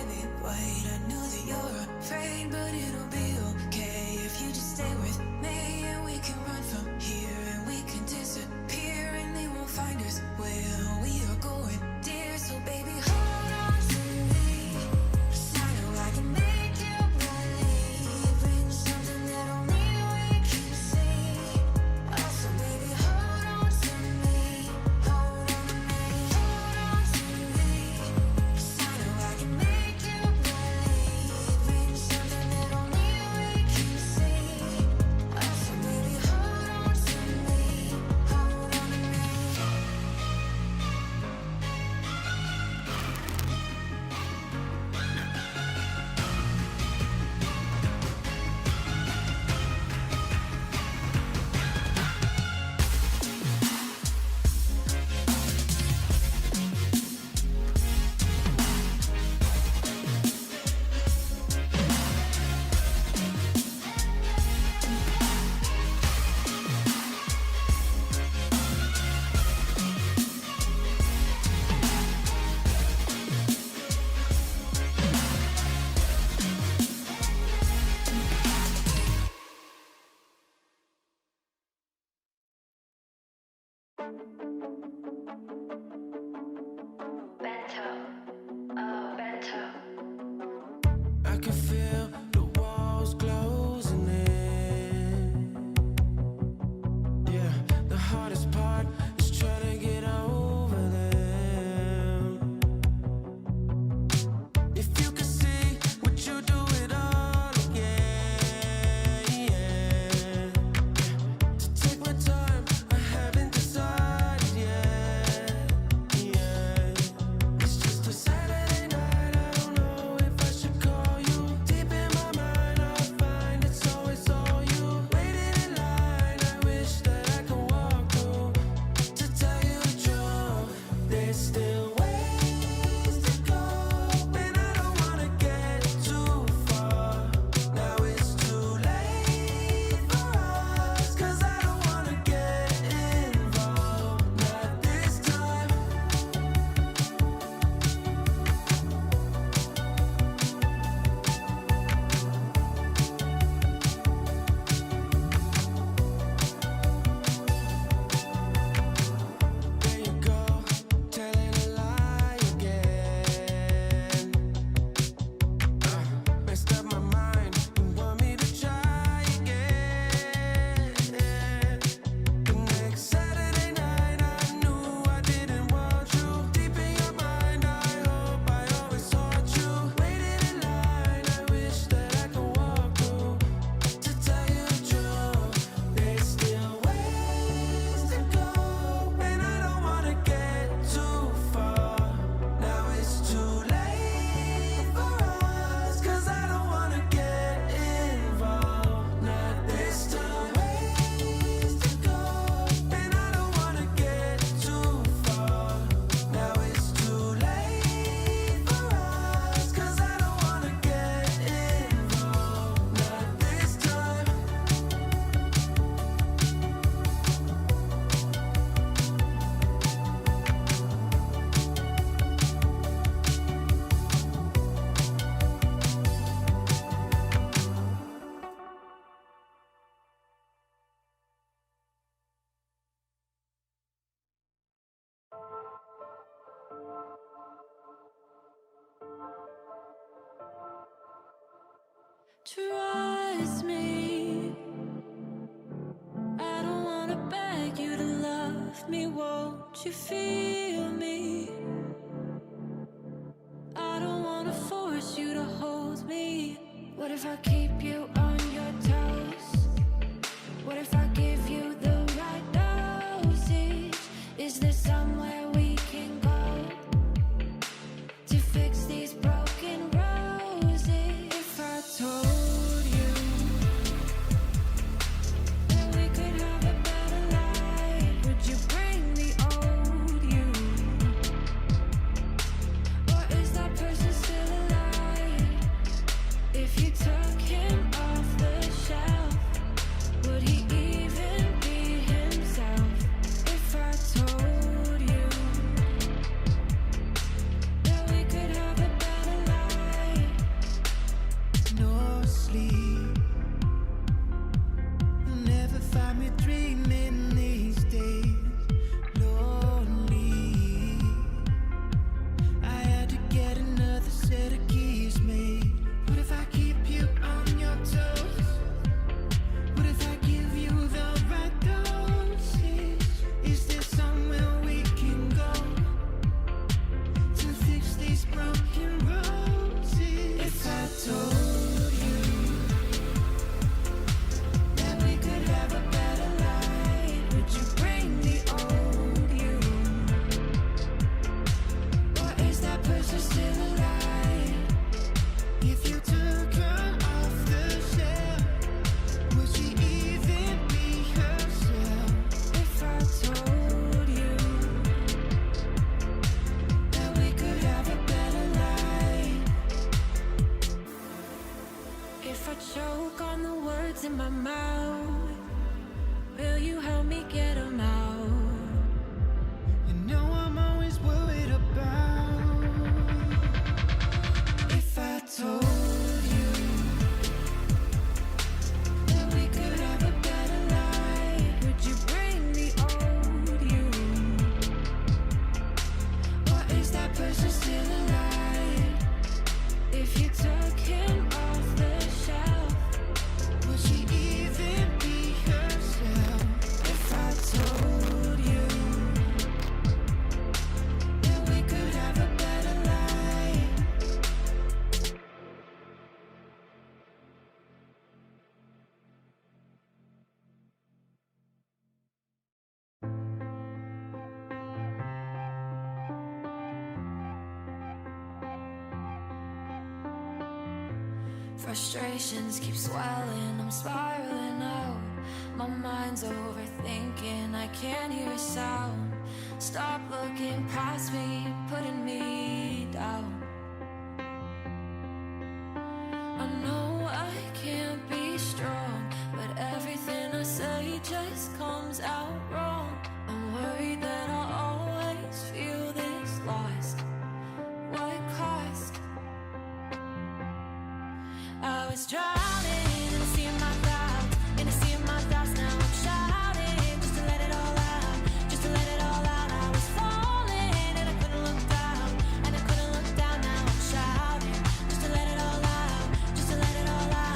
baby, wait. I know that you're afraid, but it'll be okay if you just stay with me. And we can run from here, and we can disappear, and they won't find us where we are going, dear. So baby, hold on to me, 'cause I know I can make you believe in something that only we can see. Oh, so baby, hold on to me, hold on to me, hold on to me, 'cause I know I can make you believe in something that only we can see. Oh, so baby, hold on to me, hold on to me. I can feel the walls closing in. Yeah, the hardest part is trying to get over them. If you could see, would you do it all again? To take my time, I haven't decided yet. It's just a Saturday night, I don't know if I should call you. Deep in my mind, I find it's always all you. Waiting in line, I wish that I could walk through. To tell you the truth, there's still ways to go, and I don't wanna get too far. Now it's too late for us, 'cause I don't wanna get involved, not this time. There you go, telling a lie again. Messed up my mind, you want me to try again. The next Saturday night, I knew I didn't want you. Deep in your mind, I hope I always sought you. Waiting in line, I wish that I could walk through. To tell you the truth, there's still ways to go, and I don't wanna get too far. Now it's too late for us, 'cause I don't wanna get involved, not this time. Ways to go, and I don't wanna get too far. Now it's too late for us, 'cause I don't wanna get involved, not this time. Trust me, I don't wanna beg you to love me, won't you feel me? I don't wanna force you to hold me. What if I keep you on your toes? What if I give you the right dosage? Is there somewhere we can go to fix these broken roses? If I told you that we could have a better life, would you bring the old you? Or is that person still alive? If you took him off words in my mouth. Will you help me get them out? You know I'm always worried about if I told you that we could have a better life. Would you bring the old you? Or is that person still alive? If you took him off the shelf, Would she even be herself? If I told you that we could have a better life. frustrations keep swelling, I'm spiraling out. My mind's overthinking, I can't hear a sound. Stop looking past me, putting me down. I know I can't be strong, but everything I say just comes out wrong. I'm worried that I'll always feel this lost. What cost? I was drowning in a sea of my thoughts, in a sea of my thoughts. Now I'm shouting just to let it all out, just to let it all out. I was falling and I couldn't look down, and I couldn't look down. Now I'm shouting just to let it all out, just to let it all out.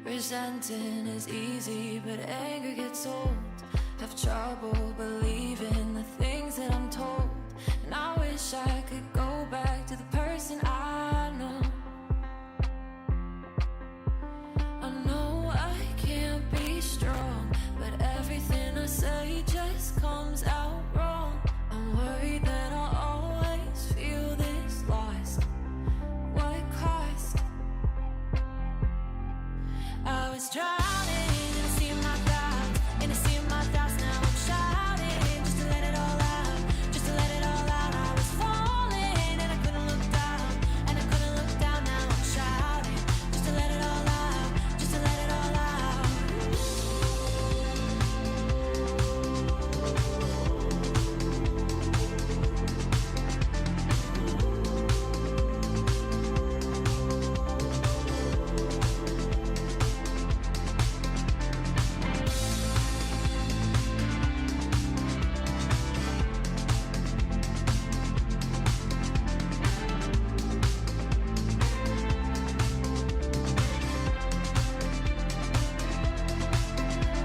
Resenting is easy, but anger gets old. Have trouble believing the things that I'm told, and I wish I could go back to the person I know. I know I can't be strong, but everything I say just comes out wrong. I'm worried that I'll always feel this lost. What cost? I was drowning in a sea of my thoughts, in a sea of my thoughts. Now I'm shouting just to let it all out, just to let it all out. I was falling and I couldn't look down, and I couldn't look down. Now I'm shouting just to let it all out, just to let it all out.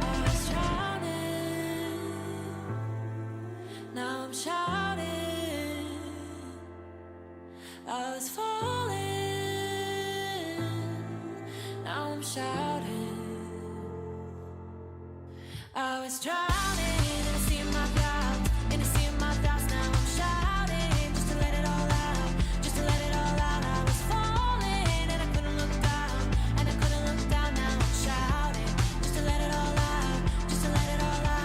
I was drowning, now I'm shouting. I was falling, now I'm shouting. I was drowning in a sea of my thoughts, in a sea of my thoughts. Now I'm shouting just to let it all out, just to let it all out. I was falling and I couldn't look down, and I couldn't look down. Now I'm shouting just to let it all out, just to let it all out.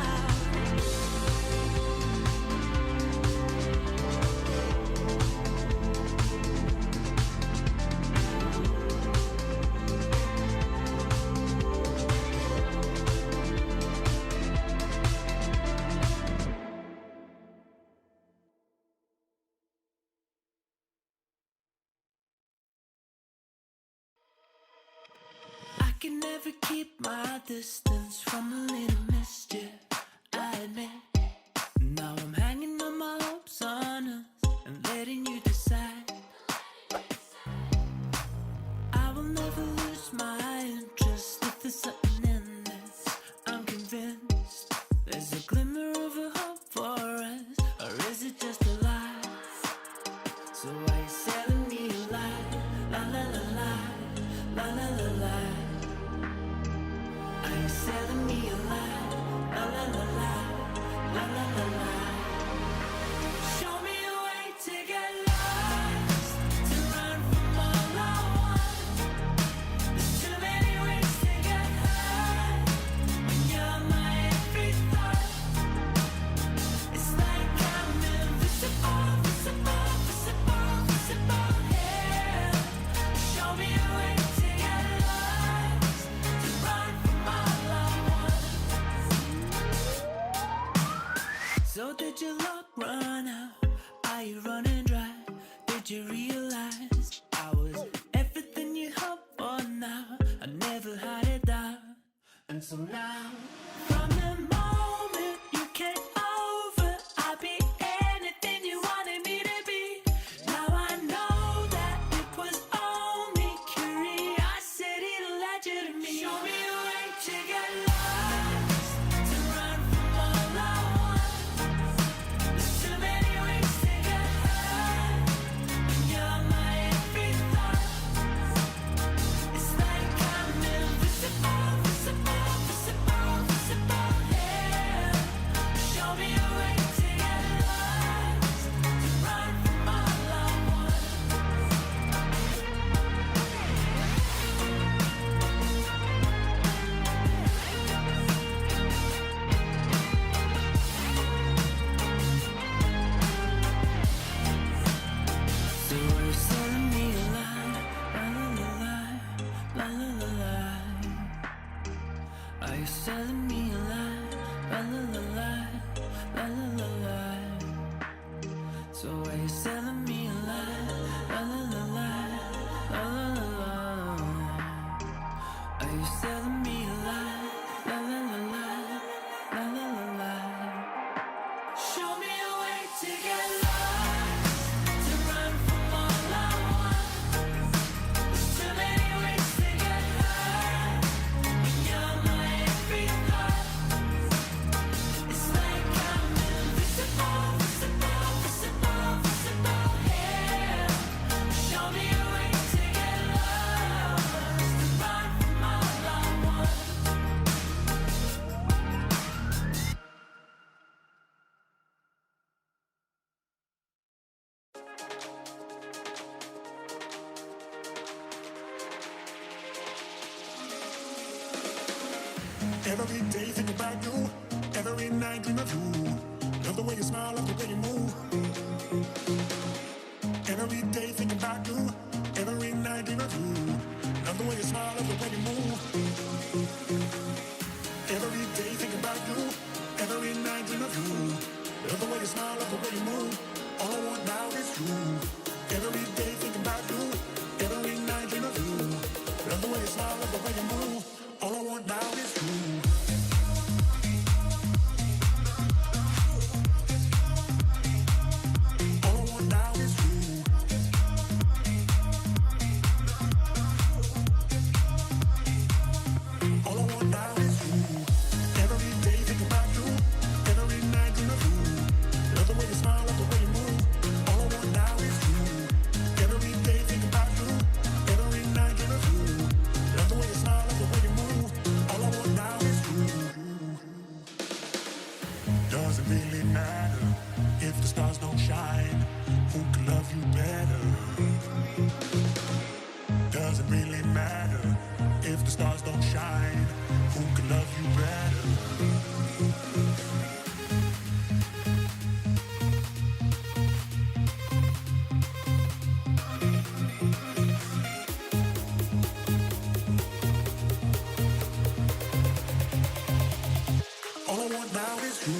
I can never keep my distance from a little mischief, I admit. Now I'm hanging on my hopes on us and letting you decide. I will never lose my interest if there's something in this. I'm convinced there's a glimmer of a hope for us, or is it just a lie? So why you selling me a lie? La la la la, la la la la. Are you selling me a lie? La la la la, la la la la. did you realize I was everything you hoped for now? I never had a doubt until now. From the moment you came over, I'll be anything you wanted me to be. Now I know that it was only curiosity that led you to me. Show me a way to get lost, to run from all I want. There's too many ways to get hurt when you're my every thought. It's like I'm invisible, visible, visible, visible, yeah. Show me a way to get lost, to run from all I want. So you're selling me a lie, la la la la, la la la la. Are you selling me a lie, la la la la, la la la la? So are you selling me a lie, la la la la, la la la la? Are you selling me a lie, la la la la, la la la la? Show me a way to get lost, to run from all I want. There's too many ways to get hurt when you're my every thought. It's like I'm invisible, visible, visible, visible, yeah. Show me a way to get lost, to run from all I want. Every day think about you, every night dream of you. Love the way you smile, love the way you move. Every day think about you, every night dream of you. Love the way you smile, love the way you move. Every day think about you, every night dream of you. Love the way you smile, love the way you move. All I want now is you. Every day think about you, every night dream of you. Love the way you smile, love the way you move. All I want now is you. All I want now is you. All I want now is you. Every day think about you, every night dream of you. Love the way you smile, love the way you move. All I want now is you. Every day think about you, every night dream of you. Love the way you smile, love the way you move. All I want now is you. Doesn't really matter if the stars don't shine. Who can love you better? Doesn't really matter if the stars don't shine. Who can love you better? All I want now is you.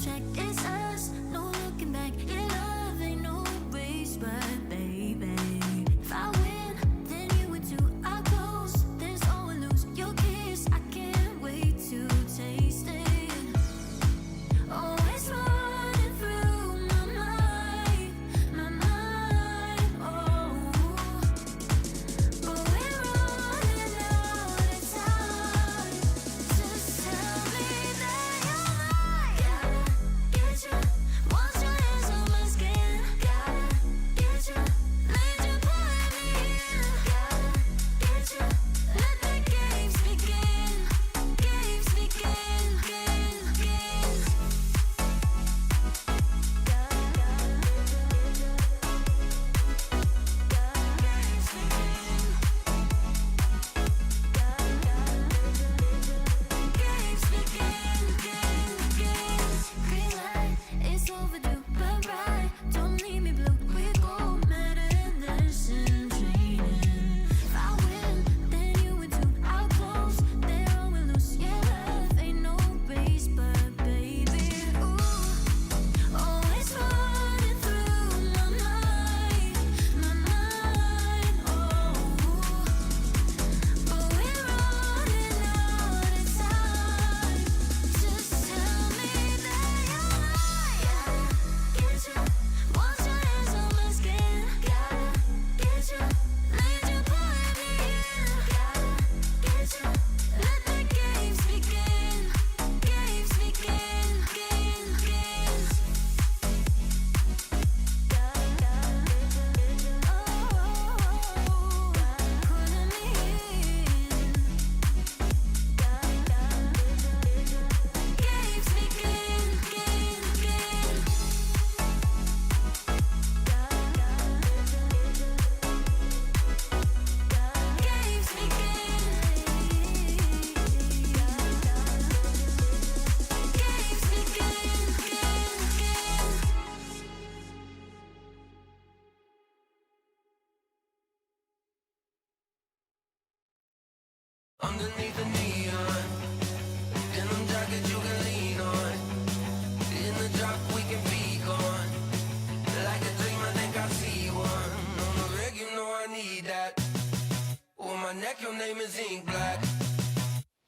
lose track. It's us, no looking back. Your love ain't no race, but baby, if I win, then you would too. I close, there's always lose. Your kiss, I can't wait to taste it. Oh, it's running through my mind, oh. But we're running out of time. Just tell me that you're mine. Gotta get you, wash your hands on my skin. Gotta get you, need you pulling me in. Gotta get you, let the games begin. Games begin, green light, it's overdue, but right, don't leave me blue. We go medicine training. If I win, then you win too. I'll close, there always lose. Yeah, love ain't no race, but baby, ooh, oh, it's running through my mind, oh. But we're running out of time. Just tell me that you're mine. Gotta get you, wash your hands on my skin. Gotta get you, need you pulling me in. Gotta get you, let the games begin. Games begin, pulling me in. Games begin, games Underneath the neon, denim jacket you can lean on. In the drop we can be gone. Like a dream, I think I see one. On the rig, you know I need that. On my neck, your name is ink black.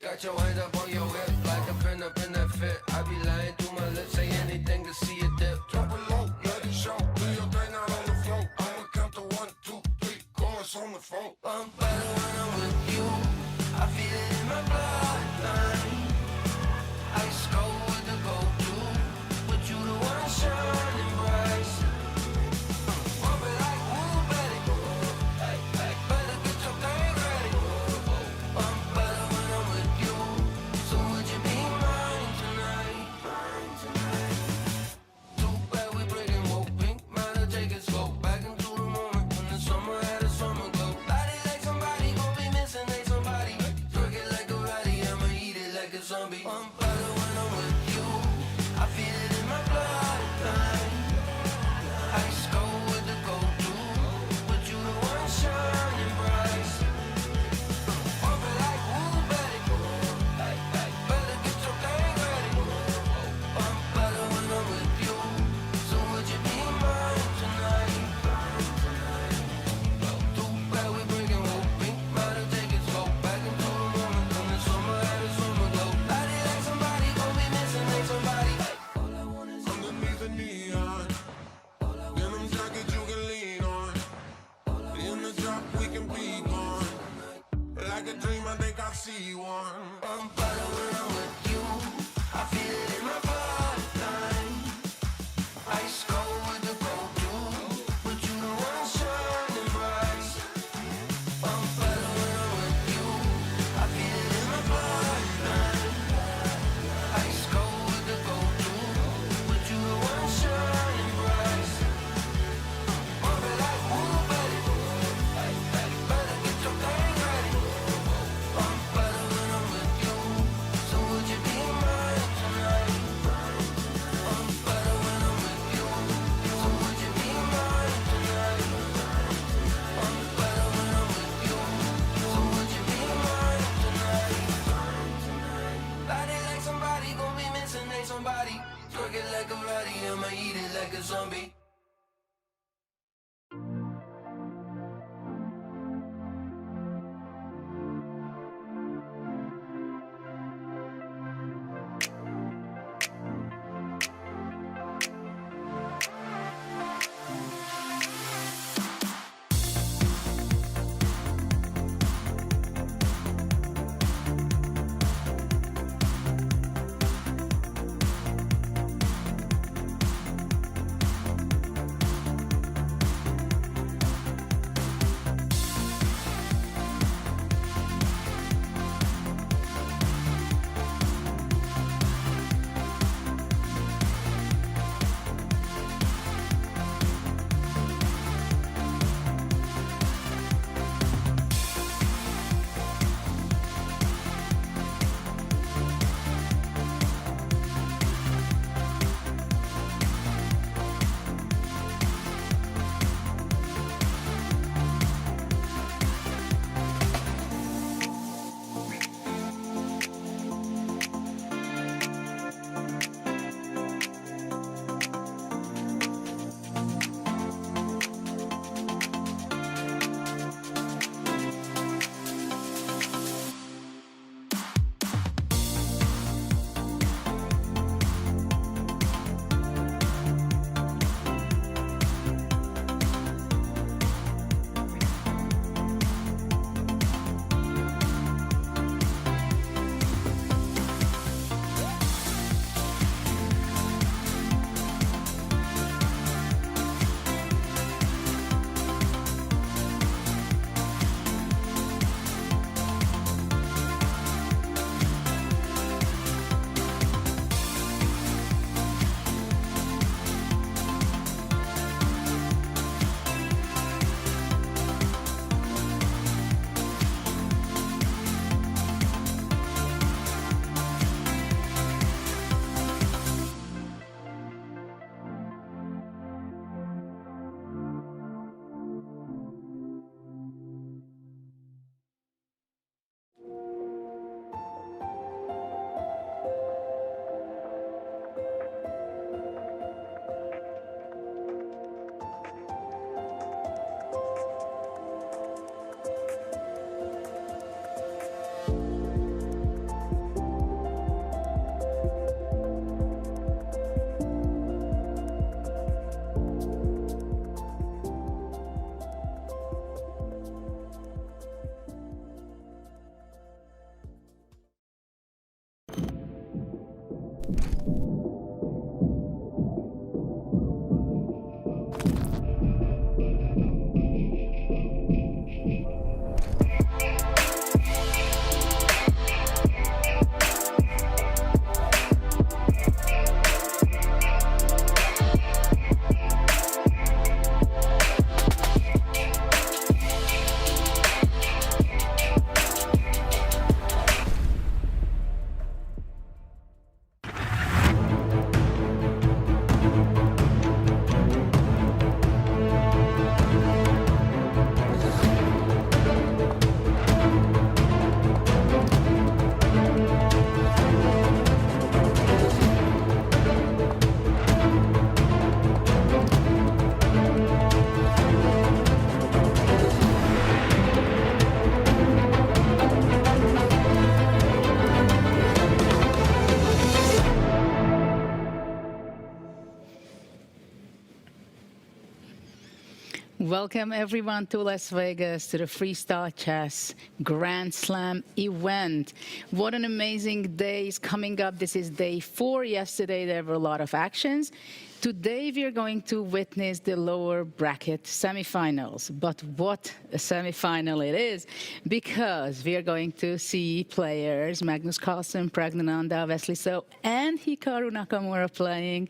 Got your hands up on your hip, like a pin up in that fit. I be lying through my lips, say anything to see it dip. Drop it low, let it show. Do your thing out on the floor. I'ma count to 1, 2, 3. Chorus on the phone. I'm better when I'm with you. I feel it in my bloodline. Ice cold with the go-to, but you the one shining bright. Bump it like woo, baby. Better get your thing ready. I'm better when I'm with you. So would you be mine tonight? Too bad we breaking woke pink. Might have take it slow. Back into the moment when the summer had a summer glow. Body like somebody gon' be missing, ain't somebody. Twerk it like a ratty, I'ma eat it like a zombie. I'm better when I'm with you. I feel it in my bloodline. Ice cold with the go-to, but you the one shining bright. Bump it like woo, baby. Better get your thing ready. I'm better when I'm with you. So would you be mine tonight? Too bad we breaking woke pink. Might have take it slow. Back into the moment when the summer had a summer glow. Body like somebody Twerk it like a Roddy, I'ma eat it like a zombie. Welcome everyone to Las Vegas to the Freestyle Chess Grand Slam event. What an amazing day is coming up. This is day 4. Yesterday there were a lot of actions. Today we are going to witness the lower bracket semifinals. But what a semifinal it is, because we are going to see players Magnus Carlsen, Pragnananda, Wesley So, and Hikaru Nakamura playing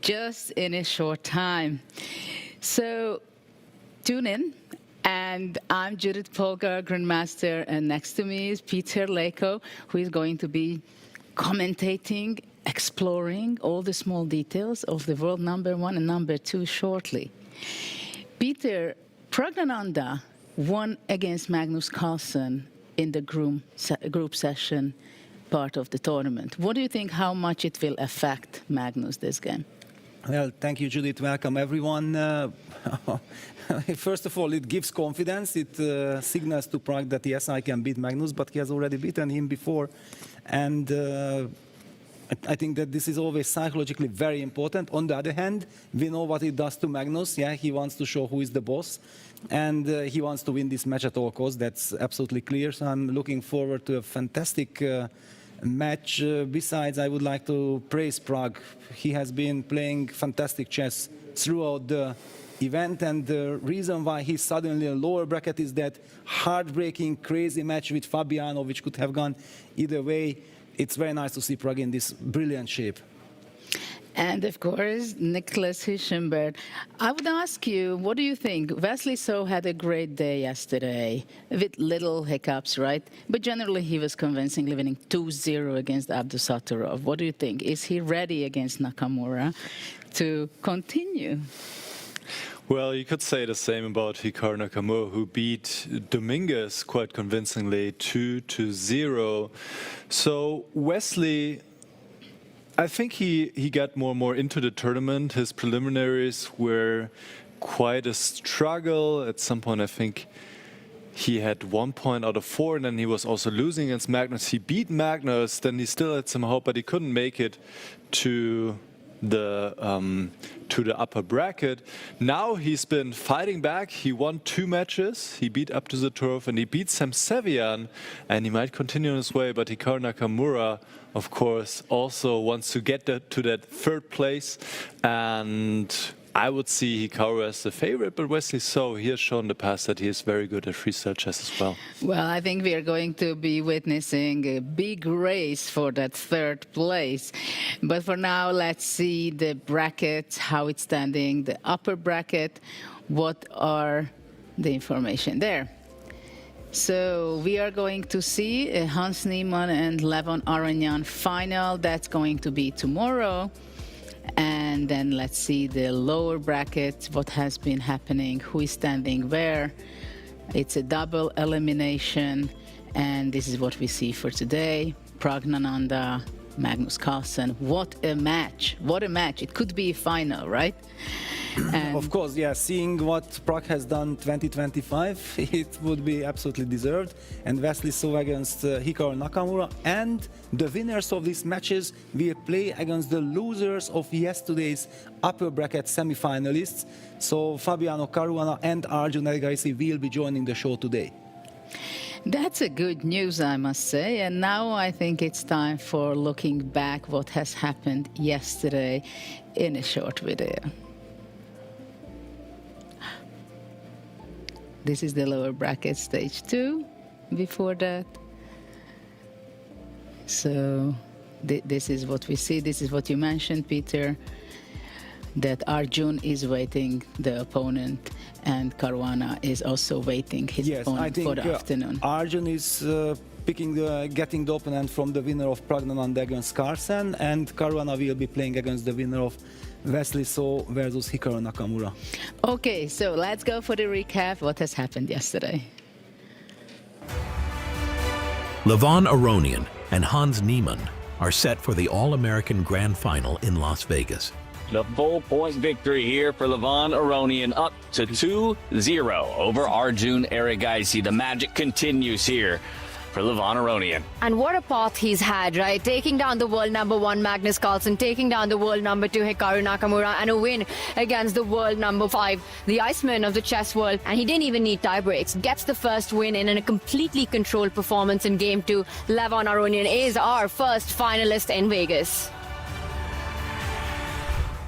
just in a short time. So tune in. And I'm Judith Polgar, Grandmaster, and next to me is Peter Leko, who is going to be commentating, exploring all the small details of the world number 1 and number 2 shortly. Peter, Pragnananda won against Magnus Carlsen in the group session. part of the tournament. What do you think, how much it will affect Magnus this game? Well, thank you, Judith. Welcome, everyone. First of all, it gives confidence. It signals to Prague that, yes, I can beat Magnus, but he has already beaten him before. And I think that this is always psychologically very important. On the other hand, we know what it does to Magnus. Yeah, he wants to show who is the boss. And he wants to win this match at all costs. That's absolutely clear. So I'm looking forward to a fantastic match. Besides, I would like to praise Prague. He has been playing fantastic chess throughout the event, and the reason why he's suddenly in a lower bracket is that heartbreaking, crazy match with Fabiano, which could have gone either way. It's very nice to see Prague in this brilliant shape. And of course, Nicholas Hischenberg. I would ask you, what do you think? Wesley So had a great day yesterday with little hiccups, right? But generally, he was convincingly winning 2-0 against Abdusattorov. What do you think? Is he ready against Nakamura to continue? Well, you could say the same about Hikaru Nakamura, who beat Dominguez quite convincingly 2-0. So Wesley, I think he got more and more into the tournament. His preliminaries were quite a struggle. At some point, I think he had 1 point out of 4, and then he was also losing against Magnus. He beat Magnus, then he still had some hope, but he couldn't make it to the upper bracket. Now he's been fighting back. He won 2 matches. He beat Abdusattorov and he beat Sam Sevian, and he might continue on his way. But Hikaru Nakamura, of course, also wants to get to that 3rd place, and I would see Hikaru as the favorite, but Wesley So, he has shown in the past that he is very good at freestyle chess as well. Well, I think we are going to be witnessing a big race for that 3rd place. But for now, let's see the bracket, how it's standing, the upper bracket, what are the information there. So we are going to see a Hans Niemann and Levon Aronian final. That's going to be tomorrow. And then let's see the lower bracket, what has been happening, who is standing where. It's a double elimination, and this is what we see for today. Pragnananda, Magnus Carlsen. What a match. What a match. It could be a final, right? And of course, yeah, seeing what Prague has done 2025, it would be absolutely deserved. And Wesley So against Hikaru Nakamura. And the winners of these matches will play against the losers of yesterday's upper bracket semi-finalists. So Fabiano Caruana and Arjun will be joining the show today. that's a good news, I must say. And now I think it's time for looking back what has happened yesterday in a short video. This is the lower bracket, stage 2, before that. So this is what we see. This is what you mentioned, Peter, that Arjun is waiting the opponent, and Caruana is also waiting his opponent for the afternoon. Arjun is getting the opponent from the winner of Pragnananda against Carlsen, and Caruana will be playing against the winner of Wesley So versus Hikaru Nakamura. Okay, so let's go for the recap. What has happened yesterday? Levon Aronian and Hans Niemann are set for the All-American Grand Final in Las Vegas. The full-point victory here for Levon Aronian, up to 2-0 over Arjun Erigaisi. The magic continues here for Levon Aronian. And what a path he's had, right? Taking down the world number 1 Magnus Carlsen, taking down the world number 2 Hikaru Nakamura, and a win against the world number 5, the Iceman of the chess world. And he didn't even need tie breaks. Gets the first win in a completely controlled performance in Game 2. Levon Aronian is our first finalist in Vegas.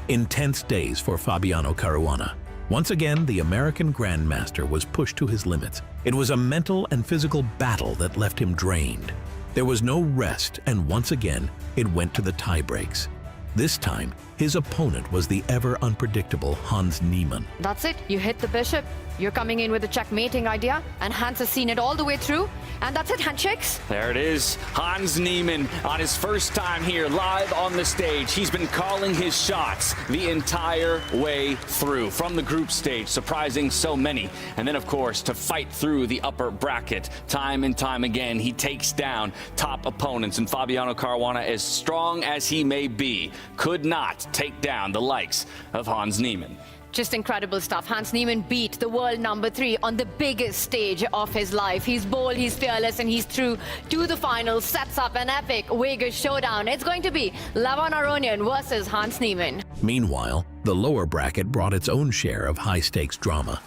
Intense days for Fabiano Caruana. Once again, the American Grandmaster was pushed to his limits. It was a mental and physical battle that left him drained. There was no rest, and once again, it went to the tie breaks. This time, His opponent was the ever unpredictable Hans Niemann. That's it. You hit the bishop. You're coming in with a checkmating idea, and Hans has seen it all the way through. And that's it, handshakes. There it is. Hans Niemann on his first time here live on the stage. He's been calling his shots the entire way through from the group stage, surprising so many. And then, of course, to fight through the upper bracket time and time again, he takes down top opponents. And Fabiano Caruana, as strong as he may be, could not take down the likes of Hans Niemann. Just incredible stuff. Hans Niemann beat the world number 3 on the biggest stage of his life. He's bold, he's fearless, and he's through to the finals. Sets up an epic Vegas showdown. It's going to be Levon Aronian versus Hans Niemann. Meanwhile, the lower bracket brought its own share of high-stakes drama.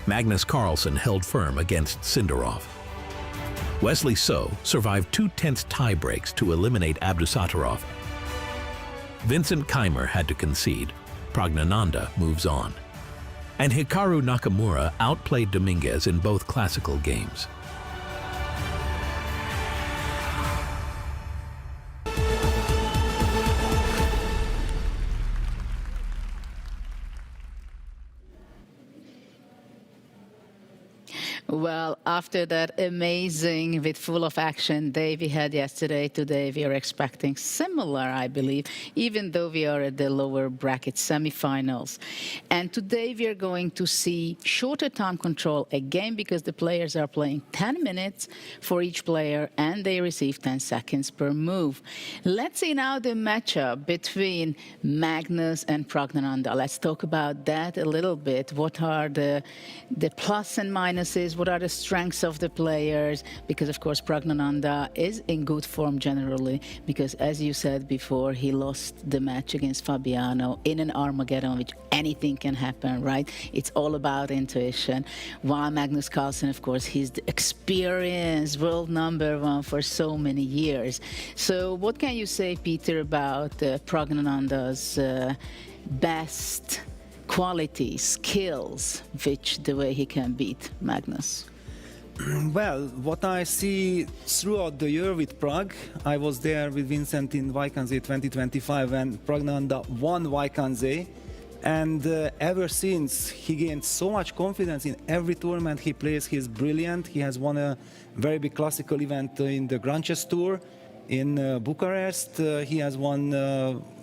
Magnus Carlsen held firm against Sindarov. Wesley So survived 2 tense tie breaks to eliminate Abdusattorov. Vincent Keimer had to concede. Praggnanandhaa moves on. And Hikaru Nakamura outplayed Dominguez in both classical games. Well, after that amazing, with full of action day we had yesterday, today we are expecting similar, I believe, even though we are at the lower bracket semifinals. And today we are going to see shorter time control again because the players are playing 10 minutes for each player and they receive 10 seconds per move. Let's see now the matchup between Magnus and Praggnanandhaa. Let's talk about that a little bit. What are the plus and minuses? What are the strengths of the players? Because, of course, Praggnanandhaa is in good form generally because, as you said before, he lost the match against Fabiano in an Armageddon, which anything can happen, right? It's all about intuition. While Magnus Carlsen, of course, he's the experienced world #1 for so many years. So what can you say, Peter, about Praggnanandhaa's best qualities, skills, which the way he can beat Magnus? Well, what I see throughout the year with Prague, I was there with Vincent in Vachier-Lagrave 2025 and Praggnanandhaa won Vachier-Lagrave. And ever since, he gained so much confidence in every tournament he plays. He's brilliant. He has won a very big classical event in the Grand Chess Tour in Bucharest. He has won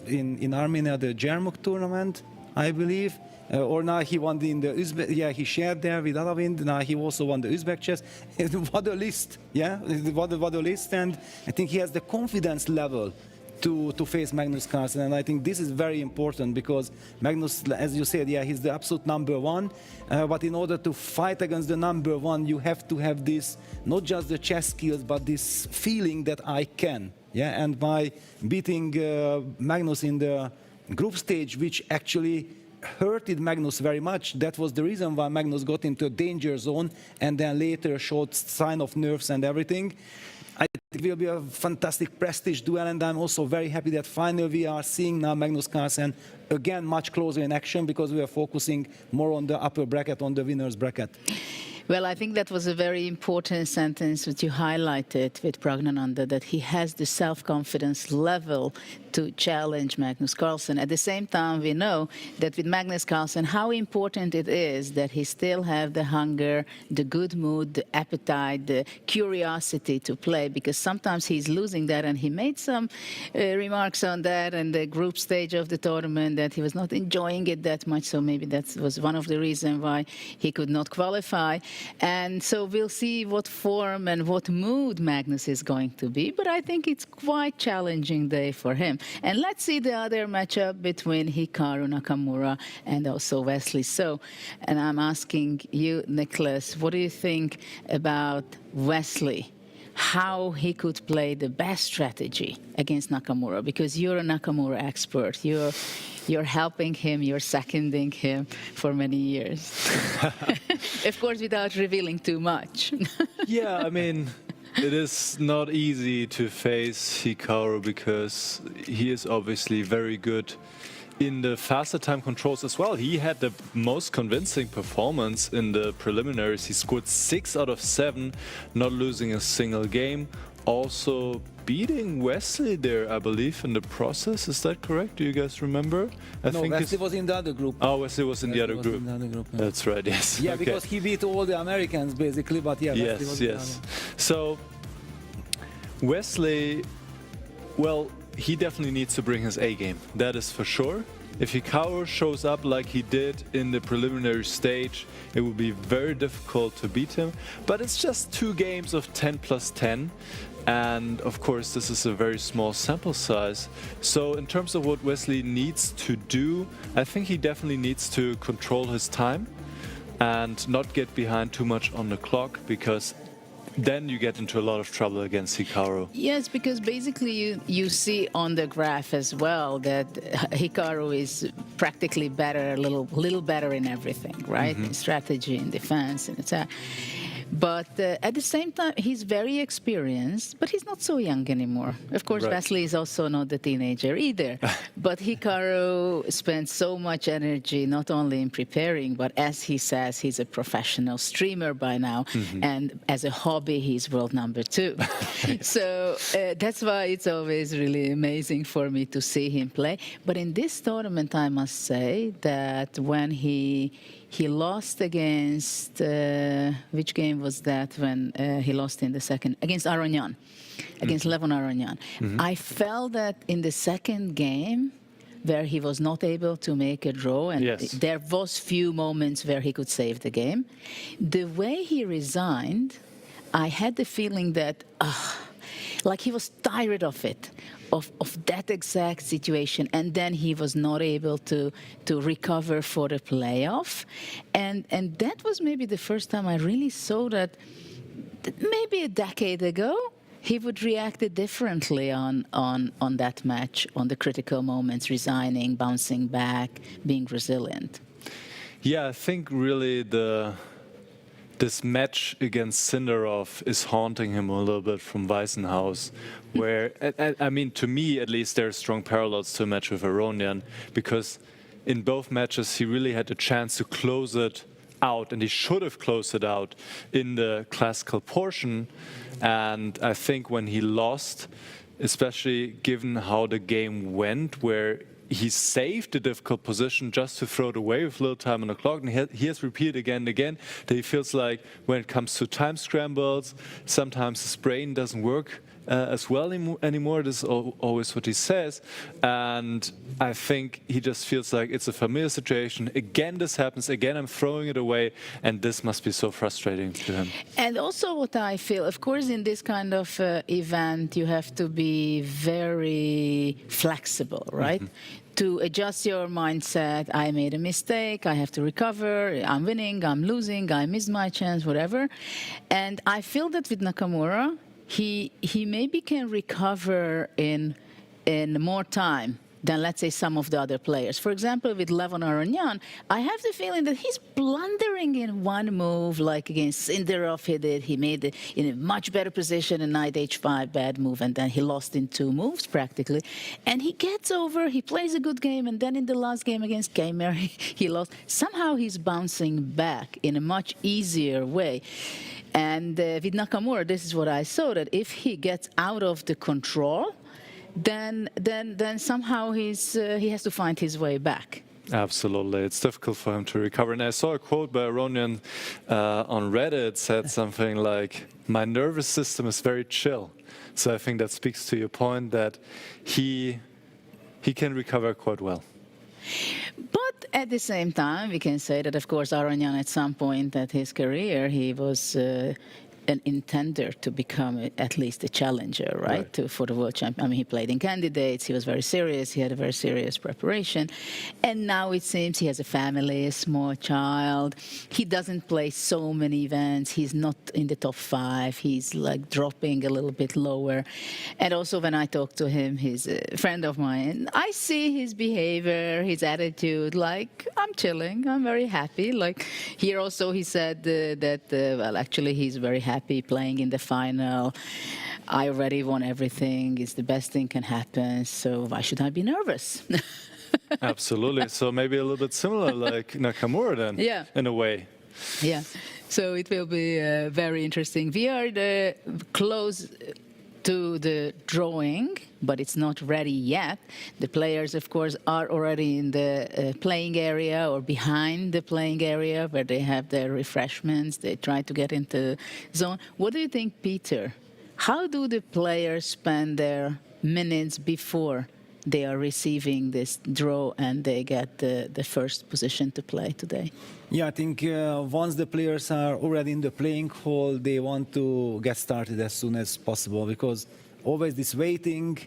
in Armenia the Jermuk tournament, I believe. Or now he won in the Uzbek, yeah, he shared there with Alavind. Now he also won the Uzbek chess. What a list, yeah, what a list. And I think he has the confidence level to face Magnus Carlsen. And I think this is very important because Magnus, as you said, yeah, he's the absolute #1. But in order to fight against the #1, you have to have this, not just the chess skills, but this feeling that I can. Yeah, and by beating Magnus in the group stage, which actually hurted Magnus very much. That was the reason why Magnus got into a danger zone and then later showed sign of nerves and everything. I think it will be a fantastic prestige duel, and I'm also very happy that finally we are seeing now Magnus Carlsen again much closer in action because we are focusing more on the upper bracket, on the winner's bracket. Well, I think that was a very important sentence that you highlighted with Praggnanandhaa, that he has the self-confidence level to challenge Magnus Carlsen. At the same time, we know that with Magnus Carlsen, how important it is that he still have the hunger, the good mood, the appetite, the curiosity to play, because sometimes he's losing that, and he made some remarks on that in the group stage of the tournament, that he was not enjoying it that much, so maybe that was one of the reasons why he could not qualify. And so we'll see what form and what mood Magnus is going to be, but I think it's quite challenging day for him. And let's see the other matchup between Hikaru Nakamura and also Wesley So. And I'm asking you, Nicholas, what do you think about Wesley? How he could play the best strategy against Nakamura, because you're a Nakamura expert. You're helping him, you're seconding him for many years. Of course, without revealing too much. Yeah, I mean, it is not easy to face Hikaru because he is obviously very good in the faster time controls as well. He had the most convincing performance in the preliminaries. He scored 6 out of 7, not losing a single game. also beating Wesley there, I believe, in the process. Is that correct? Do you guys remember? No, Wesley was in the other group. Oh, Wesley was in the other group. Yeah. That's right, yes. Yeah, Okay. because he beat all the Americans basically, but yeah, Wesley was in the other. So Wesley, well, he definitely needs to bring his A game. That is for sure. If Hikaru shows up like he did in the preliminary stage, it will be very difficult to beat him. But it's just 2 games of 10 plus 10. And of course, this is a very small sample size. So in terms of what Wesley needs to do, I think he definitely needs to control his time and not get behind too much on the clock, because then you get into a lot of trouble against Hikaru. Yes, because basically you see on the graph as well that Hikaru is practically better, a little better in everything, right? In strategy, in defense, and attack. But at the same time, he's very experienced, but he's not so young anymore. Of course, Right. Wesley is also not a teenager either. But Hikaru spends so much energy, not only in preparing, but as he says, he's a professional streamer by now. And as a hobby, he's world number 2. So that's why it's always really amazing for me to see him play. But in this tournament, I must say that when he lost against, which game was that when he lost in the second? Against Aronian, against Levon Aronian. I felt that in the second game, where he was not able to make a draw, and Yes. there was few moments where he could save the game. The way he resigned, I had the feeling that, like he was tired of it, of that exact situation, and then he was not able to recover for the playoff, and that was maybe the first time I really saw that maybe a decade ago he would react differently on that match, on the critical moments, resigning, bouncing back, being resilient. Yeah, I think really this match against Sindarov is haunting him a little bit from Weissenhaus, where, I mean, to me at least, there are strong parallels to a match with Aronian, because in both matches he really had a chance to close it out, and he should have closed it out in the classical portion. And I think when he lost, especially given how the game went, where he saved a difficult position just to throw it away with little time on the clock, and he has repeated again and again that he feels like when it comes to time scrambles, sometimes his brain doesn't work as well anymore. This is always what he says, and I think he just feels like it's a familiar situation. Again, this happens. Again, I'm throwing it away, and this must be so frustrating to him. And also what I feel, of course, in this kind of event, you have to be very flexible, right? To adjust your mindset. I made a mistake, I have to recover, I'm winning, I'm losing, I missed my chance, whatever. And I feel that with Nakamura, he maybe can recover in more time than, let's say, some of the other players. For example, with Levon Aronian, I have the feeling that he's blundering in one move, like against Sindarov he did. He made it in a much better position in knight h5, bad move, and then he lost in 2 moves practically. And he gets over, he plays a good game, and then in the last game against Gamer, he lost. Somehow he's bouncing back in a much easier way. And with Nakamura, this is what I saw, that if he gets out of the control, then somehow he has to find his way back. Absolutely, it's difficult for him to recover. And I saw a quote by Aronian on Reddit, said something like, "My nervous system is very chill." So I think that speaks to your point that he can recover quite well. But at the same time, we can say that, of course, Aronian at some point at his career, he was an intender to become at least a challenger, right? For the world champion. I mean, he played in candidates, he was very serious, he had a very serious preparation. And now it seems he has a family, a small child. He doesn't play so many events. He's not in the top 5. He's like dropping a little bit lower. And also when I talk to him, he's a friend of mine, I see his behavior, his attitude, like, I'm chilling, I'm very happy. Like here also he said that, well, actually he's very happy playing in the final. I already won everything. It's the best thing can happen. So why should I be nervous? Absolutely. So maybe a little bit similar like Nakamura then, Yeah. in a way. Yeah. So it will be very interesting. We are close to the drawing, but it's not ready yet. The players, of course, are already in the playing area or behind the playing area where they have their refreshments. They try to get into zone. What do you think, Peter? How do the players spend their minutes before they are receiving this draw and they get the first position to play today? Yeah, I think once the players are already in the playing hall, they want to get started as soon as possible, because always this waiting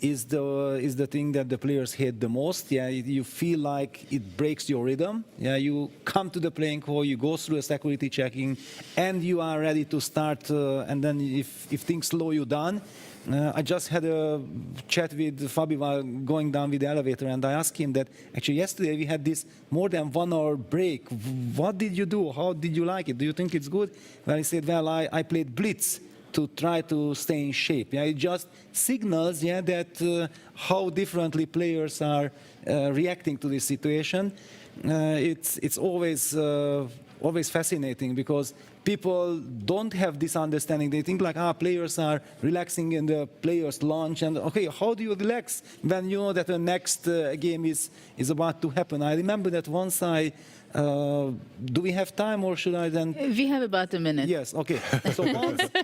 is the thing that the players hate the most. Yeah, you feel like it breaks your rhythm. Yeah, you come to the playing hall, you go through a security checking, and you are ready to start. And then if things slow you down. I just had a chat with Fabi while going down with the elevator, and I asked him that actually yesterday we had this more than 1 hour break. What did you do? How did you like it? Do you think it's good? Well, he said, well, I played Blitz to try to stay in shape. Yeah, it just signals, yeah, that how differently players are reacting to this situation. It's always fascinating, because people don't have this understanding. They think like, players are relaxing in the players' lounge, and okay, how do you relax when you know that the next game is about to happen? I remember that once do we have time, or should I then? We have about a minute. Yes, okay. So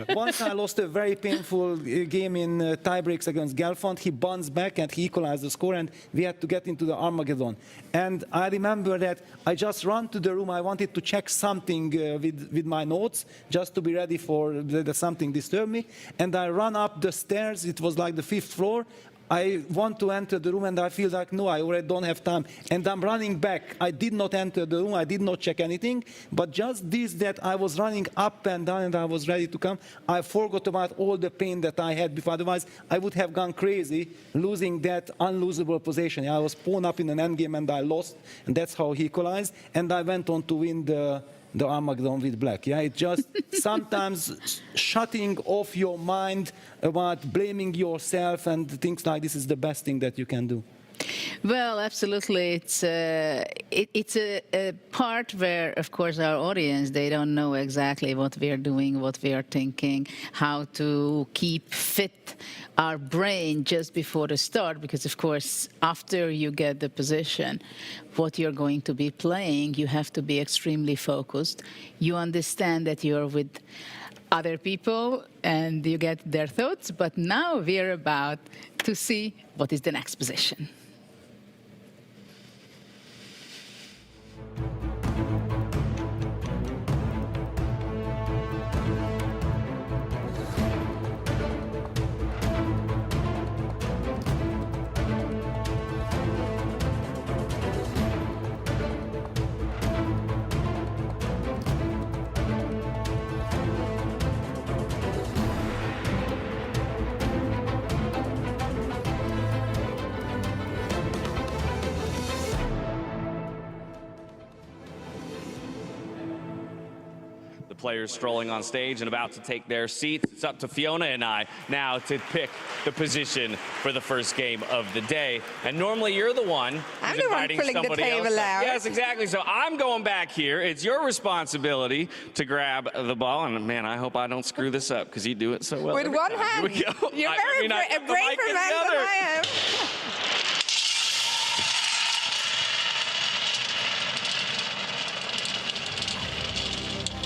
once I lost a very painful game in tie breaks against Gelfand. He bounced back and he equalized the score, and we had to get into the Armageddon. And I remember that I just ran to the room. I wanted to check something with my notes, just to be ready for something disturbed me. And I ran up the stairs. It was like the 5th floor. I want to enter the room, and I feel like, no, I already don't have time. And I'm running back. I did not enter the room. I did not check anything. But just this, that I was running up and down and I was ready to come, I forgot about all the pain that I had before. Otherwise, I would have gone crazy, losing that unlosable position. I was pawned up in an endgame and I lost. And that's how he equalized. And I went on to win the Armageddon with black. Yeah, it just sometimes shutting off your mind about blaming yourself and things like this is the best thing that you can do. Well, absolutely. It's a part where, of course, our audience, they don't know exactly what we are doing, what we are thinking, how to keep fit our brain just before the start, because, of course, after you get the position, what you're going to be playing, you have to be extremely focused. You understand that you're with other people and you get their thoughts, but now we're about to see what is the next position. Players strolling on stage and about to take their seats. It's up to Fiona and I now to pick the position for the first game of the day. And normally you're the one I'm who's the one inviting pulling the somebody table else. out. Yes, exactly. So I'm going back here. It's your responsibility to grab the ball. And man, I hope I don't screw this up, because you do it so well. With every one time. hand. Here we go. You're I very mean, I got the mic braver in man the than other. I am.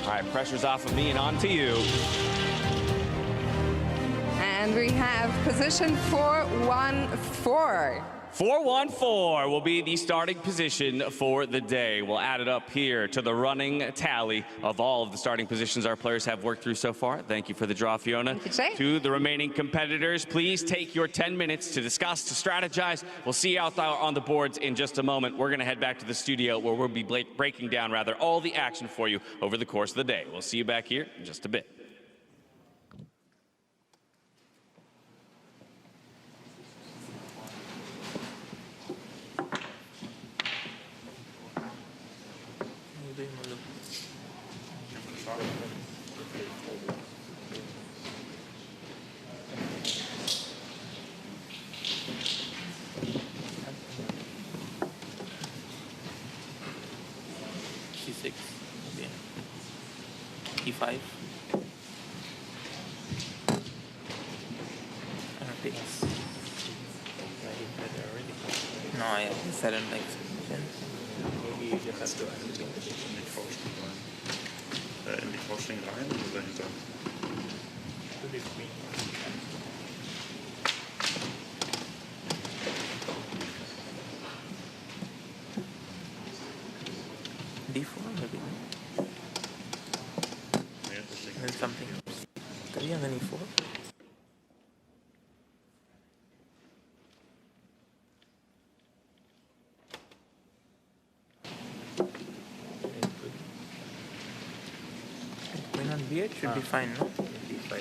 All right, pressure's off of me and on to you. And we have position 414. 414 will be the starting position for the day. We'll add it up here to the running tally of all of the starting positions our players have worked through so far. Thank you for the draw, Fiona. Thank you, Jay. To the remaining competitors, please take your 10 minutes to discuss, to strategize. We'll see you out there on the boards in just a moment. We're going to head back to the studio where we'll be breaking down all the action for you over the course of the day. We'll see you back here in just a bit. C6, okay. E5. No, I don't like submission. Maybe you just have to activate the in die Faustschwing rein. In die Faustschwing rein oder dahinter? To the queen. D4 maybe. Nee, das Ding. And then something. 3 and then E4. Queen on B8 should be fine, no? D5.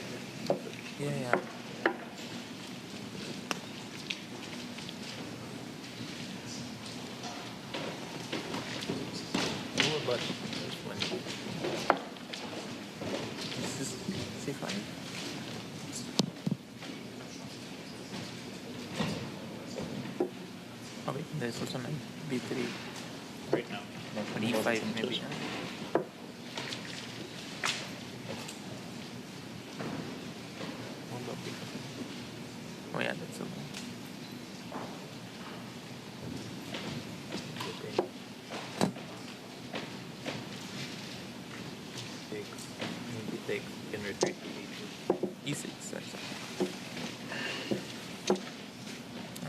Yeah. What about this one? This is C5. Oh wait, there's also knight B3. Right now. D5 maybe. Oh yeah, that's okay. Take, you can retreat to E2. E6, that's okay.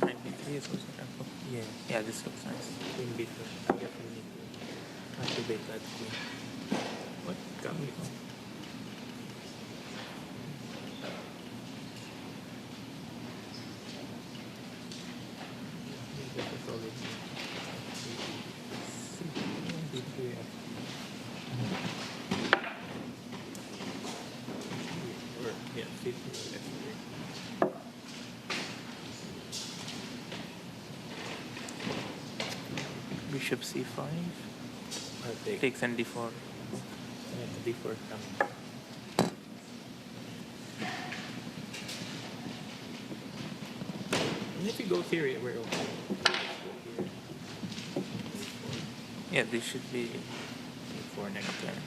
Knight B3 is also tempo. Yeah, this looks nice. Queen B2. I guess we need to activate that queen. What? Got me. This is already C3, yeah. Or, yeah, C3 or F3. Bishop C5. I'll take. Takes and D4. Yeah, D4 coming. And if he goes here, we're okay. Yeah, this should be For next turn.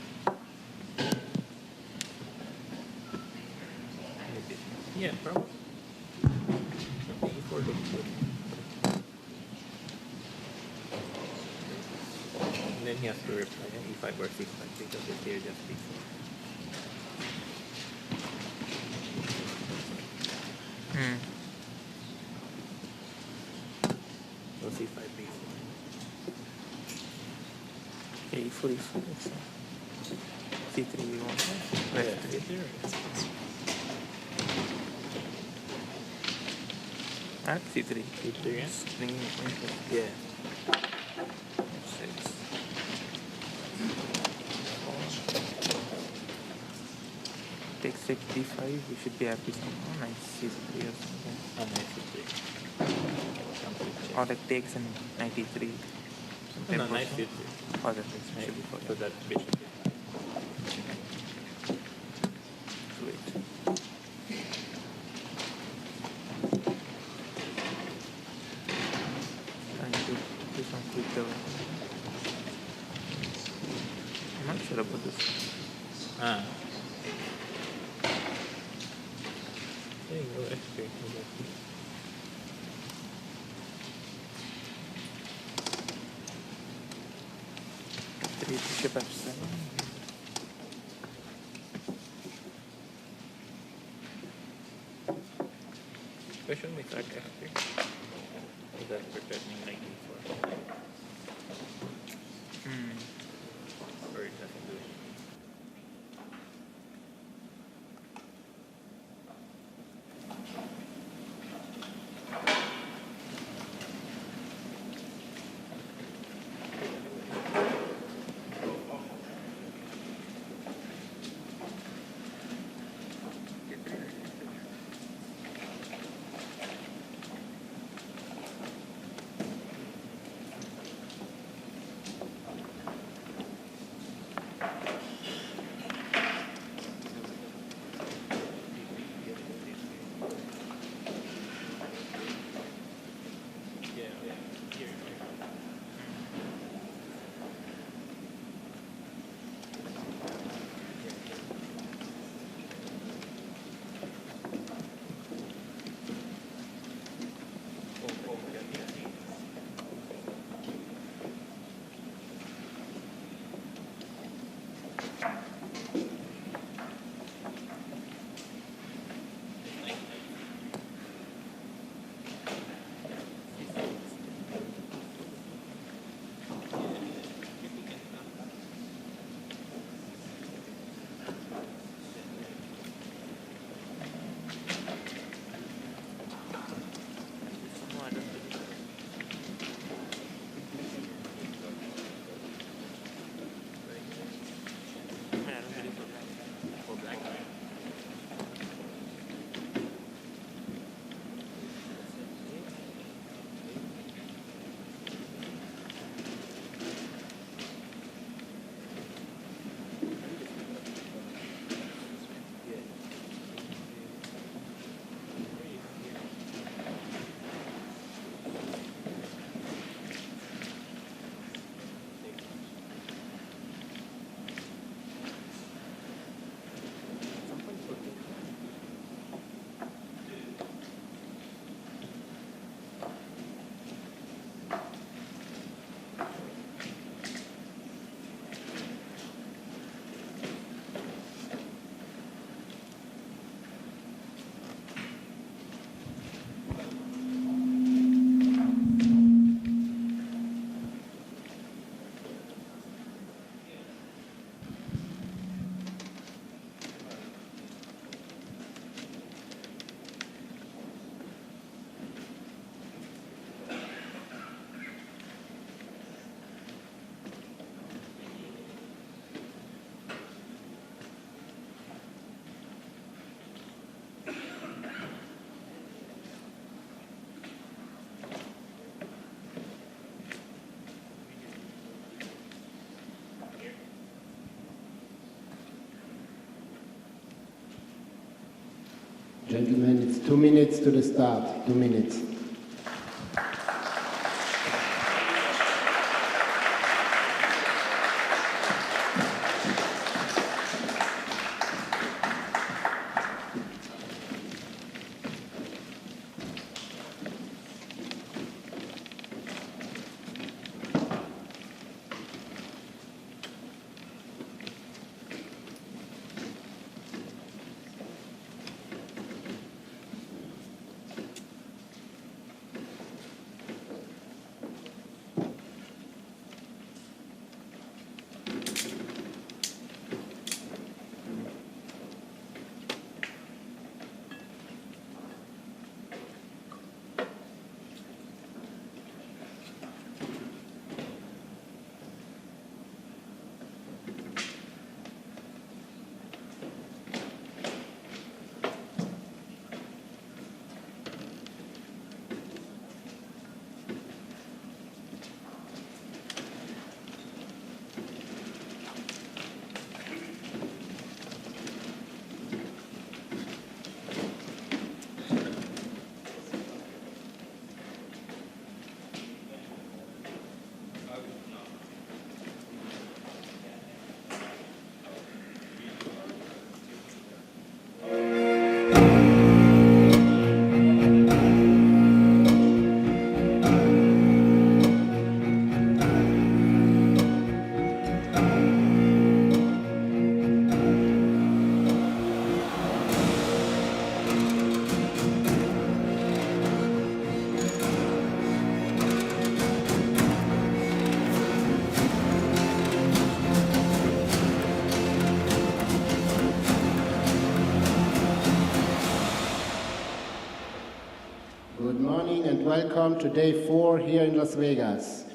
Maybe. Yeah, probably. E4 looks good. And then he has to reply E5 or C5 because it's here just B4. So C5 B4. okay, E4, E4. C3 we want. Yeah, C3 C3. C3, yeah? String Yeah. F6. Take 6 D5, we should be happy somehow. Nice C3 or something. Oh, nice C3. Or like takes and knight E3. No, nice C3. Oh, that is should be So fine. that's bishop. Wait. Trying to do some quick development. I'm not sure about this. Ah. There you go, F3. 3 bishop F7. Question me sack F3. So that's protecting knight E4. Or it doesn't do it. Gentlemen, it's 2 minutes to the start. 2 minutes. Good morning and welcome to day 4 here in Las Vegas.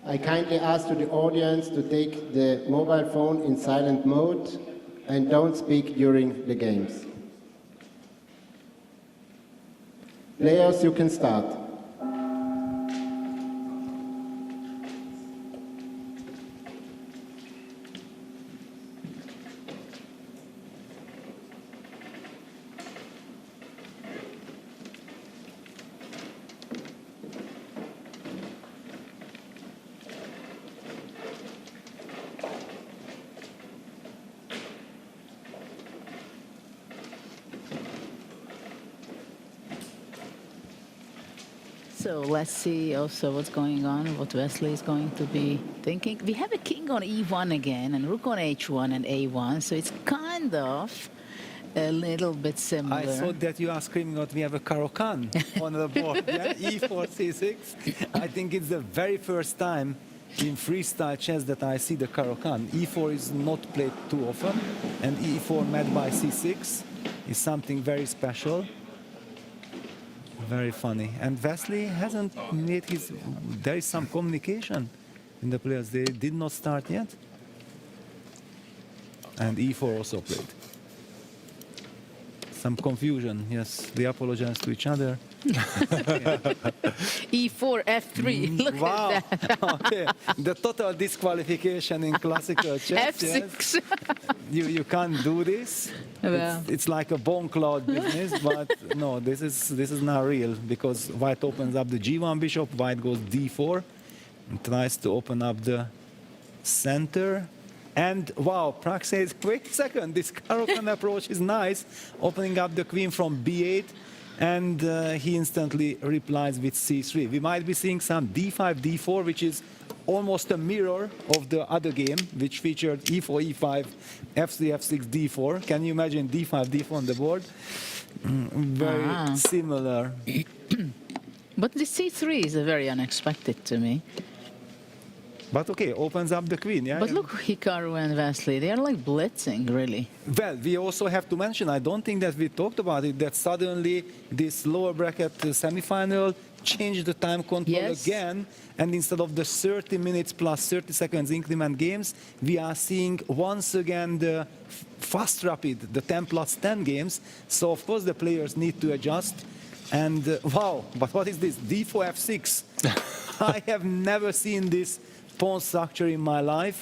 I kindly ask to the audience to take the mobile phone in silent mode and don't speak during the games. Players, you can start. So let's see also what's going on, what Wesley is going to be thinking. We have a king on e1 again, and rook on h1 and a1, so it's kind of a little bit similar. I saw that you are screaming out, we have a Caro-Kann on the board. Yeah? e4, c6. I think it's the very first time in freestyle chess that I see the Caro-Kann. e4 is not played too often, and e4 met by c6 is something very special. Very funny. And Wesley hasn't made his... There is some communication in the players. They did not start yet. And e4 also played. Some confusion, yes. We apologize to each other. e4, f3. Look wow. at that. Okay. The total disqualification in classical chess. f6. Yes. You can't do this. Well. It's like a bone cloud business, but no, this is not real because white opens up the g1 bishop, white goes d4, and tries to open up the center. And wow, Prag says, wait a second, this Caro-Kann approach is nice, opening up the queen from b8, and he instantly replies with c3. We might be seeing some d5, d4, which is almost a mirror of the other game, which featured e4, e5, f3, f6, d4. Can you imagine d5, d4 on the board? Very similar. But the c3 is very unexpected to me. But okay, opens up the queen, yeah? But look, Hikaru and Wesley, they are like blitzing, really. Well, we also have to mention, I don't think that we talked about it, that suddenly this lower bracket semifinal changed the time control again, and instead of the 30 minutes plus 30 seconds increment games, we are seeing once again the fast rapid, the 10 plus 10 games. So of course the players need to adjust. And wow, but what is this? d4, f6. I have never seen this pawn structure in my life.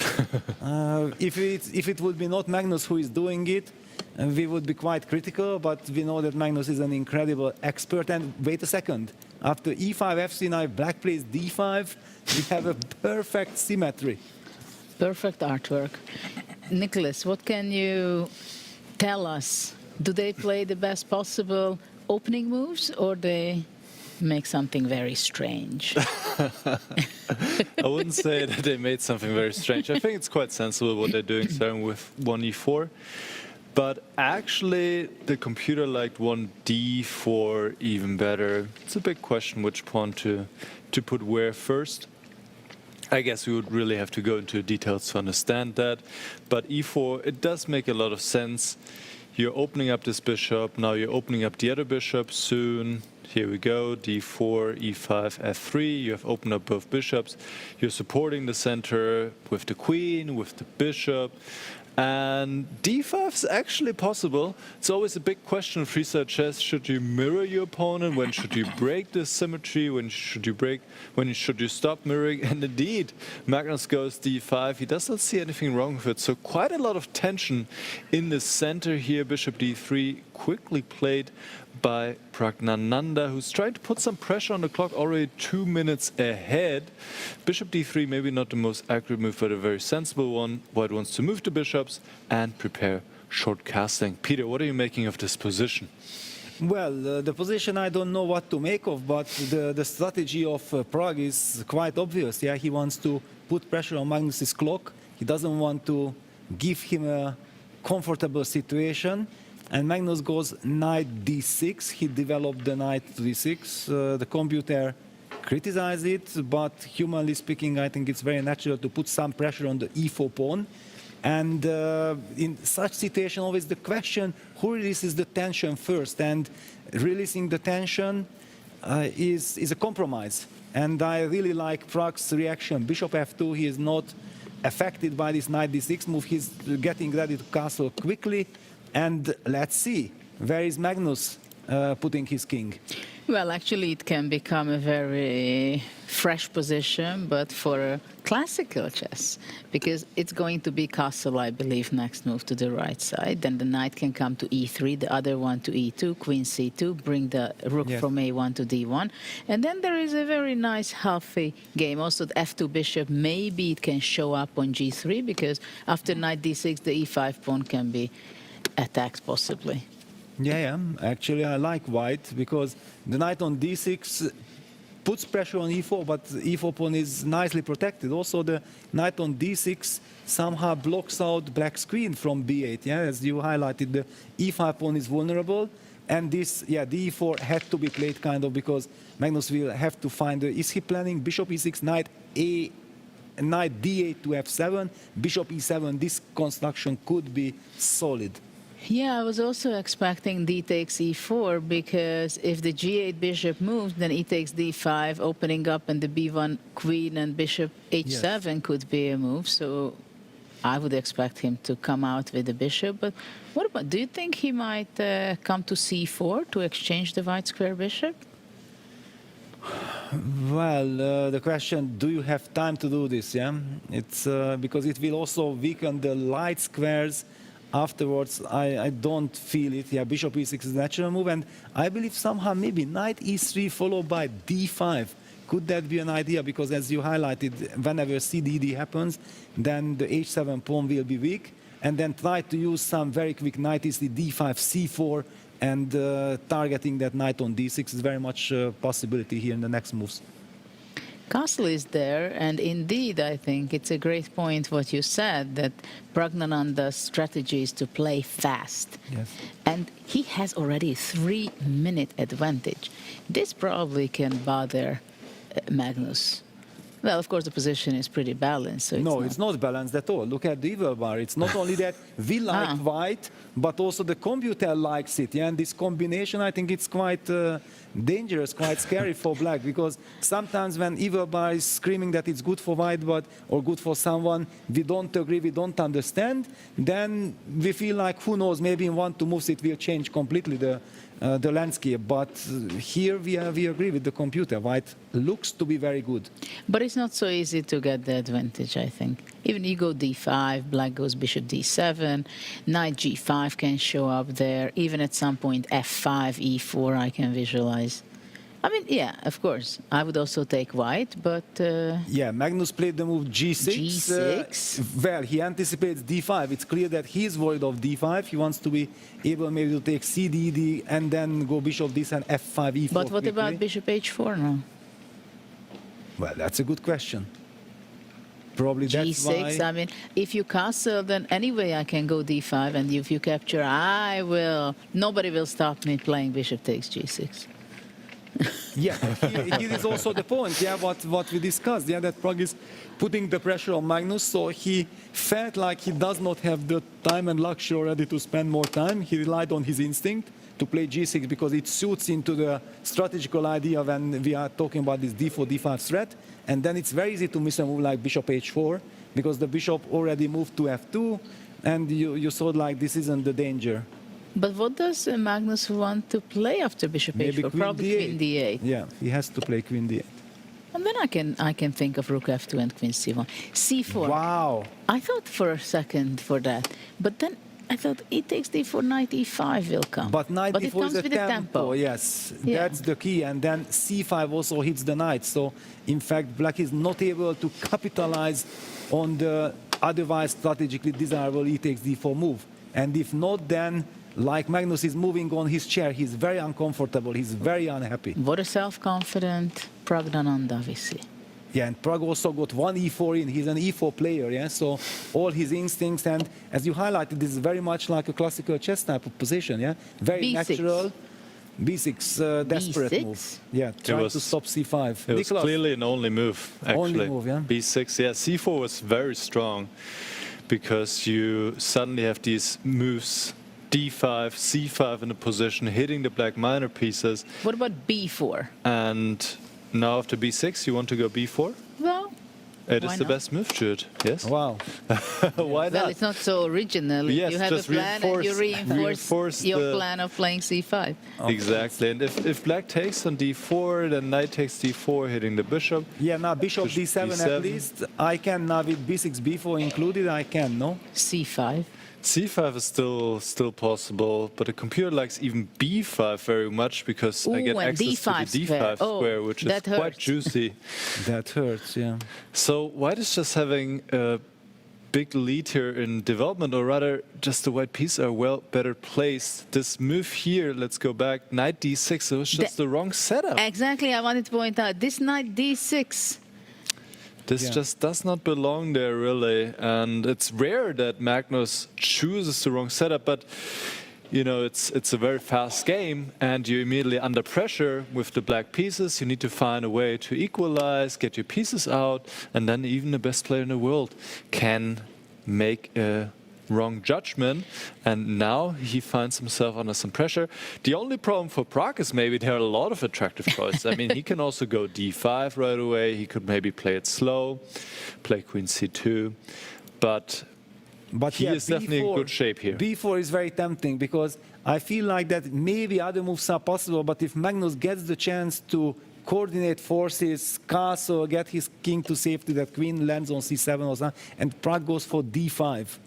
If it would be not Magnus who is doing it, we would be quite critical, but we know that Magnus is an incredible expert. And wait a second, after e5, f3 knife, black plays d5, we have a perfect symmetry. Perfect artwork. Nicholas, what can you tell us? Do they play the best possible opening moves, or they make something very strange? I wouldn't say that they made something very strange. I think it's quite sensible what they're doing, starting with 1e4. But actually, the computer liked 1d4 even better. It's a big question which pawn to put where first. I guess we would really have to go into details to understand that. But e4, it does make a lot of sense. You're opening up this bishop. Now you're opening up the other bishop soon. Here we go, d4, e5, f3. You have opened up both bishops. You're supporting the center with the queen, with the bishop. And d5 is actually possible. It's always a big question in freestyle chess. Should you mirror your opponent? When should you break the symmetry? When should you stop mirroring? And indeed, Magnus goes d5. He does not see anything wrong with it. So quite a lot of tension in the center here. Bishop d3 quickly played by Pragnananda, who's trying to put some pressure on the clock, already 2 minutes ahead. Bishop d3, maybe not the most accurate move, but a very sensible one. White wants to move the bishops and prepare short casting. Peter, what are you making of this position? Well, the position I don't know what to make of, but the strategy of Prague is quite obvious. Yeah, he wants to put pressure on Magnus's clock. He doesn't want to give him a comfortable situation. And Magnus goes knight d6. He developed the knight to d6. The computer criticized it, but humanly speaking, I think it's very natural to put some pressure on the e4 pawn. And in such situation, always the question, who releases the tension first? And releasing the tension is a compromise. And I really like Prague's reaction. Bishop f2, he is not affected by this knight d6 move. He's getting ready to castle quickly. And let's see, where is Magnus putting his king? Well, actually, it can become a very fresh position, but for a classical chess, because it's going to be castle, I believe, next move to the right side. Then the knight can come to e3, the other one to e2, queen c2, bring the rook from a1 to d1. And then there is a very nice, healthy game. Also, the f2 bishop, maybe it can show up on g3, because after knight d6, the e5 pawn can be attacked possibly. Yeah, actually I like white because the knight on d6 puts pressure on e4, but e4 pawn is nicely protected. Also the knight on d6 somehow blocks out black's queen from b8. Yeah, as you highlighted, the e5 pawn is vulnerable, and this, the e4 had to be played kind of because Magnus will have to find, is he planning bishop e6, knight d8 to f7, bishop e7, this construction could be solid. Yeah, I was also expecting d takes e4, because if the g8 bishop moves, then e takes d5, opening up, and the b1 queen and bishop h7 could be a move. So I would expect him to come out with the bishop. But what about, do you think he might come to c4 to exchange the white square bishop? Well, the question, do you have time to do this? Yeah, it's because it will also weaken the light squares. Afterwards, I don't feel it. Yeah, bishop e6 is a natural move, and I believe somehow maybe knight e3 followed by d5. Could that be an idea? Because as you highlighted, whenever cdd happens, then the h7 pawn will be weak, and then try to use some very quick knight e3, d5, c4, and targeting that knight on d6 is very much a possibility here in the next moves. Castle is there, and indeed, I think it's a great point what you said, that Pragnananda's strategy is to play fast. Yes. And he has already a 3-minute advantage. This probably can bother Magnus. Well, of course, the position is pretty balanced. So it's not balanced at all. Look at the evil bar. It's not only that we like white, but also the computer likes it. Yeah? And this combination, I think it's quite dangerous, quite scary for black, because sometimes when evil bar is screaming that it's good for white, or good for someone, we don't agree, we don't understand, then we feel like, who knows, maybe in 1-2 moves it will change completely the the landscape. But here we agree with the computer. White looks to be very good. But it's not so easy to get the advantage, I think. Even you go d5, black goes bishop d7, knight g5 can show up there. Even at some point f5, e4 I can visualize. I mean, yeah, of course. I would also take white, but... Yeah, Magnus played the move g6. G6. Well, he anticipates d5. It's clear that he's worried of d5. He wants to be able maybe to take c, d, d, and then go bishop this and f5, e4. But what quickly. about bishop h4 now? Well, that's a good question. Probably that's G6, why... I mean, if you castle, then anyway I can go d5, and if you capture, I will... Nobody will stop me playing bishop takes g6. Yeah, here is also the point, yeah, what we discussed, yeah, that Prague is putting the pressure on Magnus, so he felt like he does not have the time and luxury already to spend more time. He relied on his instinct to play g6 because it suits into the strategical idea when we are talking about this d4, d5 threat, and then it's very easy to miss a move like bishop h4 because the bishop already moved to f2, and you saw like this isn't the danger. But what does Magnus want to play after bishop Maybe h4? queen Probably d8. queen d8. Yeah, he has to play queen d8. And then I can think of rook f2 and queen c1. c4. Wow. I thought for a second for that, but then I thought e takes d4, knight e5 will come. But knight it d4 comes is a with a tempo. Yes, Yeah. that's the key. And then c5 also hits the knight. So, in fact, black is not able to capitalize on the otherwise strategically desirable e takes d4 move. And if not, then, like Magnus is moving on his chair, he's very uncomfortable, he's very unhappy. What a self-confident Praggnanandha we see. Yeah, and Prague also got one e4 in. He's an e4 player, yeah? So all his instincts, and as you highlighted, this is very much like a classical chess type of position, yeah? Very B6. natural. B6, desperate B6? move. Yeah, trying to stop c5. It was clearly an only move, actually. Only move, yeah. B6, yeah. C4 was very strong because you suddenly have these moves, d5, c5 in a position, hitting the black minor pieces. What about b4? And now after b6, you want to go b4? Well, It why is the not? best move, Jude. Yes? Wow. Why Well, not? it's not so original. Yes, You have a just plan and you reinforce your the- plan of playing c5. Exactly. And if black takes on d4, then knight takes d4, hitting the bishop. Yeah, now bishop Bishop d7 d7. at least. I can now with b6, b4 included, I can, no? c5. C5 is still possible, but the computer likes even b5 very much because I get Ooh, and access to d5 the d5 square. Oh, square, which is that quite hurts. juicy. That hurts, yeah. So white is just having a big lead here in development, or rather, just the white pieces are well better placed. This move here, let's go back, knight d6, it was just the wrong setup. Exactly, I wanted to point out this knight d6. This just does not belong there, really. And it's rare that Magnus chooses the wrong setup, but you know, it's a very fast game, and you're immediately under pressure with the black pieces. You need to find a way to equalize, get your pieces out, and then even the best player in the world can make a wrong judgment, and now he finds himself under some pressure. The only problem for Prague is maybe there are a lot of attractive choices. I mean, he can also go d5 right away. He could maybe play it slow, play queen c2, but he yeah, is definitely in good shape here. b4 is very tempting because I feel like that maybe other moves are possible, but if Magnus gets the chance to coordinate forces, castle, get his king to safety, that queen lands on c7 or something, and Prague goes for d5.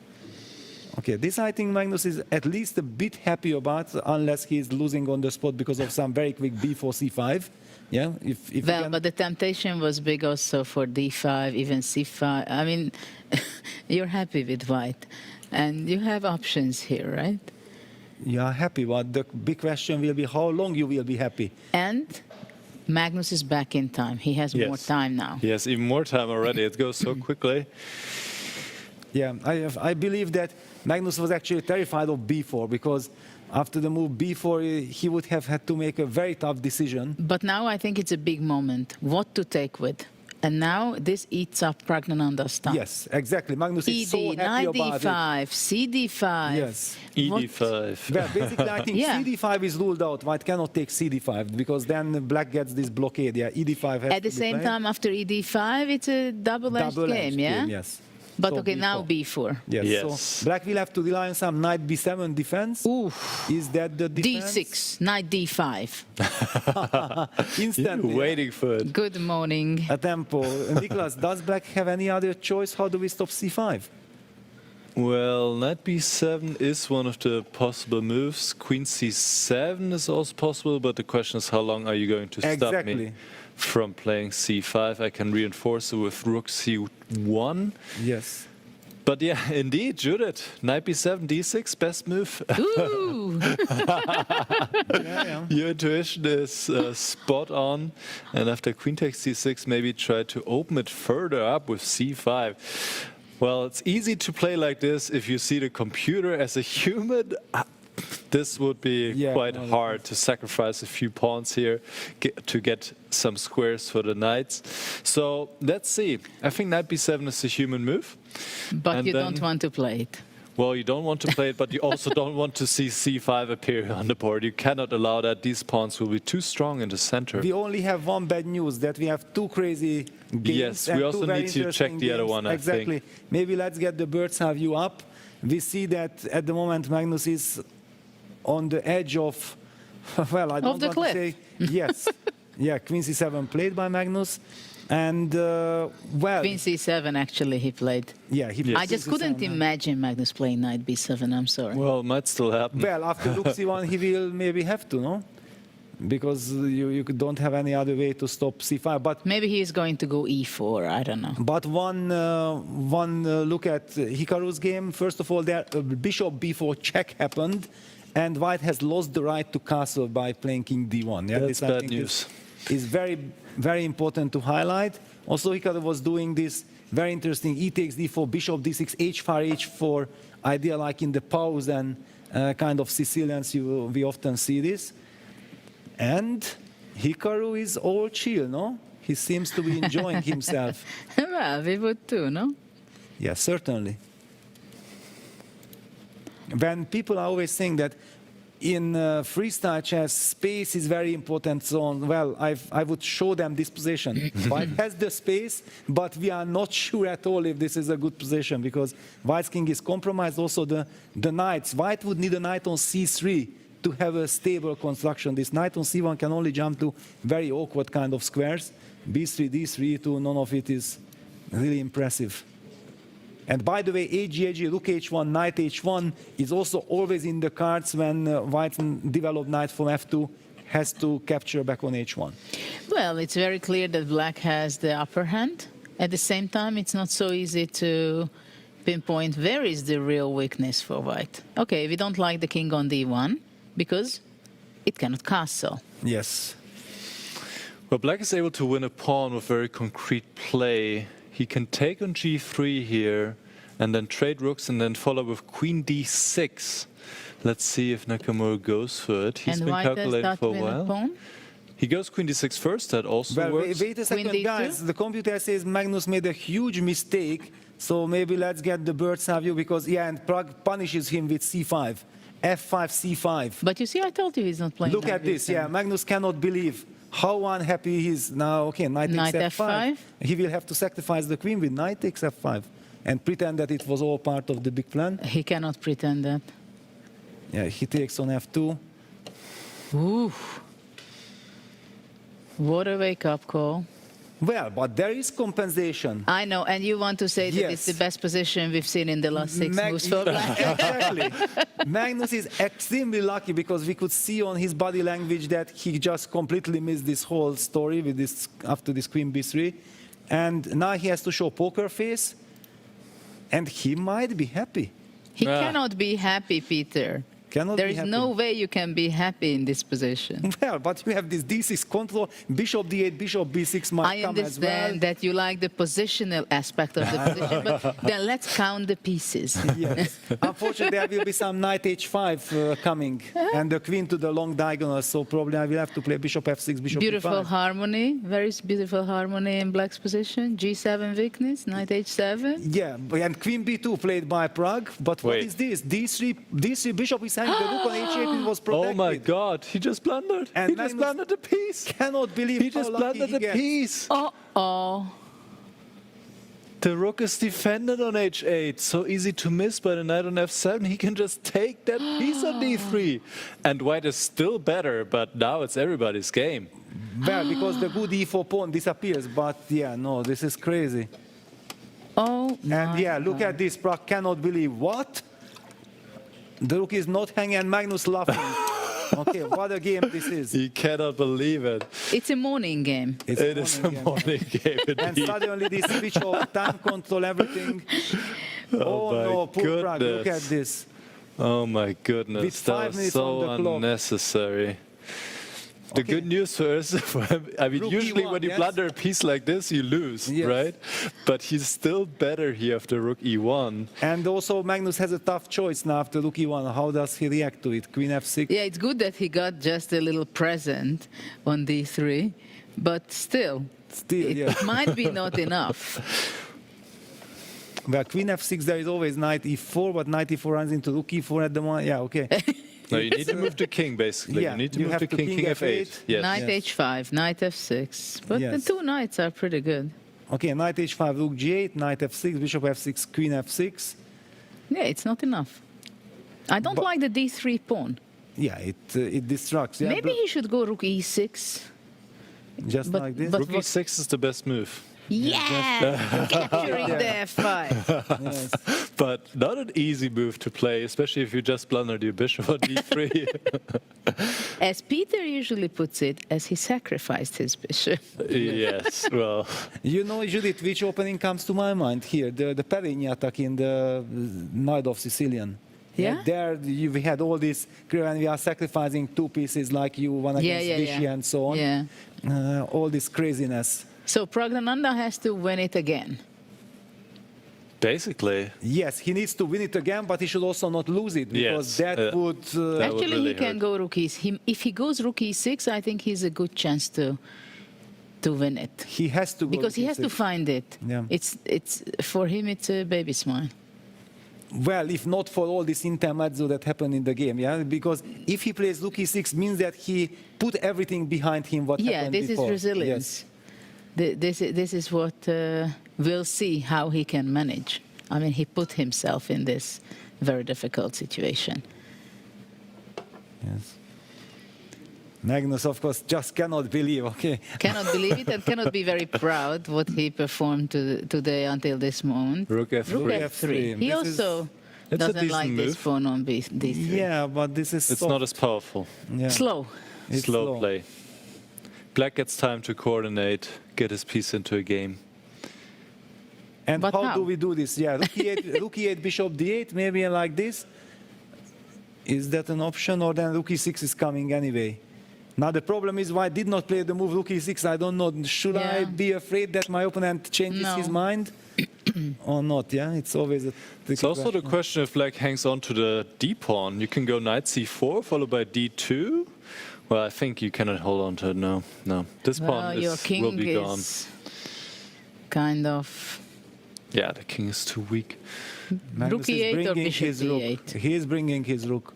Okay, this I think Magnus is at least a bit happy about, unless he's losing on the spot because of some very quick b4, c5. Yeah, if Well, but the temptation was big also for d5, even c5. I mean, you're happy with white, and you have options here, right? You are happy, but the big question will be how long you will be happy. And Magnus is back in time. He has more time now. He has even more time already. It goes so quickly. Yeah, I believe that Magnus was actually terrified of b4 because after the move b4, he would have had to make a very tough decision. But now I think it's a big moment. What to take with? And now this eats up Praggnanandha's time. Yes, exactly. Magnus is so happy knight about d5, it. cd5. Yes. ed5. Well, basically, I think Yeah. cd5 is ruled out. White cannot take cd5 because then black gets this blockade. Yeah, ed5 has At the to be same played. time, after ed5, it's a double-edged game, yeah? Yes. But So okay, now b4. b4. Yes. Yes. So black will have to rely on some knight b7 defense. Oof. Is that the defense? d6, knight d5. Instantly. Waiting for it. Good morning. A tempo. Nicholas, does black have any other choice? How do we stop c5? Well, knight b7 is one of the possible moves. Queen c7 is also possible, but the question is how long are you going to stop Exactly. me from playing c5? I can reinforce it with rook c1. Yes. But yeah, indeed, Judith, knight b7, d6, best move. Ooh. Your intuition is spot on. And after queen takes c6, maybe try to open it further up with c5. Well, it's easy to play like this if you see the computer as a human. This would be quite hard to sacrifice a few pawns here to get some squares for the knights. So let's see. I think knight b7 is a human move. But And you then- don't want to play it. Well, you don't want to play it, but you also don't want to see c5 appear on the board. You cannot allow that. These pawns will be too strong in the center. We only have one bad news, that we have two crazy games. Yes, and we two also very need to check interesting the other games. one, I Exactly. think. Maybe let's get the bird's eye view up. We see that at the moment Magnus is on the edge of, well, I don't the want cliff. to say, yes. Yeah, queen c7 played by Magnus. And, well, Queen c7 actually he played. yeah, he played I just queen couldn't C7. imagine Magnus playing knight b7, I'm sorry. Well, might still happen. Well, after rook c1, he will maybe have to, no? Because you don't have any other way to stop c5. But Maybe he is going to go e4, I don't know. But one look at Hikaru's game. First of all, there bishop b4 check happened, and white has lost the right to castle by playing king d1. Yeah, That's I bad think news. Is very, very important to highlight. Also, Hikaru was doing this very interesting e takes d4, bishop d6, h5, h4 idea, like in the pause and kind of Sicilians. We often see this. And Hikaru is all chill, no? He seems to be enjoying himself. Well, we would too, no? Yes, certainly. When people are always saying that in freestyle chess, space is very important, so on, well, I would show them this position. White has the space, but we are not sure at all if this is a good position, because White's king is compromised. Also, the knights. White would need a knight on c3 to have a stable construction. This knight on c1 can only jump to very awkward kind of squares. b3, d3, e2, none of it is really impressive. And by the way, AG, rook h1, knight h1 is also always in the cards when white developed knight from f2 has to capture back on h1. Well, it's very clear that black has the upper hand. At the same time, it's not so easy to pinpoint where is the real weakness for white. Okay, we don't like the king on d1 because it cannot castle. Yes. Well, black is able to win a pawn with very concrete play. He can take on g3 here and then trade rooks and then follow with queen d6. Let's see if Nakamura goes for it. He's And been white does calculating that for a win a while. pawn? He goes queen d6 first, that also Well, works. wait a second, Queen d2? guys. The computer says Magnus made a huge mistake, so maybe let's get the bird's eye view, because, yeah, and Prague punishes him with c5, f5, c5. But you see, I told you he's not playing Look knight at this, b7. yeah, Magnus cannot believe how unhappy he is now. Okay, knight Knight takes f5. f5. He will have to sacrifice the queen with knight takes f5 and pretend that it was all part of the big plan. He cannot pretend that. Yeah, he takes on f2. Ooh. What a wake-up call. Well, but there is compensation. I know, and you want to say that it's the Yes. best position we've seen in the last six moves for black. Exactly. Magnus is extremely lucky, because we could see on his body language that he just completely missed this whole story with this after this queen b3, and now he has to show poker face, and he might be happy. He cannot be happy, Peter. Cannot There be is happy. no way you can be happy in this position. Well, but you have this d6 control, bishop d8, bishop b6 might I come as well. understand that you like the positional aspect of the position, but then let's count the pieces. Yes. Unfortunately, there will be some knight h5 coming, and the queen to the long diagonal, so probably I will have to play bishop f6, bishop Beautiful e5. harmony, very beautiful harmony in black's position. G7 weakness, knight h7. Yeah, and queen b2 played by Prague, but what Wait. is this? d3 bishop is hanging, the rook on h8 it was protected. Oh my God, he just blundered. And He just Magnus blundered the piece. Cannot believe He how just lucky blundered he the gets. piece. Uh-oh. The rook is defended on h8, so easy to miss by the knight on f7. He can just take that piece on d3. And white is still better, but now it's everybody's game. Well, because the good e4 pawn disappears, but yeah, no, this is crazy. Oh, And yeah, look at this, Prag cannot believe, what? The rook is not hanging and Magnus laughing. Okay, what a game this is. He cannot believe it. it's a morning game. It's It is a morning game And indeed. suddenly this switch off, time control, everything. Oh, my no, poor Prag, look at goodness. this. Oh my goodness, With 5 that was minutes so on the clock. unnecessary. The Okay. good news for us, I mean, Rook usually E1, when you yes. blunder a piece like this, you lose, Yes. right? But he's still better here after rook e1. And also Magnus has a tough choice now after rook e1. How does he react to it? Queen f6? Yeah, it's good that he got just a little present on d3, but still, it yeah. might be not enough. Well, queen f6, there is always knight e4, but knight e4 runs into rook e4 at the moment. Yeah, okay. No, you need to move the king, basically. Yeah, you need to you move have the to king, king king f8. f8. Yes. Knight h5, knight f6, but the Yes. two knights are pretty good. Okay, knight h5, rook g8, knight f6, bishop f6, queen f6. Yeah, it's not enough. I don't But- like the d3 pawn. Yeah, it distracts. Yeah, Maybe he should go rook e6. just but- like this. but- Rook e6 is the best move. Yeah, capturing the f5. Yes. But not an easy move to play, especially if you just blundered your bishop on d3. As Peter usually puts it, as he sacrificed his bishop. Yes, well, You know, Judith, which opening comes to my mind here? The Perigny attack in the Knight of Sicilian. Yeah? There we had all this, and we are sacrificing two pieces like you, one against Vichy and so on. Yeah. All this craziness. So Praggnanandhaa has to win it again. basically, Yes, he needs to win it again, but he should also not lose it, because Yes, that would... that would Actually, really he can hurt. go rook e6. If he goes rook e6, I think he's a good chance to win it. he has to go Because he has to E6. find it. Yeah. It's for him, it's a baby smile. Well, if not for all this intermezzo that happened in the game, yeah? Because if he plays rook e6, means that he put everything behind him what Yeah, happened this before. is resilience. This is what we'll see how he can manage. I mean, he put himself in this very difficult situation. Yes. Magnus, of course, just cannot believe, okay? Cannot believe it and cannot be very proud what he performed today until this moment. rook f3. Rook f3. He This also It's a doesn't decent like this move. pawn on d3. Yeah, but this is It's soft. not as powerful. Yeah. Slow. It's Slow play. Black gets time to coordinate, get his piece into a game. And But how how? do we do this? Yeah, rook e8, rook e8, bishop d8, maybe like this. Is that an option, or then rook e6 is coming anyway? Now the problem is why I did not play the move rook e6. I don't know. Should I Yeah. be afraid that my opponent changes No. his mind or not? Yeah, it's always a tricky It's also the question if black hangs on to the d pawn. You can go knight c4 followed by d2. Well, I think you cannot hold on to it. No, no. This Well, pawn your king will be gone. is kind of Yeah, the king is too weak. Magnus rook is e8 or bringing bishop his rook. d8. He is bringing his rook.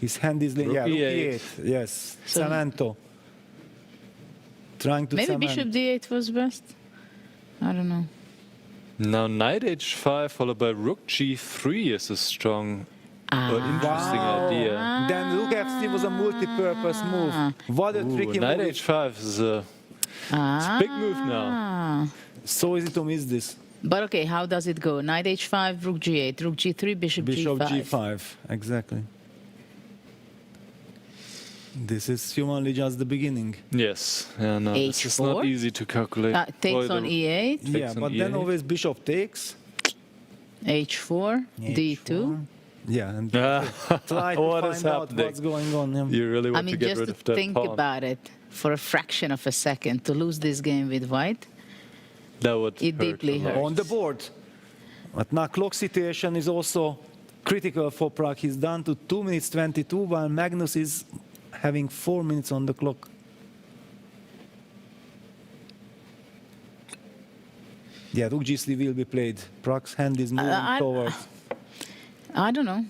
His hand is Rook yeah, rook e8. e8. Yes, So- cemento. Trying to Maybe cement. bishop d8 was best. I don't know. Now knight h5 followed by rook g3 is a strong or interesting idea. Then rook f3 was a multi-purpose move. What a Ooh, tricky knight move. h5 is a big move now. So easy to miss this. But okay, how does it go? Knight h5, rook g8, rook g3, bishop, Bishop g5. g5, exactly. This is humanly just the beginning. Yes, yeah, no, this is not H4? easy to calculate. Takes Or on the- e8, Yeah, on but then e8. always bishop takes. h4, d2. Yeah, and Ah, try to what find is out happening? what's going on. Yeah. You really I want mean, to get just rid to of that think pawn. about it for a fraction of a second, to lose this game with white, That would it hurt deeply a lot. hurts. On the board. But now clock situation is also critical for Prague. He's down to 2 minutes 22, while Magnus is having 4 minutes on the clock. Yeah, rook g3 will be played. Prague's hand is moving I- towards. I don't know.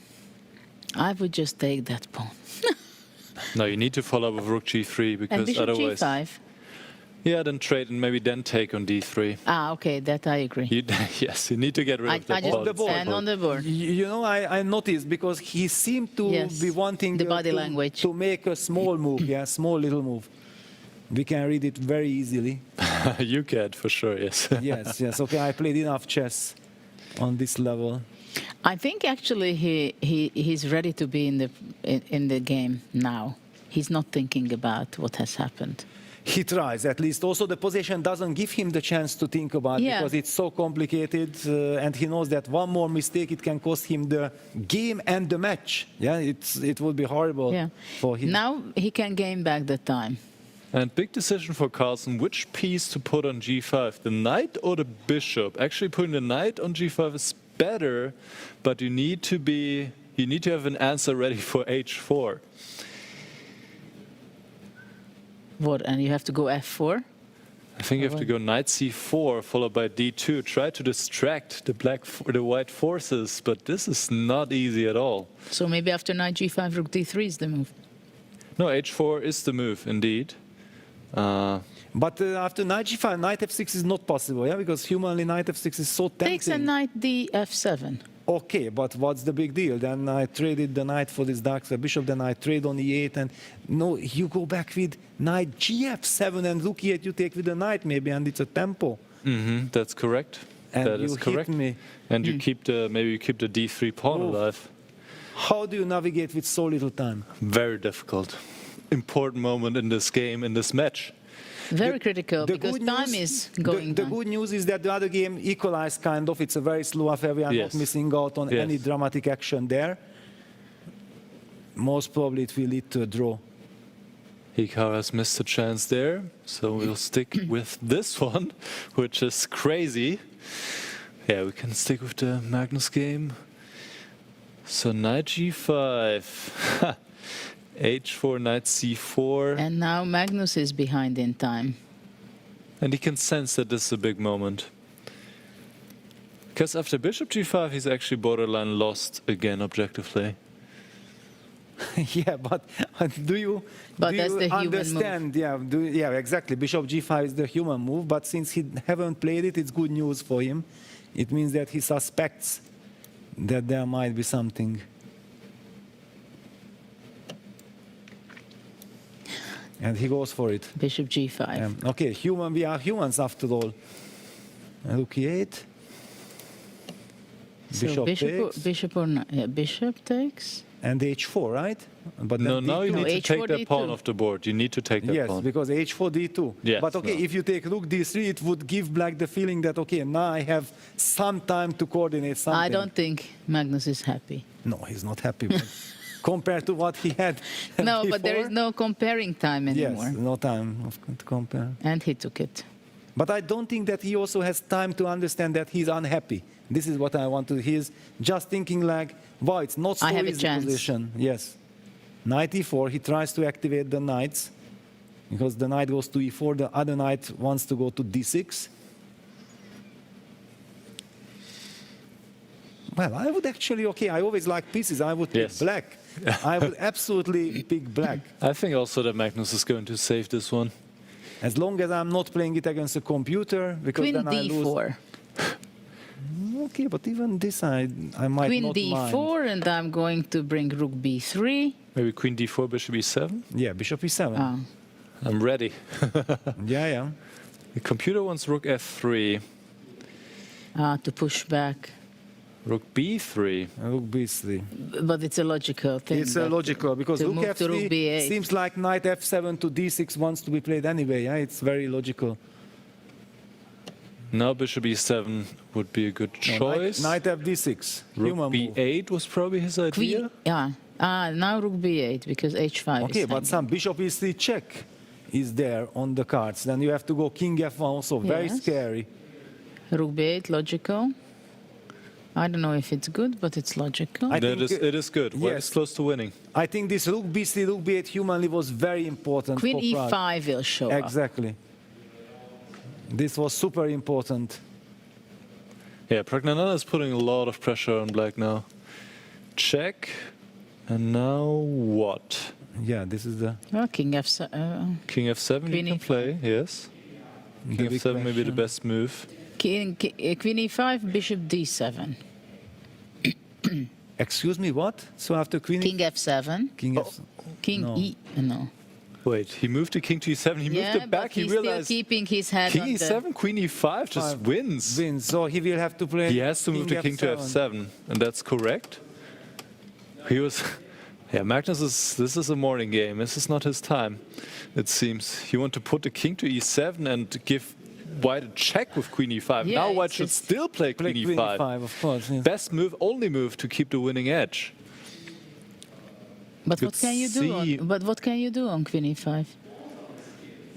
I would just take that pawn. No, you need to follow up with rook g3 And because bishop otherwise. g5. Yeah, then trade and maybe then take on d3. Ah, okay, that I agree. Yes, you need to get rid of I that just pawn. stand on the board. You know, I noticed because he seemed to Yes, be wanting the body to, language. to make a small move, yeah, small little move. We can read it very easily. You can, for sure, yes. Yes, yes. Okay, I played enough chess on this level. I think actually he's ready to be in the game now. He's not thinking about what has happened. He tries, at least. Also, the position doesn't give him the chance to think about Yeah. because it's so complicated, and he knows that one more mistake, it can cost him the game and the match. Yeah, it would be horrible Yeah. for him. Now he can gain back the time. And big decision for Carlsen, which piece to put on g5, the knight or the bishop? Actually, putting the knight on g5 is better, but you need to have an answer ready for h4. What? And you have to go f4. I think you have to go knight c4 followed by d2. Try to distract the white forces, but this is not easy at all. So maybe after knight g5, rook d3 is the move. No, h4 is the move indeed. But after knight g5, knight f6 is not possible, yeah, because humanly knight f6 is so tempting. Takes a knight d f7. Okay, but what's the big deal? Then I traded the knight for this dark side bishop, then I trade on e8, and no, you go back with knight gf7 and rook e8, you take with the knight maybe, and it's a tempo. That's correct. And that you is correct. hit me. And you keep the d3 pawn Oh. alive. How do you navigate with so little time? Very difficult. Important moment in this game, in this match. Very critical because good time news- is going The down. good news is that the other game equalized kind of. It's a very slow affair. We are Yes. not missing out on Yes. any dramatic action there. Most probably it will lead to a draw. Hikaru has missed a chance there, so we'll stick with this one, which is crazy. Yeah, we can stick with the Magnus game. So knight g5, h4, knight c4. And now Magnus is behind in time. And he can sense that this is a big moment. Because after bishop g5, he's actually borderline lost again objectively. Yeah, but do you But that's the human move. understand? Yeah, exactly. Bishop g5 is the human move, but since he haven't played it, it's good news for him. It means that he suspects that there might be something. And he goes for it. Bishop g5. Okay, we are humans after all. Rook e8. So bishop takes. And h4, right? But No, then now you d2. need to take h4, that pawn d2. off the board. You need to take that Yes, pawn. because h4, d2. Yes, But okay, no. if you take rook d3, it would give black the feeling that, okay, now I have some time to coordinate something. I don't think Magnus is happy. No, he's not happy. But compared to what he had No, before, but there is no comparing time anymore. Yes, no time to compare. And he took it. But I don't think that he also has time to understand that he's unhappy. This is what I want to. He's just thinking like, wow, it's not so I have a easy chance. position. Yes. Knight e4, he tries to activate the knights because the knight goes to e4, the other knight wants to go to d6. Well, I would actually, okay, I always like pieces. I would pick Yes. black. I would absolutely pick black. I think also that Magnus is going to save this one. As long as I'm not playing it against a computer, because Queen then I lose. d4. Okay, but even this I might Queen not mind. d4, and I'm going to bring rook b3. Maybe queen d4, bishop e7? Yeah, bishop e7. Oh. I'm ready. Yeah. The computer wants rook f3, To push back. rook b3. Rook b3. But it's a logical thing. It's that logical because to rook move to rook f3 b8. seems like knight f7 to d6 wants to be played anyway. Yeah, it's very logical. Now bishop e7 would be a good choice. Knight f6. Rook Human move. b8 was probably his idea. Queen, yeah. Now rook b8 because h5 Okay, is but hanging. some bishop e3 check is there on the cards. Then you have to go king f1 also. Very Yes. scary. Rook b8, logical. I don't know if it's good, but it's logical. I It think, is good. White yes. is close to winning. I think this rook b3, rook b8 humanly was very important. Queen for Prague. e5 will show up. Exactly. This was super important. Yeah, Pragnanana is putting a lot of pressure on black now. Check. And now what? Yeah, this is the... Oh, king f7. King f7 Queen you can e5. play, yes. King f7 may be the best move. Queen e5, bishop d7. Excuse me, what? So after queen... King f7. King f7. King No. no. Wait, he moved to king to e7. He moved Yeah, it back. but He he's realized still keeping his head king on the... e7, queen e5 just wins. Wins, so he will have to play... He has to move to king to f7, and that's correct. He was... Yeah, Magnus is... This is a morning game. This is not his time, it seems. He want to put the king to e7 and give white a check with queen e5. Yeah, now white should still play queen e5. Of course, yes. Best move, only move to keep the winning edge. But You what could can you do? see- But what can you do on queen e5?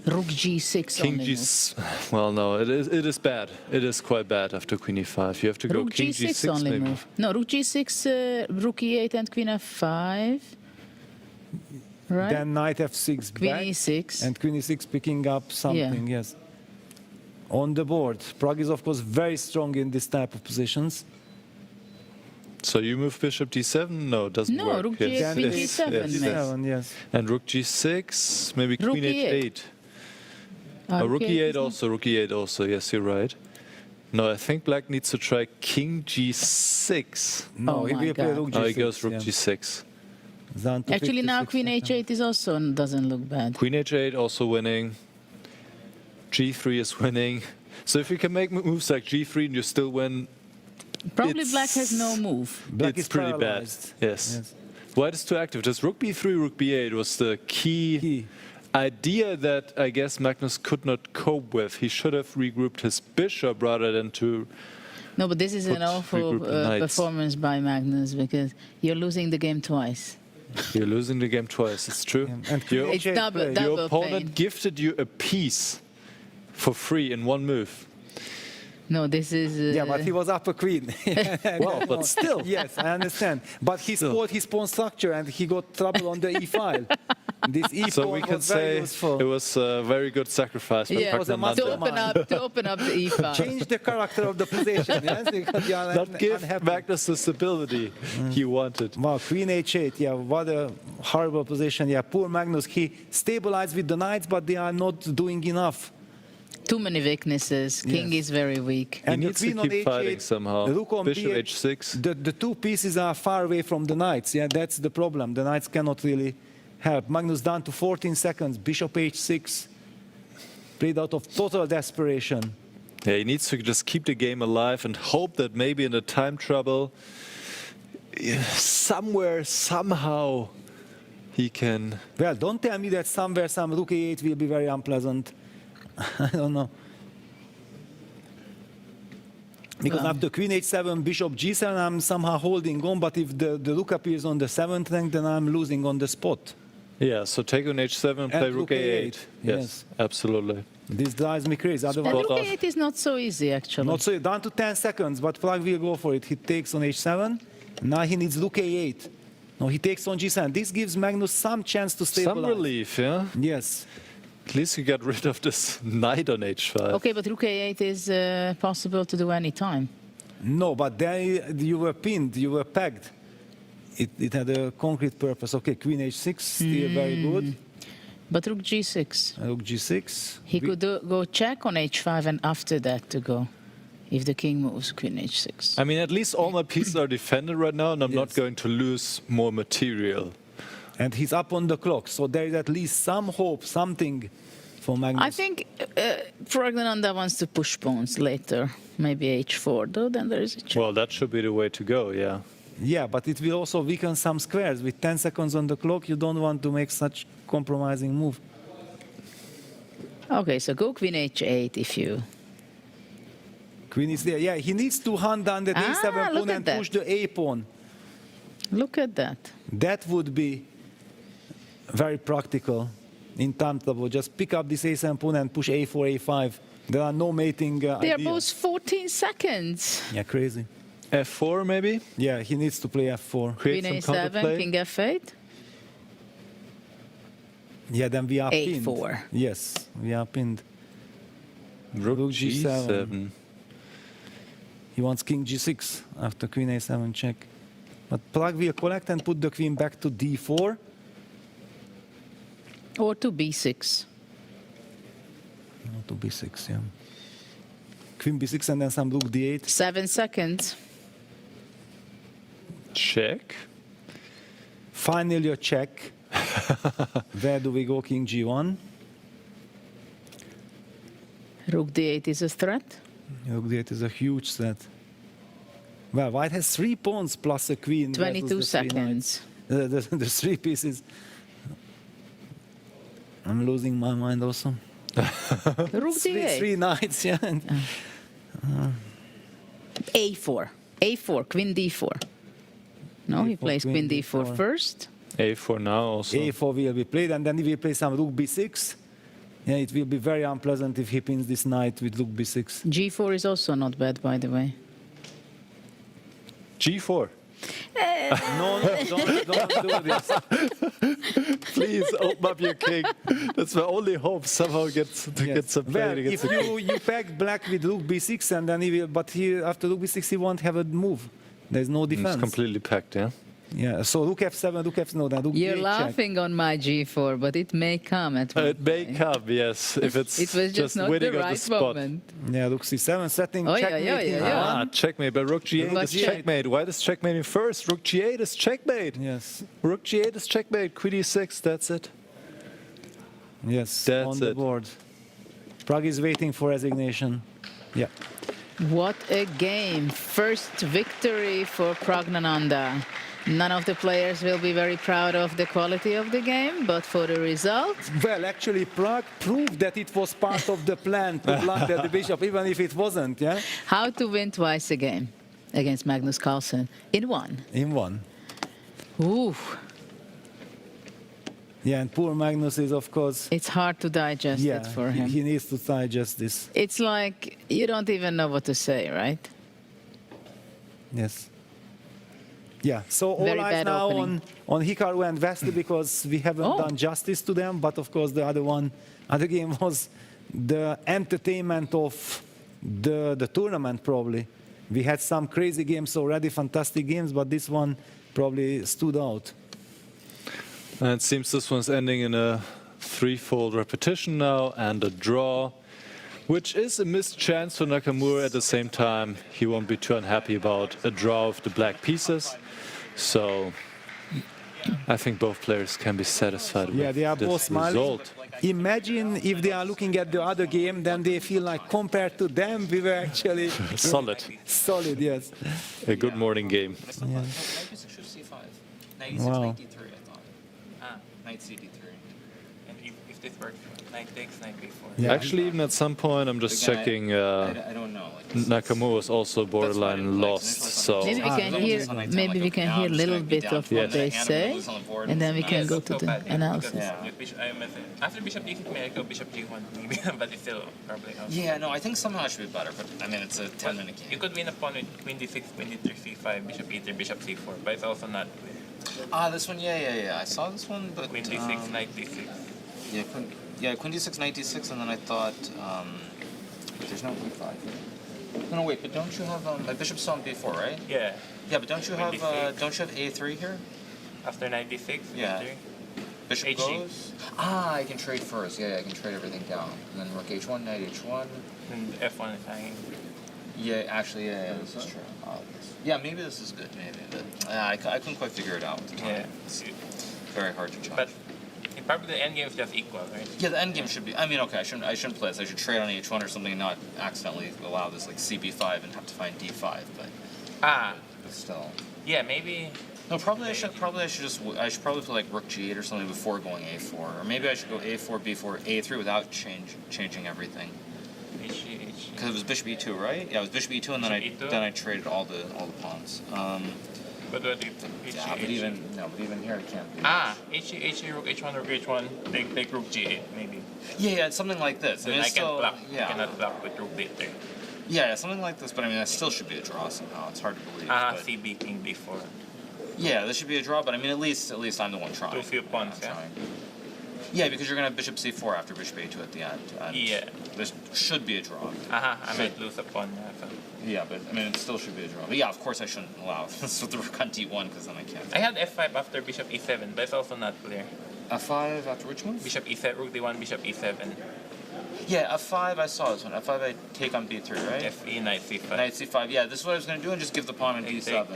Rook g6 King only g... move. Well, no, it is bad. It is quite bad after queen e5. You have to go Rook king g6 g6 only maybe. move. No, rook g6, rook e8 and queen f5. Right? Then knight f6 Queen back, e6. and queen e6 picking up something, yes. On the board. Prague is, of course, very strong in this type of positions. So you move bishop d7? No, it doesn't No, work. rook g8, queen yes, d7 yes, makes. yes. Yes. And rook g6, maybe Rook queen h8. Rook e8 also, rook e8 also. Yes, you're right. No, I think black needs to try king g6. No, Oh he my will play God. rook Oh, g6. he goes rook yeah. g6. Down to Actually, now 56 queen seconds. h8 is also doesn't look bad. Queen h8 also winning. g3 is winning. So if you can make moves like g3 and you still win, Probably it's- black has no move. Black it's is pretty paralyzed. bad. Yes. White is too active. Just rook b3, rook b8 was the key idea that I guess Magnus could not cope with. He should have regrouped his bishop rather than to... No, but this is an Put awful regroup the knights. performance by Magnus because you're losing the game twice. You're losing the game twice, it's true. And queen Your, It's h8 double, play. double your opponent pain. gifted you a piece for free in one move. No, this is... Yeah, but he was up a queen. Well, but still. Yes, I understand. But he spoiled his pawn structure and he got trouble on the e file. This e So pawn we can was very say useful. it was a very good sacrifice by Yeah, was a Magnus. to open up the e5. Change the character of the position. Yes, because you are Not give unhappy. Magnus the stability he wanted. Wow, queen h8. Yeah, what a horrible position. Yeah, poor Magnus. He stabilized with the knights, but they are not doing enough. Too many weaknesses. King Yes. is very weak. He And the needs to queen on keep fighting h8, somehow. rook on Bishop b8, h6. The two pieces are far away from the knights. Yeah, that's the problem. The knights cannot really help. Magnus down to 14 seconds. Bishop h6. Played out of total desperation. Yeah, he needs to just keep the game alive and hope that maybe in the time trouble, somewhere, somehow, he can... Well, don't tell me that somewhere some rook a8 will be very unpleasant. I don't know. Because after queen h7, bishop g7, I'm somehow holding on, but if the rook appears on the 7th rank, then I'm losing on the spot. Yeah, so take on h7 and play And rook rook a8. a8, Yes, yes. absolutely. This drives me crazy. And Otherwise, rook e8 is not so easy, actually. not so down to 10 seconds, but Prague will go for it. He takes on h7. Now he needs rook a8. No, he takes on g7. This gives Magnus some chance to stabilize. Some relief, yeah? Yes. At least you got rid of this knight on h5. Okay, but rook a8 is possible to do any time. No, but then you were pinned, you were pegged. It had a concrete purpose. Okay, queen h6, still very good. But rook g6. Rook g6. He could go check on h5 and after that to go. If the king moves queen h6. I mean, at least all my pieces are defended right now, and I'm not Yes. going to lose more material. And he's up on the clock, so there is at least some hope, something for Magnus. I think Pragnananda wants to push pawns later. Maybe h4, though, then there is a chance. Well, that should be the way to go, yeah. Yeah, but it will also weaken some squares. With 10 seconds on the clock, you don't want to make such compromising move. Okay, so go queen h8 if you... Queen is there. Yeah, he needs to hunt down the d7 look pawn at and that. push the a pawn. Look at that. That would be very practical in time trouble. Just pick up this a7 pawn and push a4, a5. There are no mating They are ideas. both 14 seconds. Yeah, crazy. f4, maybe? Yeah, he needs to play f4. Create Queen some a7, counterplay? king f8. Yeah, then we are pinned. A4. Yes, we are pinned. Rook G7. g7. He wants king g6 after queen a7 check. But Prague will collect and put the queen back to d4. Or to b6. To b6, yeah. Queen b6 and then some rook d8. 7 seconds. Check. Finally a check. Where do we go? King g1. Rook d8 is a threat. Rook d8 is a huge threat. Well, white has 3 pawns plus a queen. 22 versus the 3 seconds. knights. The 3 pieces. I'm losing my mind also. Rook d8. 3 knights, yeah. a4. a4, queen d4. No, he A4, plays queen queen d4 D4. first. A4 now also. a4 will be played, and then he will play some rook b6. Yeah, it will be very unpleasant if he pins this knight with rook b6. g4 is also not bad, by the way. G4. No, don't do this. Please open up your king. That's my only hope. Somehow get some Well, play if against the king. you pack black with rook b6, and then he will, but he after rook b6 he won't have a move. There's no defense. It's completely packed, yeah. Yeah, so rook f7, rook f no, then rook You're d8 check. laughing on my g4, but it may come at one It may point. come, yes, if it's It was just not waiting the on the right spot. moment. Yeah, rook c7, setting Oh, yeah, checkmate. yeah, in yeah. Ah, checkmate, but rook g8 But is yeah. checkmate. White is checkmating first. Rook g8 is checkmate. Yes, Rook g8 is checkmate. Queen e6, that's it. yes, That's on the it. board. Prague is waiting for resignation. Yeah. What a game. First victory for Pragnananda. None of the players will be very proud of the quality of the game, but for the result, Well, actually, Prague proved that it was part of the plan to blunder the bishop, even if it wasn't, yeah? how to win twice a game against Magnus Carlsen in one. In one. Ooh, Yeah, and poor Magnus is, of course, it's hard to digest yeah, it for him. he needs to digest this. It's like you don't even know what to say, right? Yes. Yeah, so all Very eyes bad now opening. on Hikaru and Wesley because we haven't Oh. done justice to them, but of course the other game was the entertainment of the tournament probably. We had some crazy games already, fantastic games, but this one probably stood out. And it seems this one's ending in a threefold repetition now and a draw, which is a missed chance for Nakamura. At the same time, he won't be too unhappy about a draw of the black pieces. So I think both players can be satisfied Yeah, with they are this both smiling. result. Imagine if they are looking at the other game, then they feel like compared to them, we were actually Solid. solid, yes. A good morning game. Yeah. Knight Wow. 93, I thought. Knight cd3. And if this works, knight takes, knight b4. Yeah. Actually, even at some point, I'm just checking. I don't know. Nakamura is also borderline lost. So Maybe we can hear, maybe we can hear a little bit of what they say, and then we can go to the analysis. After bishop d6, may I go bishop g1, maybe, but it's still probably out. Yeah, no, I think somehow it should be better, but I mean, it's a 10-minute game. You could win a pawn with queen d6, queen d3, c5, bishop e3, bishop c4, but it's also not Ah, this one, yeah. I saw this one, but queen d6, knight d6. Yeah, queen d6, knight d6, and then I thought, there's no b5. No, wait, but don't you have my bishop's on b4, right? Yeah. Yeah, but don't you Queen have D6. a3 here? After knight d6, Yeah. e3. Bishop HG. goes. Ah, I can trade first. Yeah, I can trade everything down, and then rook h1, knight h1. And f1 is hanging. Yeah, actually, yeah, this is true. Yeah, maybe this is good, maybe, but I couldn't quite figure it out at the time. Yeah. It's very hard to judge. But probably the endgame is just equal, right? Yeah, the endgame should be. I mean, okay, I shouldn't play this. I should trade on h1 or something, and not accidentally allow this like cb5 and have to find d5. But still. Yeah, maybe. No, I should probably play like rook g8 or something before going a4, or maybe I should go a4, b4, a3 without changing everything. Because it was bishop e2, right? Yeah, it was bishop e2, and then I traded all the pawns. But what do you think? Yeah, but even here I can't. H rook h1 or h1, take rook g8 maybe. Yeah, it's something like this. Then I mean, I can block. Yeah. You cannot block with rook b3. Yeah, something like this. But I mean, that still should be a draw somehow. It's hard to believe. but- CB king b4. Yeah, this should be a draw. But I mean, at least I'm the one trying. Two few pawns, yeah. Yeah, because you're gonna have bishop c4 after bishop a2 at the end. And Yeah. This should be a draw. I might lose a pawn. Yeah, but I mean, it still should be a draw. But yeah, of course I shouldn't allow this with the rook on d1 because then I can't. I had f5 after bishop e7, but it's also not clear. f5 after which move? Bishop e7, rook d1, bishop e7. Yeah, f5, I saw this one. f5, I take on b3, right? Fe, knight c5. Knight c5, yeah, this is what I was going to do, and just give the pawn on d7.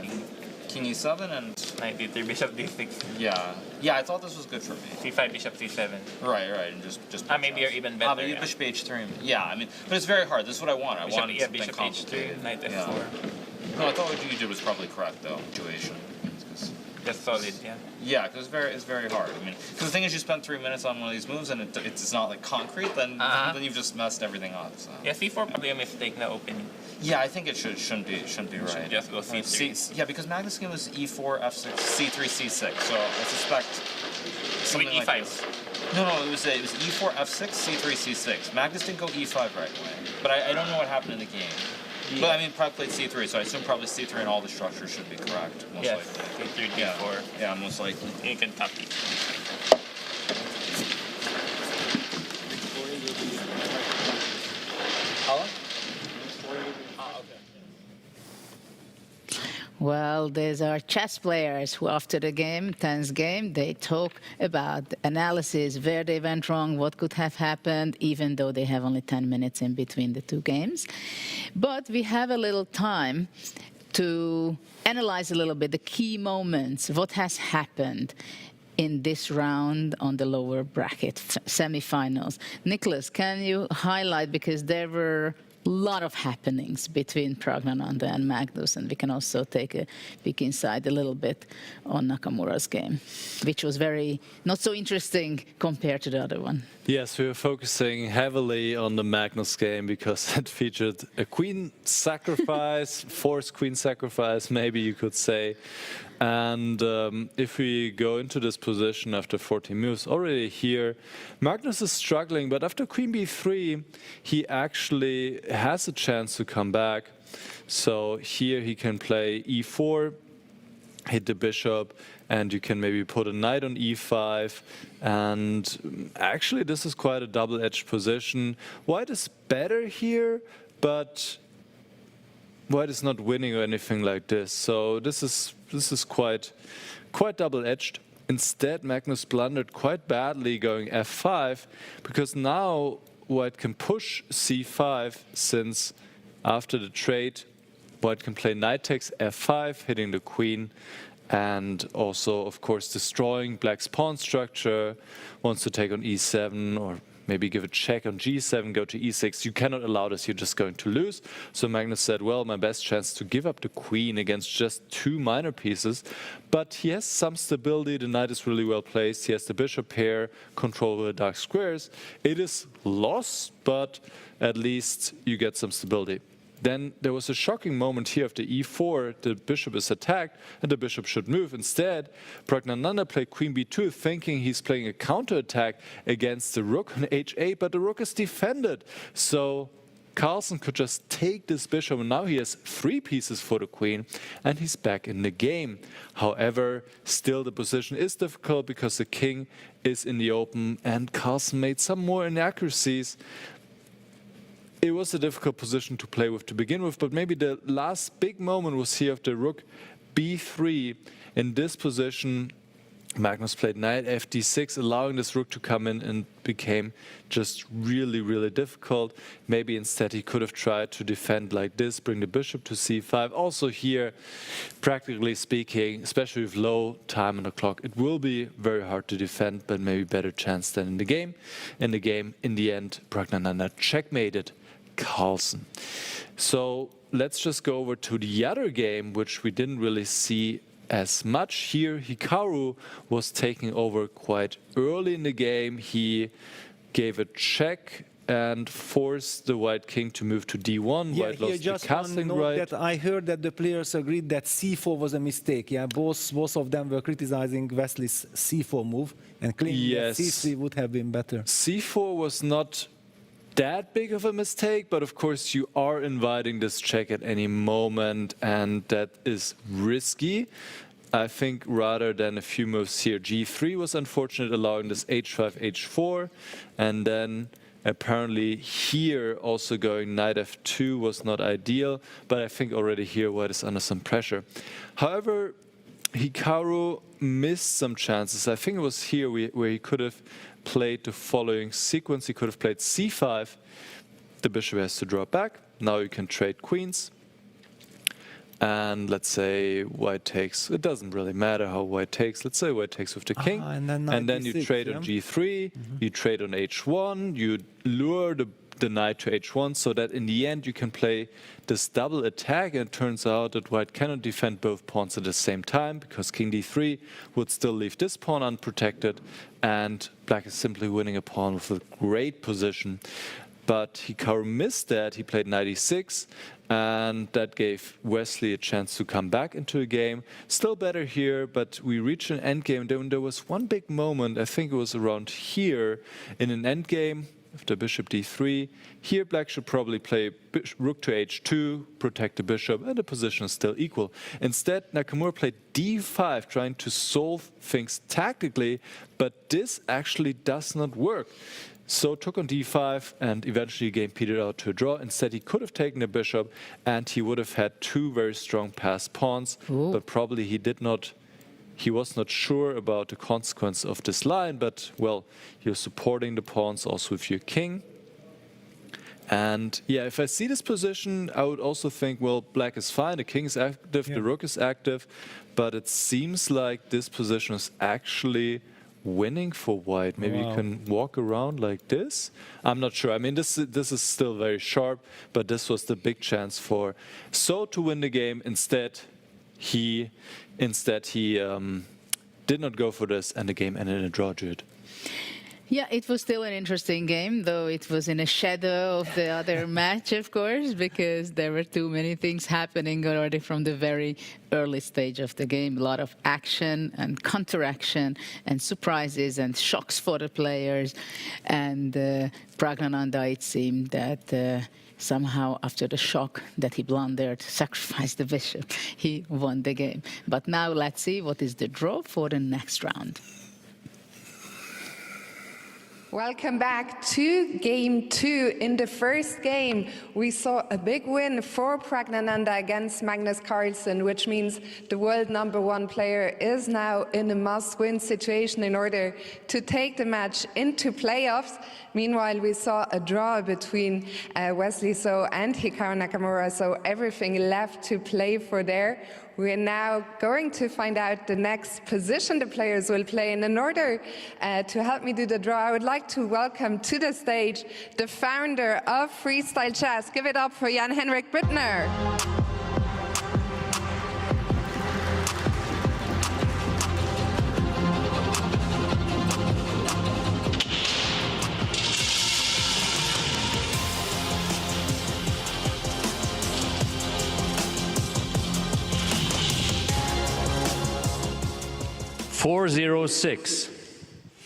King e7 and... Knight d3, bishop d6. Yeah, I thought this was good for me. c5, bishop c7. Right, and just maybe you're even better. Maybe bishop h3. Yeah, I mean, but it's very hard. This is what I want. I want something bishop complicated. h3, knight f4. No, I thought what you did was probably correct, though, duation. Just solid, yeah. Yeah, because it's very hard. I mean, because the thing is, you spend 3 minutes on one of these moves and it's not like concrete, then you've just messed everything up. So. Yeah, c4 probably a mistake, no opening. Yeah, I think it shouldn't be right. Should just go c3. Yeah, because Magnus' game was e4, f6, c3, c6. So I suspect something e5. like this. No, it was e4, f6, c3, c6. Magnus didn't go e5 right away, but I don't know what happened in the game. Yeah. But I mean, Prague played c3, so I assume probably c3 and all the structures should be correct. Most likely. c3, d4. Yeah, most likely. You can copy. Well, there's our chess players who, after the game, tense game, they talk about analysis, where they went wrong, what could have happened, even though they have only 10 minutes in between the two games. But we have a little time to analyze a little bit the key moments, what has happened in this round on the lower bracket semifinals. Nicholas, can you highlight, because there were a lot of happenings between Praggnanandhaa and Magnus, and we can also take a peek inside a little bit on Nakamura's game, which was very not so interesting compared to the other one. Yes, we were focusing heavily on the Magnus game because it featured a queen sacrifice, forced queen sacrifice, maybe you could say. And if we go into this position after 14 moves, already here, Magnus is struggling, but after queen b3, he actually has a chance to come back. So here he can play e4, hit the bishop, and you can maybe put a knight on e5. And actually, this is quite a double-edged position. White is better here, but White is not winning or anything like this. So this is quite double-edged. Instead, Magnus blundered quite badly going f5, because now White can push c5, since after the trade, White can play knight takes f5, hitting the queen, and also, of course, destroying Black's pawn structure. Wants to take on e7, or maybe give a check on g7, go to e6. You cannot allow this, you're just going to lose. So Magnus said, well, my best chance to give up the queen against just two minor pieces. But he has some stability, the knight is really well placed, he has the bishop pair, control over the dark squares. It is lost, but at least you get some stability. Then there was a shocking moment here after e4, the bishop is attacked and the bishop should move. Instead, Praggnanandhaa played queen b2, thinking he's playing a counterattack against the rook on h8, but the rook is defended. So Carlsen could just take this bishop, and now he has 3 pieces for the queen, and he's back in the game. However, still the position is difficult because the king is in the open, and Carlsen made some more inaccuracies. It was a difficult position to play with to begin with, but maybe the last big moment was here after rook b3. In this position, Magnus played knight fd6, allowing this rook to come in, and became just really, really difficult. Maybe instead he could have tried to defend like this, bring the bishop to c5. Also here, practically speaking, especially with low time on the clock, it will be very hard to defend, but maybe better chance than in the game. In the end, Praggnanandhaa checkmated Carlsen. So let's just go over to the other game, which we didn't really see as much here. Hikaru was taking over quite early in the game. He gave a check and forced the white king to move to d1. Yeah, White lost just the castling one note right. that I heard that the players agreed that c4 was a mistake. Yeah, both of them were criticizing Wesley's c4 move and claiming that c3 would have been better. c4 was not that big of a mistake, but of course you are inviting this check at any moment, and that is risky. I think rather than a few moves here, g3 was unfortunate, allowing this h5, h4, and then apparently here also going knight f2 was not ideal, but I think already here White is under some pressure. However, Hikaru missed some chances. I think it was here where he could have played the following sequence. He could have played c5. The bishop has to draw back. Now you can trade queens. And let's say white takes. It doesn't really matter how white takes. Let's say white takes with the king. And then you trade on g3. You trade on h1. You lure the knight to h1 so that in the end you can play this double attack. And it turns out that white cannot defend both pawns at the same time because king d3 would still leave this pawn unprotected. And black is simply winning a pawn with a great position. But Hikaru missed that. He played knight e6, and that gave Wesley a chance to come back into the game. Still better here, but we reached an endgame. Then there was one big moment, I think it was around here, in an endgame after bishop d3. Here black should probably play rook to h2, protect the bishop, and the position is still equal. Instead, Nakamura played d5, trying to solve things tactically, but this actually does not work. So took on d5 and eventually game petered out to a draw. Instead, he could have taken the bishop and he would have had two very strong passed pawns. Ooh. But probably he was not sure about the consequence of this line. But, well, you're supporting the pawns also with your king. And yeah, if I see this position, I would also think, well, black is fine. The king is active, the rook is active. But it seems like this position is actually winning for white. Maybe you can walk around like this. I'm not sure. I mean, this is still very sharp, but this was the big chance for So to win the game. Instead, he did not go for this, and the game ended in a draw, Jude. Yeah, it was still an interesting game, though it was in a shadow of the other match, of course, because there were too many things happening already from the very early stage of the game. A lot of action and counteraction and surprises and shocks for the players. And Praggnanandhaa, it seemed that somehow after the shock that he blundered, sacrificed the bishop, he won the game. But now let's see what is the draw for the next round. Welcome back to game 2. In the first game, we saw a big win for Praggnanandhaa against Magnus Carlsen, which means the world #1 player is now in a must-win situation in order to take the match into playoffs. Meanwhile, we saw a draw between Wesley So and Hikaru Nakamura, so everything left to play for there. We're now going to find out the next position the players will play. And in order to help me do the draw, I would like to welcome to the stage the founder of Freestyle Chess. Give it up for Jan-Henrik Bittner. 406.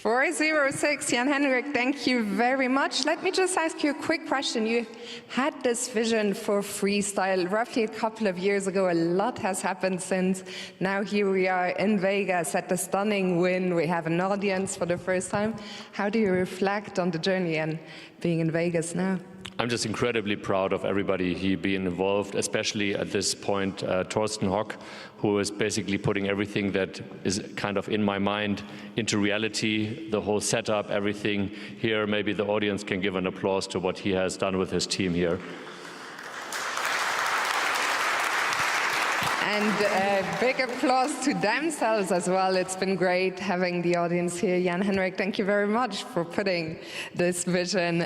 406, Jan-Henrik, thank you very much. Let me just ask you a quick question. You had this vision for freestyle roughly a couple of years ago. A lot has happened since. Now here we are in Vegas at the stunning win. We have an audience for the first time. How do you reflect on the journey and being in Vegas now? I'm just incredibly proud of everybody here being involved, especially at this point, Thorsten Hock, who is basically putting everything that is kind of in my mind into reality, the whole setup, everything here. Maybe the audience can give an applause to what he has done with his team here. And a big applause to themselves as well. It's been great having the audience here. Jan-Henrik, thank you very much for putting this vision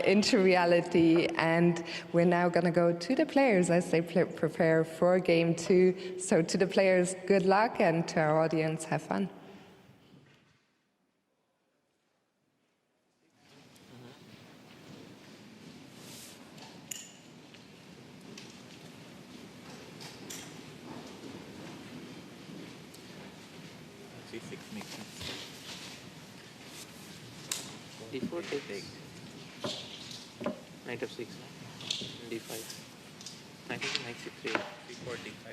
into reality. And we're now going to go to the players as they prepare for game 2. So to the players, good luck, and to our audience, have fun. C6 makes sense. D4 takes. Knight f6, d5. Knight c3, c4, d5.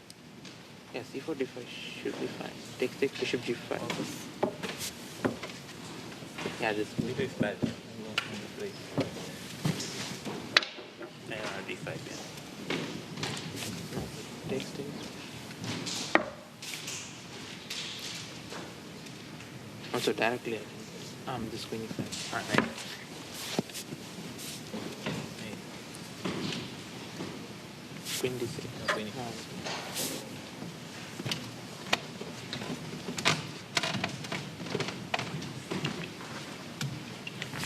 Yeah, c4, d5 should be fine. Takes, bishop g5. Yeah, this is bad. D5, yeah. Takes. Also directly, I think. This queen e5. Alright. Queen d6. Queen e5.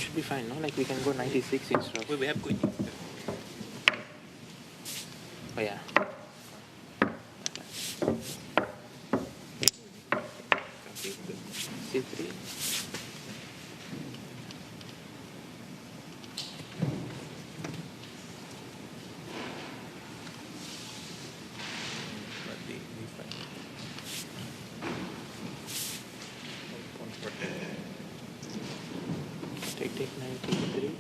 Should be fine, no? Like we can go 96 instead of. Wait, we have queen e5. Oh yeah. C3. Take 93.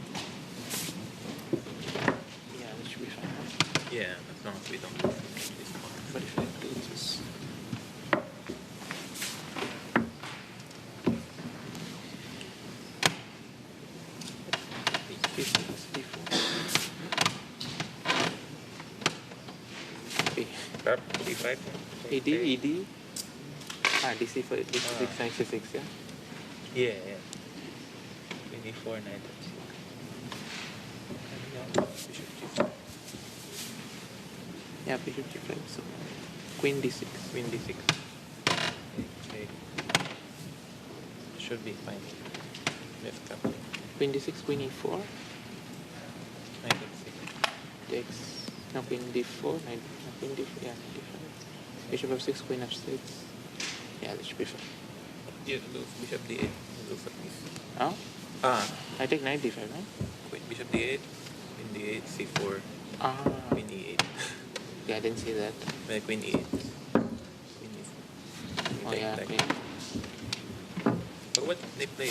Yeah, that should be fine. Right? Yeah, as long as we don't lose this pawn. But if I do this. D5. ED. DC for D6, 96, yeah? Yeah. Queen e4, knight f6. Bishop g5. Yeah, bishop g5. So queen d6. Queen d6. Okay. Should be fine. Left coupling. Queen d6, queen e4. Knight f6. Takes. No, queen d4. Knight. No, queen d4. Yeah, knight d5. Bishop f6, queen f6. Yeah, that should be fine. Yeah, lose bishop d8. Lose at least. Oh? I take knight d5, no? Queen bishop d8. Queen d8, c4. Queen e8. Yeah, I didn't see that. Queen e8. Queen e4. Oh yeah, queen. But what they play?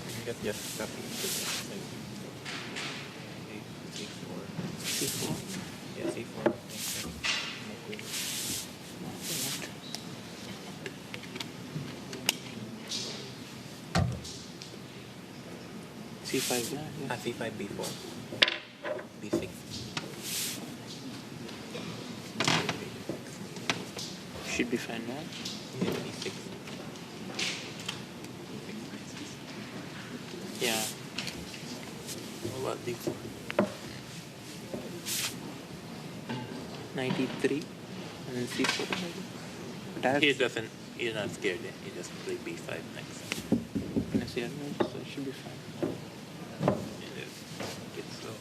You got just copy. C4. C4? Yeah, c4. No queen. C5, yeah. C5, b4. b6. Should be fine, no? Yeah, b6. Yeah. What about d4? 93 and then c4 maybe. He doesn't. He's not scared. He just play b5 next. Yes, yeah, no, so it should be fine. It's slow.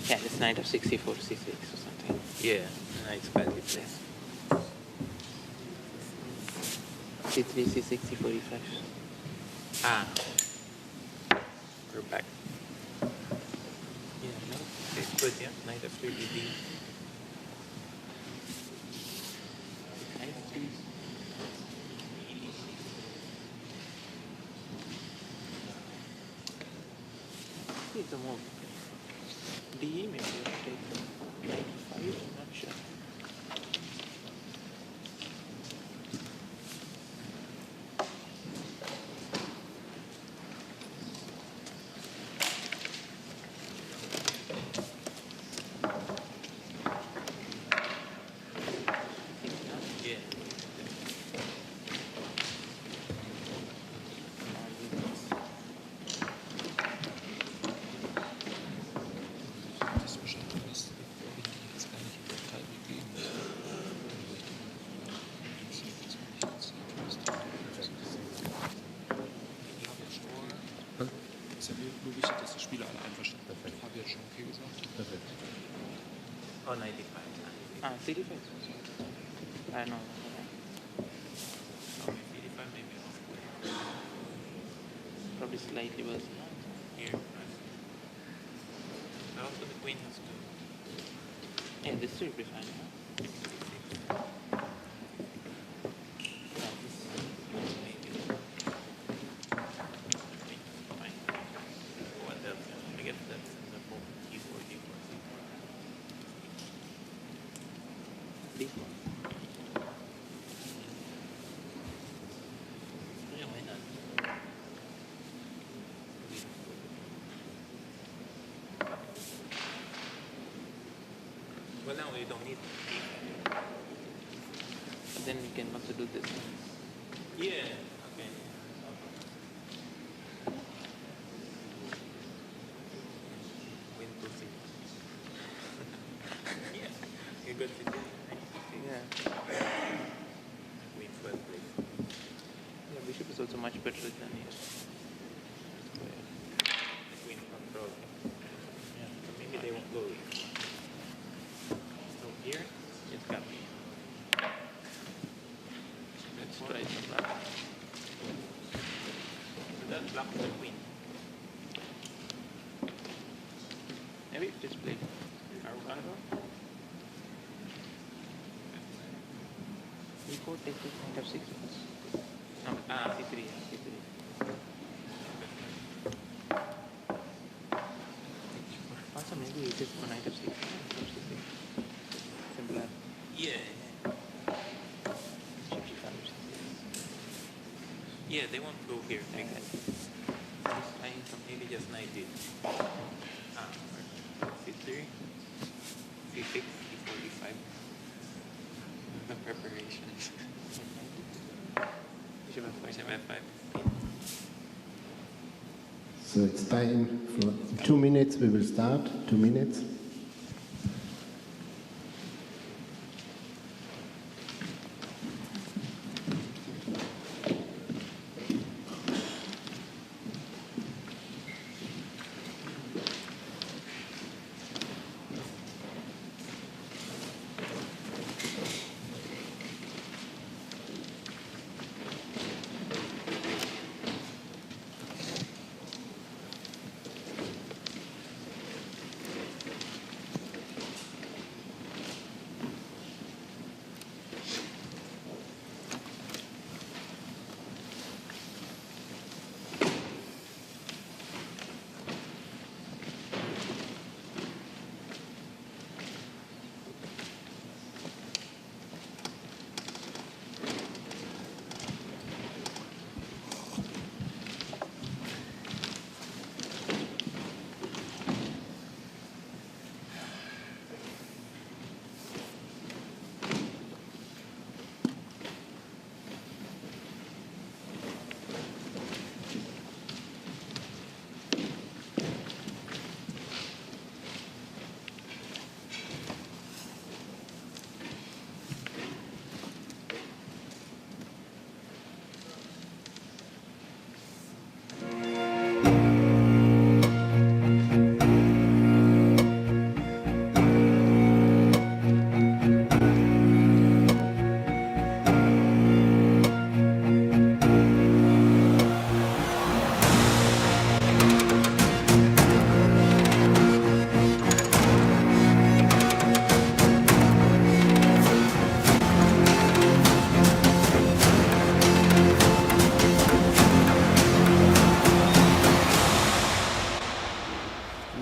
Yeah, it's knight of 64, c6 or something. Yeah, knight's badly placed. c3, c6, c4, e5. We're back. Yeah, no, it's good, yeah. Knight f3, bb. It's a move. DE maybe I'll take knight 5, I'm not sure. Yeah. Oh, 95. CD5. I know. Oh, 85 maybe off. Probably slightly worse. Here. Also the queen has to. Yeah, this should be fine. Huh? What else? I guess that's example e4, d4, c4. D4. Yeah, why not? Well, now we don't need d5. then you can also do this. Yeah. Okay. Win 2-6. Yeah. You got it. Yeah. Win 12 place. Yeah, bishop is also much better than here. Win control. Yeah. So maybe they won't go. So here, it's got me. Let's try some black. So that blocks the queen. Maybe just play Hikaru. E4 takes this knight f6. No, c3. c3. Also maybe it is for knight f6. Simpler. Yeah. Yeah, they won't go here. Like that. Maybe just knight it. C3, C6, E4, E5. The preparations. Bishop F5. So it's time for 2 minutes. We will start. 2 minutes.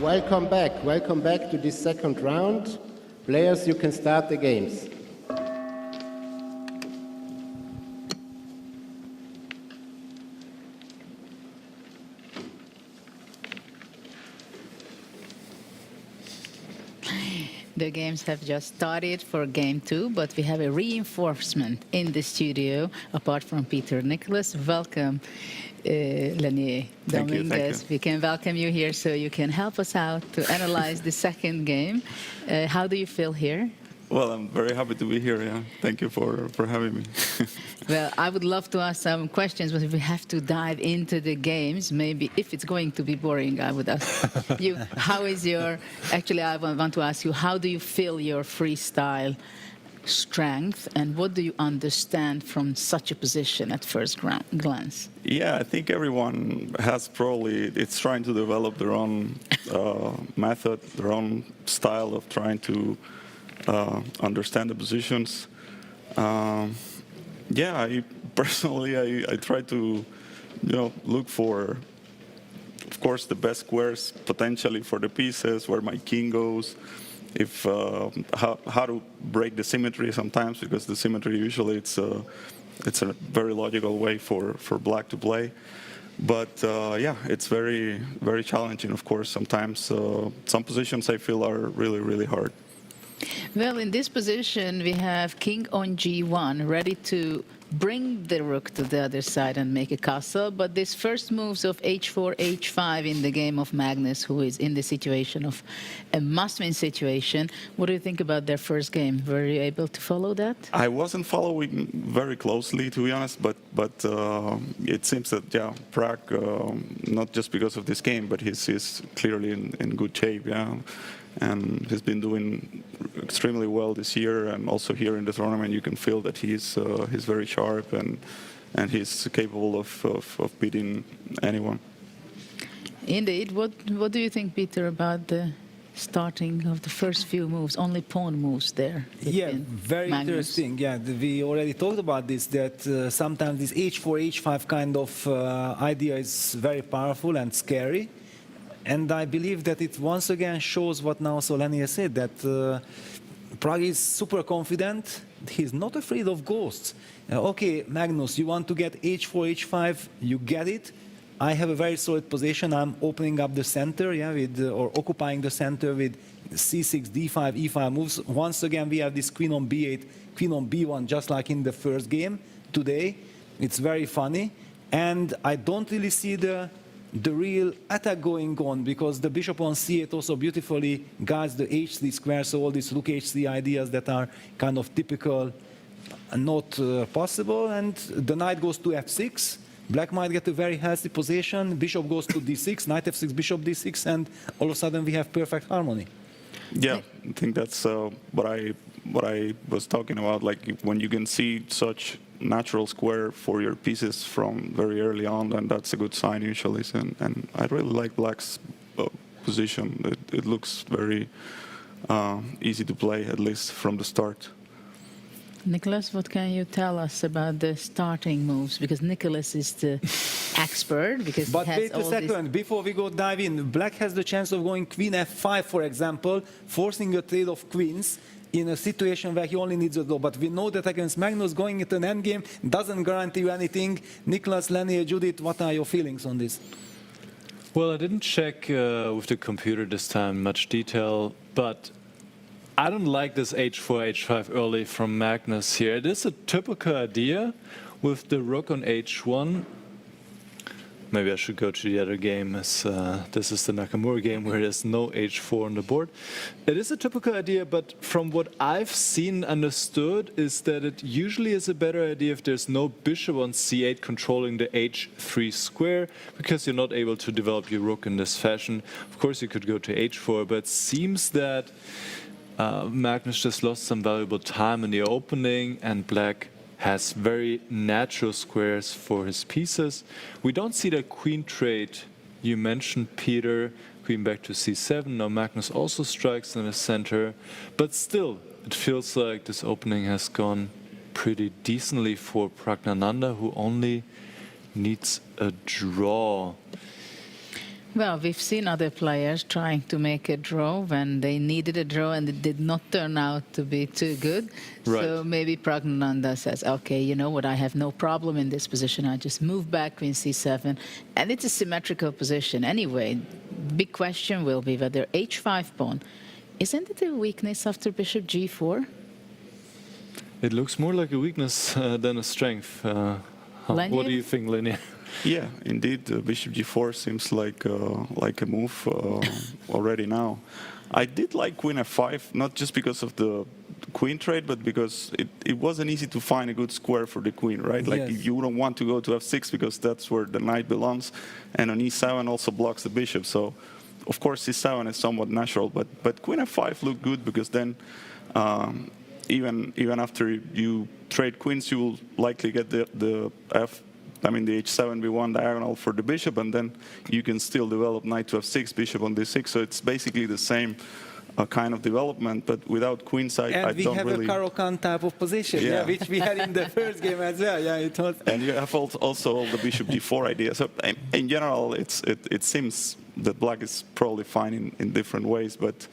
Welcome back. Welcome back to this second round. Players, you can start the games. The games have just started for game 2, but we have a reinforcement in the studio, apart from Peter Nicholas. Welcome, Lenier Dominguez. We can welcome you here so you can help us out to analyze the second game. How do you feel here? Well, I'm very happy to be here, yeah. Thank you for having me. Well, I would love to ask some questions, but if we have to dive into the games, maybe if it's going to be boring, I would ask you, how is your... Actually, I want to ask you, how do you feel your freestyle strength, and what do you understand from such a position at first glance? Yeah, I think everyone has probably, it's trying to develop their own method, their own style of trying to understand the positions. Yeah, I personally, I try to, look for, of course, the best squares potentially for the pieces, where my king goes, if how to break the symmetry sometimes, because the symmetry usually it's a very logical way for black to play. But yeah, it's very challenging, of course. Sometimes some positions I feel are really hard. Well, in this position, we have king on g1, ready to bring the rook to the other side and make a castle. But this first moves of h4, h5 in the game of Magnus, who is in the situation of a must-win situation. What do you think about their first game? Were you able to follow that? I wasn't following very closely, to be honest, but it seems that, yeah, Prague, not just because of this game, but he's clearly in good shape, yeah. And he's been doing extremely well this year, and also here in the tournament you can feel that he's very sharp and he's capable of beating anyone. Indeed. What do you think, Peter, about the starting of the first few moves? Only pawn moves there. Yeah, very Magnus. interesting. Yeah, we already talked about this, that sometimes this h4, h5 kind of idea is very powerful and scary. And I believe that it once again shows what now Solenia said, that Prague is super confident. He's not afraid of ghosts. Okay, Magnus, you want to get h4, h5, you get it. I have a very solid position. I'm opening up the center, yeah, or occupying the center with c6, d5, e5 moves. Once again, we have this queen on b8, queen on b1, just like in the first game today. It's very funny. And I don't really see the real attack going on, because the bishop on c8 also beautifully guides the h3 square, so all these rook h3 ideas that are kind of typical not possible. And the knight goes to f6. Black might get a very healthy position. Bishop goes to d6, knight f6, bishop d6, and all of a sudden we have perfect harmony. Yeah, I think that's what I was talking about. Like when you can see such natural square for your pieces from very early on, and that's a good sign usually. And I really like Black's position. It looks very easy to play, at least from the start. Nicholas, what can you tell us about the starting moves? Because Nicholas is the expert. Because but he has wait a all second, before we go dive in, Black has the chance of going queen f5, for example, forcing a trade of queens in a situation where he only needs a draw. But we know that against Magnus, going into an endgame doesn't guarantee you anything. Nicholas, Lenia, Judith, what are your feelings on this? Well, I didn't check with the computer this time much detail, but I don't like this h4, h5 early from Magnus here. It is a typical idea with the rook on h1. Maybe I should go to the other game, as this is the Nakamura game where there's no h4 on the board. It is a typical idea, but from what I've seen understood is that it usually is a better idea if there's no bishop on c8 controlling the h3 square, because you're not able to develop your rook in this fashion. Of course, you could go to h4, but it seems that Magnus just lost some valuable time in the opening, and Black has very natural squares for his pieces. We don't see that queen trade you mentioned, Peter. Queen back to c7. Now Magnus also strikes in the center. But still, it feels like this opening has gone pretty decently for Pragnananda, who only needs a draw. Well, we've seen other players trying to make a draw when they needed a draw and it did not turn out to be too good. Right. So maybe Pragnananda says, okay, you know what, I have no problem in this position. I just move back queen c7. And it's a symmetrical position. Anyway, big question will be whether h5 pawn, isn't it a weakness after bishop g4? It looks more like a weakness than a strength. What do you think, Lenia? Yeah, indeed, bishop g4 seems like a move already now. I did like queen f5, not just because of the queen trade, but because it wasn't easy to find a good square for the queen, right? Like Yes. you don't want to go to f6 because that's where the knight belongs, and on e7 also blocks the bishop. So, of course, e7 is somewhat natural, but queen f5 looked good because then even after you trade queens, you will likely get the h7 b1 diagonal for the bishop, and then you can still develop knight to f6, bishop on d6. So it's basically the same kind of development, but without queens, I don't really... And we have a Caro-Kann type of position, yeah, which we had in the first game as well. Yeah, it was... And you have also all the bishop g4 idea. So in general, it seems that Black is probably fine in different ways, but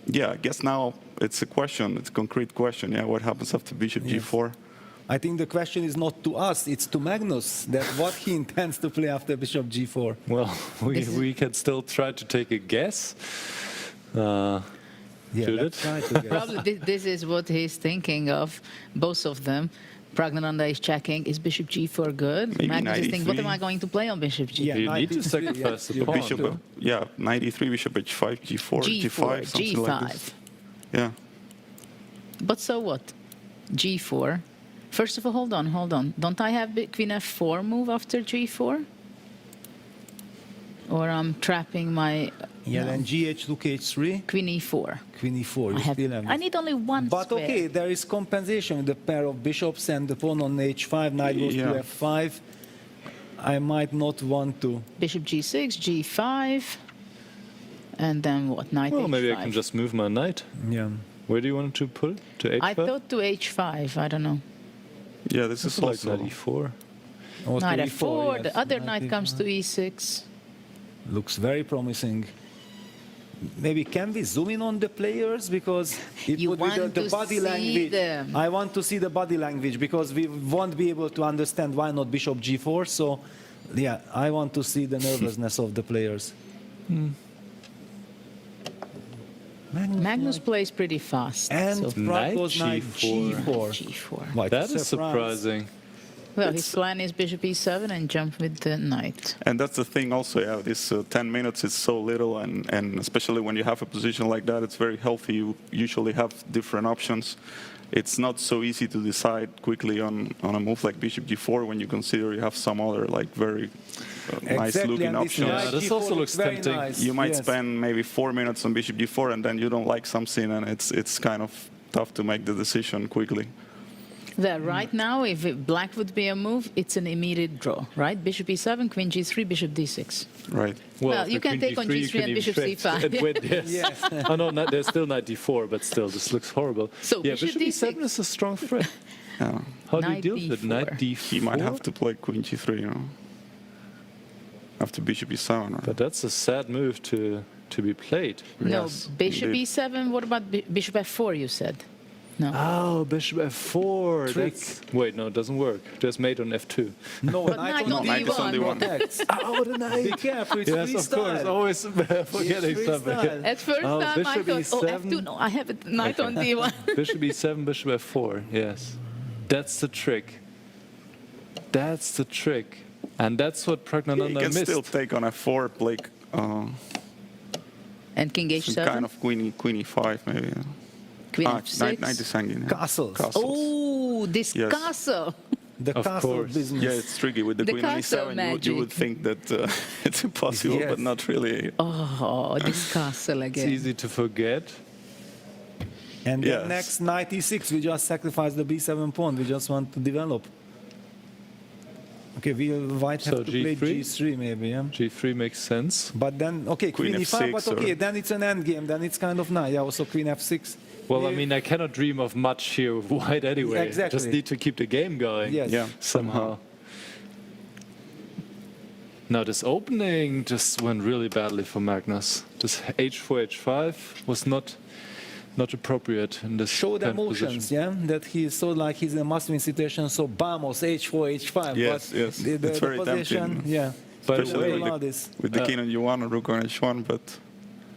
yeah, I guess now it's a question, it's a concrete question. Yeah, what happens after bishop g4? I think the question is not to us, it's to Magnus, that what he intends to play after bishop g4. Well, we can still try to take a guess. Yeah, Judith? let's try to get. Probably this is what he's thinking of, both of them. Pragnananda is checking, is bishop g4 good? Maybe Magnus is thinking, what 93. am I going to play on bishop g4? Yeah, You need to 93, sacrifice yeah. the pawn. Bishop, yeah, 93, bishop h5, g4, g5, something G5. like this. Yeah. But so what? G4. First of all, hold on. Don't I have queen f4 move after g4? Or I'm trapping my... Yeah, no. then gh, look h3, Queen e4. queen e4. You still have I need only one But square. okay, there is compensation with the pair of bishops and the pawn on h5, knight goes to f5. I might not want to. Bishop g6, g5. And then what? Knight Well, h5. maybe I can just move my knight. Yeah. Where do you want to put it? To h5? I thought to h5. I don't know. Yeah, this is like also... knight e4. Or Knight to f4. yes, The other knight knight comes to e6. Looks very promising. Maybe can we zoom in on the players, because it You would be the want to body see language. them. I want to see the body language, because we won't be able to understand why not bishop g4. So, yeah, I want to see the nervousness of the players. Magnus plays pretty fast. And so. Prague goes knight G4. g4. What That a is surprise. surprising. Well, his plan is bishop e7 and jump with the knight. And that's the thing also, yeah, this 10 minutes is so little, and especially when you have a position like that, it's very healthy. You usually have different options. It's not so easy to decide quickly on a move like bishop g4 when you consider you have some other like very nice looking and this options. knight Yeah, this g4 also looks very tempting. nice. You might yes. spend maybe 4 minutes on bishop g4 and then you don't like something, and it's kind of tough to make the decision quickly. There, right now, if black would be a move, it's an immediate draw, right? Bishop e7, queen g3, bishop d6. Right. Well, you can take on G3 and bishop C5. And win, yes. Yes. Oh no, there's still knight d4, but still, this looks horrible. So yeah, bishop bishop D6. e7 is a strong threat. Yeah. How do you Knight deal with it? D4. Knight d4? He might have to play queen g3, you know, after bishop e7. Or... But that's a sad move to be played. No, Yes, bishop indeed. e7, what about bishop f4, you said? No. Oh, bishop f4. Trick. Wait, no, it doesn't work. Just mate on f2. No, But knight on knight is on d1. d1. protects. Oh, the knight. Be careful, it's Yes, of course. freestyle. Always forgetting It's something. freestyle. At first Oh, time I bishop thought, oh, E7. f2, no, I have a knight on d1. Bishop e7, bishop f4. Yes. That's the trick. That's the trick. And that's what Yeah, you Pragnananda can missed. still take on f4, play And king some h7, kind of queen e5 maybe. Yeah. queen Knight f6. is hanging. Yeah. Castles. Castles. Oh, this Yes. castle. The Of castle course. business. Yeah, it's tricky with the The queen on castle e7. You would magic. think that it's impossible, Yes. but not really. Oh, this castle It's again. easy to forget. And Yes. then next knight e6, we just sacrifice the b7 pawn. We just want to develop. Okay, we might have So to play G3? g3 maybe, yeah. G3 makes sense. But then, okay, Queen queen e5, but F6 okay, or- then it's an endgame. Then it's kind of nice. Yeah, also queen f6. Well, I Yeah. mean, I cannot dream of much here with white anyway. Exactly. Just need to keep the game going. Yes. Yeah. Somehow. Now, this opening just went really badly for Magnus. This h4, h5 was not appropriate in this Showed kind of emotions, position. yeah, that he's so like he's in a must-win situation. So vamos, h4, h5. Yes, but yes. The It's very position, tempting. yeah. By the Especially way, allow this. with the king on u1 or rook on h1, but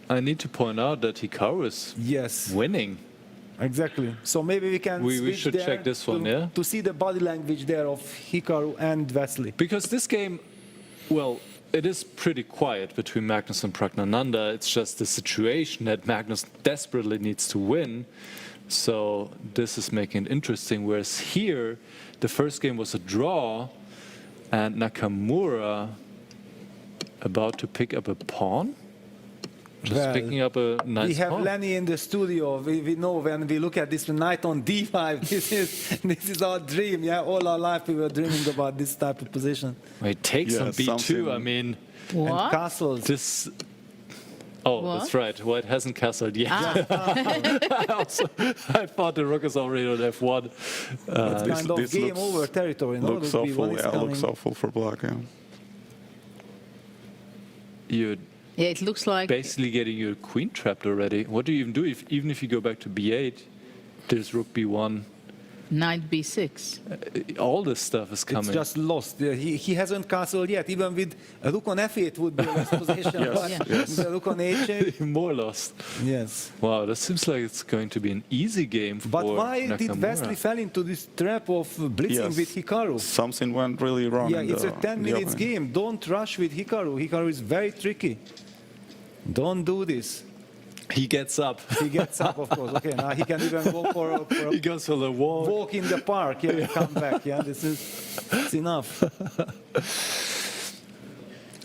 I need to point out that Hikaru is Yes, winning. exactly. So maybe we can We switch should there check this one, to, yeah? to see the body language there of Hikaru and Wesley. Because this game, well, it is pretty quiet between Magnus and Pragnananda. It's just the situation that Magnus desperately needs to win. So this is making it interesting. Whereas here, the first game was a draw, and Nakamura about to pick up a pawn. Just Well, picking up a nice We have pawn. Lenny in the studio. We know when we look at this knight on d5, this is our dream. Yeah, all our life we were dreaming about this type of position. It takes Yeah, on b2. something- I mean, And What? castles. this. Oh, What? that's right. White hasn't castled yet. I thought the rook is already on f1. It's this- kind of this game looks- over territory. No? looks Rook B1 awful. is Yeah, looks coming. awful for black. Yeah. You're Yeah, it looks like basically getting your queen trapped already. What do you even do even if you go back to b8? There's rook b1. Knight b6. All this stuff is coming. It's just lost. He hasn't castled yet. Even with a rook on f8 would be a lost position. Yes, But yes. with a rook on h8. More lost. Yes. Wow, that seems like it's going to be an easy game for But why Nakamura. did Wesley fall into this trap of blitzing Yes. with Hikaru? Something went really wrong. Yeah, in it's a the 10 minutes opening. game. Don't rush with Hikaru. Hikaru is very tricky. Don't do this. He gets up. He gets up, of course. Okay, now he can even go for a He goes for the walk. walk in the park. Yeah, come back. Yeah, it's enough.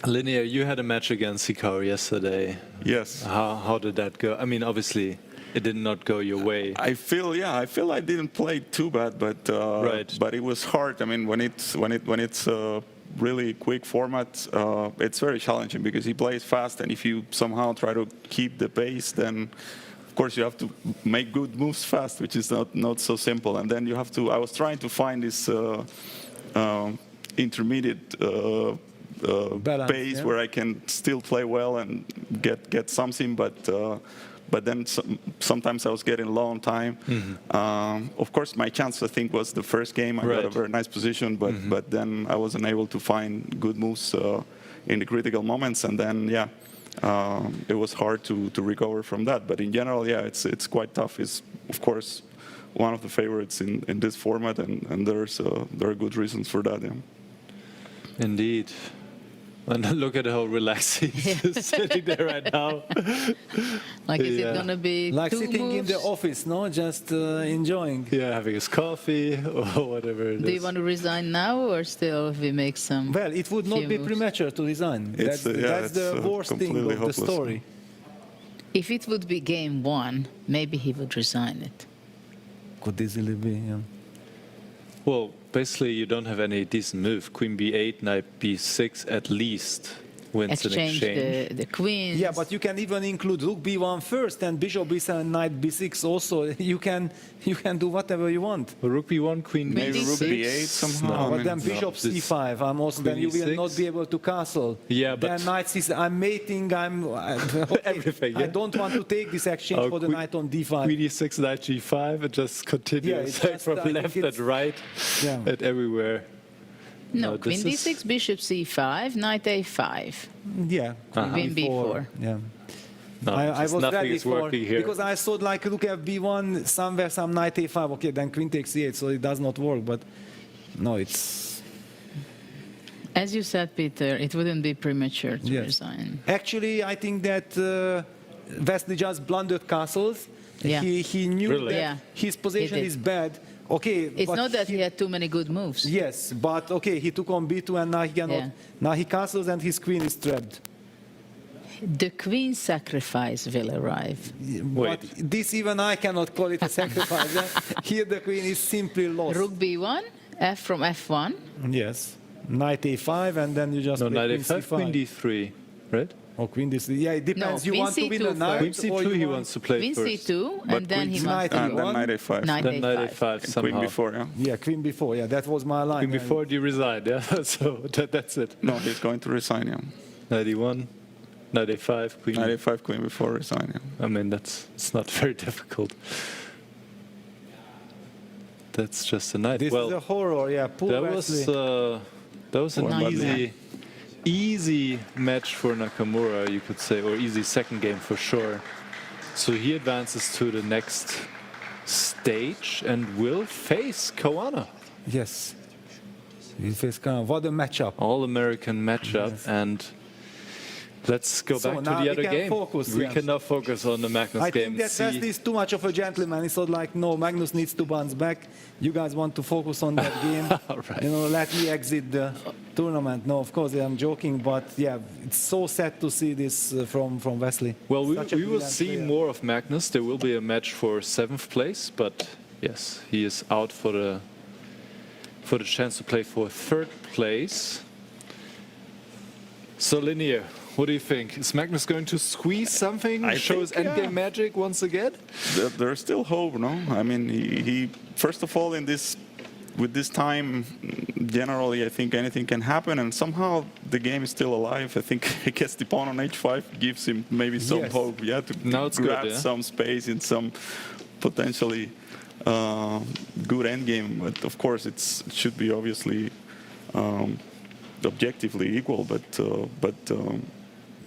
Linear, you had a match against Hikaru yesterday. Yes. How did that go? I mean, obviously, it did not go your way. I feel I didn't play too bad, but Right. but it was hard. I mean, when it's really quick format, it's very challenging because he plays fast, and if you somehow try to keep the pace, then of course you have to make good moves fast, which is not so simple. And then you have to. I was trying to find this intermediate Balance, pace yeah. where I can still play well and get something, but then sometimes I was getting low on time. Of course, my chance, I think, was the first game. I got a Right. very nice position, but then I wasn't able to find good moves in the critical moments. And then, it was hard to recover from that. But in general, it's quite tough. It's, of course, one of the favorites in this format, and there are good reasons for that. Yeah. Indeed. And look at how relaxed he's sitting there right now. Like, is Yeah. it going to be Like two sitting in moves? the office, no? Just enjoying. Yeah, having his coffee or whatever it is. Do you want to resign now, or still we make some? Well, it would not few be moves? premature to resign. It's, That's the it's, worst thing completely of the hopeless. story. If it would be game one, maybe he would resign it. Could easily be, yeah. Well, basically, you don't have any decent move. Queen b8, knight b6 at least wins an Exchange exchange. the queens. Yeah, but you can even include rook b1 first and bishop b7, knight b6 also. You can do whatever you want. Rook b1, queen Maybe b6. rook b8 somehow. No, I But mean, then bishop this- c5. I'm also then you will Queen not e6. be able to castle. Yeah, but- then knight c6. I'm mating. Okay. Everything, I yeah. don't want to take this exchange Oh, for the queen- knight on d5. Queen e6, knight g5. It just continues Yeah, it's like just, from I think left and it's- right Yeah. and everywhere. No, this queen is- d6, bishop c5, knight a5. Yeah. Queen b4. Yeah. No, I just was nothing ready is for working here. because I thought like look at b1 somewhere some knight a5. Okay, then queen takes c8, so it does not work. But no, it's As you said, Peter, it wouldn't be premature to Yes. resign. actually I think that Wesley just blundered castles. Yeah. He knew Really? that Yeah, his position he did. is bad. Okay, It's but not that he had too many good moves. Yes, but okay, he took on b2 and now he cannot. Yeah. Now he castles and his queen is trapped. The queen sacrifice will arrive. But this even I cannot call it a sacrifice. Here the queen is simply lost. Rook b1, f from f1. Yes. Knight a5 and then you just No, play knight queen a5, c5. queen d3, right? Or queen d3. Yeah, it depends. No, you queen want to win c2 a knight Queen or c2 you he want wants to play Queen first. c2, But and then queen he c9 wants to and then b1, knight a5. Knight Then knight a5. a5 somehow. Queen b4, yeah. Yeah, queen before. Yeah, that was my line. Queen before you resigned, yeah? So that's it. No, he's going to resign, yeah. Knight e1, knight a5, queen. Knight a5, queen before resign, yeah. I mean, it's not very difficult. That's just a knight. This well, is a horror. Yeah, poor that Wesley. was an Nice. easy match for Nakamura, you could say, or easy second game for sure. So he advances to the next stage and will face Kawana. Yes. He faced Khan. What a matchup. All-American matchup, and let's go So back to now the we other can game. focus, We yes. can now focus on the Magnus I game. think that See- Wesley is too much of a gentleman. He thought like, no, Magnus needs to bounce back. You guys want to focus on that game. All right. You know, let me exit the tournament. No, of course, I'm joking, but yeah, it's so sad to see this from Wesley. Well, Such a we will brilliant see player. more of Magnus. There will be a match for 7th place, but yes, he is out for the chance to play for 3rd place. So, Linear, what do you think? Is Magnus going to squeeze something, I show his think, endgame yeah. magic once again? There's still hope, no? I mean, he first of all, with this time, generally, I think anything can happen, and somehow the game is still alive. I think I guess the pawn on h5 gives him maybe some Yes. hope, yeah, to Now it's good, grab yeah? some space in some potentially good endgame. But of course, it should be obviously objectively equal. But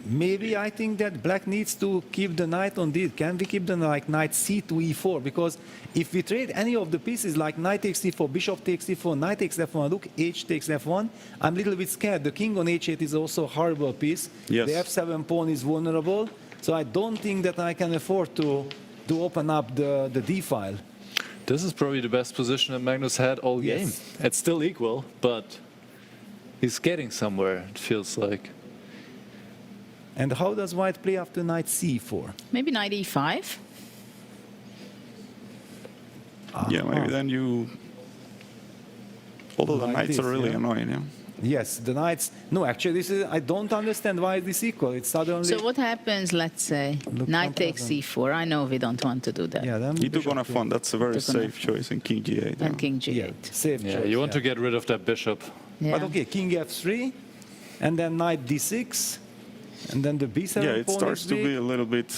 maybe I think that black needs to keep the knight on d. Can we keep the knight c to e4? Because if we trade any of the pieces like knight takes e4, bishop takes e4, knight takes f1, rook h takes f1, I'm a little bit scared. The king on h8 is also a horrible piece. Yes. The f7 pawn is vulnerable. So I don't think that I can afford to open up the d file. This is probably the best position that Magnus had all game. Yes. It's still equal, but he's getting somewhere, it feels like. And how does white play after knight c4? Maybe knight e5. yeah, maybe then you. Although the Like knights this, are really yeah. annoying. Yeah. Yes, the knights. No, actually, this is. I don't understand why this equal. It's suddenly. So what happens, let's say, Look knight takes comparison. c4. I know we don't want to do that. Yeah, then He took bishop on f1. That's a very Took on safe choice in king g8. And yeah. king g8. Yeah, safe Yeah, choice, you want to get rid of that bishop. Yeah. But okay, king f3, and then knight d6, and then the b7 Yeah, it pawn starts is to be big. a little bit.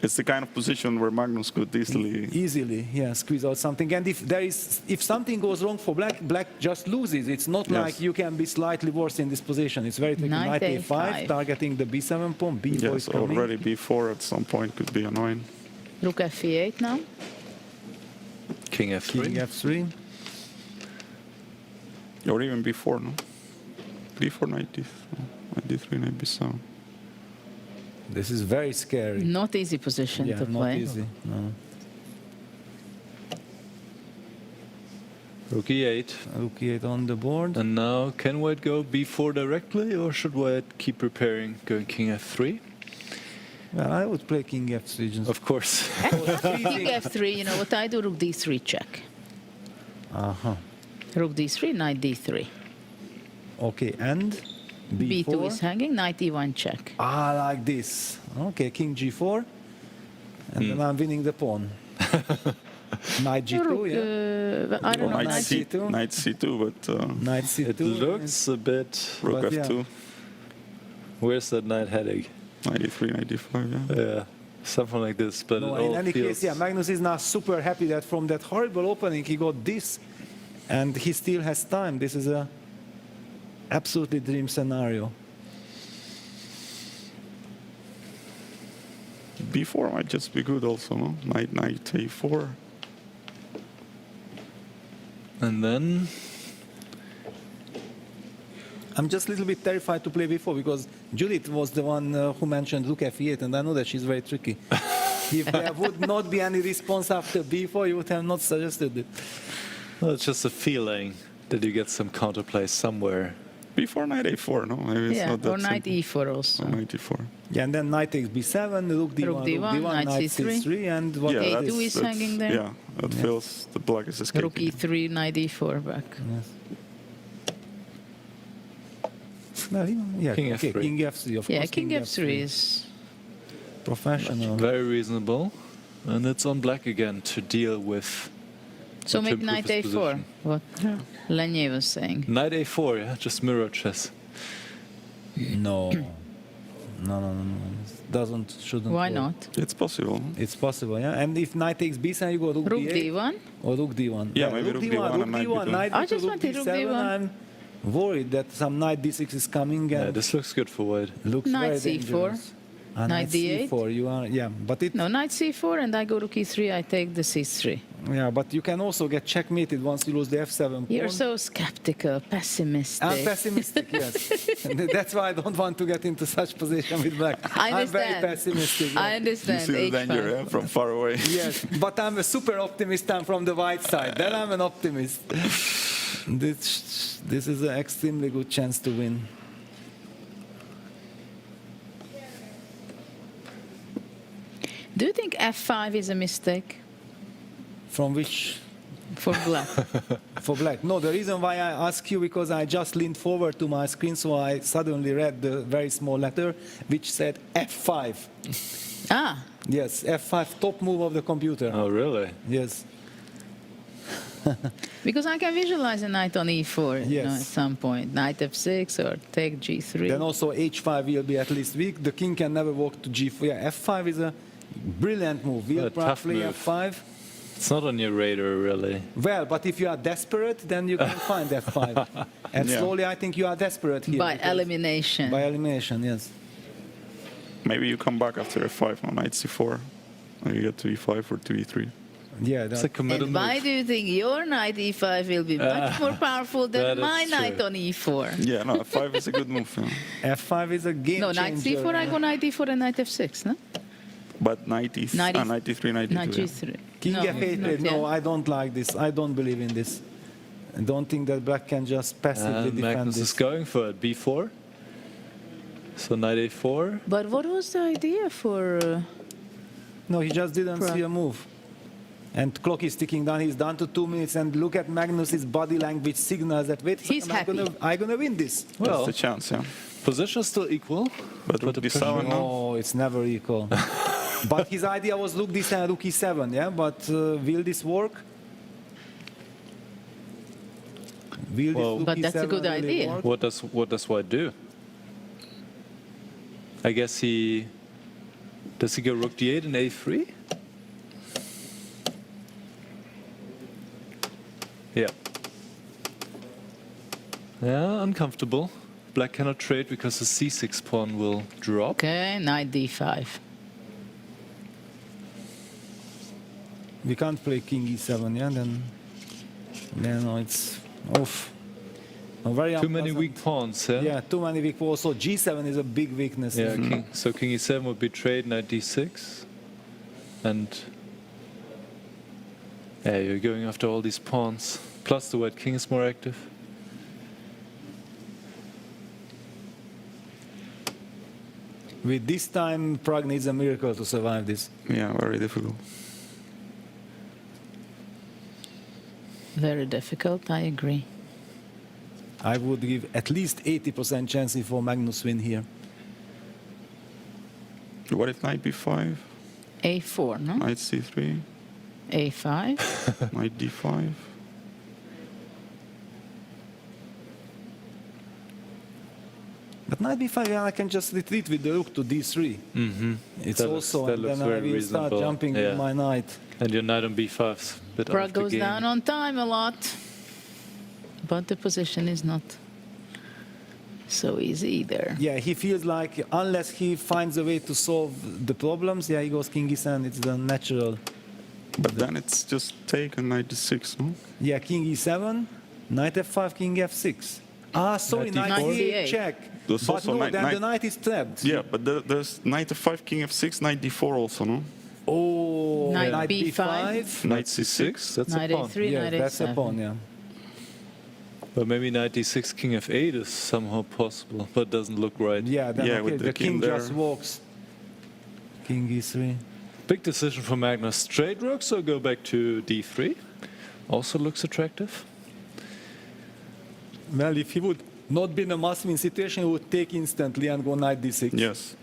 It's the kind of position where Magnus could easily. easily, yeah, squeeze out something. And if something goes wrong for black, black just loses. It's not Yes. like you can be slightly worse in this position. It's very tricky. Knight Knight a5, a5. targeting the b7 pawn. b4 Yes, is coming. already b4 at some point could be annoying. Rook f8 now. King f3. King f3. Or even b4, no? b4, knight d3, knight b7. This is very scary. Not easy position Yeah, to not play. easy. No. Rook e8. Rook e8 on the board. And now, can white go b4 directly, or should white keep preparing, going king f3? Well, I would play king f3. Just Of course. King f3, you know what I do? Rook d3 check. Rook d3, knight d3. Okay, and b2 is hanging, knight e1 check. like this. Okay, king g4, and then I'm winning the pawn. Knight g2, Rook, yeah. I don't know, knight, knight c2. Knight c2, but Knight c2. It looks a bit... rook But yeah. f2, Where's that knight heading? knight e3, knight d5, yeah. Yeah, something like this, but No, it all in any feels... case, yeah, Magnus is now super happy that from that horrible opening he got this, and he still has time. This is a absolutely dream scenario. b4 might just be good also, no? Knight a4. And then... I'm just a little bit terrified to play b4 because Judith was the one who mentioned rook f8, and I know that she's very tricky. If there would not be any response after b4, you would have not suggested it. Well, it's just a feeling that you get some counterplay somewhere. b4, knight a4, no? Maybe it's Yeah, not that or knight simple. e4 also. Or knight e4. Yeah, and then knight takes b7, rook d1, Rook d1, knight c3. and what Yeah, A2 is hanging there. Yeah, that feels the black is escaping. Rook e3, knight e4 back. Well, yeah, King okay, f3. king f3, of Yeah, course. king f3 is... professional. Very reasonable. And it's on black again to deal with... So to maybe improve knight his a4, position. what Lenier was saying. Knight a4, yeah, just mirror chess. No. No. Shouldn't Why work. not? It's possible. It's possible, yeah. And if knight takes b7, you go rook Rook d8 d1? or rook d1. Yeah, maybe rook d1 and rook knight d1, b2. knight I b2, just rook wanted rook d7. d1. I'm worried that some knight d6 is coming Yeah, and this looks good for white. looks Knight very c4. dangerous. And Knight d8. c4, you are, yeah, but it, No, knight c4 and I go rook e3, I take the c3. yeah, but you can also get checkmated once you lose the f7 pawn. You're so skeptical, pessimistic. I'm pessimistic, yes. And that's why I don't want to get into such position with black. I I'm understand. very pessimistic. I You understand. see the danger, H5. yeah, from far away. Yes, but I'm a super optimist. I'm from the white side. Then I'm an optimist. This is an extremely good chance to win. Do you think f5 is a mistake From which? for black? For black. No, the reason why I ask you because I just leaned forward to my screen, so I suddenly read the very small letter which said F5. Ah, Yes, F5, top move of the computer. Oh, really? Yes. because I can visualize a knight on e4 you know, Yes. at some point. Knight f6 or take g3. Then also H5 will be at least weak. The king can never walk to G4. Yeah, F5 is a brilliant move. We'll A tough play move. F5. It's not on your radar, really. Well, but if you are desperate, then you can find F5. And Yeah. slowly, I think you are desperate here. By because- elimination. By elimination, yes. Maybe you come back after F5 on knight C4, and you get to E5 or to E3. Yeah, It's a committal And why move. do you think your knight e5 will be much more powerful that than is my knight true. on e4? Yeah, no, F5 is a good move. Yeah. F5 is a game No, changer. knight c4, I go knight e4 and knight f6, no? But knight E3, Knight E- knight E3, knight E2. Knight yeah. g3. King no, F8, not no, yet. I don't like this. I don't believe in this. I don't think that black can just passively And defend Magnus this. is going for it. B4. So knight A4. But what was the idea for... No, he just didn't Pro. see a move. And clock is ticking down. He's down to 2 minutes. And look at Magnus's body language signals that, wait, He's happy. I'm going to win this. Well, That's the chance, yeah. position is still equal. But rook the D7 pressure- now. No, it's never equal. But his idea was look this and rook e7, yeah? But will this work? Will Well- this rook But that's a E7 good really idea. work? What does white do? I guess does he go rook d8 and a3? Yeah. Yeah, uncomfortable. Black cannot trade because the c6 pawn will drop. Okay, knight d5. We can't play king e7, yeah? Then no, it's off. No, very Too many unpleasant. weak pawns, yeah? Yeah, too many weak pawns. So g7 is a big weakness. Yeah, so king e7 would be trade, knight d6. And yeah, you're going after all these pawns. Plus the white king is more active. With this time, Prague needs a miracle to survive this. Yeah, very difficult. Very difficult, I agree. I would give at least 80% chance for Magnus win here. What if knight B5, a4, no? knight C3, a5. knight D5? But knight b5, yeah, I can just retreat with the rook to d3. Mm-hmm. It's That also, looks and then I very will start reasonable. jumping Yeah. with my knight. And your knight on b5 is a bit out Prague of the goes game. down on time a lot. But the position is not so easy either. Yeah, he feels like unless he finds a way to solve the problems, yeah, he goes king e7, it's the natural. But then it's just take and knight D6, no? Yeah, king e7, knight f5, king f6. Ah, sorry, Knight knight d4. e8 check. There's But also no, knight- then the knight- knight is trapped. Yeah, but there's knight F5, king F6, knight D4 also, no? Oh, Knight knight b5. b5. Knight C6. That's Knight a pawn. a3, Yes, knight that's a a7. pawn, yeah. But maybe knight d6, king f8 is somehow possible, but doesn't look right. Yeah, then Yeah, okay, with the the king king just there. walks. King e3. Big decision for Magnus. Straight rooks or go back to d3? Also looks attractive. Well, if he would not be in a must-win situation, he would take instantly and go knight d6. Yes.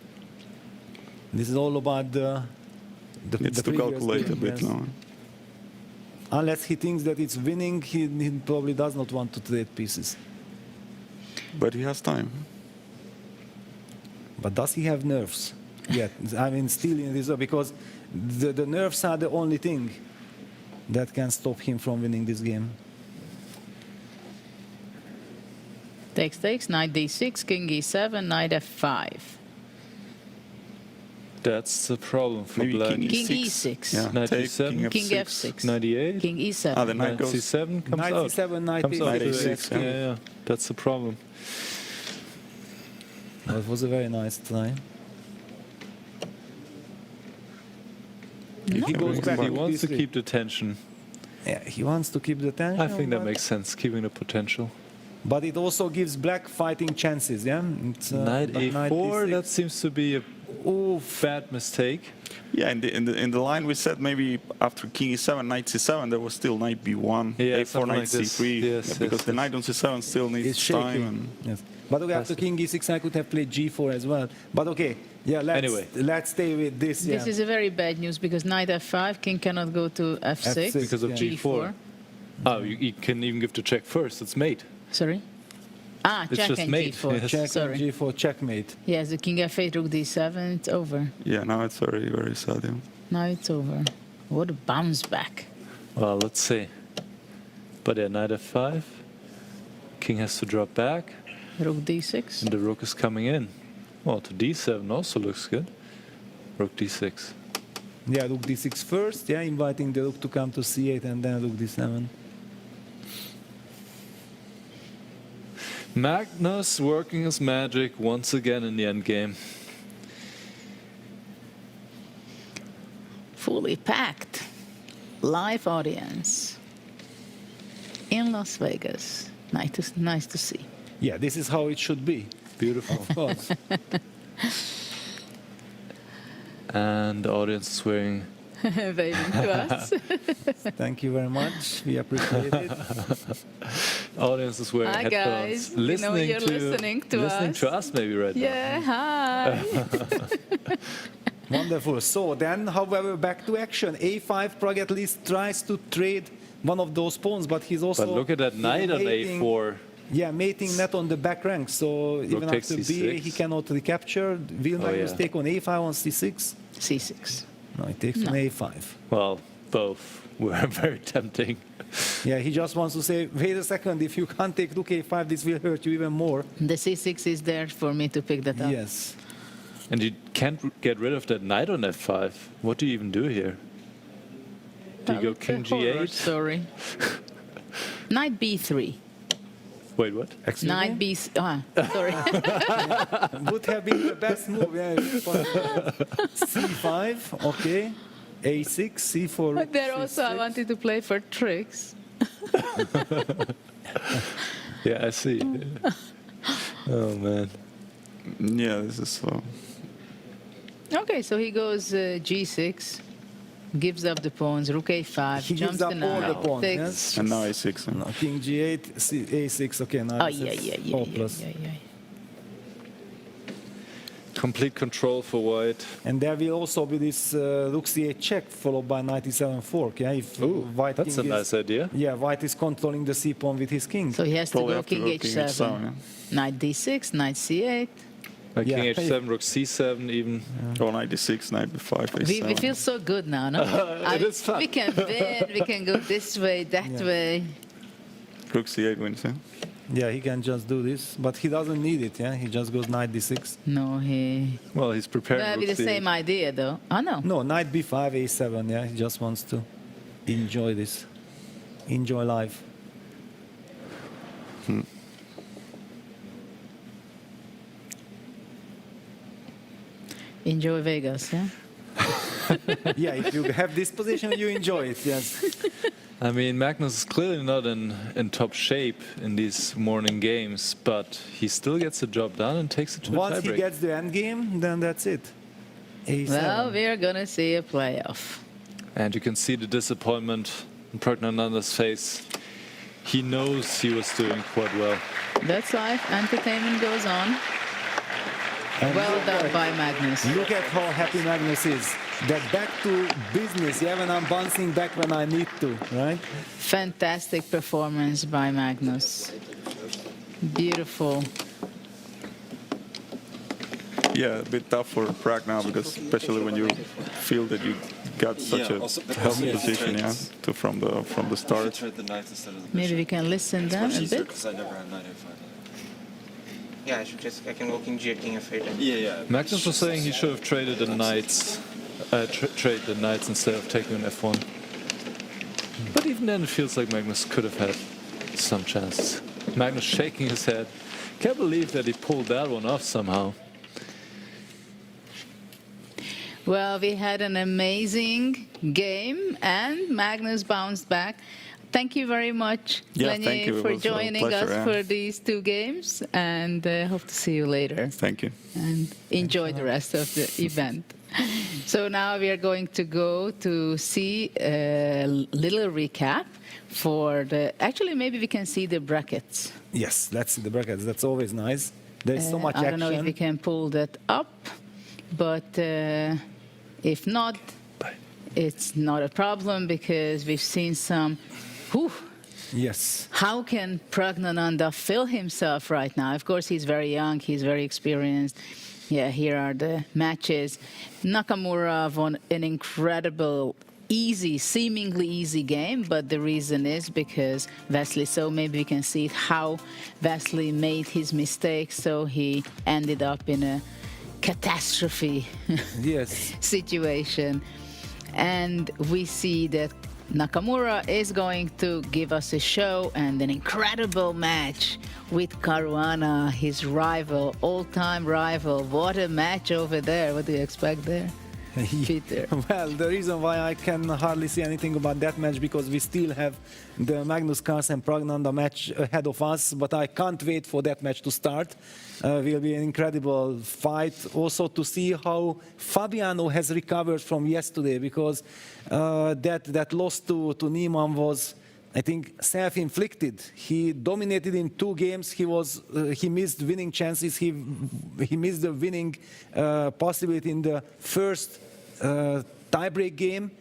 This is all about the Needs to previous calculate a game, bit yes. now. Unless he thinks that it's winning, he probably does not want to trade pieces. But he has time. But does he have nerves? Yet, I mean, still in reserve, because the nerves are the only thing that can stop him from winning this game. Takes, knight d6, king e7, knight f5. That's the problem for Maybe black. king King E6. e6. Yeah, Knight take E7. King F6. f6. Knight e8. King e7. Ah, the knight Knight goes. c7 comes Knight out. c7, knight Comes out e6. Knight to the A6, yeah, yeah. yeah. That's the problem. That was a very nice try. He He goes back He to wants to d3. keep the tension. Yeah, he wants to keep the tension. I think that but- makes sense, keeping the potential. But it also gives black fighting chances, yeah? It's, Knight but a4, d6. that seems to be a bad mistake. Yeah, in the line we said maybe after king e7, knight c7, there was still knight b1, Yeah, a4, something knight like this. c3, Yes, yeah, because yes, the yes. knight on c7 still needs It's time. shaking. And Yes. But okay, after king e6, I could have played g4 as well. But okay, yeah, Anyway. let's stay with this. Yeah. This is a very bad news because knight f5, king cannot go to f6. F6, Because of yeah. g4. Oh, you can even give the check first. It's mate. Sorry? Ah, It's check just and mate. g4. Yes. Check Sorry. and g4, checkmate. Yes, the king f8, rook d7, it's over. yeah, now it's very, very sad. Yeah. Now it's over. What a bounce back. Well, let's see. But yeah, knight f5. King has to drop back. Rook d6. And the rook is coming in. Well, to d7 also looks good. Rook d6. Yeah, rook d6 first, yeah, inviting the rook to come to c8 and then rook d7. Magnus working his magic once again in the endgame. Fully packed. Live audience in Las Vegas. Nice to see. Yeah, this is how it should be. Beautiful. Of course. And the audience is wearing... Waving to us. Thank you very much. We appreciate it. Audience is wearing Hi, headphones. guys. You know you're listening to us maybe right Yeah, hi. Wonderful. So then, however, back to action. A5, Prag at least tries to trade one of those pawns, but he's also... But look at that knight on a4. Yeah, mating net on the back rank. So even takes after c6. B, he cannot recapture. Will Magnus yeah. take on a5 on c6? c6. No, he takes on a5. Well, both were very tempting. Yeah, he just wants to say, wait a second, if you can't take rook a5, this will hurt you even more. The c6 is there for me to pick that up. Yes. And you can't get rid of that knight on f5. What do you even do here? Do you go king Horror g8? story. Knight b3. Wait, what? Knight b... sorry. Would have been the best move. Yeah, c5, okay. a6, c4. There also I wanted to play for tricks. Yeah, I see. Oh, man. Yeah, this is... Okay, so he goes g6, gives up the pawns, rook a5, He jumps gives up the all the knight, pawns, takes- yes? And now a6. No, king g8, a6, okay, now Oh, this is yeah. hopeless. Complete control for white. And there will also be this rook c8 check, followed by knight e7 fork. Yeah, if white That's a king nice idea. Yeah, white is controlling the c pawn with his king. So he has to Probably go have to king go h7, king h7, yeah. knight d6, knight c8. Like Yeah. king h7, rook c7 even. Oh, knight d6, knight b5, a7. We feel so good now, no? It is fun. We can win, we can go this way, that way. Rook c8 wins, yeah? Yeah, he can just do this, but he doesn't need it. Yeah, he just goes knight d6. No, he... Well, he's preparing That'd be rook the c8. same idea, though. Oh, no. No, knight b5, a7. Yeah, he just wants to enjoy this, enjoy life. Enjoy Vegas, yeah? Yeah, if you have this position, you enjoy it. Yes. I mean, Magnus is clearly not in top shape in these morning games, but he still gets the job done and takes it to a Once he tiebreak. gets the end game, then that's it. A7. Well, we're going to see a playoff. And you can see the disappointment in Pragnananda's face. He knows he was doing quite well. That's life. Entertainment goes on. And Well look done at- by Magnus. Look at how happy Magnus is. That back to business. Yeah, when I'm bouncing back when I need to, right? Fantastic performance by Magnus. Beautiful. Yeah, a bit tough for Prague now, because especially when you feel that you got such Yeah, a also because healthy he position, yeah, trades. to from the start. Trade the knight instead of the Maybe bishop. we can listen It's then much a easier bit. because I never had knight a5. Yeah, I can go king g8, king f8. Yeah. Magnus was saying he should have traded the knights, trade the knights instead of taking an f1. But even then, it feels like Magnus could have had some chances. Magnus shaking his head. Can't believe that he pulled that one off somehow. Well, we had an amazing game, and Magnus bounced back. Thank you very much, Yeah, Lenny, thank you. It for was a joining pleasure, us yeah. for these two games, and hope to see you later. Thank you. And enjoy the rest of the event. So now we are going to go to see a little recap for the... Actually, maybe we can see the brackets. Yes, let's see the brackets. That's always nice. There's so much I don't know if action. we can pull that up, but if not, it's not a problem because we've seen some... Whew, Yes. how can Pragnananda feel himself right now? Of course, he's very young, he's very experienced. Yeah, here are the matches. Nakamura won an incredible easy, seemingly easy game, but the reason is because Wesley, so maybe we can see how Wesley made his mistakes, so he ended up in a catastrophe Yes. situation. And we see that Nakamura is going to give us a show and an incredible match with Caruana, his rival, all-time rival. What a match over there. What do you expect there, Peter? Well, the reason why I can hardly see anything about that match because we still have the Magnus Carlsen Pragnanda match ahead of us, but I can't wait for that match to start. Will be an incredible fight. Also to see how Fabiano has recovered from yesterday, because that loss to Niemann was, I think, self-inflicted. He dominated in 2 games. He missed winning chances. He missed the winning possibility in the first tiebreak game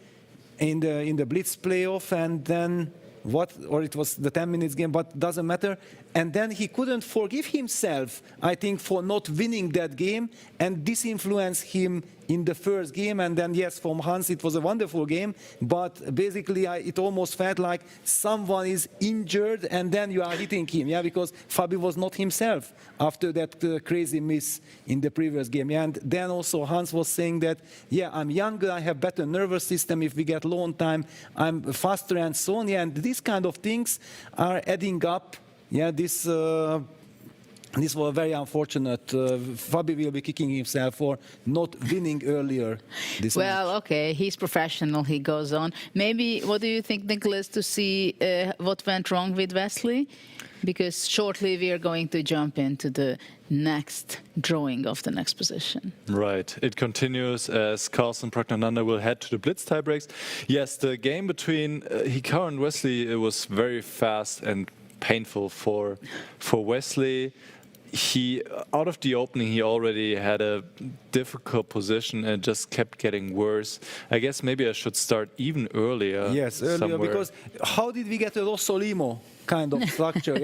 in the Blitz playoff, and then it was the 10 minutes game, but doesn't matter. And then he couldn't forgive himself, I think, for not winning that game, and this influenced him in the first game. And then, yes, from Hans, it was a wonderful game, but basically it almost felt like someone is injured and then you are hitting him, because Fabi was not himself after that crazy miss in the previous game. And then also Hans was saying that, I'm younger, I have better nervous system, if we get low on time, I'm faster and so on. And these kind of things are adding up. This was very unfortunate. Fabi will be kicking himself for not winning earlier this match. Okay, he's professional, he goes on. Maybe, what do you think, Nicholas, to see what went wrong with Wesley? Because shortly we are going to jump into the next drawing of the next position. Right. It continues as Carlsen Pragnananda will head to the Blitz tiebreaks. Yes, the game between Hikaru and Wesley, it was very fast and painful for Wesley. He, out of the opening, he already had a difficult position and just kept getting worse. I guess maybe I should start even earlier. Yes, earlier, somewhere. because how did we get a Rossolimo kind of structure?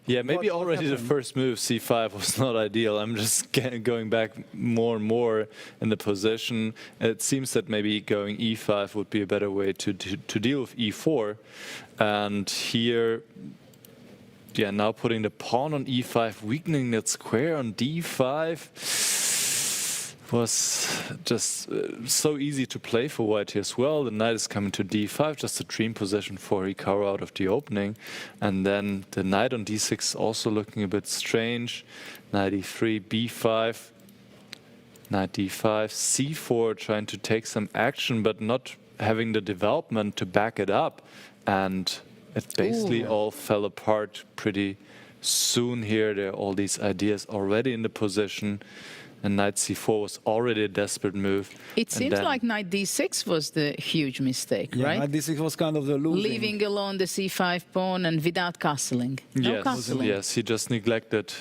Maybe already the first move, c5, was not ideal. I'm just going back more and more in the position. It seems that maybe going e5 would be a better way to deal with e4. And here, now putting the pawn on e5, weakening that square on d5 was just so easy to play for white here as well. The knight is coming to d5, just a dream position for Hikaru out of the opening. And then the knight on d6 also looking a bit strange. Knight e3, b5, knight d5, c4, trying to take some action, but not having the development to back it up. And it basically all fell apart pretty soon here. There are all these ideas already in the position, and knight c4 was already a desperate move. It seems like knight d6 was the huge mistake, right? Knight d6 was kind of the losing. Leaving alone the c5 pawn and without castling. No castling. Yes, he just neglected.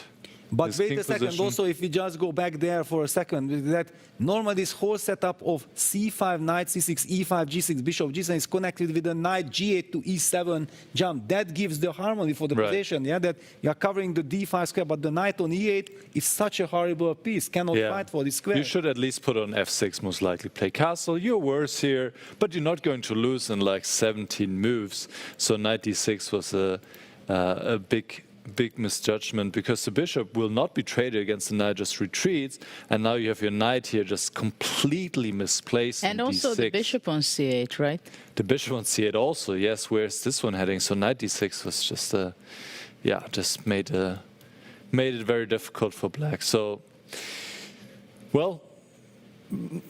But wait a second, position. also if we just go back there for a second, that normally this whole setup of c5, knight c6, e5, g6, bishop g7 is connected with a knight g8 to e7 jump. That gives the harmony for the position, that you are covering the d5 square, but the knight on e8 is such a horrible piece, cannot fight for this square. You should at least put on f6, most likely play castle. You're worse here, but you're not going to lose in like 17 moves. So knight d6 was a big misjudgment, because the bishop will not be traded against the knight, just retreats, and now you have your knight here just completely misplaced. And also d6. the bishop on c8, right? The bishop on c8 also, yes. Where's this one heading? So knight d6 was just just made it very difficult for black. So, well,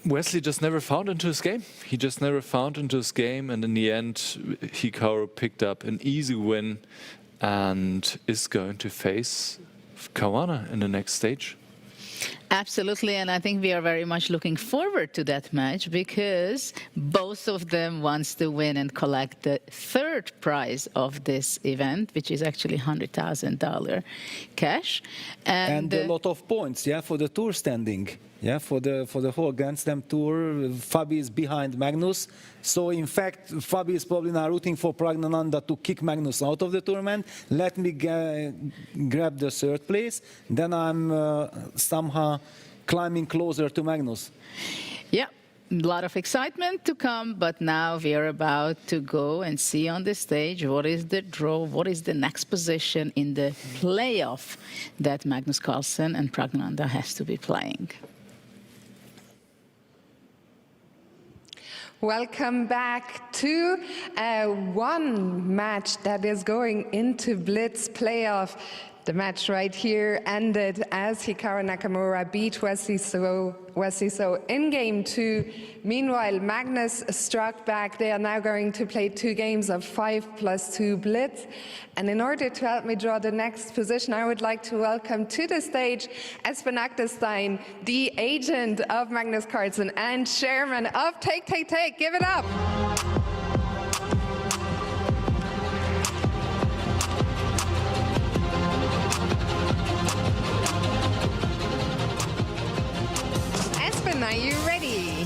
Wesley just never found into his game. He just never found into his game, and in the end, Hikaru picked up an easy win and is going to face Caruana in the next stage. Absolutely, and I think we are very much looking forward to that match, because both of them wants to win and collect the third prize of this event, which is actually $100,000 cash. And a lot of points, for the tour standing. For the whole Grand Slam tour, Fabi is behind Magnus. So in fact, Fabi is probably now rooting for Pragnananda to kick Magnus out of the tournament. Let me grab the third place. Then I'm somehow climbing closer to Magnus. Yeah, lot of excitement to come, but now we are about to go and see on the stage what is the draw, what is the next position in the playoff that Magnus Carlsen and Praggnanandhaa has to be playing. Welcome back to one match that is going into Blitz playoff. The match right here ended as Hikaru Nakamura beat Wesley So in game 2. Meanwhile, Magnus struck back. They are now going to play 2 games of 5+2 Blitz. And in order to help me draw the next position, I would like to welcome to the stage Espen Aktestein, the agent of Magnus Carlsen and chairman of Take. Give it up. Are you ready?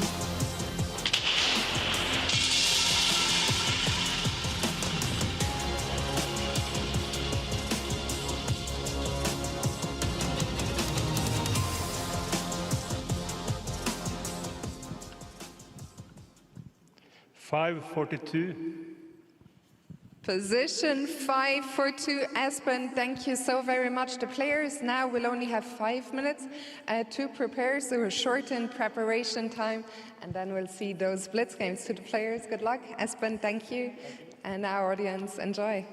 $542. Position 5 for 2, Espen. Thank you so very much. The players now will only have 5 minutes to prepare, so a shortened preparation time, and then we'll see those Blitz games. To the players, good luck. Espen, thank you. And our audience, enjoy.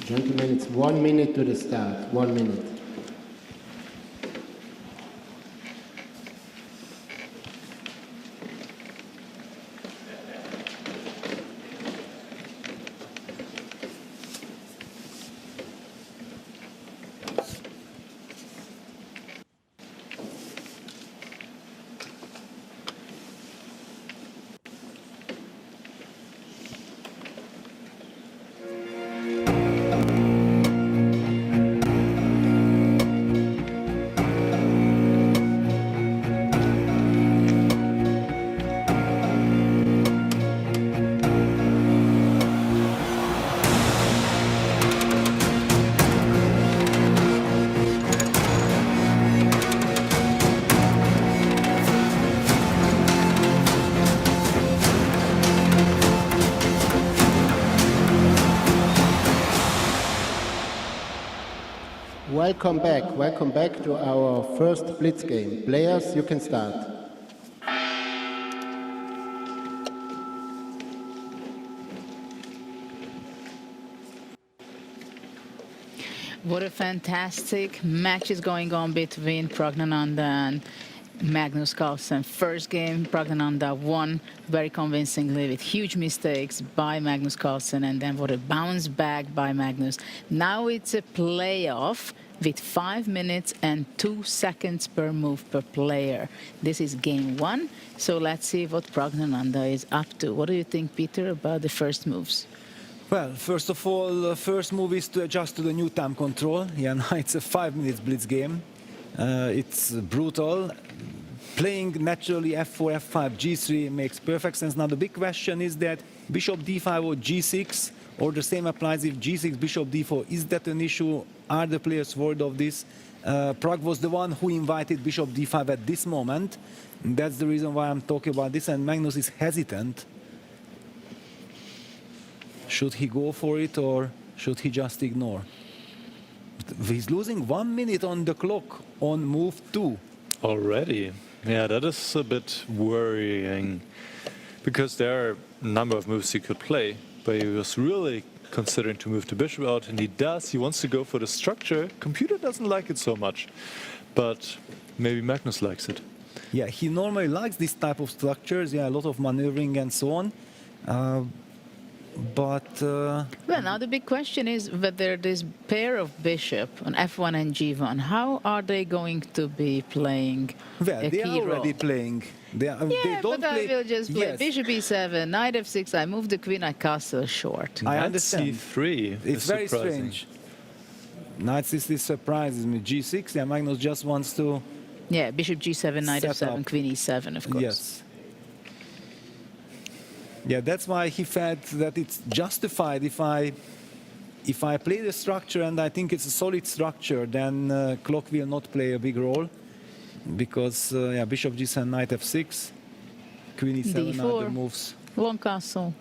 Gentlemen, it's 1 minute to the start. 1 minute. Welcome back to our first Blitz game. Players, you can start. What a fantastic match is going on between Praggnanandhaa and Magnus Carlsen. First game, Praggnanandhaa won very convincingly with huge mistakes by Magnus Carlsen, and then what a bounce back by Magnus. Now it's a playoff with 5 minutes and 2 seconds per move per player. This is game one, so let's see what Praggnanandhaa is up to. What do you think, Peter, about the first moves? Well, first of all, the first move is to adjust to the new time control. Yeah, now it's a 5 minutes blitz game. It's brutal. Playing naturally f4, f5, g3 makes perfect sense. Now the big question is that bishop d5 or g6, or the same applies if g6, bishop d4. Is that an issue? Are the players worried of this? Pragg was the one who invited bishop d5 at this moment. And that's the reason why I'm talking about this, and Magnus is hesitant. Should he go for it, or should he just ignore? He's losing 1 minute on the clock on move 2. Already? Yeah, that is a bit worrying, because there are a number of moves he could play, but he was really considering to move the bishop out, and he does. He wants to go for the structure. Computer doesn't like it so much, but maybe Magnus likes it. Yeah, he normally likes this type of structures. Yeah, a lot of maneuvering and so on. Well, now the big question is whether this pair of bishop on f1 and g1, how are they going to be playing a they key are already role? playing. They don't but I play. will just play Yes. bishop e7, knight f6, I move the queen, I castle short. I Knight understand. c3 It's is very surprising. strange. Knight c3 surprises me. g6, yeah, Magnus just wants to. Yeah, bishop g7, knight Set f7, up. queen e7, of course. Yes. Yeah, that's why he felt that it's justified if I play the structure, and I think it's a solid structure, then clock will not play a big role, because yeah, bishop g7, knight f6, queen e7 are the d4, moves. long castle.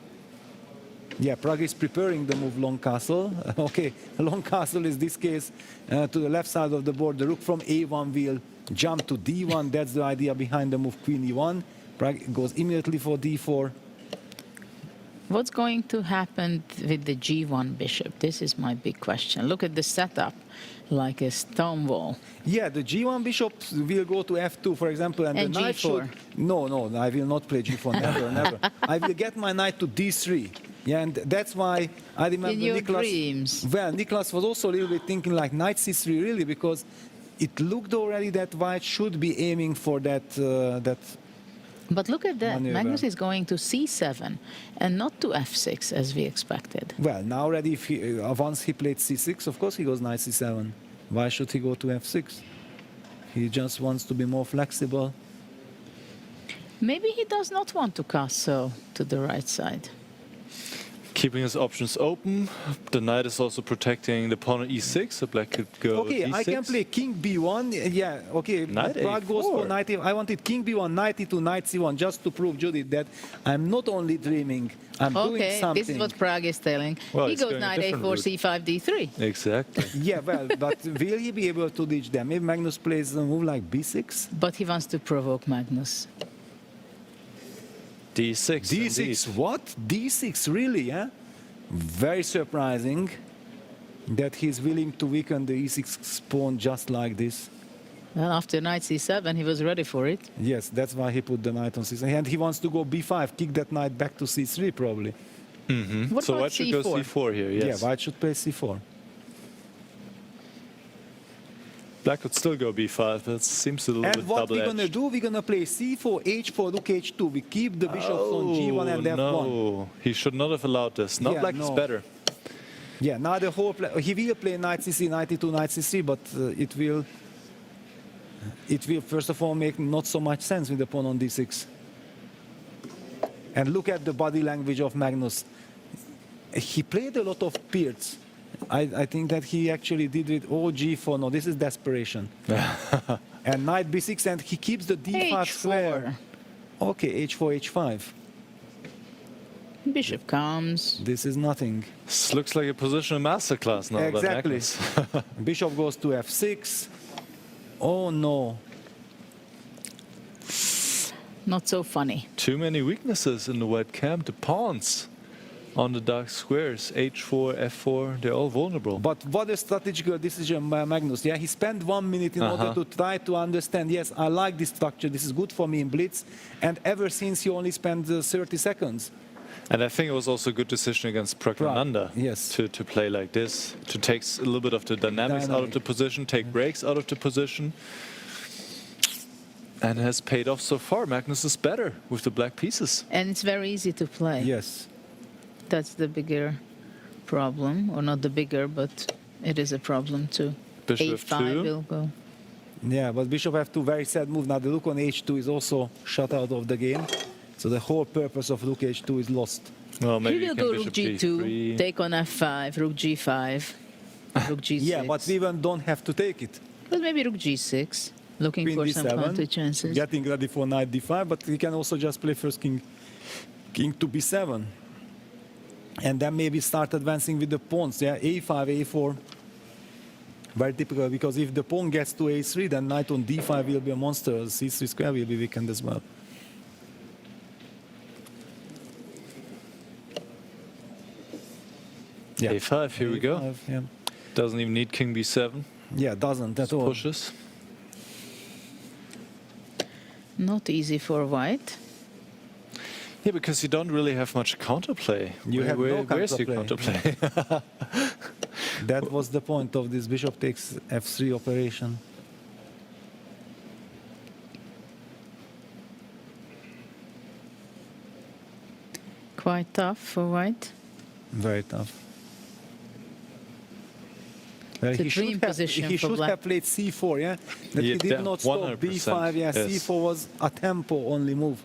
Yeah, Pragg is preparing the move long castle. Okay, long castle is this case to the left side of the board. The rook from a1 will jump to d1. That's the idea behind the move queen e1. Pragg goes immediately for d4. What's going to happen with the g1 bishop? This is my big question. Look at the setup, like a stone wall. Yeah, the g1 bishop will go to f2, for example, and the knight g4. should... No, I will not play g4, never, never. I will get my knight to d3. Yeah, and that's why I remember In your Niklas... dreams. Well, Niklas was also a little bit thinking like knight c3, really, because it looked already that white should be aiming for that... But look at that. maneuver. Magnus is going to c7 and not to f6 as we expected. Well, now already, if he, once he played c6, of course he goes knight c7. Why should he go to f6? He just wants to be more flexible. Maybe he does not want to castle to the right side. Keeping his options open. The knight is also protecting the pawn on e6, so black could go Okay, d6. I can play king b1. Yeah, okay. Knight Prague goes for A4. knight. I wanted king b1, knight e2, knight c1, just to prove Judith that I'm not only dreaming, I'm doing Okay, something. this is what Prague is telling. Well, he it's goes going a knight different a4, route. c5, d3. Exactly. Yeah, well, but will he be able to ditch them? Maybe Magnus plays a move like b6? But he wants to provoke Magnus. d6. D6, indeed. what? D6, really, yeah? Very surprising that he's willing to weaken the e6 pawn just like this. Well, after knight c7, he was ready for it. Yes, that's why he put the knight on c6. And he wants to go b5, kick that knight back to c3 probably. What So about white should go c4? c4 here, yes. Yeah, white should play c4. Black could still go b5, but it seems a little And bit what we're double-edged. gonna do, we're gonna play c4, h4, rook h2. We keep the bishops on g1 and f1. No, he should not have allowed this. Now Yeah, black is no. better. Yeah, now the whole he will play knight c3, knight e2, knight c3, but it will first of all make not so much sense with the pawn on d6. And look at the body language of Magnus. He played a lot of peers. I think that he actually did with all g4. No, this is desperation. And knight b6, and he keeps the d5 square. Okay, h4, h5. Bishop comes. This is nothing. This looks like a positional masterclass now by Exactly. Magnus. Bishop goes to f6. Oh no. Not so funny. Too many weaknesses in the white camp. The pawns on the dark squares, h4, f4, they're all vulnerable. But what a strategical decision by Magnus. Yeah, he spent 1 minute in order to try to understand, yes, I like this structure, this is good for me in Blitz. And ever since he only spent 30 seconds. And I think it was also a good decision against Pragnananda yes. to play like this, to take a little bit of the dynamics out of the position, take breaks out of the position. And has paid off so far. Magnus is better with the black pieces. And it's very easy to play. Yes. That's the bigger problem. Or not the bigger, but it is a problem too. Bishop a5 f2. will go. Yeah, but bishop f2, very sad move. Now the rook on h2 is also shut out of the game. So the whole purpose of rook h2 is lost. Well, maybe He will you can go bishop rook g2, g3. take on f5, rook g5, rook g6. Yeah, but we even don't have to take it. But maybe rook g6, looking Queen for some d7, counter chances. getting ready for knight d5, but we can also just play first king to b7. And then maybe start advancing with the pawns. Yeah, a5, a4. Very typical, because if the pawn gets to a3, then knight on d5 will be a monster. c3 square will be weakened as well. Yeah. a5, here we go. A5, yeah. Doesn't even need king b7. Yeah, doesn't at all. Pushes. Not easy for white. Yeah, because you don't really have much counterplay. You have no Where's your counterplay. counterplay? That was the point of this bishop takes f3 operation. Quite tough for white. Very tough. Well, It's a he dream should have, position he for should black. have played c4, yeah? That Yeah, he did not stop 100%, b5, yeah, yes. c4 was a tempo only move.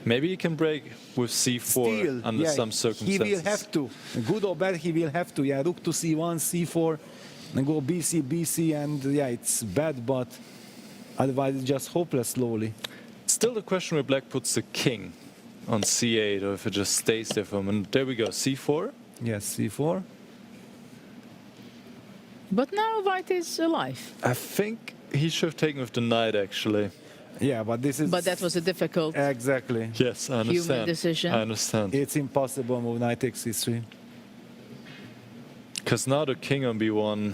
Maybe you can break with c4 Still, under yeah, some circumstances. he will have to. Good or bad, he will have to. Yeah, rook to c1, c4, and go bc, bc, and yeah, it's bad, but otherwise it's just hopeless slowly. Still the question where black puts the king on c8 or if it just stays there for a minute. There we go, c4. Yes, c4. But now white is alive. I think he should have taken with the knight, actually. Yeah, but this is... But that was a difficult Exactly. Yes, I understand. human decision. I understand. It's impossible move knight takes c3. Because now the king on b1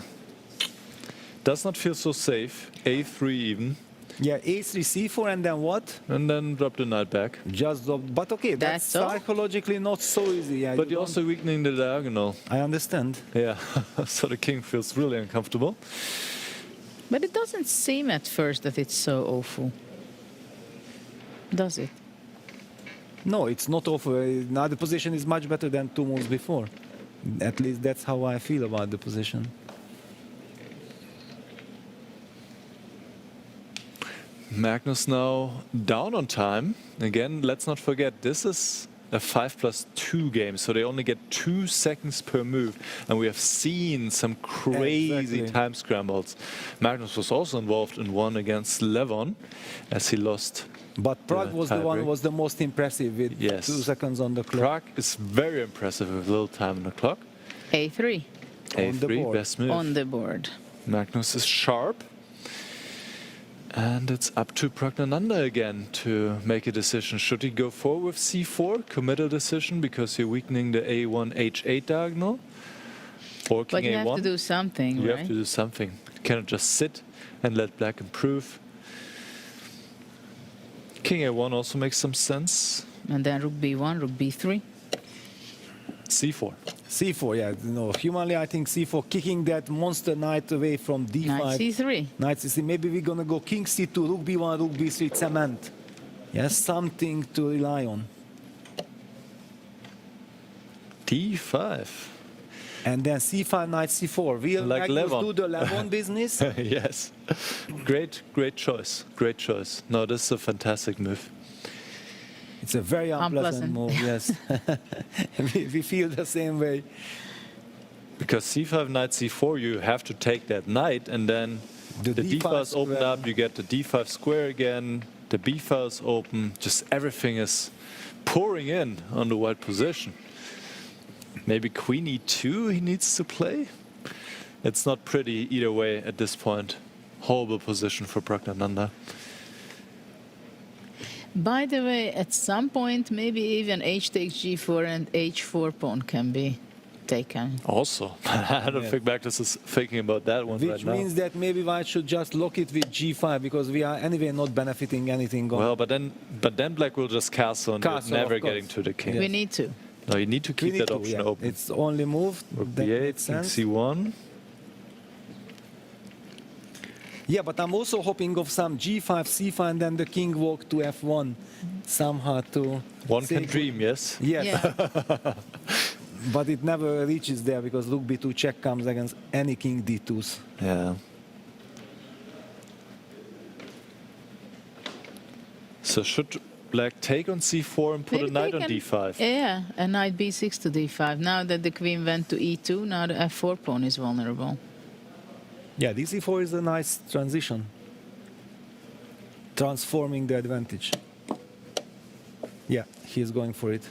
does not feel so safe. a3 even. Yeah, a3, c4, and then what? And then drop the knight back. Just drop. But okay, that's That's all? psychologically not so easy. Yeah, But you you're also weakening the diagonal. I understand. Yeah, so the king feels really uncomfortable. But it doesn't seem at first that it's so awful. Does it? No, it's not awful. Now the position is much better than 2 moves before. At least that's how I feel about the position. Magnus now down on time. Again, let's not forget, this is a 5+2 game, so they only get 2 seconds per move. And we have seen some crazy time scrambles. Magnus was also involved in one against Levon, as he lost. But Prague was the one who was the most impressive with 2 seconds on the clock. Prague is very impressive with little time on the clock. A3. A3, best move. On the board. Magnus is sharp. And it's up to Pragnananda again to make a decision. Should he go forward with C4, commit a decision because you're weakening the A1, H8 diagonal? Or King But you A1? have to do something, You right? have to do something. You cannot just sit and let black improve. King A1 also makes some sense. And then rook B1, rook B3. C4. C4, yeah. No, humanly, I think C4, kicking that monster knight away from D5. Knight C3. Knight C3. Maybe we're going to go King C2, Rook B1, Rook B3, cement. Yes, something to rely on. D5. And then C5, Knight C4. Will Like Magnus Levon. do the Levon business? Yes. Great choice. Great choice. No, this is a fantastic move. It's a very unpleasant move, yes. we feel the same way. Because C5, Knight C4, you have to take that knight, and then the D5 is open up, you get the D5 square again, the B5 is open, just everything is pouring in on the white position. Maybe Queen E2 he needs to play? It's not pretty either way at this point. Horrible position for Pragnananda. By the way, at some point, maybe even H takes G4 and H4 pawn can be taken. Also, I don't think Magnus is thinking about that one right Which now. means that maybe White should just lock it with G5 because we are anyway not benefiting anything. Well, but then Black will just castle and Castle, you're never of course. getting to the king. We need to. No, you need to keep that option open. It's only move. Rook that B8, makes King sense. C1. Yeah, but I'm also hoping of some G5, C5, and then the king walk to F1 somehow to... One can dream, yes? Yes. But it never reaches there because Rook B2 check comes against any king D2s. Yeah. So should Black take on C4 and put Maybe a knight they on can- D5? Yeah, and knight B6 to D5. Now that the queen went to E2, now the F4 pawn is vulnerable. Yeah, DC4 is a nice transition. Transforming the advantage. Yeah, he's going for it.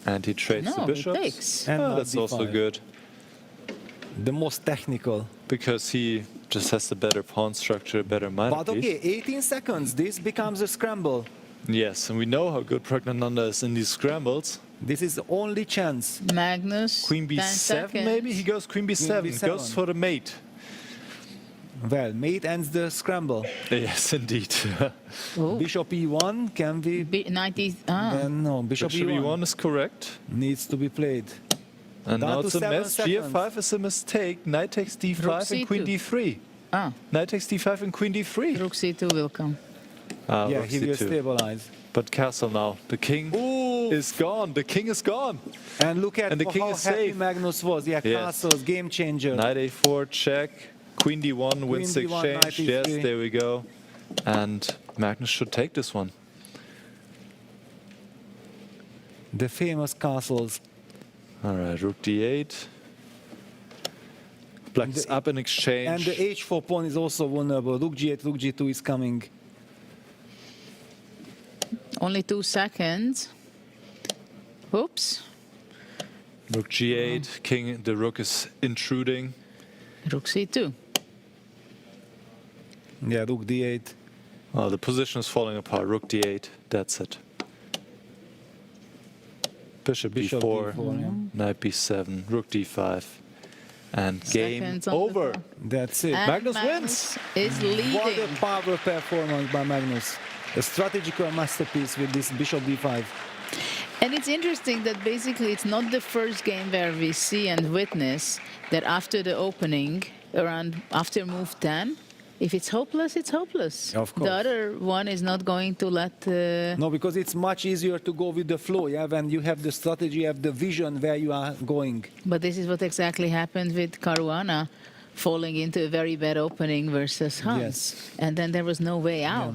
And he trades the No, he bishops. takes. And Oh, knight that's also D5. good. The most technical. Because he just has the better pawn structure, better minor But okay, 18 seconds, this becomes a scramble. Yes, and we know how good Pragnananda is in these scrambles. This is the only chance. Magnus, Queen 10 B7 seconds. maybe? He goes Queen B7, B7. goes for the mate. Well, mate ends the scramble. Yes, indeed. Bishop E1 can be... Knight E... Then no, Bishop Bishop E1 E1 is correct. needs to be played. And Down now to it's a 7 mess. seconds. G5 is a mistake. Knight takes D5 Rook and Queen C2. D3. Ah, Knight takes D5 and Queen D3. Rook C2 will come. Ah, Yeah, Rook he will C2. stabilize. But castle now. The king is gone. The king is gone. And look at And the king how is happy safe. Magnus was. Yeah, Yes. castles, game changer. Knight A4, check. Queen D1 wins the D1, knight exchange. Yes, E3. there we go. And Magnus should take this one. The famous castles. All right, Rook D8. Black is up in exchange. And the H4 pawn is also vulnerable. Rook G8, Rook G2 is coming. Only 2 seconds. Oops. Rook G8, king, the rook is intruding. Rook C2. Yeah, Rook D8. Oh, the position is falling apart. Rook D8, that's it. Bishop Bishop D4, D4, yeah. Knight B7, Rook D5. And game Seconds on the over. clock. That's it. And Magnus wins. is leading. What a power performance by Magnus. A strategical masterpiece with this Bishop D5. And it's interesting that basically it's not the first game where we see and witness that after the opening, after move 10, if it's hopeless, it's hopeless. Of course. The other one is not going to let... No, because it's much easier to go with the flow, yeah, when you have the strategy, you have the vision where you are going. But this is what exactly happened with Caruana falling into a very bad opening versus Hans. Yes. And then there was no way out.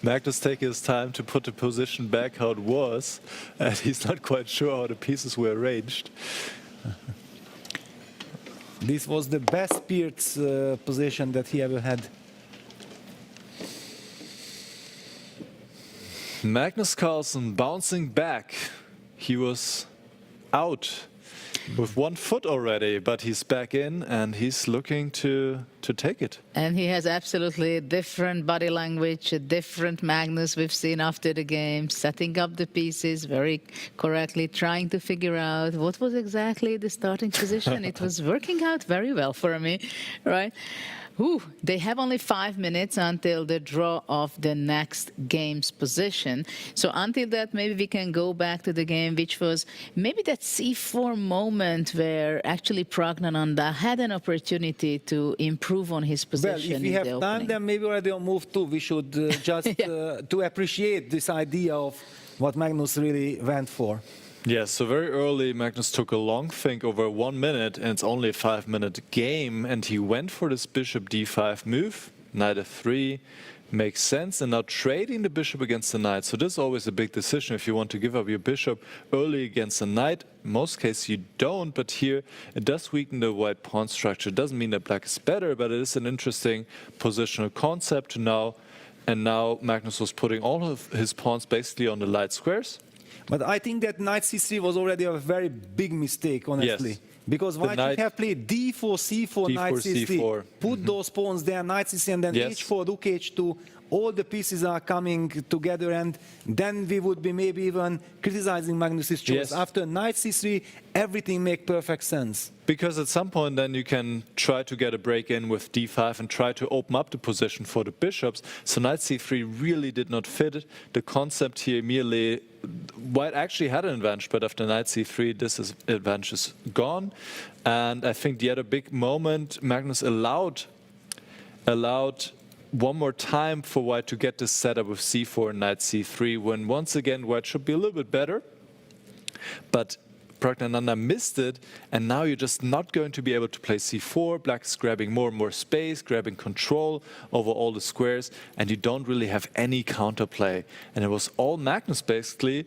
Magnus taking his time to put the position back how it was, and he's not quite sure how the pieces were arranged. This was the best Peart's position that he ever had. Magnus Carlsen bouncing back. He was out with 1 foot already, but he's back in and he's looking to take it. And he has absolutely different body language, a different Magnus we've seen after the game, setting up the pieces very correctly, trying to figure out what was exactly the starting position. It was working out very well for me, right? Ooh, they have only 5 minutes until the draw of the next game's position. So until that, maybe we can go back to the game, which was maybe that C4 moment where actually Praggnanandhaa had an opportunity to improve on his position. Well, if we have time, then maybe already on move 2, we should just to appreciate this idea of what Magnus really went for. Yes, so very early Magnus took a long think over 1 minute, and it's only a 5-minute game, and he went for this bishop d5 move, knight f3, makes sense, and now trading the bishop against the knight. So this is always a big decision if you want to give up your bishop early against the knight. In most cases you don't, but here it does weaken the white pawn structure. It doesn't mean that black is better, but it is an interesting positional concept now. And now Magnus was putting all of his pawns basically on the light squares. But I think that knight c3 was already a very big mistake, honestly. Yes. Because white should have played d4, c4, knight c3. c4. Put those pawns there, knight c3, and then h4, rook h2. All the pieces are coming together, and then we would be maybe even criticizing Magnus's choice. After knight c3, everything makes perfect sense. Because at some point then you can try to get a break in with d5 and try to open up the position for the bishops. So knight c3 really did not fit the concept here immediately. White actually had an advantage, but after knight c3, this advantage is gone. And I think the other big moment, Magnus allowed one more time for white to get this setup with c4 and knight c3, when once again white should be a little bit better. But Praggnanandhaa missed it, and now you're just not going to be able to play c4. Black is grabbing more and more space, grabbing control over all the squares, and you don't really have any counterplay. And it was all Magnus basically,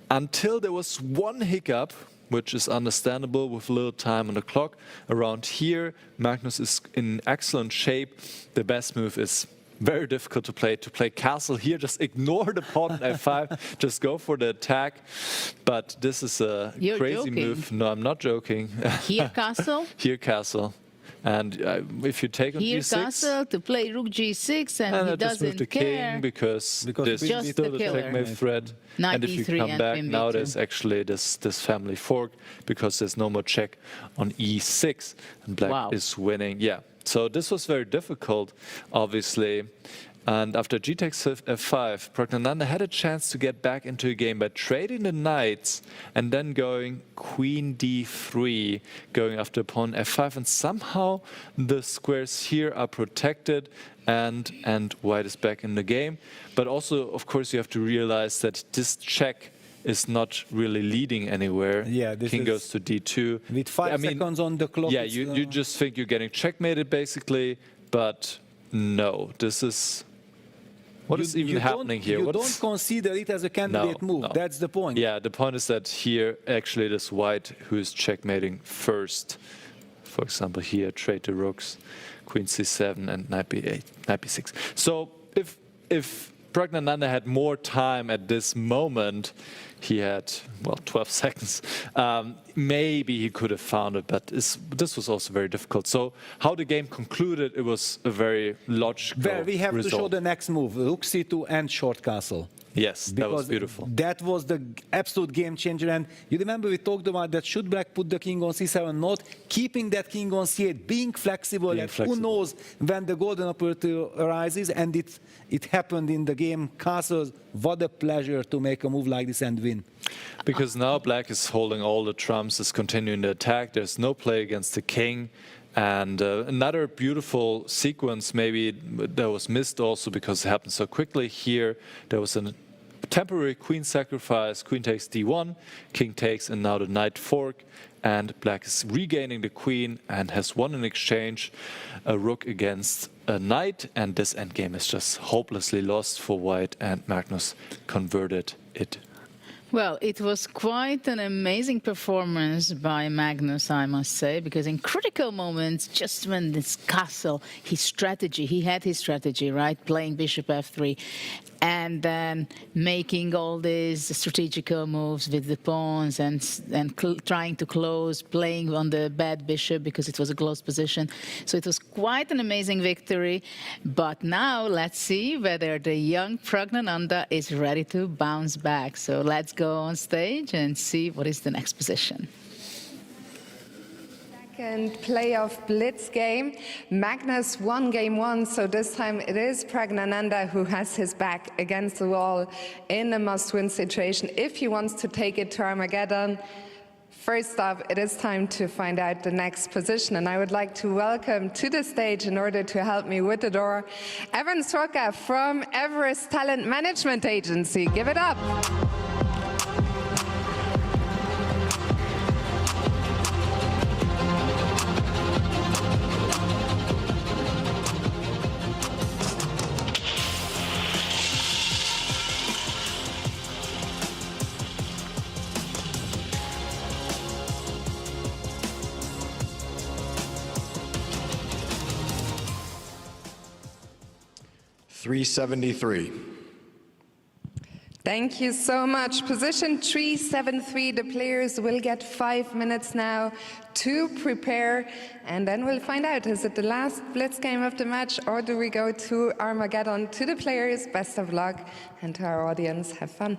until there was one hiccup, which is understandable with little time on the clock. Around here, Magnus is in excellent shape. The best move is very difficult to play castle here. Just ignore the pawn on f5, just go for the attack. But this is a crazy move. No, I'm not joking. Here castle? Here castle. And if you take on here g6, castle to play rook g6, and he just move doesn't the care. king because this just is still the killer. checkmate threat. Knight And if you e3 come and back, queen now b2. there's actually this family fork because there's no more check on e6, and black is winning. Yeah, so this was very difficult, obviously. And after g takes f5, Praggnanandhaa had a chance to get back into a game by trading the knights and then going queen d3, going after pawn f5, and somehow the squares here are protected and white is back in the game. But also, of course, you have to realize that this check is not really leading anywhere. Yeah, this king is goes to d2. With 5 seconds on the clock. Yeah, you just think you're getting checkmated basically, but no, this is... What is even happening here? You don't consider it as a candidate move. No. That's the point. Yeah, the point is that here, actually, it is white who is checkmating first. For example, here, trade the rooks, queen c7, and knight b8, knight b6. So if Praggnanandhaa had more time at this moment, he had, well, 12 seconds. Maybe he could have found it, but this was also very difficult. So how the game concluded, it was a very logical Well, we have result. to show the next move, rook c2 and short castle. Yes, that was Because beautiful. That was the absolute game changer. And you remember we talked about that should black put the king on c7, not keeping that king on c8, being flexible. Who knows when the golden opportunity arises, and it happened in the game. Castles, what a pleasure to make a move like this and win. Because now black is holding all the trumps, is continuing the attack. There's no play against the king. And another beautiful sequence maybe that was missed also because it happened so quickly here. There was a temporary queen sacrifice, queen takes d1, king takes, and now the knight fork. and black is regaining the queen and has won in exchange a rook against a knight, and this endgame is just hopelessly lost for white, and Magnus converted it. Well, it was quite an amazing performance by Magnus, I must say, because in critical moments, just when this castle, he had his strategy, right? Playing bishop f3, and then making all these strategical moves with the pawns and trying to close, playing on the bad bishop because it was a close position. So it was quite an amazing victory. But now let's see whether the young Praggnanandhaa is ready to bounce back. So let's go on stage and see what is the next position. Second playoff Blitz game. Magnus won game one, so this time it is Praggnanandhaa who has his back against the wall in a must-win situation if he wants to take it to Armageddon. First up, it is time to find out the next position, and I would like to welcome to the stage, in order to help me with the door, Evan Sroka from Everest Talent Management Agency. Give it up. 373. Thank you so much. Position 373, the players will get 5 minutes now to prepare, and then we'll find out, is it the last Blitz game of the match, or do we go to Armageddon? To the players, best of luck, and to our audience, have fun.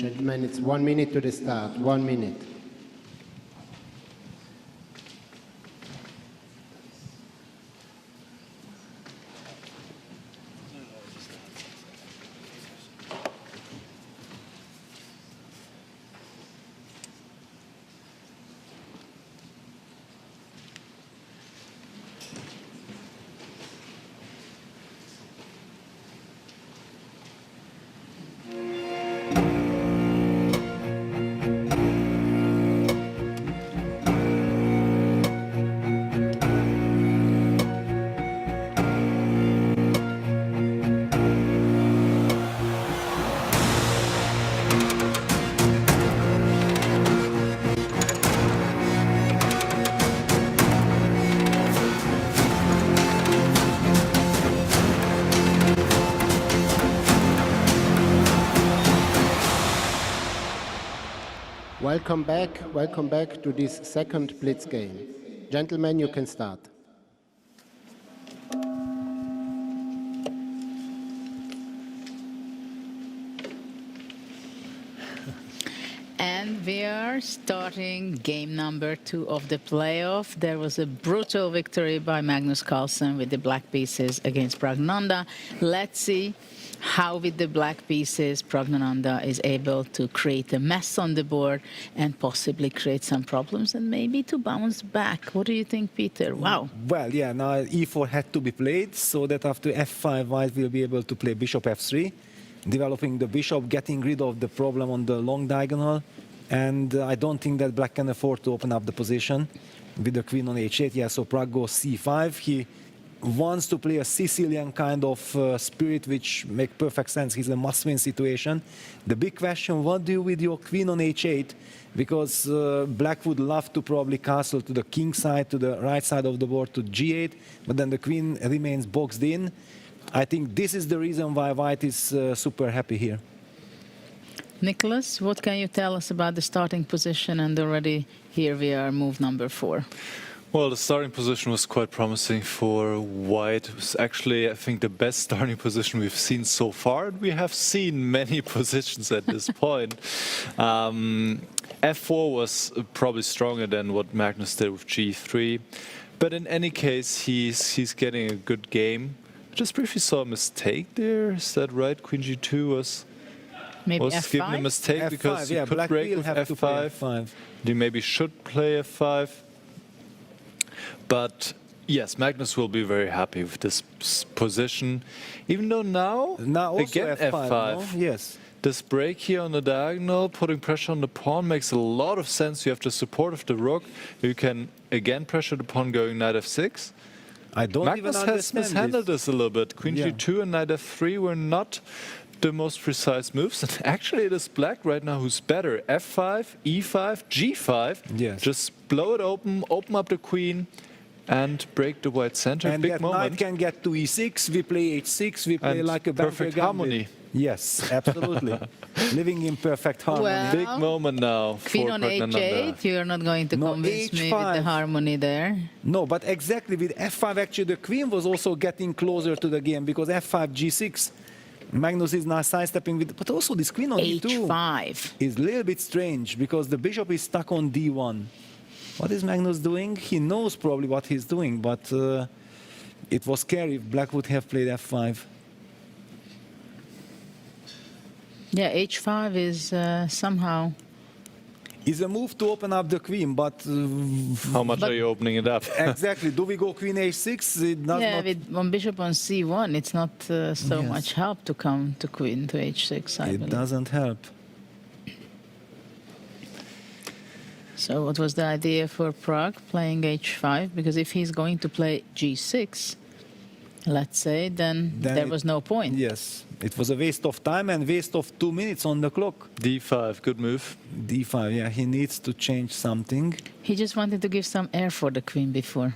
Gentlemen, it's 1 minute to the start. 1 minute. Welcome back to this second Blitz game. Gentlemen, you can start. And we are starting game number 2 of the playoff. There was a brutal victory by Magnus Carlsen with the black pieces against Praggnanandhaa. Let's see how with the black pieces Praggnanandhaa is able to create a mess on the board and possibly create some problems and maybe to bounce back. What do you think, Peter? Wow. Well, yeah, now e4 had to be played so that after f5 white will be able to play bishop f3, developing the bishop, getting rid of the problem on the long diagonal. And I don't think that black can afford to open up the position with the queen on h8. Yeah, so Pragg goes c5. He wants to play a Sicilian kind of spirit, which makes perfect sense. He's in a must-win situation. The big question, what do you with your queen on h8? Because black would love to probably castle to the king side, to the right side of the board, to g8, but then the queen remains boxed in. I think this is the reason why white is super happy here. Nicholas, what can you tell us about the starting position? And already here we are, move number 4. Well, the starting position was quite promising for white. It was actually, I think, the best starting position we've seen so far. We have seen many positions at this point. F4 was probably stronger than what Magnus did with G3. But in any case, he's getting a good game. Just briefly saw a mistake there. Is that right? Queen G2 was maybe F5? given a mistake F5, because he yeah, could black break will with have to play F5. F5. He maybe should play F5. But yes, Magnus will be very happy with this position. Even though now also again F5. No? Yes. This break here on the diagonal, putting pressure on the pawn, makes a lot of sense. You have the support of the rook. You can again pressure the pawn going knight f6. I don't Magnus even has understand mishandled this a little bit. Queen G2 and knight f3 were not the most precise moves. And actually it is black right now who's better. F5, E5, G5. Yes. Just blow it open up the queen and break the white center. And Big that moment. knight can get to e6, we play h6, we play And like a perfect harmony. Yes, absolutely. Living in perfect harmony. Well, Big moment now Queen for on Praggnanandhaa. h8, you're not going to convince me with the harmony there. No, but exactly with f5, actually the queen was also getting closer to the game because f5, g6, Magnus is now sidestepping with, but also this queen on e2 h5 is a little bit strange because the bishop is stuck on d1. What is Magnus doing? He knows probably what he's doing, but it was scary if black would have played f5. Yeah, h5 is somehow... Is a move to open up the queen, but... How much are you opening it up? Exactly. Do we go queen h6? It does yeah, not... with one bishop on c1, it's not so much help to come to queen to h6, I believe. It doesn't help. So what was the idea for Pragg playing h5? Because if he's going to play g6, let's say, then there was no point. Yes, it was a waste of time and waste of 2 minutes on the clock. d5, good move. d5, yeah, he needs to change something. He just wanted to give some air for the queen before.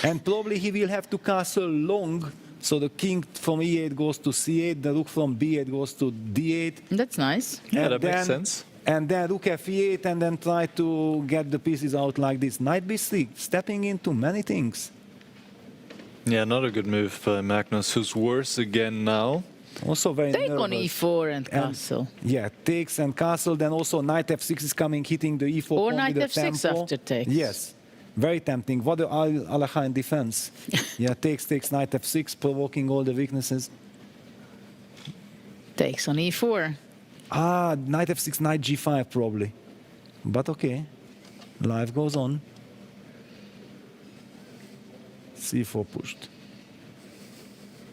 And probably he will have to castle long, so the king from e8 goes to c8, the rook from b8 goes to d8. That's nice. Yeah, that makes sense. And then rook f8 and then try to get the pieces out like this. Knight b6, stepping into many things. Yeah, not a good move by Magnus, who's worse again now. Also very Take nervous. on e4 and castle. Yeah, takes and castle. Then also knight f6 is coming, hitting the e4 Or pawn knight with the f6 tempo. after takes. Yes, very tempting. What a Alaha in defense. Yeah, takes, knight f6, provoking all the weaknesses. Takes on e4. Ah, knight f6, knight g5 probably. But okay, life goes on. c4 pushed.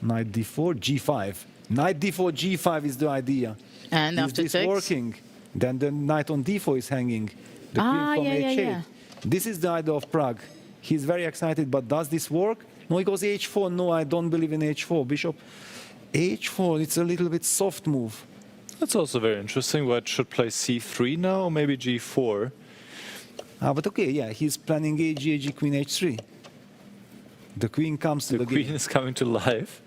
Knight d4, g5. Knight d4, g5 is the idea. And is after this takes? working? Then the knight on d4 is hanging. The queen from h8. yeah. This is the idea of Prague. He's very excited, but does this work? No, he goes h4. No, I don't believe in h4. Bishop h4, it's a little bit soft move. That's also very interesting. White should play c3 now, or maybe g4. Ah, but okay, yeah, he's planning ag, queen h3. The queen comes to the queen game. is coming to life.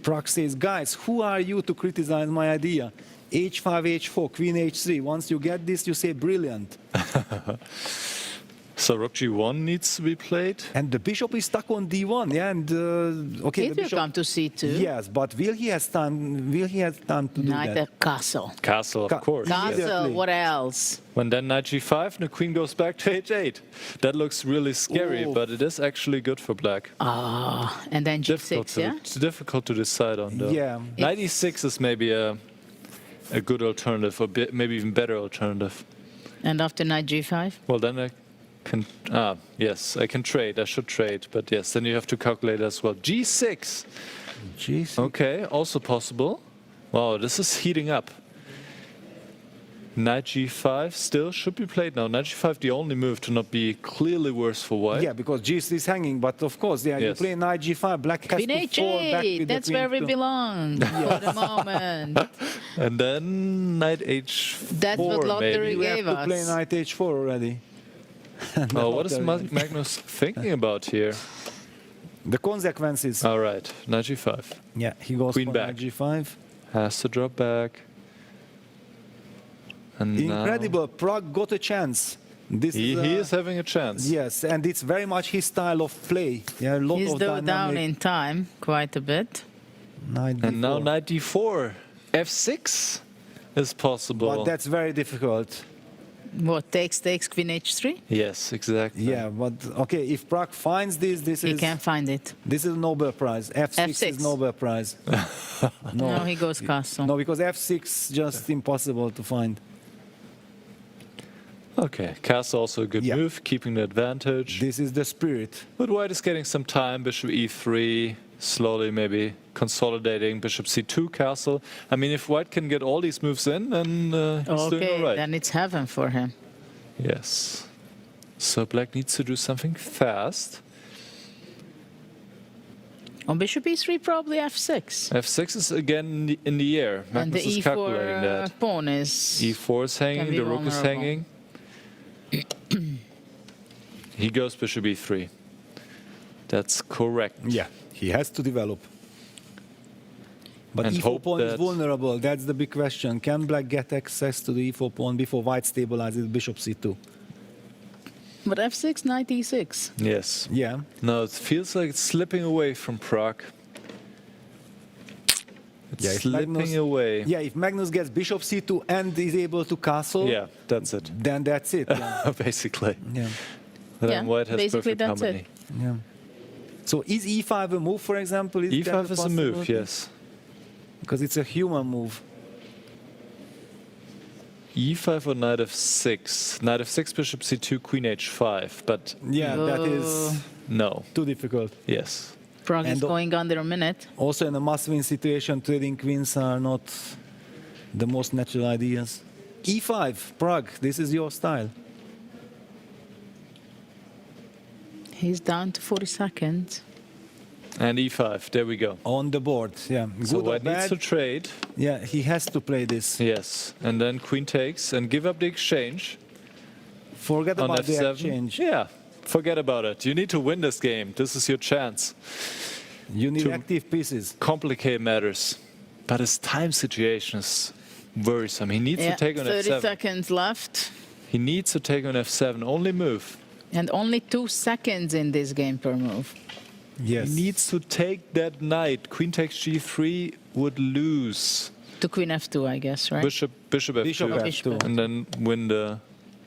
Prague says, guys, who are you to criticize my idea? h5, h4, queen h3. Once you get this, you say brilliant. So rook g1 needs to be played. And the bishop is stuck on d1, yeah. And okay, It the will bishop come to c2. Yes, but will he have time? Will he have time to do Knight that? f castle. Castle, of course. Castle, what else? When then knight g5 and the queen goes back to h8. That looks really scary, Ooh. but it is actually good for black. Ah, and then g6, yeah? It's difficult to decide on, though. Yeah. Knight e6 is maybe a good alternative, or maybe even better alternative. And after knight g5? Well, then I can... yes, I can trade. I should trade. But yes, then you have to calculate as well. g6. G6. Okay, also possible. Wow, this is heating up. Knight g5 still should be played now. Knight g5 the only move to not be clearly worse for white. Yeah, because g3 is hanging, but of course, yeah, you Yes. play knight g5, black has Queen to fall back h8, with that's the where we queen too. belong for the moment. And then knight h4 That's what lottery maybe. You gave have to play us. knight h4 already. Oh, what is Magnus thinking about here? The consequences. All right, knight g5. Yeah, he goes Queen for back. knight g5. Has to drop back. And Incredible, Prague got a chance. This he is having a chance. Yes, and it's very much his style of play. Yeah, a lot He's of down dynamic. in time quite a bit. Knight And now d4. knight d4. f6 is possible. But that's very difficult. What, takes, queen h3? Yes, exactly. Yeah, but okay, if Prague finds this, He is can't find it. this is Nobel Prize. F6 is F6. Nobel Prize. No, he goes castle. No, because F6 just impossible to find. Okay, castle also a good move, keeping the advantage. This is the spirit. But white is getting some time. Bishop e3, slowly maybe consolidating. Bishop c2, castle. I mean, if white can get all these moves in, then he's doing all right. Then it's heaven for him. Yes. So black needs to do something fast. On bishop e3, probably f6. f6 is again in the air. And the Magnus is calculating e4 that. pawn is... e4 is hanging, can be the rook is vulnerable. hanging. He goes bishop e3. That's correct. Yeah, he has to develop. But And e4 hope pawn is that- vulnerable. That's the big question. Can black get access to the e4 pawn before white stabilizes bishop c2? But f6, knight e6. Yes. Yeah. No, it feels like it's slipping away from Prague. It's Yeah, if slipping Magnus- away. Yeah, if Magnus gets bishop c2 and is able to castle, Yeah, that's it. then that's it. Yeah. Basically. Yeah. Then Yeah, white has basically perfect that's harmony. it. Yeah. So is e5 a move, for example? Is that e5 is a move, possibility? yes. Because it's a human move. e5 or knight f6? Knight f6, bishop c2, queen h5. But Yeah, that is no. too difficult. Yes. Prague is And- going under a minute. Also, in a must-win situation, trading queens are not the most natural ideas. e5, Prague, this is your style. He's down to 40 seconds. And e5, there we go. On the board, yeah. Good So or white needs bad? to trade. Yeah, he has to play this. Yes. And then queen takes and give up the exchange. Forget On about the f7. exchange. Yeah, forget about it. You need to win this game. This is your chance. You need to active pieces. Complicate matters. But his time situation is worrisome. He needs Yeah, to take on 30 f7. seconds left. He needs to take on f7. Only move. And only 2 seconds in this game per move. Yes. He needs to take that knight. Queen takes g3 would lose. To queen f2, I guess, right? Bishop f2. Bishop f2. And then win the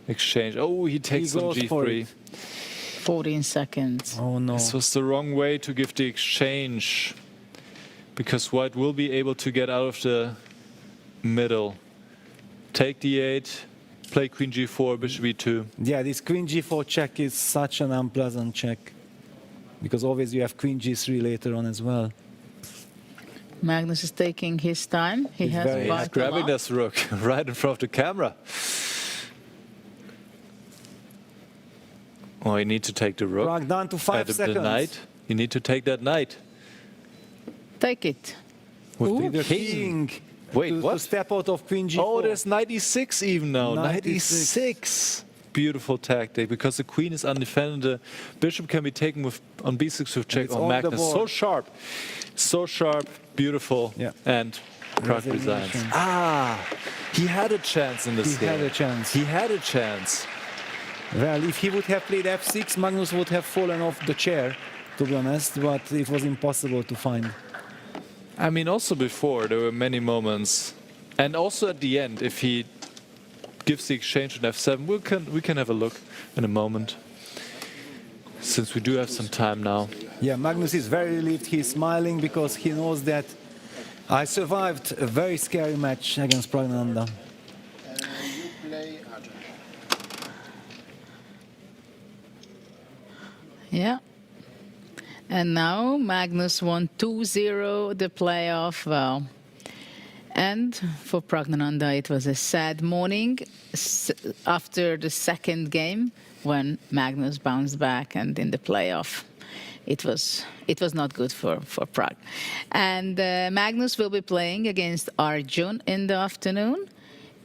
exchange. Oh, he takes on goes for g3. it. 14 seconds. Oh no. This was the wrong way to give the exchange, because white will be able to get out of the middle. Take d8, play queen g4, bishop e2. Yeah, this queen g4 check is such an unpleasant check, because always you have queen g3 later on as well. Magnus is taking his time. He He's has very- He's bottom grabbing up. this rook right in front of the camera. Oh, you need to take the rook. Rock down to 5 The seconds. knight. You need to take that knight. Take it. With The king. Wait, to what? step out of queen g4. Oh, there's knight e6 even now. Knight 96. e6. Beautiful tactic, because the queen is undefended. The bishop can be taken with on b6 with check it's on on the Magnus. board. So sharp. So sharp. Beautiful. Yeah. And Prague resigns. Resignation. Ah, he had a chance in this He game. had a chance. He had a chance. Well, if he would have played f6, Magnus would have fallen off the chair, to be honest, but it was impossible to find. I mean, also before, there were many moments. And also at the end, if he gives the exchange on f7, we can have a look in a moment, since we do have some time now. Yeah, Magnus is very relieved. He's smiling because he knows that I survived a very scary match against Pragnananda. Yeah. And now Magnus won 2-0 the playoff. Well, and for Pragnananda it was a sad morning after the second game when Magnus bounced back, and in the playoff it was not good for Prague. And Magnus will be playing against Arjun in the afternoon,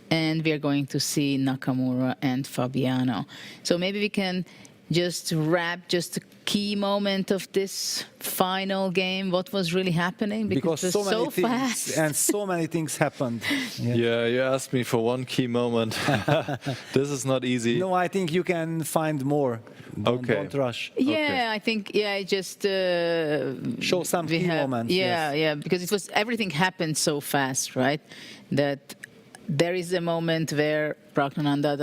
and we are going to see Nakamura and Fabiano. So maybe we can just wrap just a key moment of this final game. What was really happening? Because it was so many things fast. and so many things happened. Yeah, you asked me for one key moment. This is not easy. No, I think you can find more. Don't rush. Yeah, I think just show some key moments. Yeah, yes. yeah, because it was everything happened so fast, right? That there is a moment where Pragnananda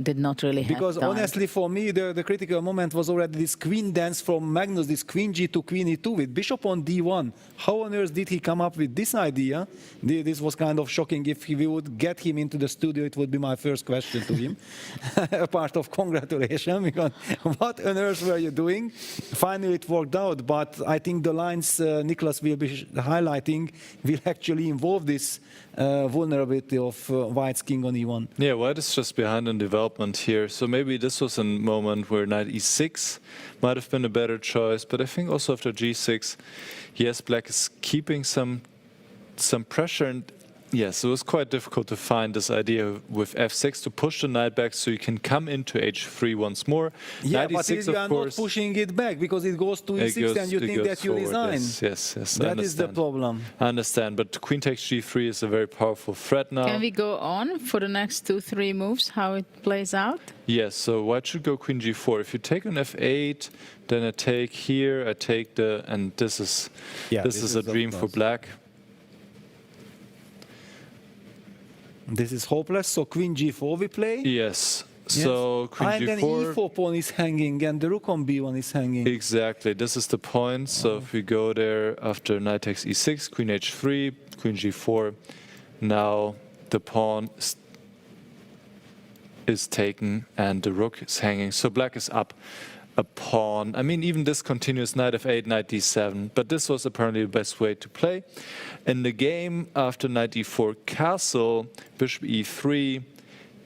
did not really have Because time. honestly, for me, the critical moment was already this queen dance from Magnus, this queen g to queen e2 with bishop on d1. How on earth did he come up with this idea? This was kind of shocking. If we would get him into the studio, it would be my first question to him. A part of congratulations, because what on earth were you doing? Finally, it worked out, but I think the lines Nicholas will be highlighting will actually involve this vulnerability of White's king on e1. Yeah, White is just behind in development here. So maybe this was a moment where knight e6 might have been a better choice. But I think also after g6, yes, black is keeping some pressure. And yes, it was quite difficult to find this idea with f6 to push the knight back so you can come into h3 once more. Yeah, knight but e6, you of are course, not pushing it back because it goes to e6 and you think that you forward. resign. Yes, I That is the understand. problem. I understand, but queen takes g3 is a very powerful threat now. Can we go on for the next 2-3 moves, how it plays out? Yes, so white should go queen g4. If you take on f8, then I take here, I take the, and this is a dream for black. This is hopeless, so queen g4 we play? Yes, so queen and then g4. e4 pawn is hanging and the rook on b1 is hanging. Exactly, this is the point. So if we go there after knight takes e6, queen h3, queen g4, now the pawn is taken and the rook is hanging. So black is up a pawn. I mean, even this continues knight f8, knight d7, but this was apparently the best way to play. In the game after knight e4 castle, bishop e3,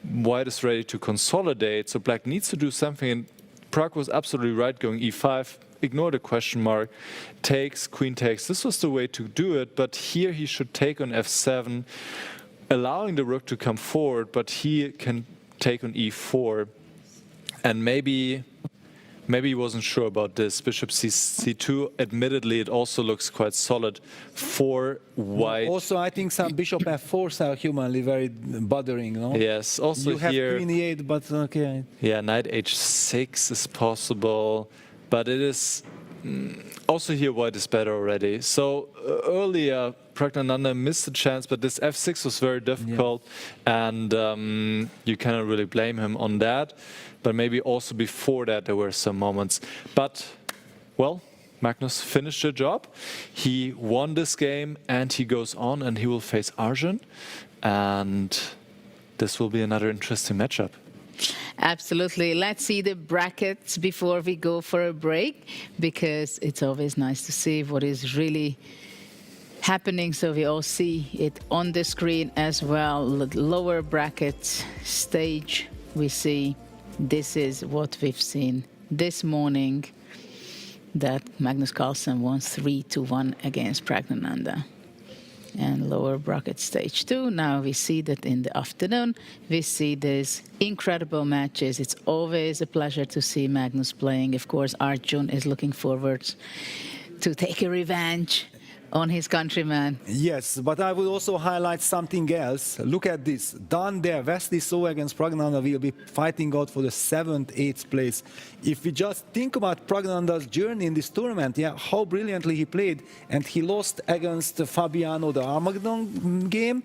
white is ready to consolidate, so black needs to do something, and Prague was absolutely right going e5, ignore the question mark, takes, queen takes. This was the way to do it, but here he should take on f7, allowing the rook to come forward, but he can take on e4, and maybe he wasn't sure about this. Bishop c2, admittedly, it also looks quite solid for white. Also, I think some bishop f4s are humanly very bothering, no? Yes, also you have here, queen e8, but okay. yeah, knight h6 is possible, but it is also here white is better already. So earlier Pragnanandha missed the chance, but this f6 was very difficult, and you cannot really blame him on that. But maybe also before that there were some moments. But, well, Magnus finished the job. He won this game, and he goes on, and he will face Arjun. And this will be another interesting matchup. Absolutely. Let's see the brackets before we go for a break, because it's always nice to see what is really happening, so we all see it on the screen as well. Lower brackets stage, we see this is what we've seen this morning, that Magnus Carlsen won 3-1 against Pragnanandha. And lower bracket stage 2, now we see that in the afternoon, we see these incredible matches. It's always a pleasure to see Magnus playing. Of course, Arjun is looking forward to take a revenge on his countryman. Yes, but I will also highlight something else. Look at this. Down there, Wesley So against Pragnanandha will be fighting out for the 7th, 8th place. If we just think about Pragnanandha's journey in this tournament, how brilliantly he played, and he lost against Fabiano the Armageddon game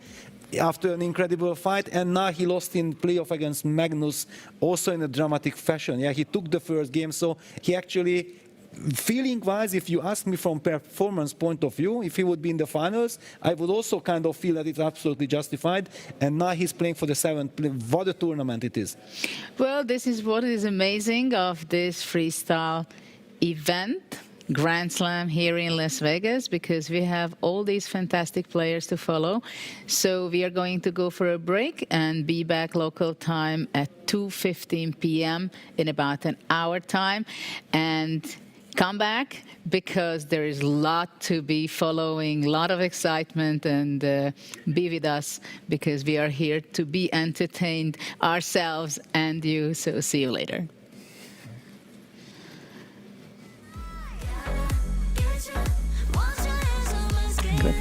after an incredible fight, and now he lost in playoff against Magnus, also in a dramatic fashion. He took the first game, so he actually, feeling-wise, if you ask me from performance point of view, if he would be in the finals, I would also kind of feel that it's absolutely justified. And now he's playing for the 7th. What a tournament it is. Well, this is what is amazing of this freestyle event, Grand Slam here in Las Vegas, because we have all these fantastic players to follow. So we are going to go for a break and be back local time at 2:15 p.m. in about an hour time. And come back, because there is a lot to be following, a lot of excitement, and be with us, because we are here to be entertained ourselves and you. So see you later. Good.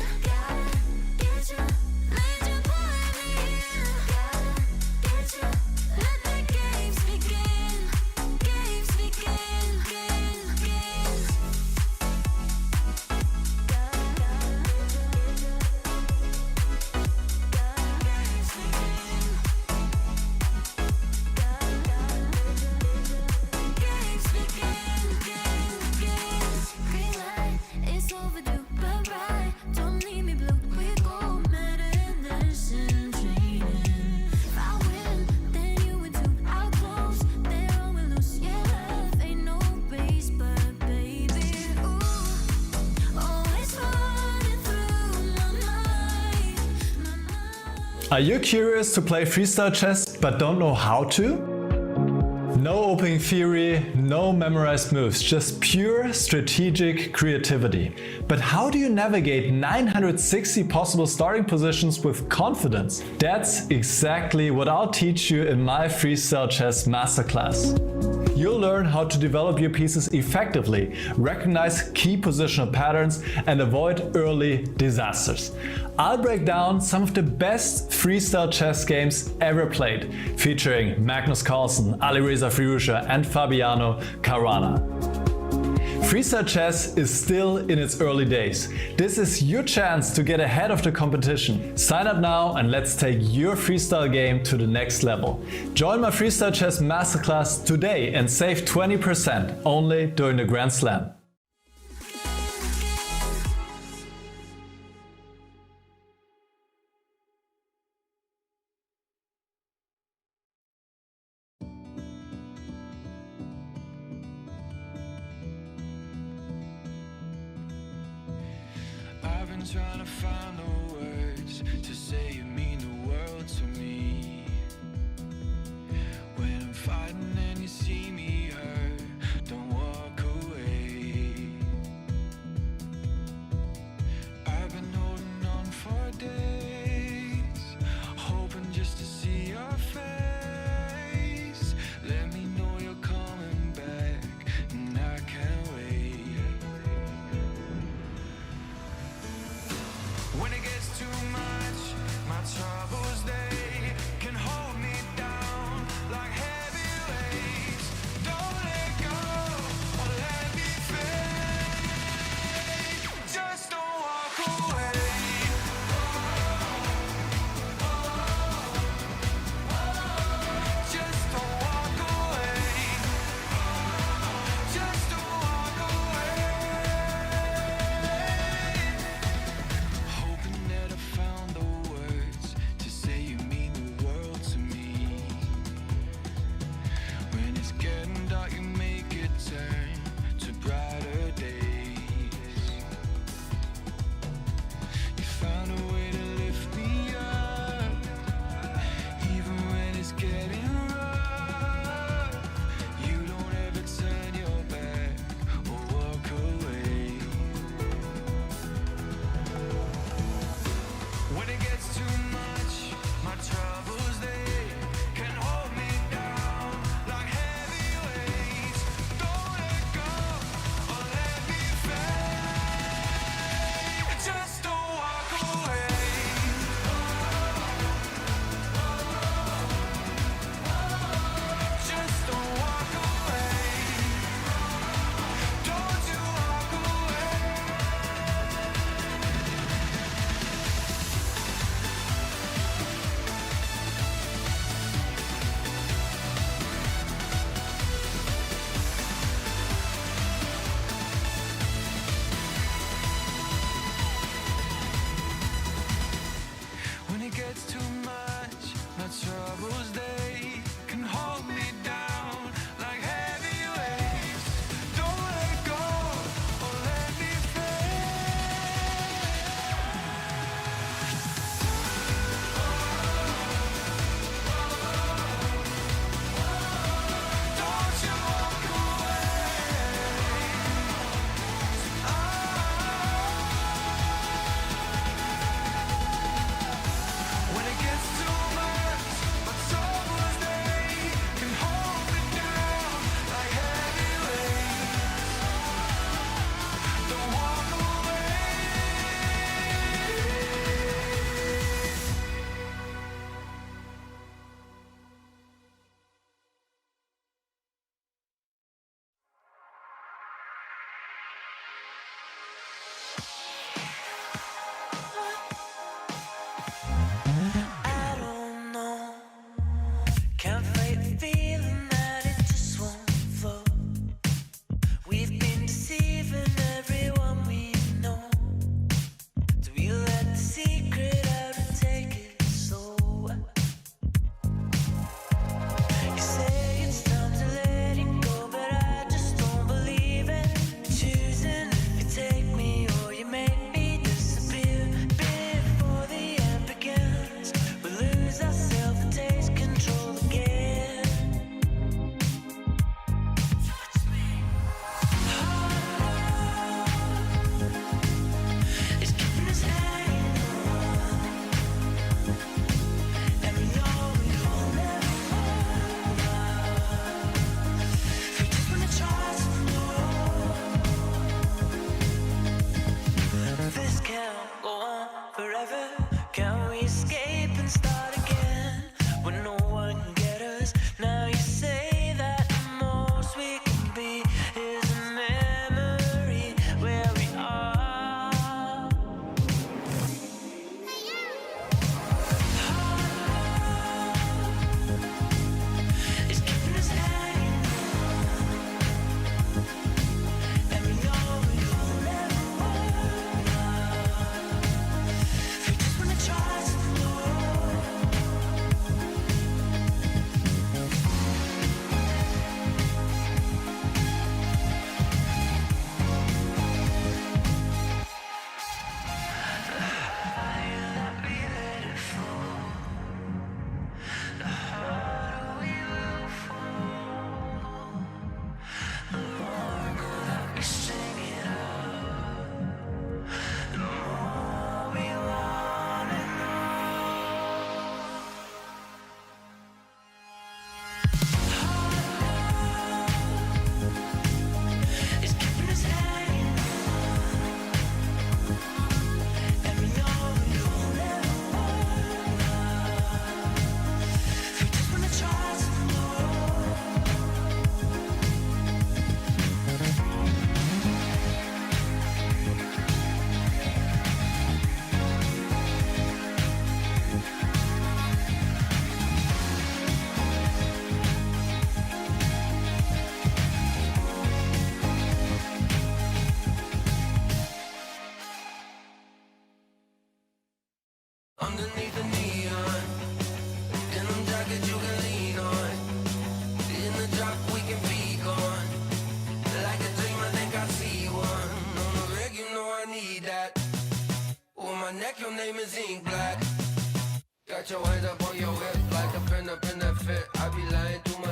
Are you curious to play freestyle chess but don't know how to? No opening theory, no memorized moves, just pure strategic creativity. But how do you navigate 960 possible starting positions with confidence? That's exactly what I'll teach you in my Freestyle Chess Masterclass. You'll learn how to develop your pieces effectively, recognize key positional patterns, and avoid early disasters. I'll break down some of the best freestyle chess games ever played, featuring Magnus Carlsen, Alireza Firouzja, and Fabiano Caruana. Freestyle chess is still in its early days. This is your chance to get ahead of the competition. Sign up now and let's take your freestyle game to the next level. Join my Freestyle Chess Masterclass today and save 20% only during the Grand Slam. I've been trying to find the words to say you mean the world to me. When I'm fighting and you see me hurt, don't walk away. I've been holding on for days, hoping just to see your face. Let me know you're coming back, and I can't wait. When it gets too much, my troubles, they can hold me down like heavy weights.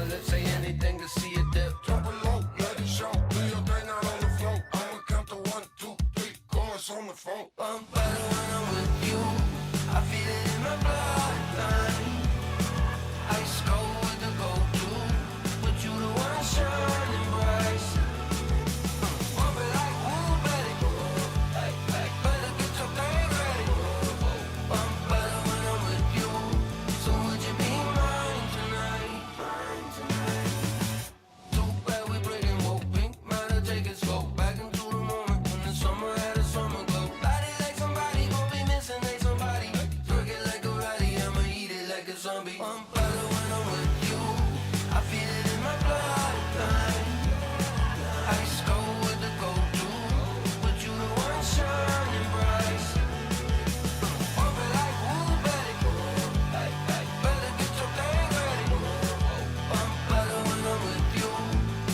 my lips, say anything to see it dip. Drop it low, let it show. Do your thing out on the floor. I'ma count to 1, 2, 3, chorus on the phone. I'm better when I'm with you. I feel it in my bloodline. Ice cold with the go-to, but you the one shining bright. Bump it like woo, baby. Better get your thing ready. I'm better when I'm with you. So would you be mine tonight? Too bad we breaking woke pink. Might take it slow back into the moment when the summer had a summer glow. Body like somebody gon' be missing, they somebody. Twerk it like a ratty, I'ma eat it like a zombie. I'm better when I'm with you. I feel it in my bloodline. Ice cold with the go-to, but you the one shining bright. Bump it like woo, baby. Better get your thing ready. I'm better when I'm with you.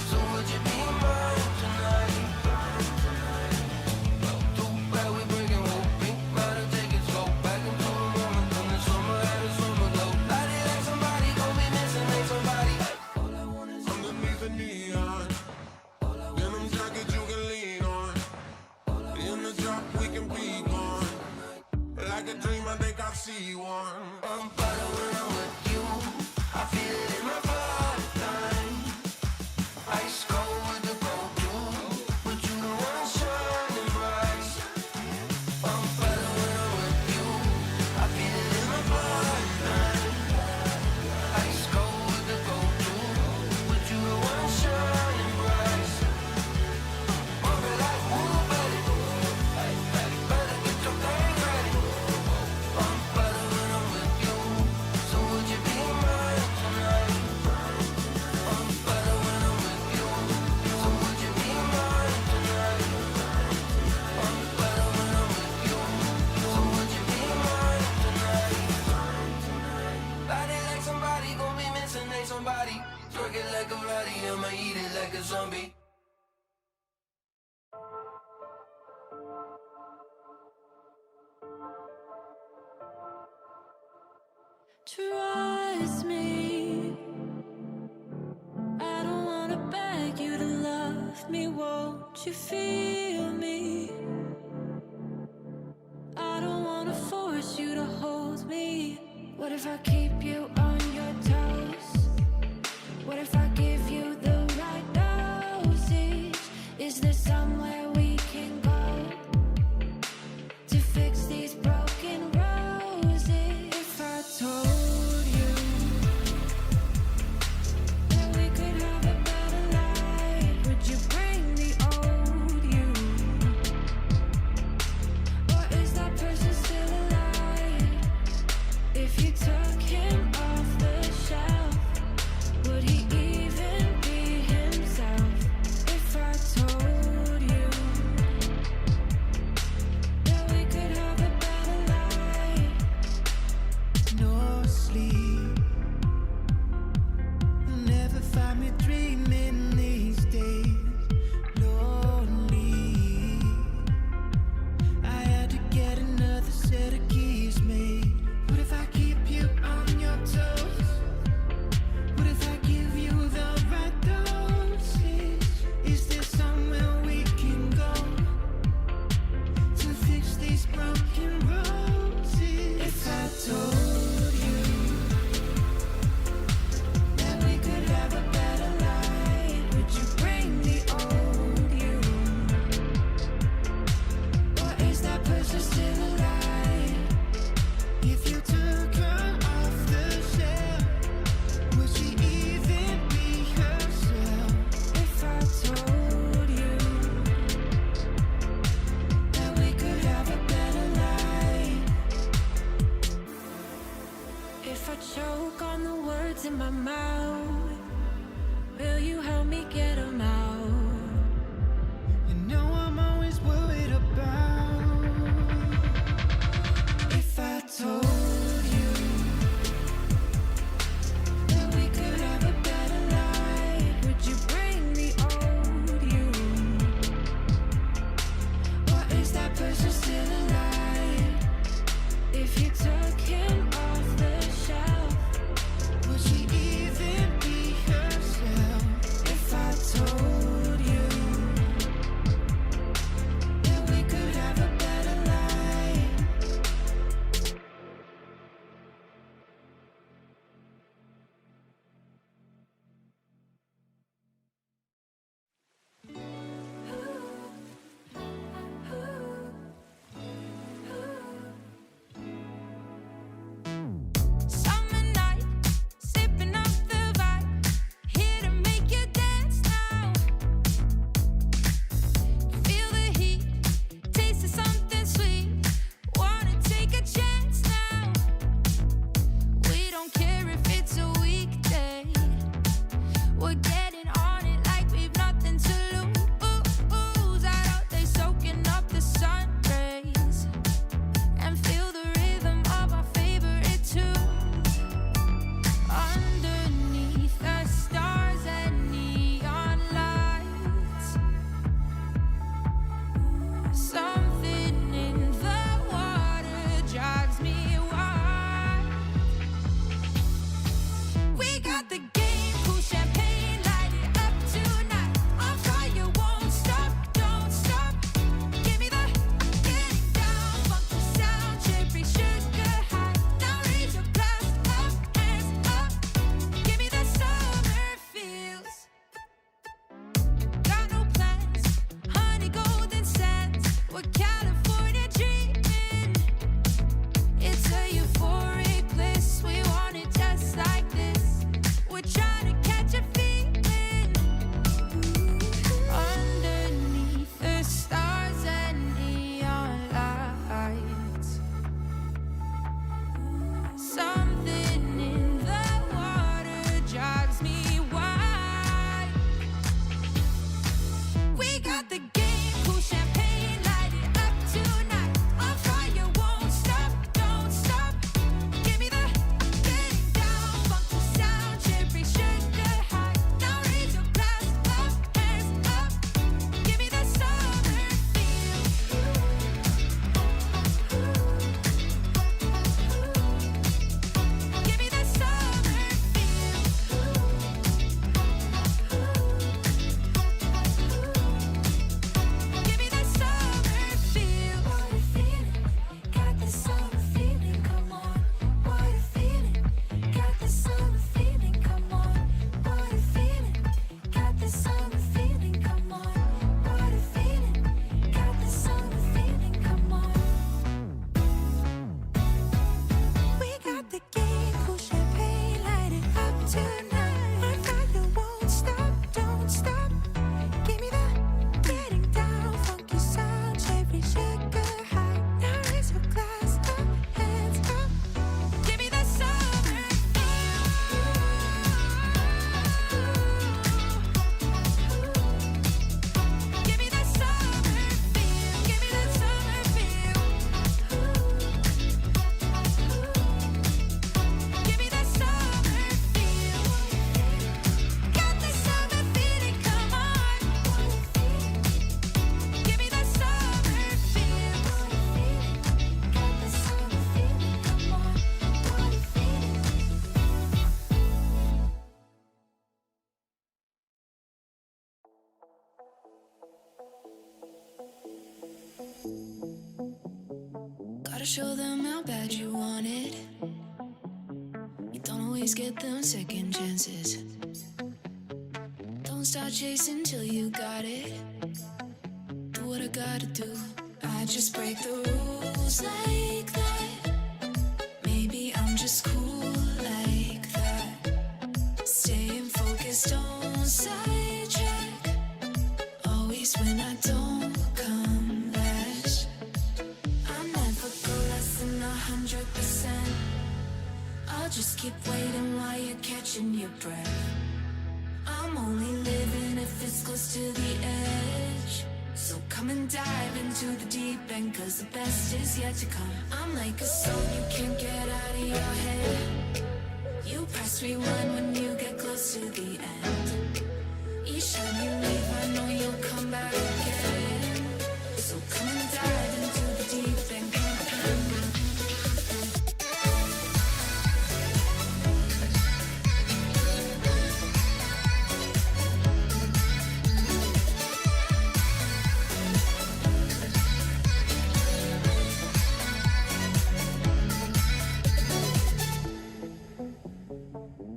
So would you be mine tonight? Too bad we breaking woke pink. Might take it slow back into the moment when the summer had a summer glow. Body like somebody gon' be missing, they somebody. All I want is Underneath the neon, denim jacket you can lean on. In the drop we can be gone. Like a dream, I think I see one. I'm better when I'm with you. I feel it in my bloodline. Ice cold with the go-to, but you the one shining bright. I'm better when I'm with you. I feel it in my bloodline. Ice cold with the go-to, but you the one shining bright. Bump it like woo, baby. Better get your thing ready. I'm better when I'm with you. So would you be mine tonight? I'm better when I'm with you. So would you be mine tonight? I'm better when I'm with you. So would you be mine tonight? Body like somebody gon' be missing, they somebody. Twerk it like a ratty, I'ma eat it like a zombie. Trust me, I don't wanna beg you to love me. Won't you feel me? I don't wanna force you to hold me. What if I keep you on your toes? What if I give you the right dosage? Is there somewhere we can go to fix these broken roses? If I told you that we could have a better life, would you bring the old you? Or is that person still alive? If you took him off the shelf, would he even be himself? If I told you that we could have a better life. No sleep. You'll never find me dreaming these days. Lonely. I had to get another set of keys made. What if I keep you on your toes? What if I give you the right dosage? Is there somewhere we can go to fix these broken roses? If I told you that we could have a better life. Gotta show them how bad you want it. You don't always get them second chances. Don't start chasing till you got it. Do what I gotta do. I just break the rules like that. Maybe I'm just cool like that. Staying focused, don't sidetrack. Always when I don't come last. I never go less than 100%. I'll just keep waiting while you're catching your breath. I'm only living if it's close to the edge. So come and dive into the deep end, cause the best is yet to come. I'm like a song you can't get out of your head. You press rewind when you get close to the end. Each time you leave, I know you'll come back again. So come and dive into the deep end.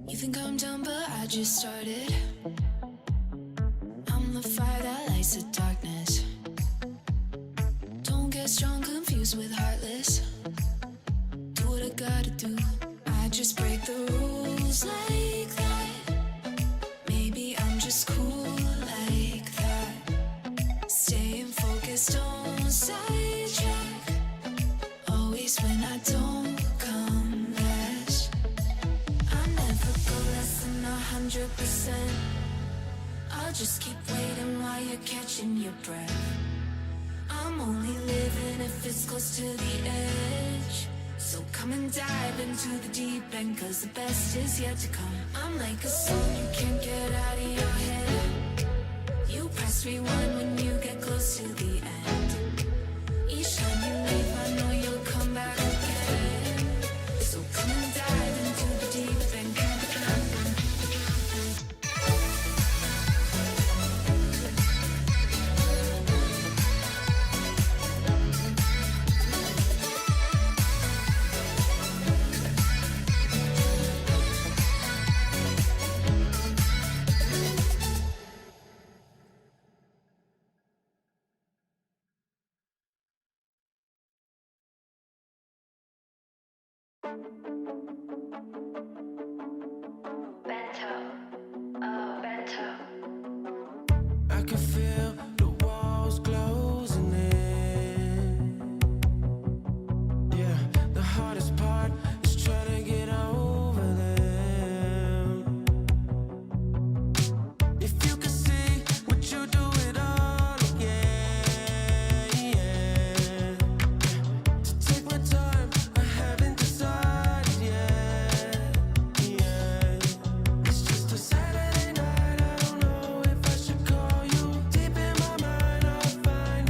You think I'm done, but I just started. I'm the fire that lights the darkness. Don't get strong, confused with heartless. Do what I gotta do. I just break the rules like that. Maybe I'm just cool like that. Staying focused, don't sidetrack. Always when I don't come last. I never go less than 100%. I'll just keep waiting while you're catching your breath. I'm only living if it's close to the edge. So come and dive into the deep end, cause the best is yet to come. I'm like a song you can't get out of your head. You press rewind when you get close to the end. Each time you leave, I know you'll come back again. So come and dive into the deep end. I can feel the walls closing in. Yeah, the hardest part is trying to get over them. If you could see, would you do it all again? To take my time, I haven't decided yet. It's just a Saturday night, I don't know if I should call you. Deep in my mind, I'll find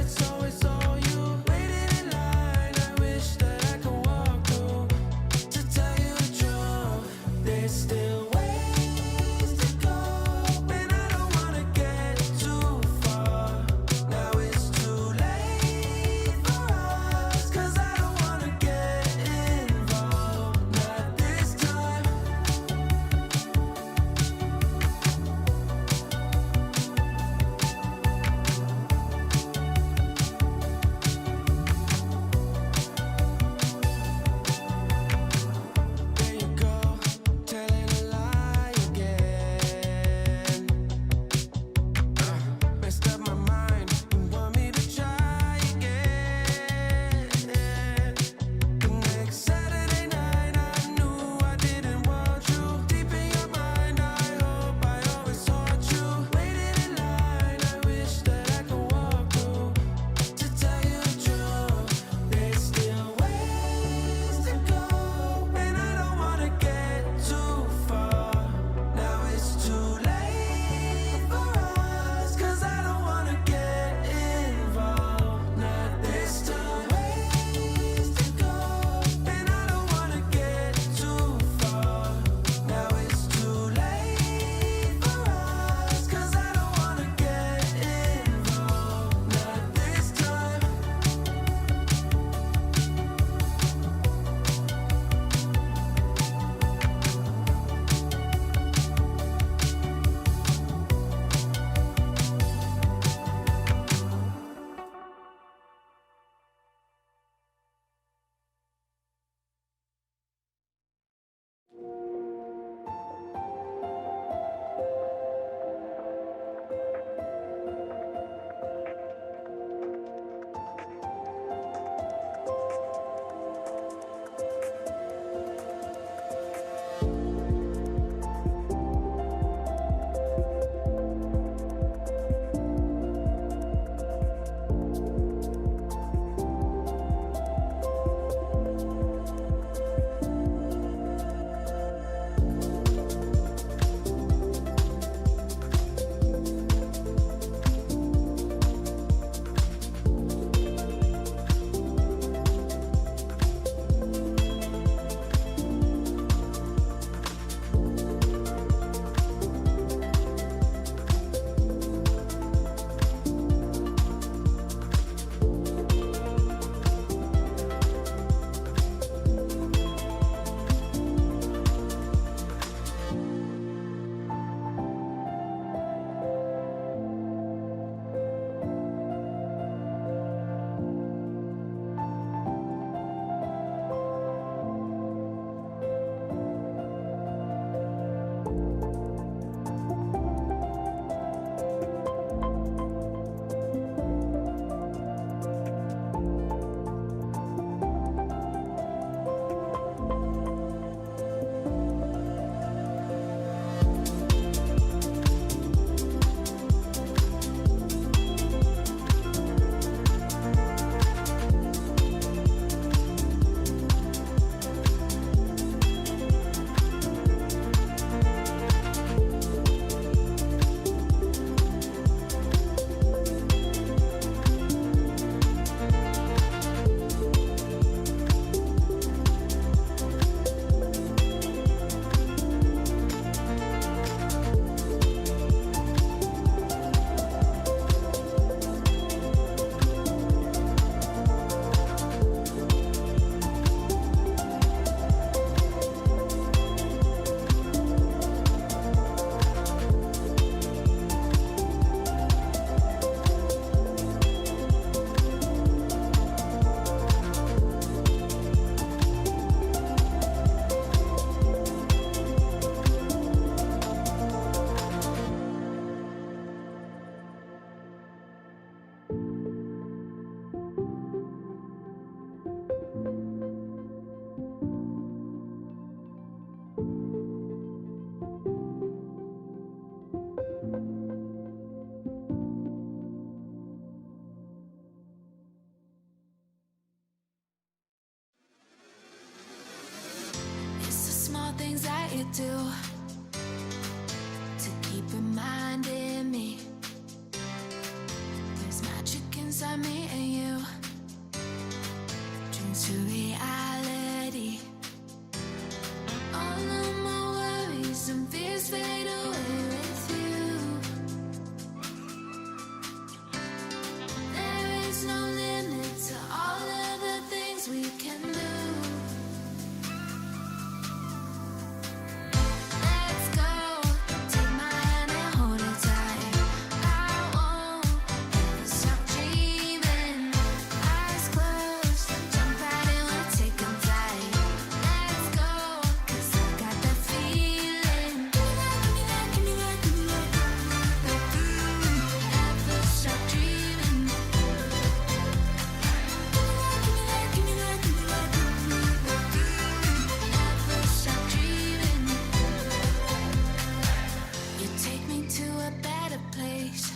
a better place.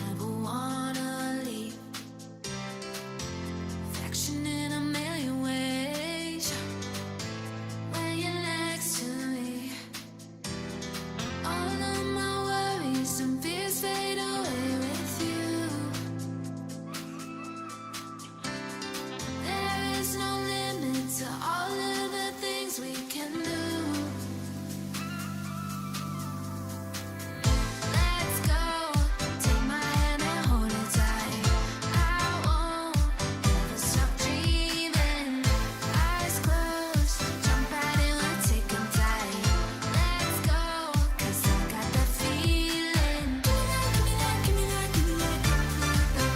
Never wanna leave. Affection in a million ways. When you're next to me, all of my worries and fears fade away with you. There is no limit to all of the things we can do. Let's go, take my hand and hold it tight. I won't ever stop dreaming. Eyes closed, jump right in, we'll take 'em tight. Let's go, 'cause I got that feeling. Give me that, give me that, give me that, give me that.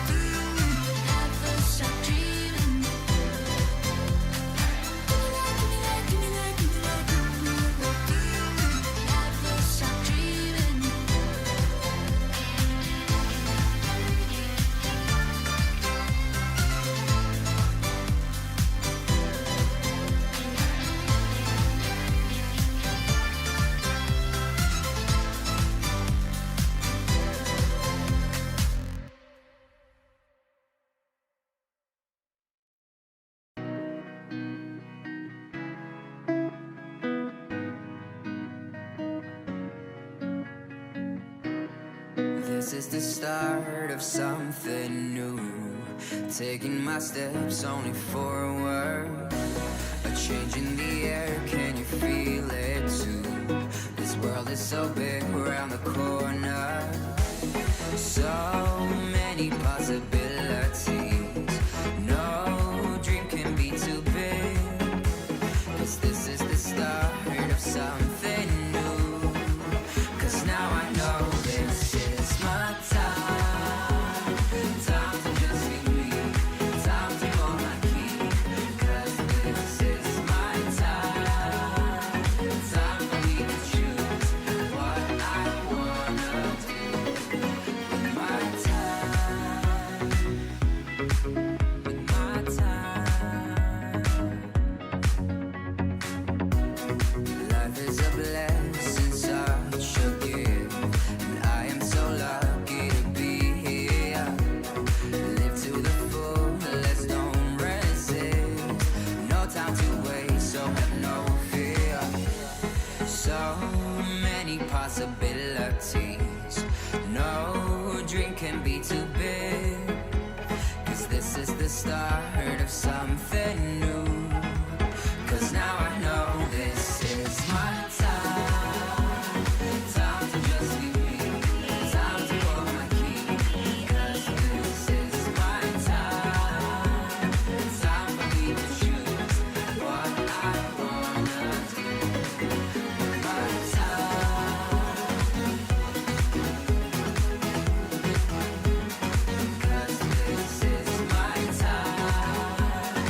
Never stop dreaming. Give me that, give me that, give me that, give me that, give me that. Never stop dreaming. This is the start of something new. Taking my steps only forward. A change in the air, can you feel it too? This world is so big around the corner. So many possibilities. No dream can be too big. 'Cause this is the start of something new. 'Cause now I know this is my time. Time to just be me. Time to go my key. 'Cause this is my time. Time for me to choose what I wanna do with my time. With my time. Life is a blessing, such a gift, and I am so lucky to be here. Live to the fullest, don't resist. No time to waste, so have no fear. So many possibilities. No dream can be too big. 'Cause this is the start of something new. 'Cause now I know this is my time. Time to just be me. Time to hold my key. 'Cause this is my time. Time for me to choose what I wanna do with my time. 'Cause this is my time.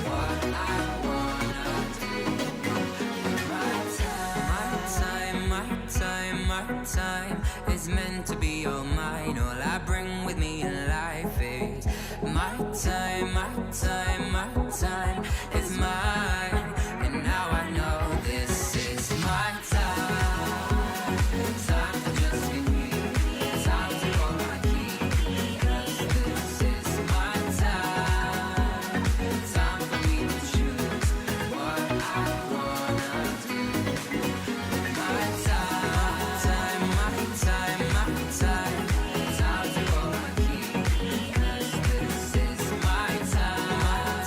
What I wanna do with my time. My time, my time is meant to be all mine. All I bring with me in life is my time, my time, my time is mine. And now I know this is my time. Time to just be me. Time to hold my key. 'Cause this is my time. Time for me to choose what I wanna do with my time. My time, my time. Time to hold my key. 'Cause this is my time.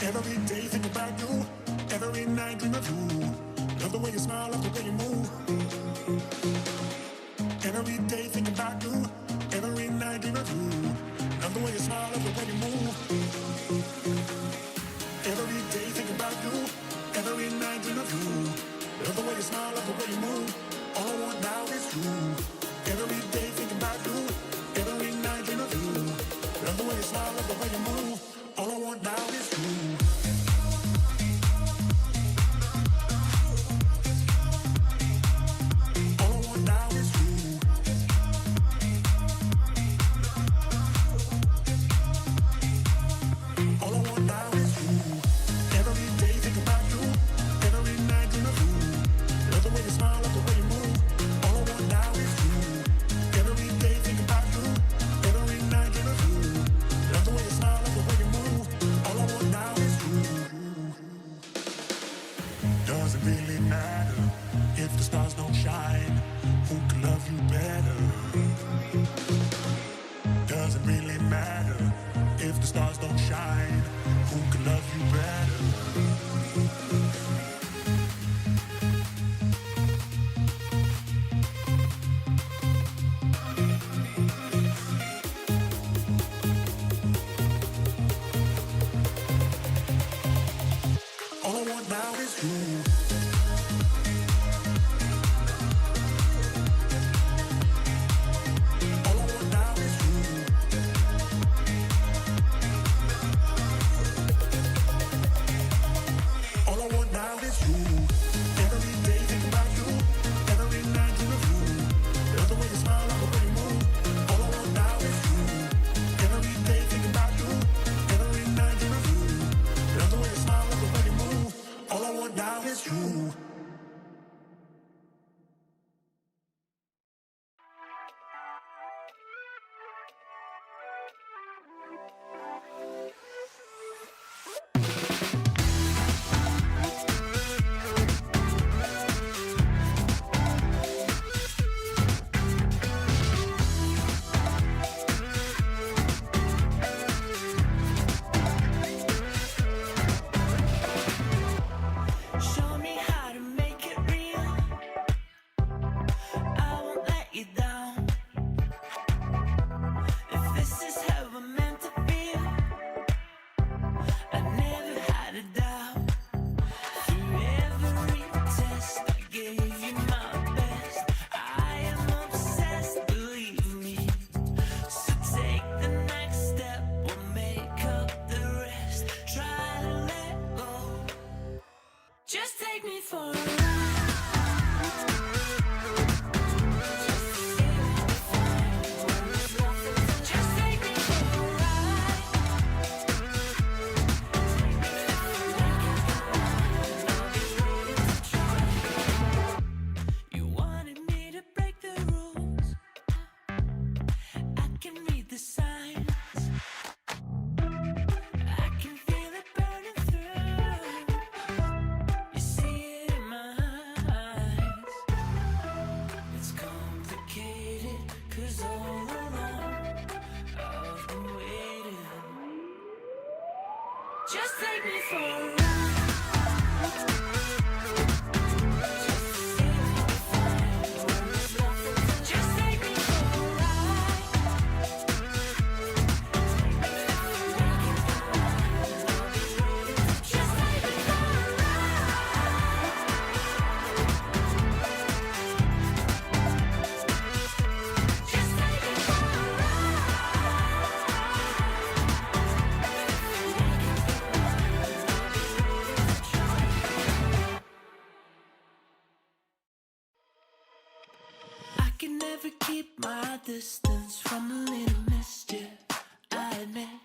Every day think about you. Every night dream of you. Love the way you smile, love the way you move. Every day think about you. Every night dream of you. Love the way you smile, love the way you move. Every day think about you. Every night dream of you. Love the way you smile, love the way you move. All I want now is you. Every day think about you. Every night dream of you. Love the way you smile, love the way you move. All I want now is you. Doesn't really matter if the stars don't shine. Who can love you better? Doesn't really matter if the stars don't shine. Who can love you better? All I want now is you. Show me how to make it real. I won't let you down. If this is how we're meant to feel, I never had a doubt. Through every test, I gave you my best. I am obsessed, believe me. So take the next step, we'll make up the rest. Try to let go. Just take me for a ride. Just take me for a ride. You wanted me to break the rules. I can read the signs. I can feel it burning through. You see it in my eyes. It's complicated, 'cause all along I've been waiting. Just take me for a ride. Just take me for a ride. Just take me for a I can never keep my distance from a little mischief, I admit.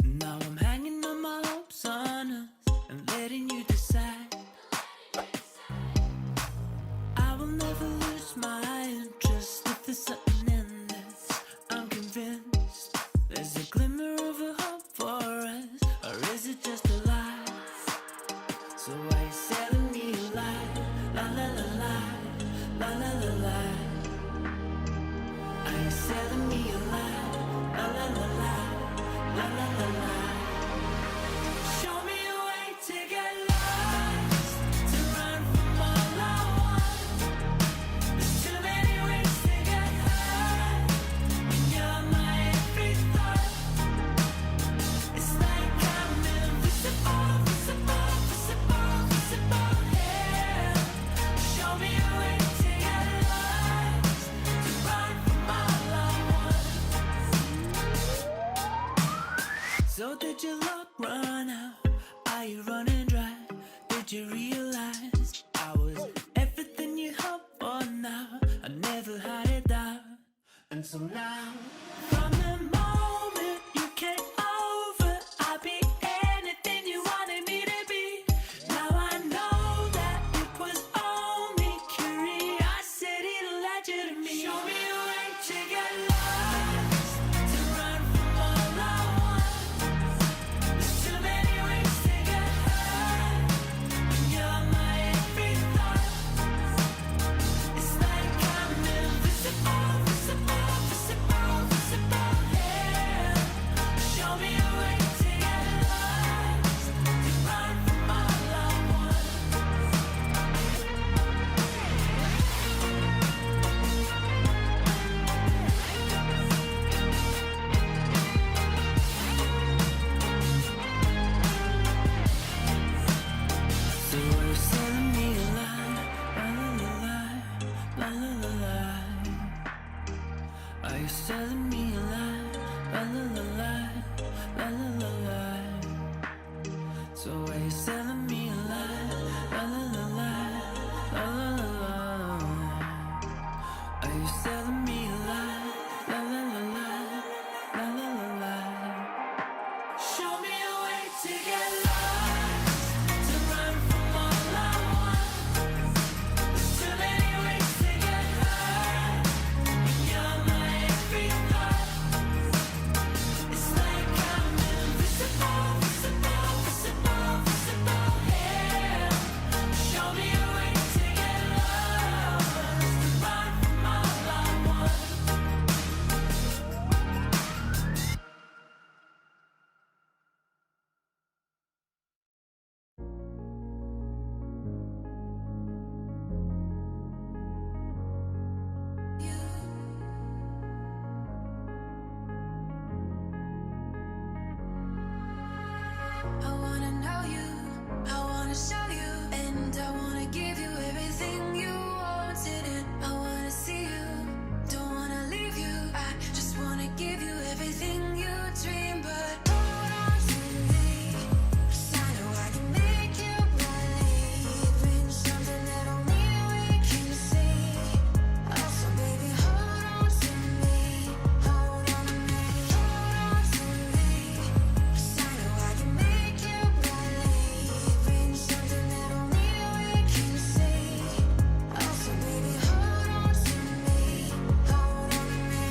Now I'm hanging on my hopes on us and letting you decide. I will never lose my interest if there's something in this. I'm convinced there's a glimmer of a hope for us, or is it just a lie? So why you selling me a lie? La la la la, la la la la. Are you selling me a lie? La la la la, realized I was everything you hoped for now. I never had it doubt. And so now, from the moment you came over, I'll be anything you wanted me to be. Now I know that it was only curiosity that led you to me. Show me a way to get lost, to run from all I want. There's too many ways to get hurt, and you're my every thought. It's like I'm invisible, visible, visible, visible, yeah. Show me a way to get lost, to run from all I want. So are you selling me a lie? La la la la, la la la la. Are you selling me a lie? La la la la, la la la la. So are you selling me a lie? La la la la, la la la la. Are you selling me a lie? La la la la, la la la la. Show me a way to get lost, to run from all I want. There's too many ways to get hurt, and you're my every thought. It's like I'm invisible, visible, visible, visible, yeah. Show me a way to get lost, to run from all I want. I wanna know you, I wanna show you, and I wanna give you everything you wanted, and I wanna see you, don't wanna leave you. I just wanna give you everything you dream, but hold on to me, 'cause I know I can make you believe in something that only we can see. Also, baby, hold on to me, hold on to me, hold on to me. 'Cause I know I can make you believe in something that only we can see. Also, baby, hold on to me, hold on to me.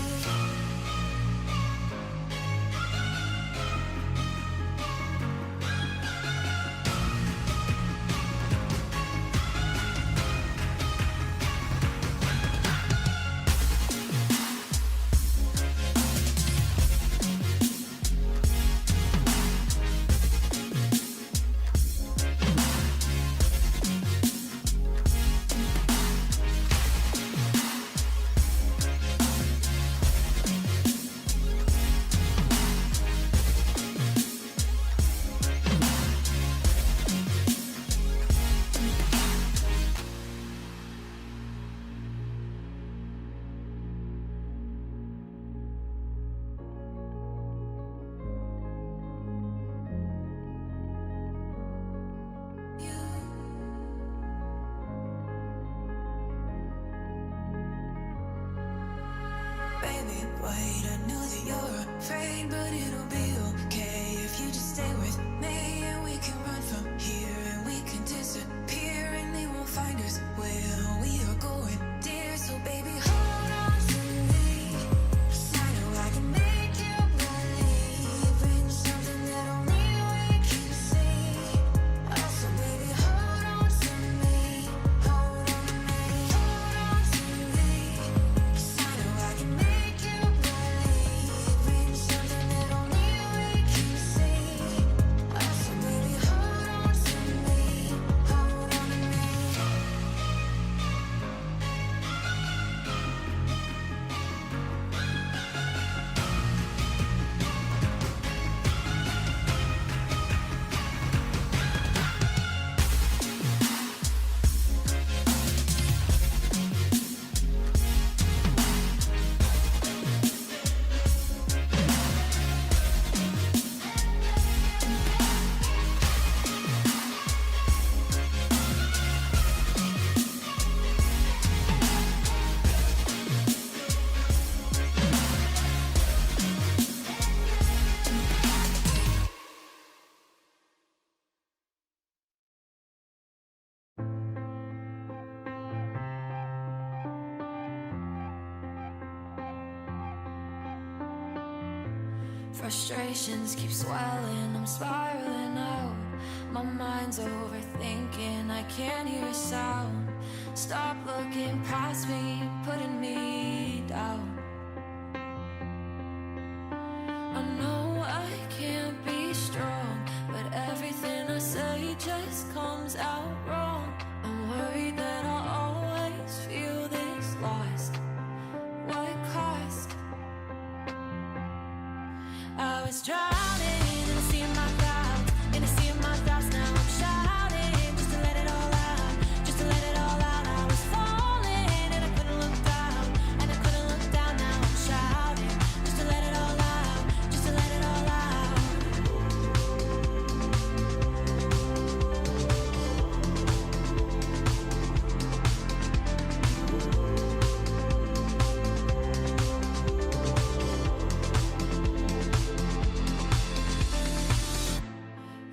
Baby, wait, I know that you're afraid, but it'll be okay if you just stay with me, and we can run from here, and we can disappear, and they won't find us where we are going, dear. So baby, hold on to me, 'cause I know I can make you believe in something that only we can see. Also, baby, hold on to me, hold on to me, hold on to me. 'Cause I know I can make you believe in something that only we can see. Also, baby, hold on to me, hold on to me. Frustrations keep swelling, I'm spiraling out. My mind's overthinking, I can't hear a sound. Stop looking past me, putting me down. I know I can't be strong, but everything I say just comes out wrong. I'm worried that I'll always feel this lost. What cost? I was drowning in a sea of my thoughts, in a sea of my thoughts. Now I'm shouting just to let it all out, just to let it all out. I was falling and I couldn't look down, and I couldn't look down. Now I'm shouting just to let it all out, just to let it all out.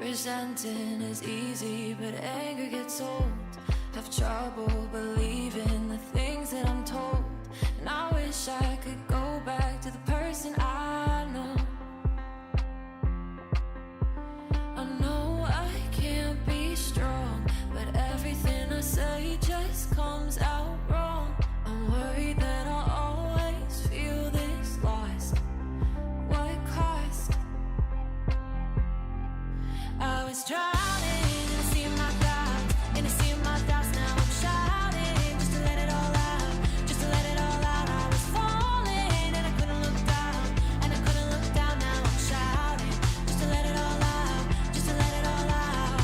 Resenting is easy, but anger gets old. Have trouble believing the things that I'm told, and I wish I could go back to the person I know. I know I can't be strong, but everything I say just comes out wrong. I'm worried that I'll always feel this lost. What cost? I was drowning in a sea of my thoughts, in a sea of my thoughts. Now I'm shouting just to let it all out, just to let it all out. I was falling and I couldn't look down, and I couldn't look down. Now I'm shouting just to let it all out, just to let it all out.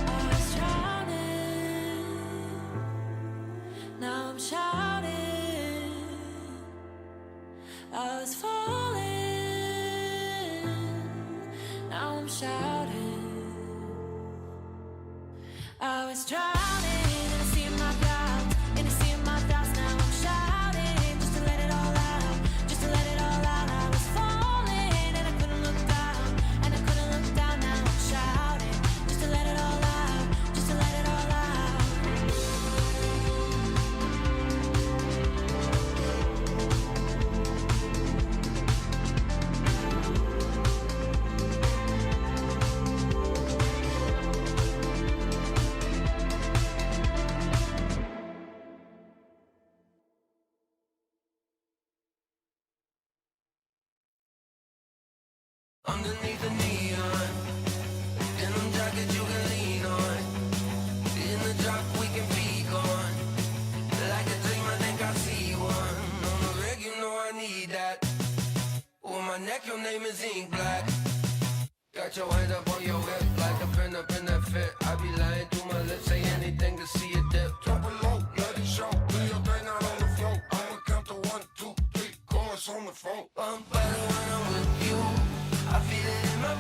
I was drowning, now I'm shouting. I was falling, now I'm shouting. I was drowning in a sea of my thoughts, in a sea of my thoughts. Now I'm shouting just to let it all out, just to let it all out. I was falling and I couldn't look down, and I couldn't look down. Now I'm shouting just to let it all out, just to let it all out. Underneath the neon, denim jacket you can lean on. In the drop we can be gone. Like a dream, I think I see one. On the rig, you know I need that. On my neck, your name is ink black. Got your hand up on your hip like a pin up in that fit. I be lying through my lips, say anything to see it dip. Drop it low, let it show. Lay your thing out on the floor. I'ma count to 1, 2, 3. Chorus on the phone. I'm better when I'm with you. I feel it in my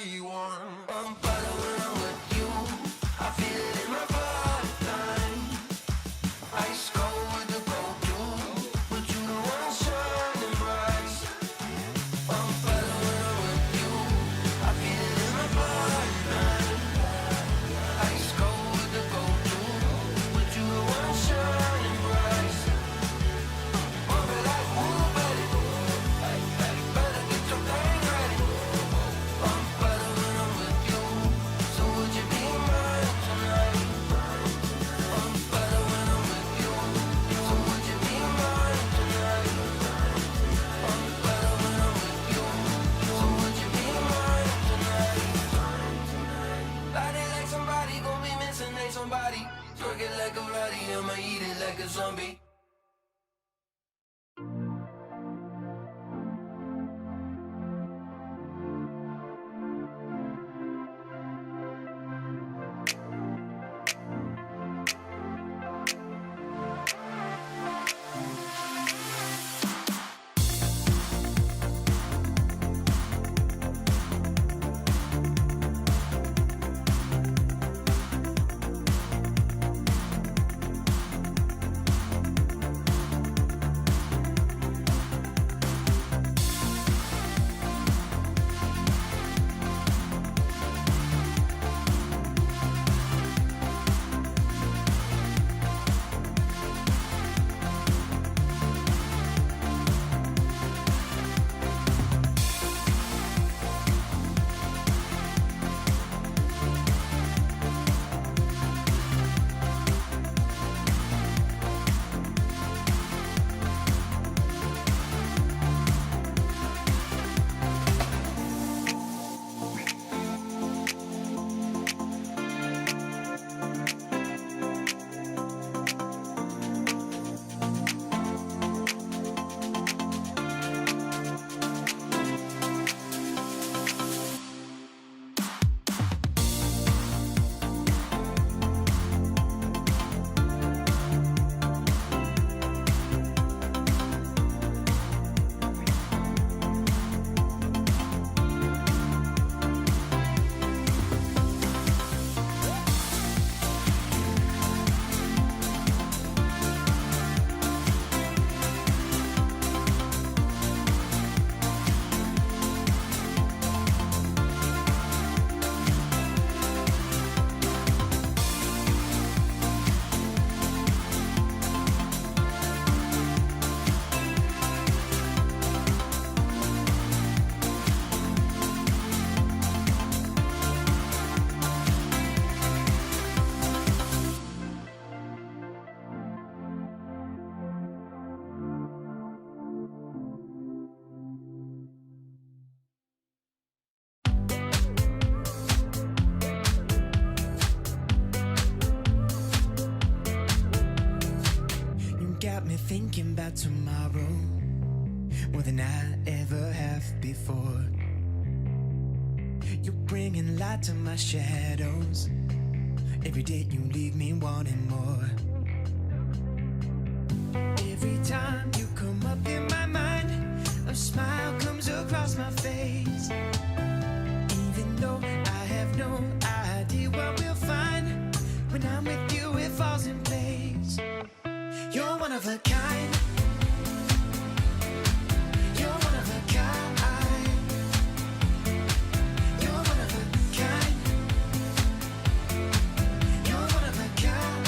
be warm. I'm better when I'm with you. I feel it in my bloodline. Ice cold with the cold dew, but you the one shining bright. I'm better when I'm with you. I feel it in my bloodline. Ice cold with the cold dew, but you the one shining bright. Move it like woo, baby. Better get your thing ready. I'm better when I'm with you. So would you be mine tonight? I'm better when I'm with you. So would you be mine tonight? I'm better when I'm with you. So would you be mine tonight? Light it like somebody gon' be missing, ain't somebody. Twerk it like a Roddy, I'ma eat it like a zombie. Got me thinking about tomorrow more than I ever have before. You're bringing light to my shadows. Every day you leave me wanting more. Every time you come up in my mind, a smile comes across my face. Even though I have no idea what we'll find, when I'm with you it falls in place. You're one of a kind. You're one of a kind. You're one of a kind. You're one of a kind.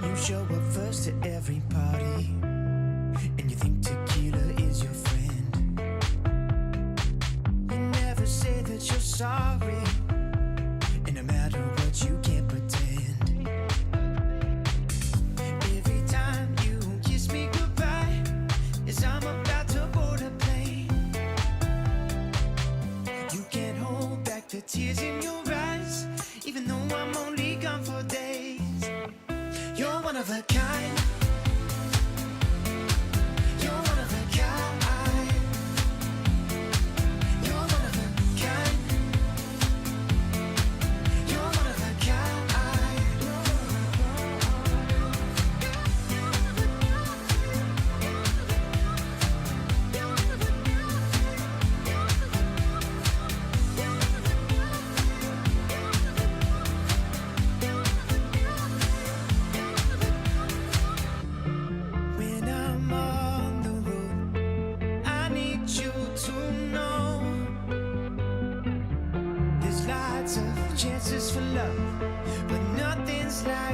You show up first to every party, and you think tequila is your friend.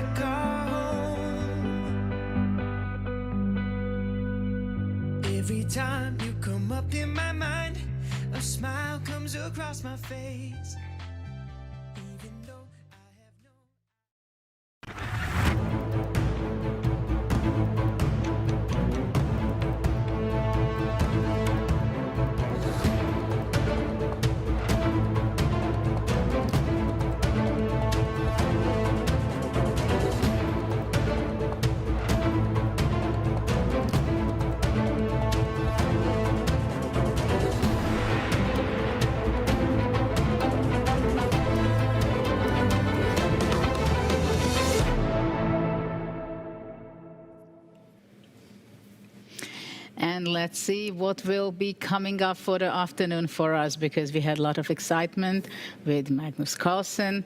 like our home. Every time you come up in my mind, a smile comes across my face. Even though And let's see what will be coming up for the afternoon for us, because we had a lot of excitement with Magnus Carlsen,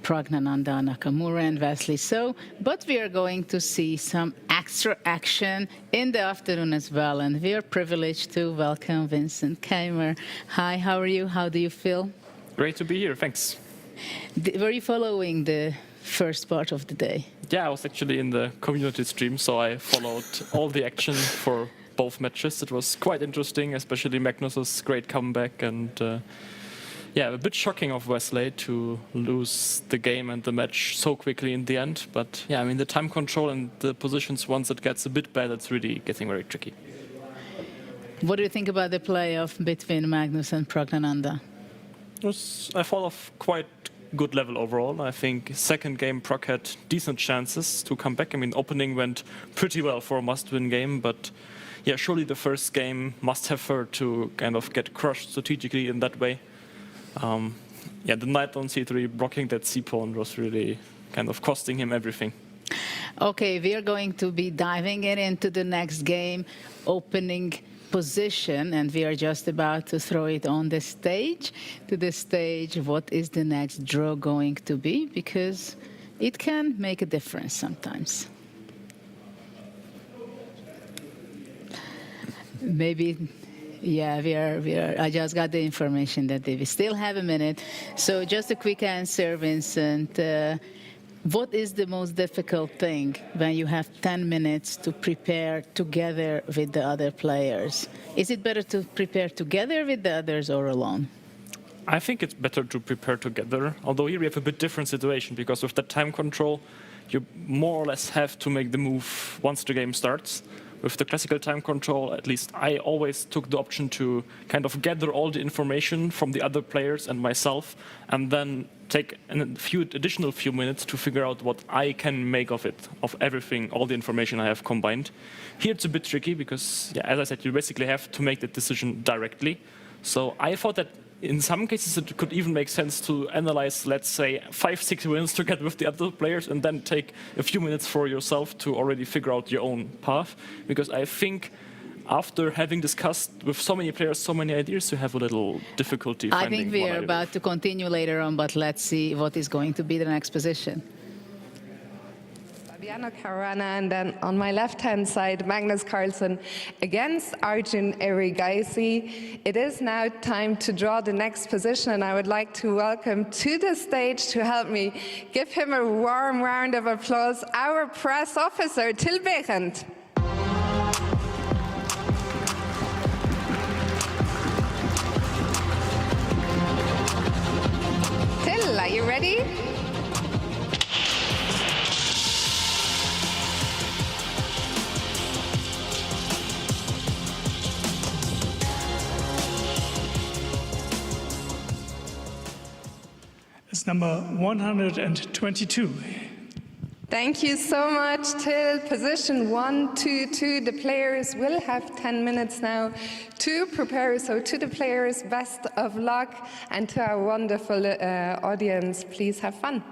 Praggnanandhaa Nakamura and Wesley So, but we are going to see some extra action in the afternoon as well, and we are privileged to welcome Vincent Keimer. Hi, how are you? How do you feel? Great to be here, thanks. Were you following the first part of the day? Yeah, I was actually in the community stream, so I followed all the action for both matches. It was quite interesting, especially Magnus's great comeback, and yeah, a bit shocking of Wesley to lose the game and the match so quickly in the end. But yeah, I mean, the time control and the positions, once it gets a bit bad, it's really getting very tricky. What do you think about the playoff between Magnus and Praggnanandhaa? I thought of quite good level overall. I think second game Prog had decent chances to come back. I mean, opening went pretty well for a must-win game, but yeah, surely the first game must have hurt to kind of get crushed strategically in that way. Yeah, the knight on c3 blocking that c-pawn was really kind of costing him everything. Okay, we are going to be diving into the next game, opening position, and we are just about to throw it on the stage. To the stage, what is the next draw going to be? Because it can make a difference sometimes. Maybe, yeah, we are. I just got the information that we still have a minute. So just a quick answer, Vincent. What is the most difficult thing when you have 10 minutes to prepare together with the other players? Is it better to prepare together with the others or alone? I think it's better to prepare together, although here we have a bit different situation, because with the time control, you more or less have to make the move once the game starts. With the classical time control, at least I always took the option to kind of gather all the information from the other players and myself, and then take a additional few minutes to figure out what I can make of it, of everything, all the information I have combined. Here it's a bit tricky because, yeah, as I said, you basically have to make the decision directly. So I thought that in some cases it could even make sense to analyze, let's say, 5-6 wins together with the other players and then take a few minutes for yourself to already figure out your own path. Because I think after having discussed with so many players, so many ideas, you have a little difficulty finding I think we are about to continue later on, but let's see what is going to be the next position. Fabiano Caruana, and then on my left-hand side, Magnus Carlsen against Arjun Erigaisi. It is now time to draw the next position, and I would like to welcome to the stage to help me give him a warm round of applause, our press officer, Till Behrendt. Till, are you ready? It's number 122. Thank you so much, Till. Position 1, 2, 2. The players will have 10 minutes now to prepare. So to the players, best of luck. And to our wonderful audience, please have fun.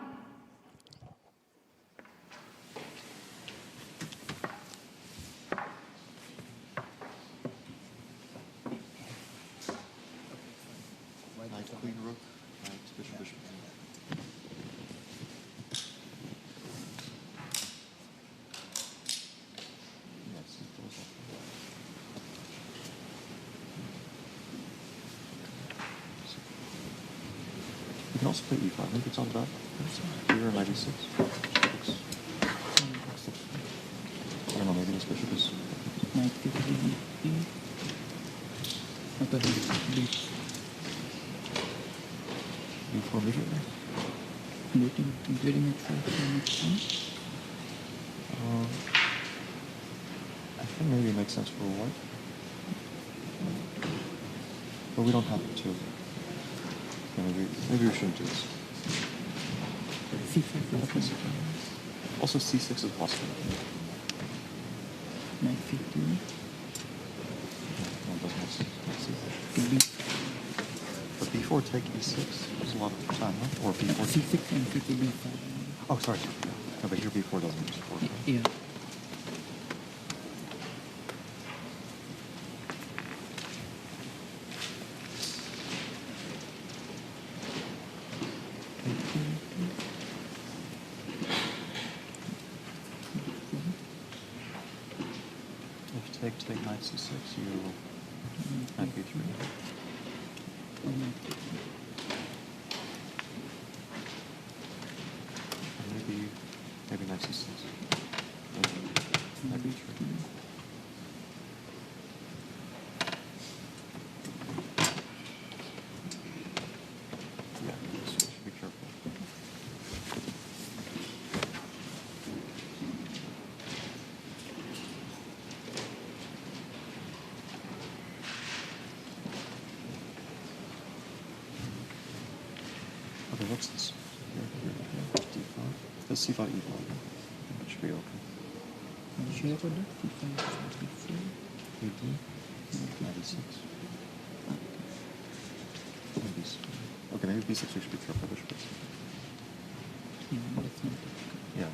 Knight, queen, rook, knight, bishop, bishop. You can also play e5. I think it's on that. Here, knight e6. First bishop is Knight d3. Okay, Blitz. b4 bishop. Including it. I think maybe it makes sense for white. But we don't have to. Yeah, maybe we shouldn't do this. C5. Also, c6 is possible. Knight 15. No, it doesn't make sense. But b4 take e6 is a lot of time, huh? Or b4 C6 and c2 b5. Oh, sorry. No, but here b4 doesn't support. Yeah. Take knight c6, you knight b3. Maybe knight c6. Knight b3. Yeah, so we should be careful. Okay, what's this? Here, d5. Let's c5, e5. That should be okay. Should I put that? C5, e3, knight e6. Maybe okay, maybe b6 we should be careful. Bishop is. Yeah, that's not Yeah.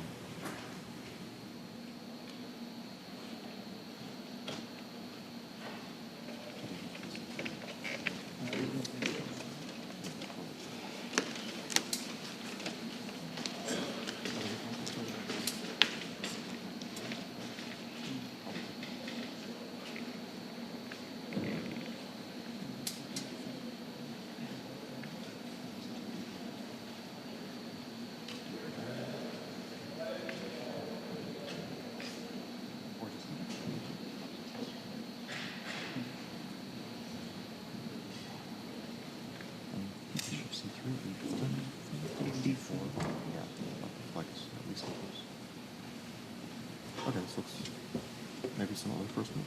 Okay, this looks maybe some other first move.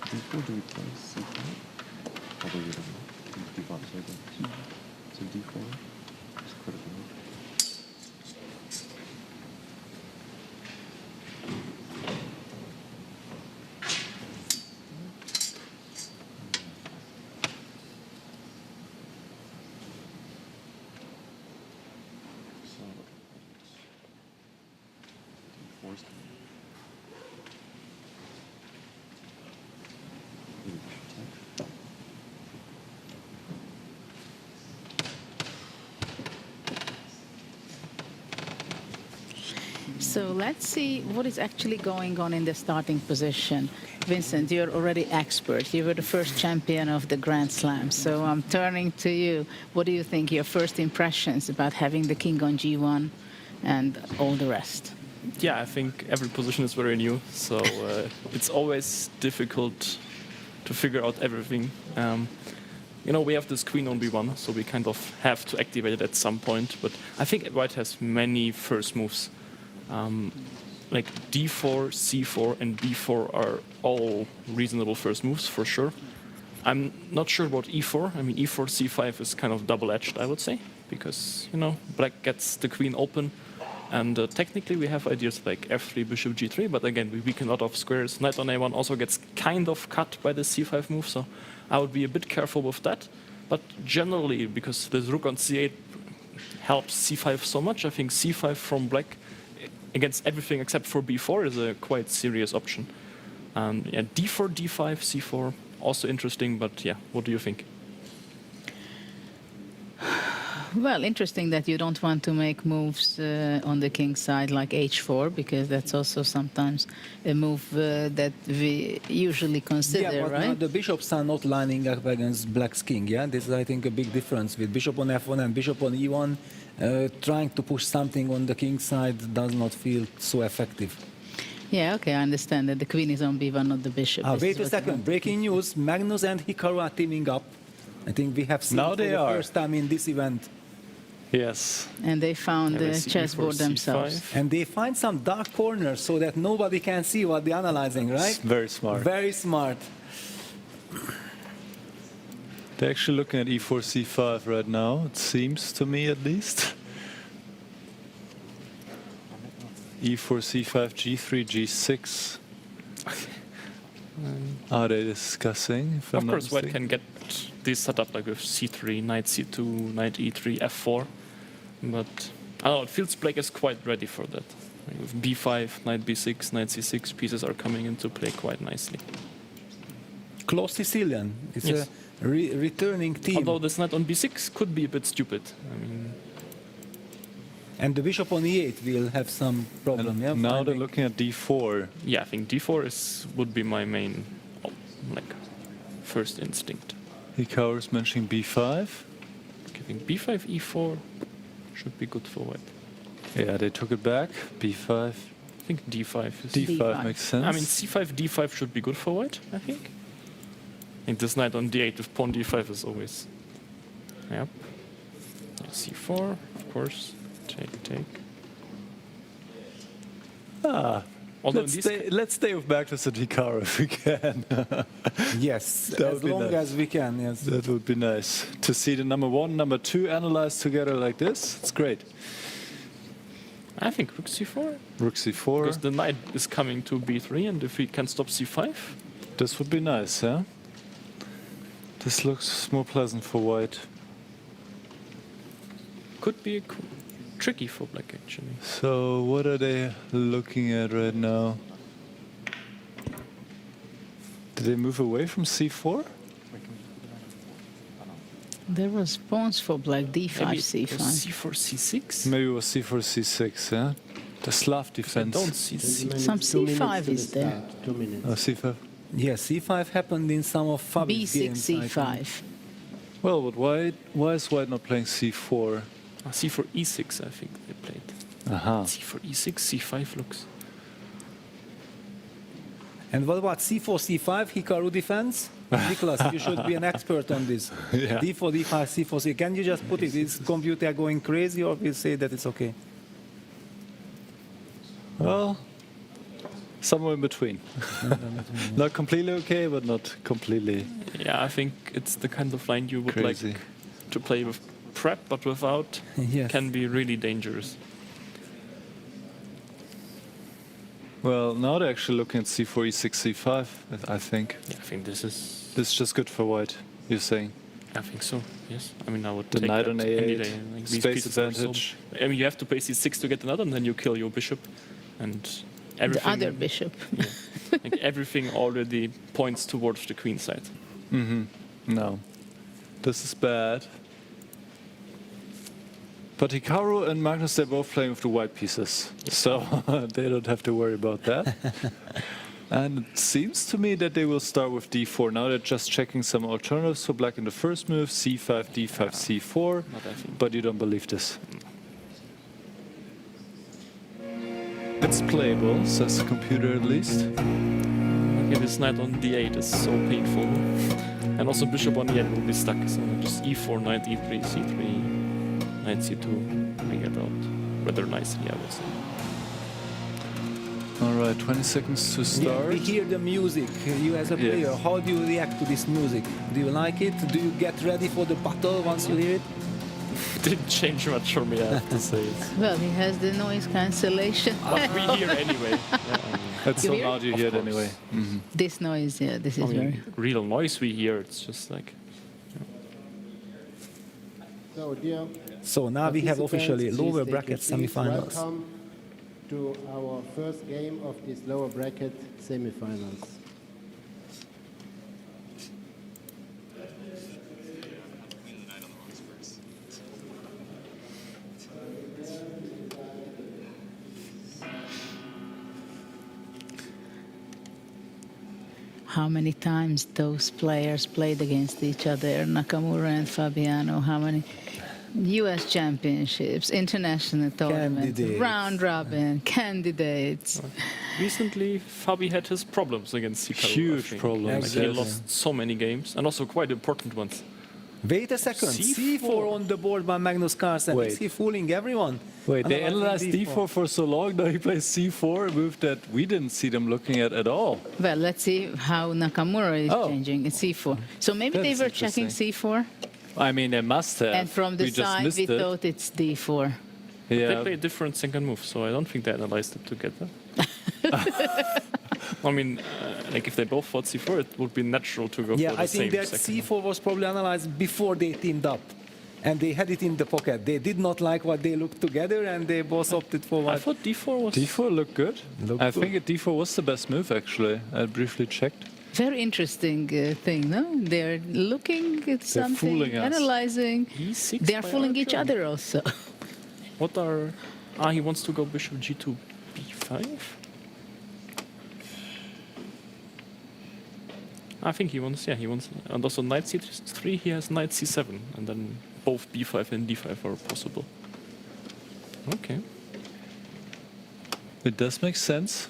D4, do we play C5? Although you don't know. D5 is very good. So D4 is critical move. So let's see what is actually going on in the starting position. Vincent, you're already expert. You were the first champion of the Grand Slam. So I'm turning to you. What do you think, your first impressions about having the king on G1 and all the rest? Yeah, I think every position is very new. So it's always difficult to figure out everything. You know, we have this queen on b1, so we kind of have to activate it at some point. But I think white has many first moves. Like d4, c4, and b4 are all reasonable first moves, for sure. I'm not sure about e4. I mean, e4, c5 is kind of double-edged, I would say, because, you know, black gets the queen open. And technically, we have ideas like f3, bishop g3, but again, we weaken a lot of squares. Knight on a1 also gets kind of cut by the c5 move, so I would be a bit careful with that. But generally, because this rook on c8 helps c5 so much, I think c5 from black against everything except for b4 is a quite serious option. Yeah, d4, d5, c4, also interesting, but yeah, what do you think? Well, interesting that you don't want to make moves on the king side like h4, because that's also sometimes a move that we usually consider, yeah, but right? The bishops are not lining up against black's king, yeah? This is, I think, a big difference with bishop on f1 and bishop on e1. trying to push something on the king side does not feel so effective. Yeah, okay, I understand that the queen is on b1, not the bishop. This Wait is a what second, breaking news, Magnus and Hikaru are teaming up. I think we have seen Now for they the are. first time in this event. Yes. And they found Yeah, the we see chessboard E4, themselves. C5. And they find some dark corners so that nobody can see what they're analyzing, right? Very smart. Very smart. They're actually looking at e4, c5 right now, it seems to me at least. e4, c5, g3, g6. Are they discussing? If Of I'm not course, white mistaken? can get this setup like with c3, knight c2, knight e3, f4. But I don't know, it feels black is quite ready for that. Like with b5, knight b6, knight c6, pieces are coming into play quite nicely. Close Sicilian. It's Yes. a returning team. Although this knight on b6 could be a bit stupid. I mean, And the bishop on e8 will have some problem. Yeah, Now they're looking at d4. yeah, I think d4 would be my main, like, first instinct. Hikaru is mentioning b5. I think b5, e4 should be good for white. Yeah, they took it back. b5. I think d5 is... d5 makes sense. I mean, c5, d5 should be good for white, I think. And this knight on d8 with pawn d5 is always... Yep. c4, of course. Take. Although Let's stay with Magnus and Hikaru if we can. Yes, That as would be long nice. as we can, yes. That would be nice. To see the number 1, number 2 analyzed together like this, it's great. I think rook c4. Rook c4. Because the knight is coming to b3, and if we can stop c5... This would be nice, yeah? This looks more pleasant for white. Could be tricky for black, actually. So what are they looking at right now? Did they move away from c4? There was pawns for black, d5, Maybe c5. c4, c6? Maybe it was c4, c6, yeah? The Slav defense. I don't see c6. Some c5 is there. 2 minutes. Oh, c5. Yes, c5 happened in some of Fabi's b6, games. I think. c5. Well, but why is white not playing c4? c4, e6, I think they played. Aha. c4, e6, c5 looks... And what about c4, c5, Hikaru defense? Nicholas, you should be an expert on this. Yeah. d4, d5, c4, c. Can you just put it? Is computer going crazy, or will say that it's okay? Well, somewhere in between. Not completely okay, but not completely Yeah, I think it's the kind of line you would crazy. like to play with prep, but without Yes. can be really dangerous. Well, now they're actually looking at c4, e6, c5, I think. Yeah, I think this is... This is just good for white, you're saying? I think so, yes. I mean, I would The take knight that on any a8, day. Like, these space pieces are so- advantage. I mean, you have to play c6 to get another, and then you kill your bishop. And everything... The other bishop. Yeah. Like, everything already points towards the queen side. Mm-hmm. No. This is bad. But Hikaru and Magnus, they're both playing with the white pieces. So they don't have to worry about that. And it seems to me that they will start with d4. Now they're just checking some alternatives for black in the first move, c5, d5, c4. But you don't believe this. It's playable, says the computer at least. Okay, this knight on d8 is so painful. And also bishop on e8 will be stuck. So just e4, knight e3, c3, knight c2, bring it out rather nicely, I would say. All right, 20 seconds to Yeah, start. we hear the music. You as a Yes. player, how do you react to this music? Do you like it? Do you get ready for the battle once you hear it? Didn't change much for me, I have to say. Well, he has the noise cancellation. But we hear anyway. That's You so hear? loud you Of hear it course. anyway. Mhm. This noise, yeah, this is I very... mean, real noise we hear, it's just like... So, dear So now we have officially participants, lower please take bracket your seats. semifinals. Welcome to our first game of this lower bracket semifinals. How many times those players played against each other, Nakamura and Fabiano? How many? U.S. championships, international tournaments, Candidates. round robin, candidates. Recently, Fabi had his problems against Hikaru. I Huge think. problems, Like he yes. lost so many games, and also quite important ones. Wait a second. C4 on the board by Magnus Carlsen. Wait. Is he fooling everyone? Wait, they Analyzing analyzed D4 for so long, now he plays C4, a move that we didn't see them looking at all. Well, let's see how Nakamura is Oh. changing. It's C4. So maybe they That's were checking interesting. C4, I mean, they must have. and from the we just side missed we it. thought it's D4. They Yeah, play a different second move, so I don't think they analyzed it together. I mean, like if they both fought C4, it would be natural to go Yeah, for the I same think that second move. C4 was probably analyzed before they teamed up. And they had it in the pocket. They did not like what they looked together, and they both opted for I what. thought D4 was... D4 looked good. Looked I good. think D4 was the best move, actually. I briefly checked. Very interesting thing, no? They're looking at something, fooling us. analyzing. E6 They're by fooling each Arjun. other also. What are... he wants to go bishop G2, B5? I think he wants, and also knight C3, he has knight C7, and then both B5 and D5 are possible. Okay. It does make sense.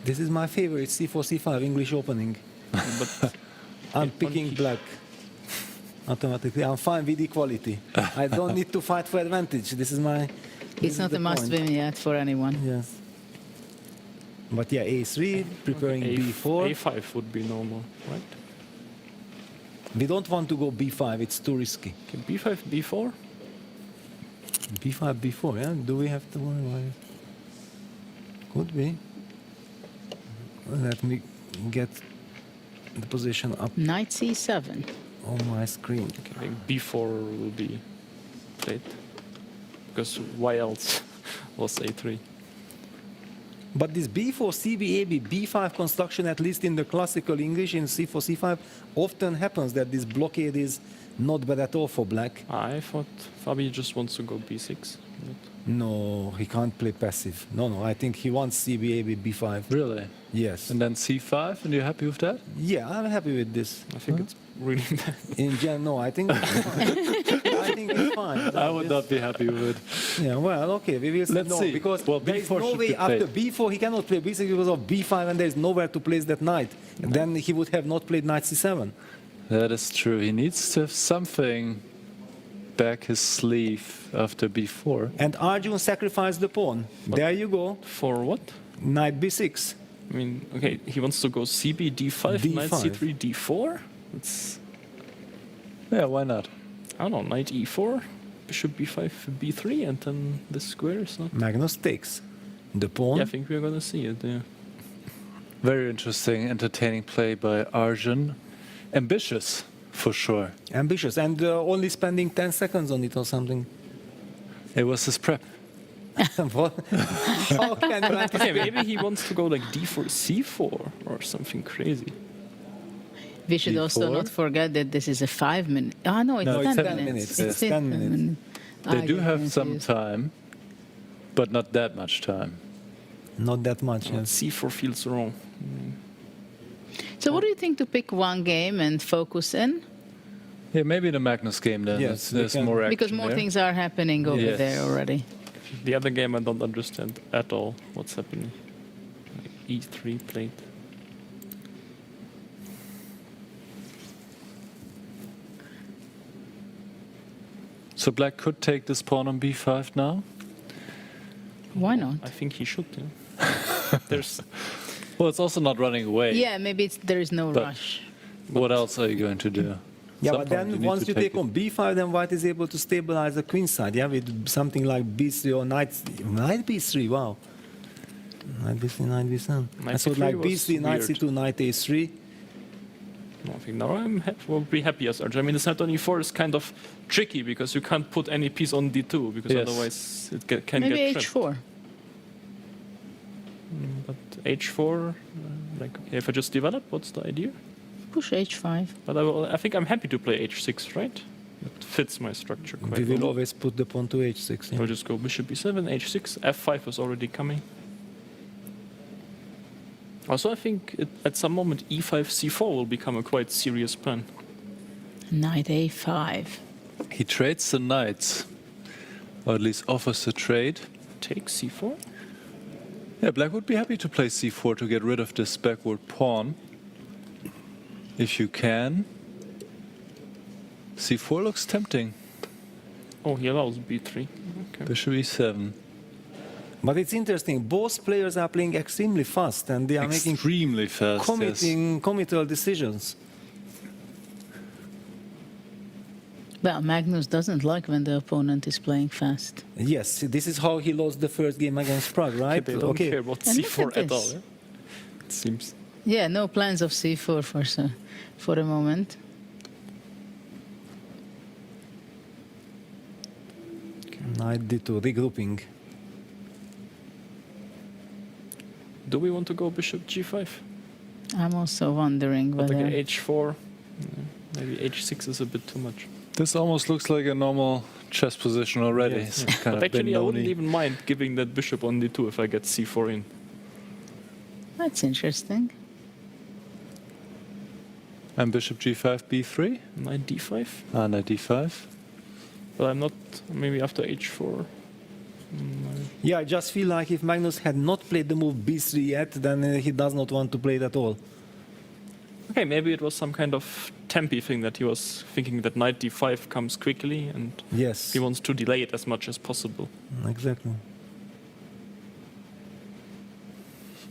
This is my favorite C4, C5 English opening. But I'm picking black. Automatically. I'm fine with equality. I don't need to fight for advantage. This is my... It's not a must win yet for anyone. Yes. But yeah, A3, preparing B4. A5 would be normal, right? We don't want to go B5, it's too risky. Okay, B5, B4? B5, B4, yeah? Do we have to worry about it? Could be. Let me get the position up Knight C7. on my screen. Okay, I think B4 will be played. Because why else was A3? But this B4, CB, AB, B5 construction, at least in the classical English, in C4, C5, often happens that this blockade is not bad at all for black. I thought Fabi just wants to go B6. No, he can't play passive. No, I think he wants CB, AB, B5. Really? Yes. And then C5, and you're happy with that? Yeah, I'm happy with this. I think it's really bad. In general, no, I think it's fine. I think it's fine. I would not be happy with it. Yeah, well, okay, we will see. Let's No, see. because Well, there is B4 no should way be after played. B4 he cannot play B6 because of B5 and there is nowhere to place that knight. And then he would have not played knight C7. That is true. He needs to have something back his sleeve after B4. And Arjun sacrificed the pawn. There you go. For what? Knight B6. I mean, okay, he wants to go CB, D5, knight D5. C3, D4? It's... Yeah, why not? I don't know, knight E4, bishop B5, B3, and then the square is not... Magnus takes the pawn. Yeah, I think we're gonna see it, yeah. Very interesting, entertaining play by Arjun. Ambitious, for sure. Ambitious. And only spending 10 seconds on it or something. It was his prep. What? How can you Okay, maybe he wants to go like D4, C4, or something crazy. We should also D4? not forget that this is a 5 minute. Oh, no, it's No, 10 it's 10 minutes. minutes, yes, 10 minutes. They I do get have some confused. time, but not that much time. Not that much, yes. C4 feels wrong. So what do you think to pick one game and focus in? Yeah, maybe the Magnus game then. Yes, There's we can- more action Because more there. things are happening over Yes. there already. The other game I don't understand at all what's happening. Like E3 played. So black could take this pawn on B5 now? Why not? I think he should, yeah. There's... Well, it's also not running away. Yeah, maybe there is no But- rush. What else are you going to do? Yeah, Some but point then need once to you take it. on B5, then white is able to stabilize the queen side, yeah, with something like B3 or knight B3, wow. Knight B3, knight B7. Knight I thought C3 like was B3, knight weird. C2, knight A3. No, I think now will be happy as Arjun. I mean, the knight on E4 is kind of tricky because you can't put any piece on D2 because Yes. otherwise it can Maybe get trapped. H4. But H4, like okay, if I just develop, what's the idea? Push H5. But I think I'm happy to play H6, right? It fits my structure quite We will well. always put the pawn to H6. Yeah. I'll just go bishop B7, H6, F5 is already coming. Also, I think at some moment E5, C4 will become a quite serious plan. Knight A5. He trades the knights, or at least offers a trade. Take C4? Yeah, black would be happy to play C4 to get rid of this backward pawn. If you can. C4 looks tempting. Oh, he allows B3. Okay. Bishop E7. But it's interesting, both players are playing extremely fast and they are making extremely fast, committal decisions. Well, Magnus doesn't like when the opponent is playing fast. Yes, this is how he lost the first game against Prague, right? They don't care about And look C4 at at all. this. It seems. Yeah, no plans of C4 for the moment. Knight D2, regrouping. Do we want to go bishop G5? I'm also wondering But whether... like H4, maybe H6 is a bit too much. This almost looks like a normal chess position already. Yes. It's kind But of actually, I wouldn't Benoni. even mind giving that bishop on D2 if I get C4 in. That's interesting. And bishop G5, B3? Knight D5? Ah, knight D5. But I'm not, maybe after H4. Yeah, I just feel like if Magnus had not played the move B3 yet, then he does not want to play it at all. Okay, maybe it was some kind of Tempe thing that he was thinking that knight D5 comes quickly and yes, he wants to delay it as much as possible. Exactly.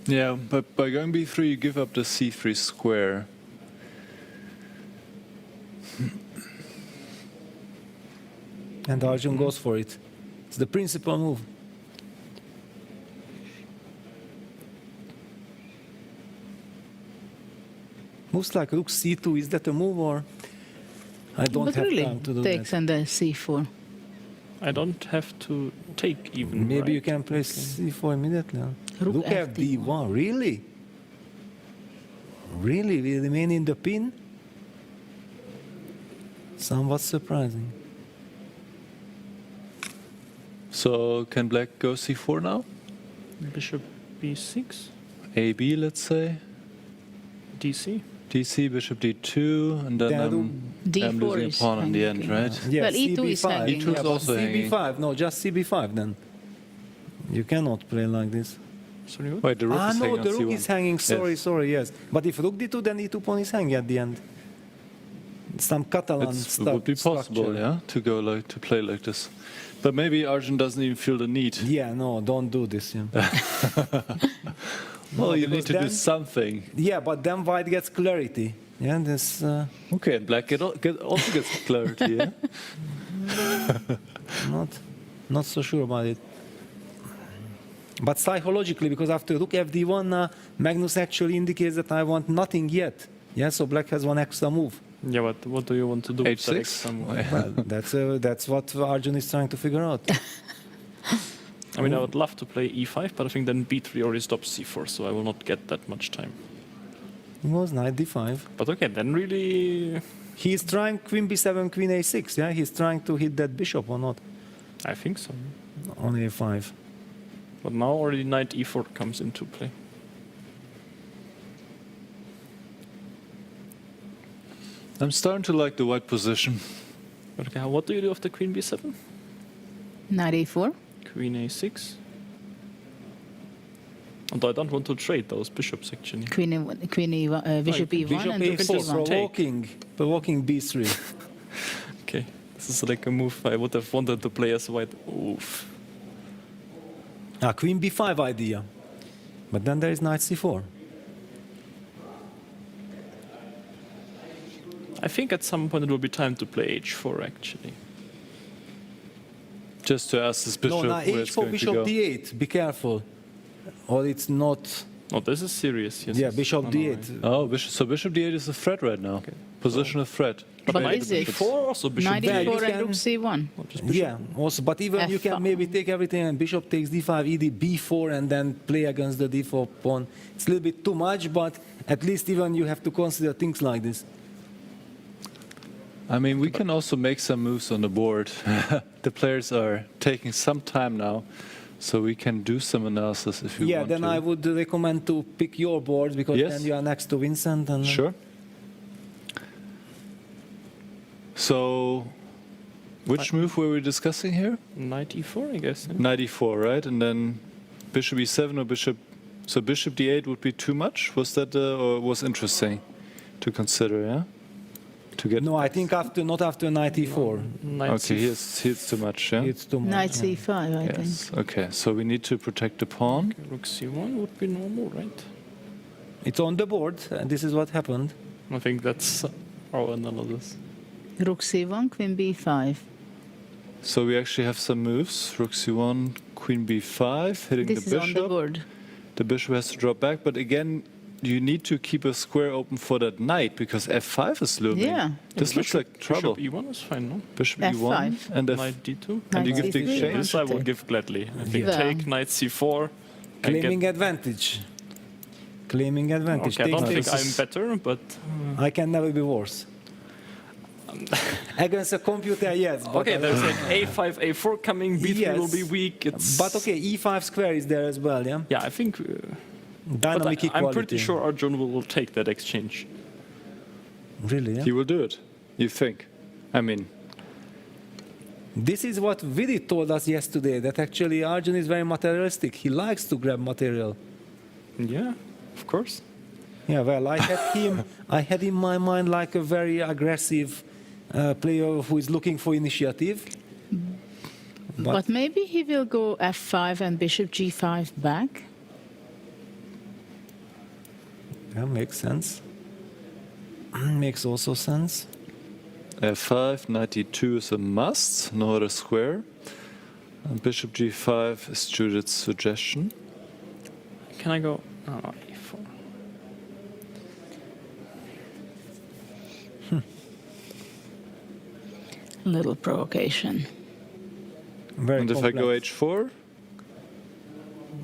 Yeah, but by going B3, you give up the C3 square. And Arjun goes for it. It's the principal move. Moves like rook C2, is that a move or? I don't But have really time to do takes that. and then C4. I don't have to take even. Maybe right? you can play C4 immediately. Rook Look at D1, really? Really? We remain in the pin? Somewhat surprising. So can black go C4 now? Bishop B6, AB, let's say. DC. DC, bishop D2, and then I'm D4 losing a is pawn in the end, hanging. right? Yeah, Well, E2 is CB5. hanging. E2 is Yeah, but also hanging. CB5, no, just CB5 then. You cannot play like this. Sorry, what? Wait, the rook is No, hanging the on rook C1. is hanging, sorry, Yes. sorry, yes. But if rook D2, then E2 pawn is hanging at the end. Some Catalan It would be possible, structure. yeah, to go like to play like this. But maybe Arjun doesn't even feel the need. Yeah, no, don't do this. Yeah. Well, No, you need because to do then- something. Yeah, but then white gets clarity. Yeah, this. Okay, and black also gets clarity, yeah? Not so sure about it. But psychologically, because after rook FD1, Magnus actually indicates that I want nothing yet. Yeah, so black has one extra move. Yeah, but what do you want to do with that H6? extra move? Well, that's what Arjun is trying to figure out. I mean, I would love to play E5, but I think then B3 already stops C4, so I will not get that much time. It was knight D5. But okay, then really, He's trying queen B7, queen A6. Yeah, he's trying to hit that bishop or not I think so. on A5. But now already knight E4 comes into play. I'm starting to like the white position. But okay, what do you do after queen B7? Knight A4. Queen A6. Although I don't want to trade those bishops actually. Bishop E1 Bishop and rook A4, C1. provoking B3. Okay, this is like a move I would have wanted to play as white. Oof. Queen B5 idea. But then there is knight C4. I think at some point it will be time to play H4 actually. Just to ask this bishop No, where it's H4, going bishop to go. D8. Be careful. Or it's not. Oh, this is serious. Yes. Yeah, yes. bishop No, D8. Oh, so bishop D8 is a threat right now. Position of threat. But But knight is it? D4 also bishop Knight Yeah, you E4 and can- rook C1. Yeah, also, but even you can F5. maybe take everything and bishop takes D5, ED B4, and then play against the D4 pawn. It's a little bit too much, but at least even you have to consider things like this. I mean, we can also make some moves on the board. The players are taking some time now, so we can do some analysis if you Yeah, want then to. I would recommend to pick your board because Yes. then you are next to Vincent. And Sure. So, which move were we discussing here? Knight e4, I guess. Yeah. Knight e4, right? And then bishop e7 or bishop... So bishop d8 would be too much? Was that or was interesting to consider, yeah? To get No, I think not after knight e4. Okay, here's too much, yeah? It's too much. Knight c5, I think. Yes, okay, so we need to protect the pawn. Okay, rook c1 would be normal, right? It's on the board, and this is what happened. I think that's our analysis. Rook c1, queen b5. So we actually have some moves. Rook c1, queen b5, hitting This the is bishop. on the board. The bishop has to drop back, but again, you need to keep a square open for that knight because f5 is looming. Yeah. This looks like trouble. Bishop e1 is fine, no? Bishop F5. e1 and Knight d2. and you Knight give the c3. exchange. This I would give gladly. I think Yeah. take knight c4. and Claiming get, advantage. Claiming advantage. okay, I don't Take think this. I'm better, but I can never be worse. Against a computer, yes. But okay. There's an a5, a4 coming. B3 Yes. will be weak. It's But okay, e5 square is there as well, yeah? yeah, I think. Dynamic But equality. I'm pretty sure Arjun will take that exchange. Really, yeah? He will do it, you think? I mean, This is what Vidit told us yesterday, that actually Arjun is very materialistic. He likes to grab material. Yeah, of course. Yeah, well, I had in my mind like a very aggressive player who is looking for initiative. But maybe he will go f5 and bishop g5 back. Yeah, makes sense. Makes also sense. f5, knight e2 is a must, no other square. And bishop g5 is Judith's suggestion. Can I go? Oh, no, e4. Little provocation. Very And if complex. I go h4,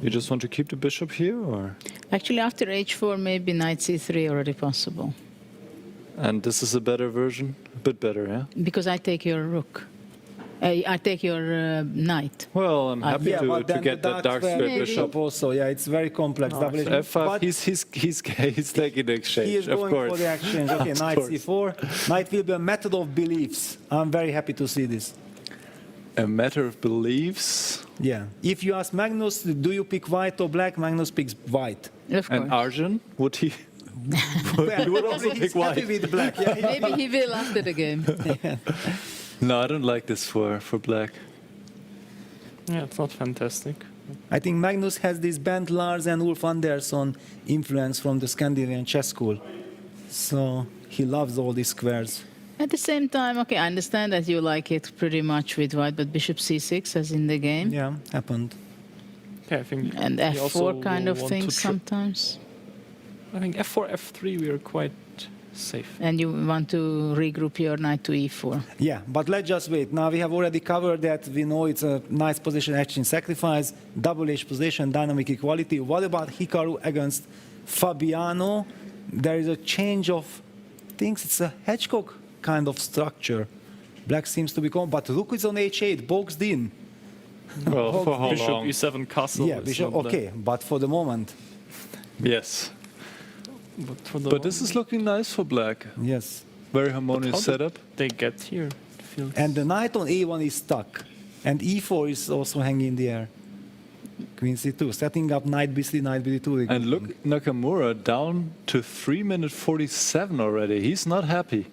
you just want to keep the bishop here, or? Actually, after h4, maybe knight c3 already possible. And this is a better version, a bit better, yeah. Because I take your rook. I take your knight. Well, I'm happy Yeah, but to then get the that dark square square bishop. also. Yeah, it's very complex. double So H. f5, But he's taking the exchange, he is of going course. for the exchange. Okay, Of knight course. c4. Knight will be a method of beliefs. I'm very happy to see this. A matter of beliefs. Yeah. If you ask Magnus, do you pick white or black? Magnus picks white. Of And course. Arjun, would he? Well, he would also he's pick happy white. with black. Yeah, Maybe he will after the game. No, I don't like this for black. Yeah, it's not fantastic. I think Magnus has this Bent Lars and Ulf Andersson influence from the Scandinavian chess school. So he loves all these squares. At the same time, okay, I understand that you like it pretty much with white, but bishop c6 as in the game. Yeah, happened. Okay, I think. And he also f4 kind will of want thing to sometimes. I think f4, f3 we are quite safe. And you want to regroup your knight to e4. Yeah, but let's just wait. Now we have already covered that. We know it's a nice position, exchange sacrifice, double H position, dynamic equality. What about Hikaru against Fabiano? There is a change of things. It's a hedgehog kind of structure. Black seems to become, but rook is on h8, boxed in. Well, for how Bishop long? e7 castle. Yeah, is bishop, not okay, but for the moment, Yes. But, for the But this is looking nice for black. yes. Very But harmonious how did setup. they get here? Feels And the knight on a1 is stuck. And e4 is also hanging in the air. Queen c2, setting up knight b3, knight b2. And look, Nakamura down to 3 minutes 47 already. He's not happy.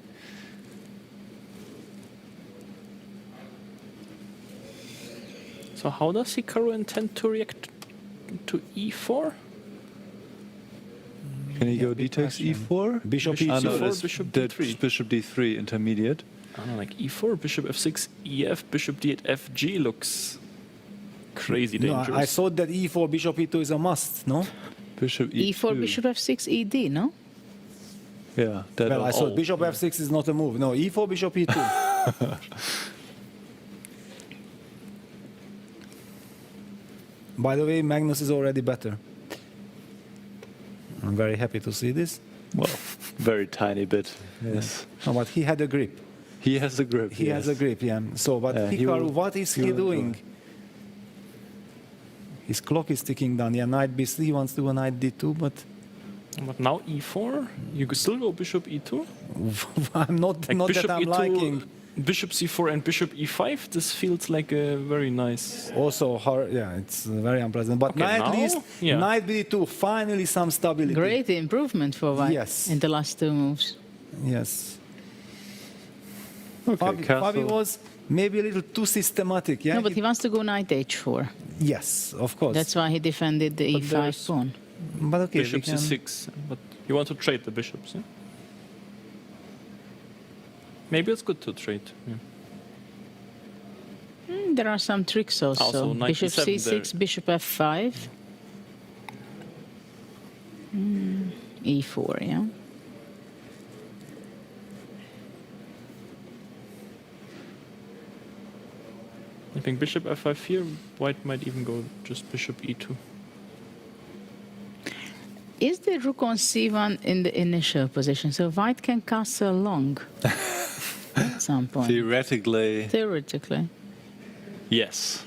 So how does Hikaru intend to react to e4? Can he go d takes e4? Bishop Bishop e2. Ah, no, e4, that's bishop that's d3. bishop d3 intermediate. I don't know, like e4, bishop f6, ef, bishop d8, fg looks crazy No, dangerous. I thought that e4, bishop e2 is a must, no? Bishop e2. e4, bishop f6, ed, no? Yeah, that Well, I also. thought bishop f6 is not a move. No, e4, bishop e2. By the way, Magnus is already better. I'm very happy to see this. Well, very tiny bit. Yes. No, but he had a grip. He has a grip. He has a grip, yeah. So, but Yeah, he Hikaru, will- what is he he will doing? His clock is ticking down. Yeah, knight b3, he wants to do a knight d2, but But now e4, you could still go bishop e2. I'm not, Like not bishop that I'm e2, liking. bishop c4 and bishop e5, this feels like a very nice... Also, yeah, it's very unpleasant. But Okay, knight now, least, yeah. knight b2, finally some stability. Great improvement for White Yes. in the last two moves. Yes. Okay, Fabi was maybe a little too systematic, yeah? No, but he wants to go knight h4. Yes, of course. That's why he defended the But e5 there's- pawn. But okay, we Bishop can- c6, but you want to trade the bishops, yeah? Maybe it's good to trade. Yeah. There are some tricks also. Also, knight Bishop e7 c6, there. bishop f5. E4, yeah. I think bishop f5 here, White might even go just bishop e2. Is the rook on c1 in the initial position? So White can castle long at some point. Theoretically, Theoretically. yes.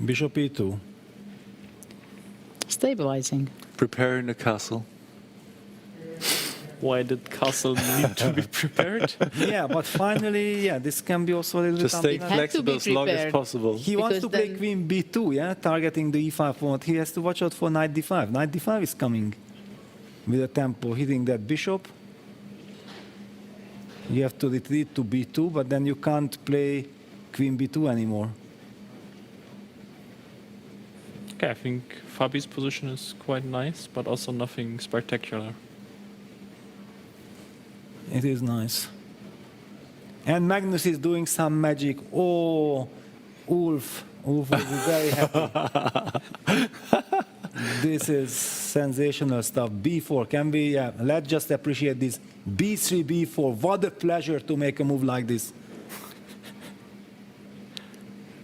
Bishop e2. Stabilizing. Preparing the castle. Why did castle need to be prepared? Yeah, but finally, yeah, this can be also a little Just bit stay flexible as long as possible. He wants Because to play then- queen b2, yeah, targeting the e5 pawn. He has to watch out for knight d5. Knight d5 is coming with a tempo, hitting that bishop. You have to retreat to b2, but then you can't play queen b2 anymore. Okay, I think Fabi's position is quite nice, but also nothing spectacular. It is nice. And Magnus is doing some magic. Oh, Ulf will be very happy. This is sensational stuff. b4 can be, yeah, let's just appreciate this. b3, b4, what a pleasure to make a move like this.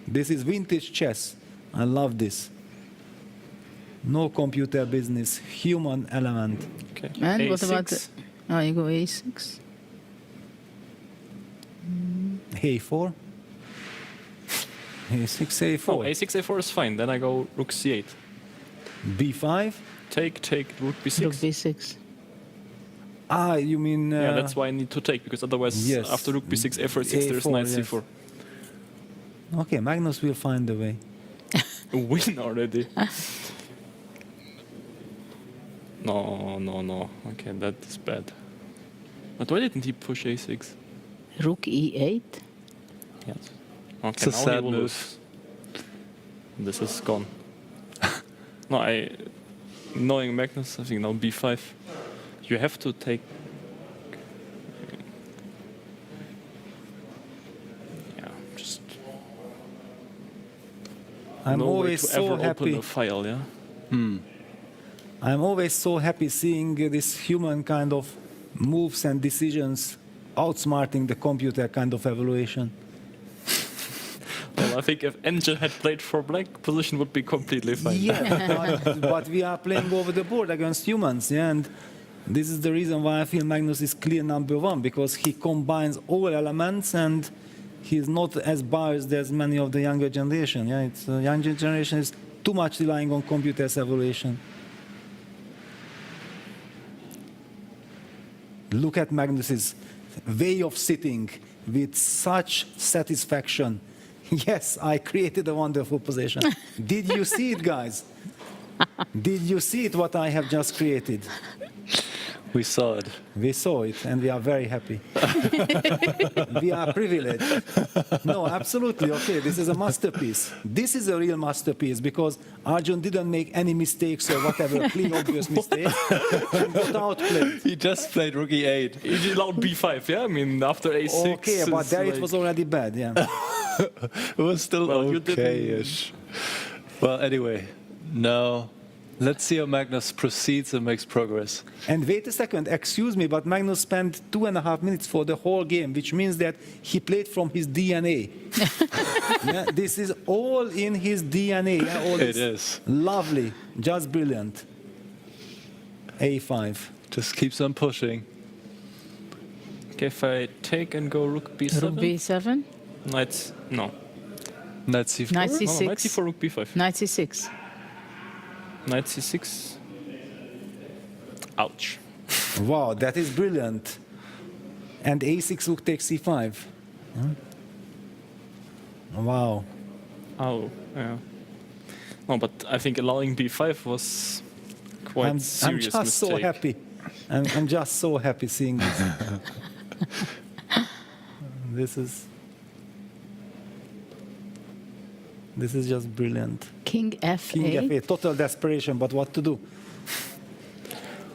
This is vintage chess. I love this. No computer business, human element. Okay. And what about A6? Oh, you go a6. a4. a6, a4. Oh, a6, a4 is fine. Then I go rook c8. b5. Take, rook b6. Rook b6. Ah, you mean... Yeah, that's why I need to take, because otherwise yes. after rook b6, f4, 6, there's A4, knight yes. c4. Okay, Magnus will find a way. Win already. No. Okay, that is bad. But why didn't he push a6? Rook e8. Yes. Okay, It's a now he sad will move. lose. This is gone. No, knowing Magnus, I think now b5. You have to take... Yeah, just... I'm no way always to so ever happy. open a file, yeah? I'm always so happy seeing this human kind of moves and decisions outsmarting the computer kind of evaluation. Well, I think if Angel had played for black, position would be completely fine. Yeah, but we are playing over the board against humans, yeah, and this is the reason why I feel Magnus is clear number one, because he combines all elements and he's not as biased as many of the younger generation. Yeah, it's younger generation is too much relying on computers evaluation. Look at Magnus's way of sitting with such satisfaction. Yes, I created a wonderful position. Did you see it, guys? Did you see it, what I have just created? We saw it. We saw it, and we are very happy. We are privileged. No, absolutely. Okay, this is a masterpiece. This is a real masterpiece because Arjun didn't make any mistakes or whatever, clean, obvious mistakes, and got outplayed. He just played rook e8. He allowed b5, yeah? I mean, after a6. Okay, but is there like... it was already bad, yeah. It was still Well, you okay-ish. Well, anyway, now let's see how Magnus proceeds and makes progress. And wait a second, excuse me, but Magnus spent 2.5 minutes for the whole game, which means that he played from his DNA. Yeah, this is all in his DNA. Yeah, all It this is. Lovely, just brilliant. A5. Just keeps on pushing. Okay, if I take and go rook b7. Rook b7. Knight, no. Knight c4. Knight No, c6. knight c4, rook b5. Knight c6. Knight c6. Ouch. Wow, that is brilliant. And a6 rook takes c5. Huh? Wow. Oh, yeah. No, but I think allowing b5 was quite I'm serious just mistake. so happy. I'm just so happy seeing this. This is just brilliant. King f8. King f8, total desperation, but what to do?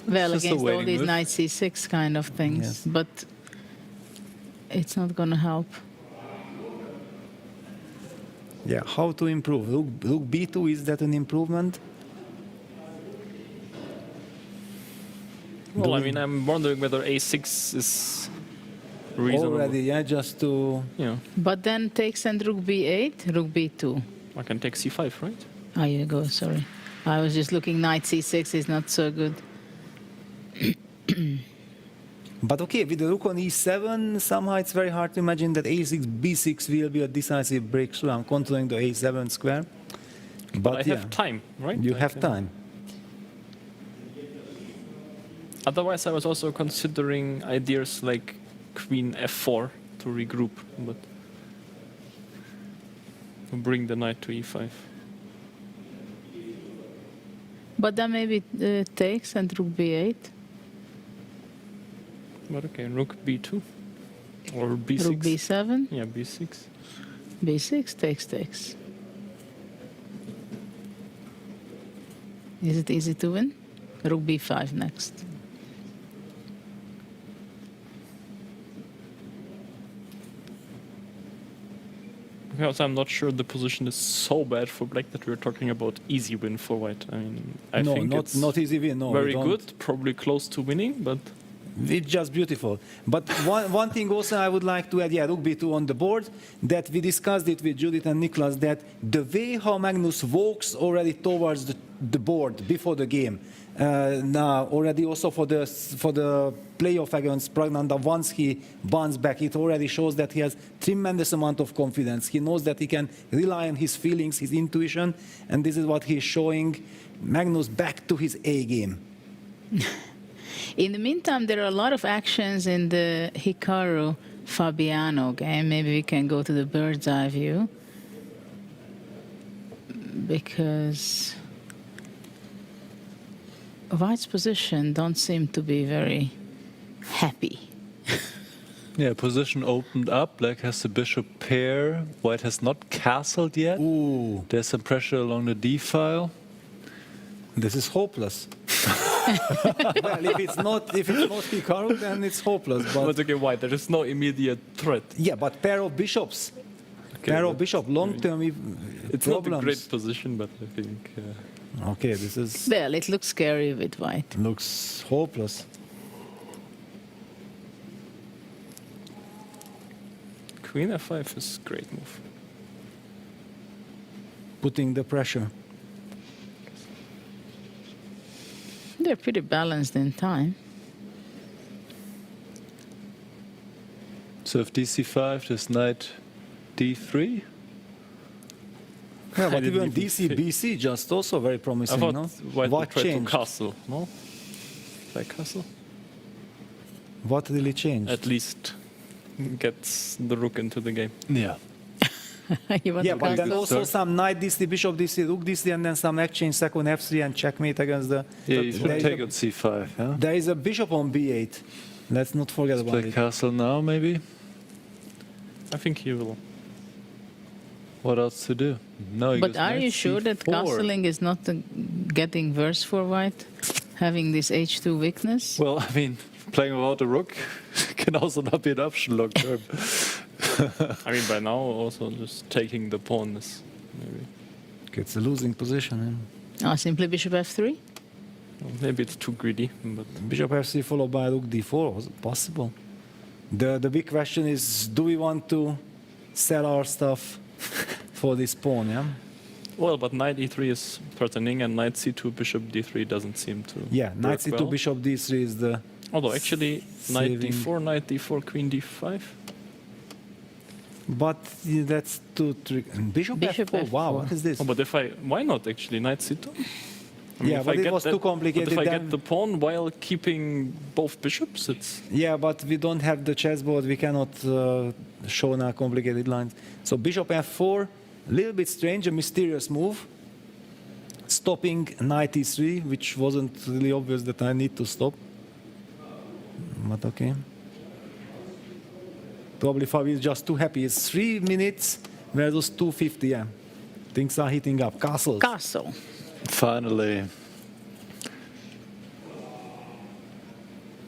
Well, It's just a against all waiting these move. knight c6 kind of things, Yes. but it's not going to help. Yeah, how to improve? Rook b2, is that an improvement? Well, I mean, I'm wondering whether a6 is reasonable. Already, yeah, just to... Yeah, But then takes and rook b8, rook b2. I can take c5, right? Ah, you go, sorry. I was just looking, knight c6 is not so good. But okay, with the rook on e7, somehow it's very hard to imagine that a6, b6 will be a decisive breakthrough. I'm controlling the a7 square. But I have time, right? You I have can- time. Otherwise, I was also considering ideas like queen f4 to regroup, but to bring the knight to e5. But then maybe takes and rook b8. But okay, rook b2 or b6. Rook b7. Yeah, b6. b6 takes. Is it easy to win? Rook b5 next. Because I'm not sure the position is so bad for black that we're talking about easy win for white. I mean, I No, think not- it's not easy win, no, we very don't. good, probably close to winning, but It's just beautiful. But one thing also I would like to add, yeah, rook b2 on the board, that we discussed it with Judith and Niklas, that the way how Magnus walks already towards the board before the game, now already also for the playoff against Pragnanda, once he bounces back, it already shows that he has tremendous amount of confidence. He knows that he can rely on his feelings, his intuition, and this is what he's showing Magnus back to his A game. In the meantime, there are a lot of actions in the Hikaru Fabiano game. Maybe we can go to the bird's eye view. Because White's position don't seem to be very happy. Yeah, position opened up. Black has the bishop pair. White has not castled yet. Ooh. There's some pressure along the d file. This is hopeless. Well, if it's not Hikaru, then it's hopeless. but okay, white, there is no immediate threat. Yeah, but pair of bishops. Pair of bishop, long term It's problems. not a great position, but I think... Okay, this is... Well, it looks scary with White. Looks hopeless. Queen f5 is a great move. Putting the pressure. They're pretty balanced in time. So if dc5, there's knight d3. Yeah, but didn't even even DC, BC, just also very I promising, thought no? white would What try to changed? castle, no? Like castle? What really changed? At least gets the rook into the game. Yeah. You want Yeah, to but then castle? also some knight DC, bishop DC, rook DC, and then some exchange, second F3 and checkmate against the... Yeah, you should there is take a- on c5, yeah? There is a bishop on B8. Let's not forget about Play it. castle now, maybe? I think he will. What else to do? No, he But goes are knight you sure that c4. castling is not getting worse for White? Having this H2 weakness? Well, I mean, playing without a rook can also not be an option long term. I mean, by now, also just taking the pawn is maybe... It's a losing position. Simply bishop f3? Maybe it's too greedy, but... Bishop F3 followed by rook D4, was it possible? The big question is, do we want to sell our stuff for this pawn, yeah? Well, but knight e3 is threatening, and knight c2, bishop d3 doesn't seem to. Yeah, knight work C2, well. bishop D3 is the... Although actually, knight saving- d4, queen d5. But yeah, that's too tricky. Bishop, Bishop F4, wow, F4. what is this? Oh, but if I, why not actually knight c2? I mean, Yeah, if but I it get was too complicated But if I then. get the pawn while keeping both bishops, it's Yeah, but we don't have the chessboard. We cannot show now complicated lines. So bishop f4, a little bit strange, a mysterious move. Stopping knight e3, which wasn't really obvious that I need to stop. But okay. Probably Fabi is just too happy. It's 3 minutes versus 250. Yeah, things are heating up. Castles. Castle. Finally.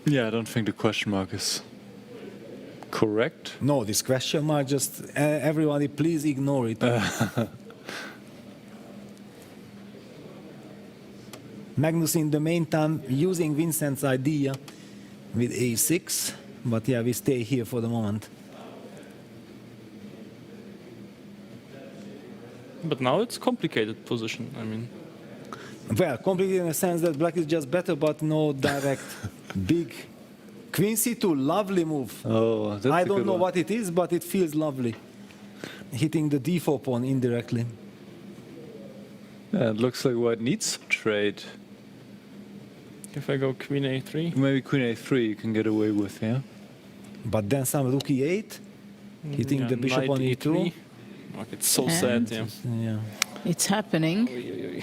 Yeah, I don't think the question mark is correct. No, this question mark, just everybody please ignore it. Magnus in the meantime using Vincent's idea with a6, but yeah, we stay here for the moment. But now it's complicated position. I mean, Well, complicated in the sense that black is just better, but no direct big. Queen c2, lovely move. Oh, that's I a don't good know one. what it is, but it feels lovely. Hitting the d4 pawn indirectly. Yeah, it looks like white needs to trade. if I go queen a3, Maybe queen a3 you can get away with, yeah? But then some rook e8, hitting yeah, the bishop knight on e2. e3. Like, it's so sad. Yeah. Yeah. It's happening.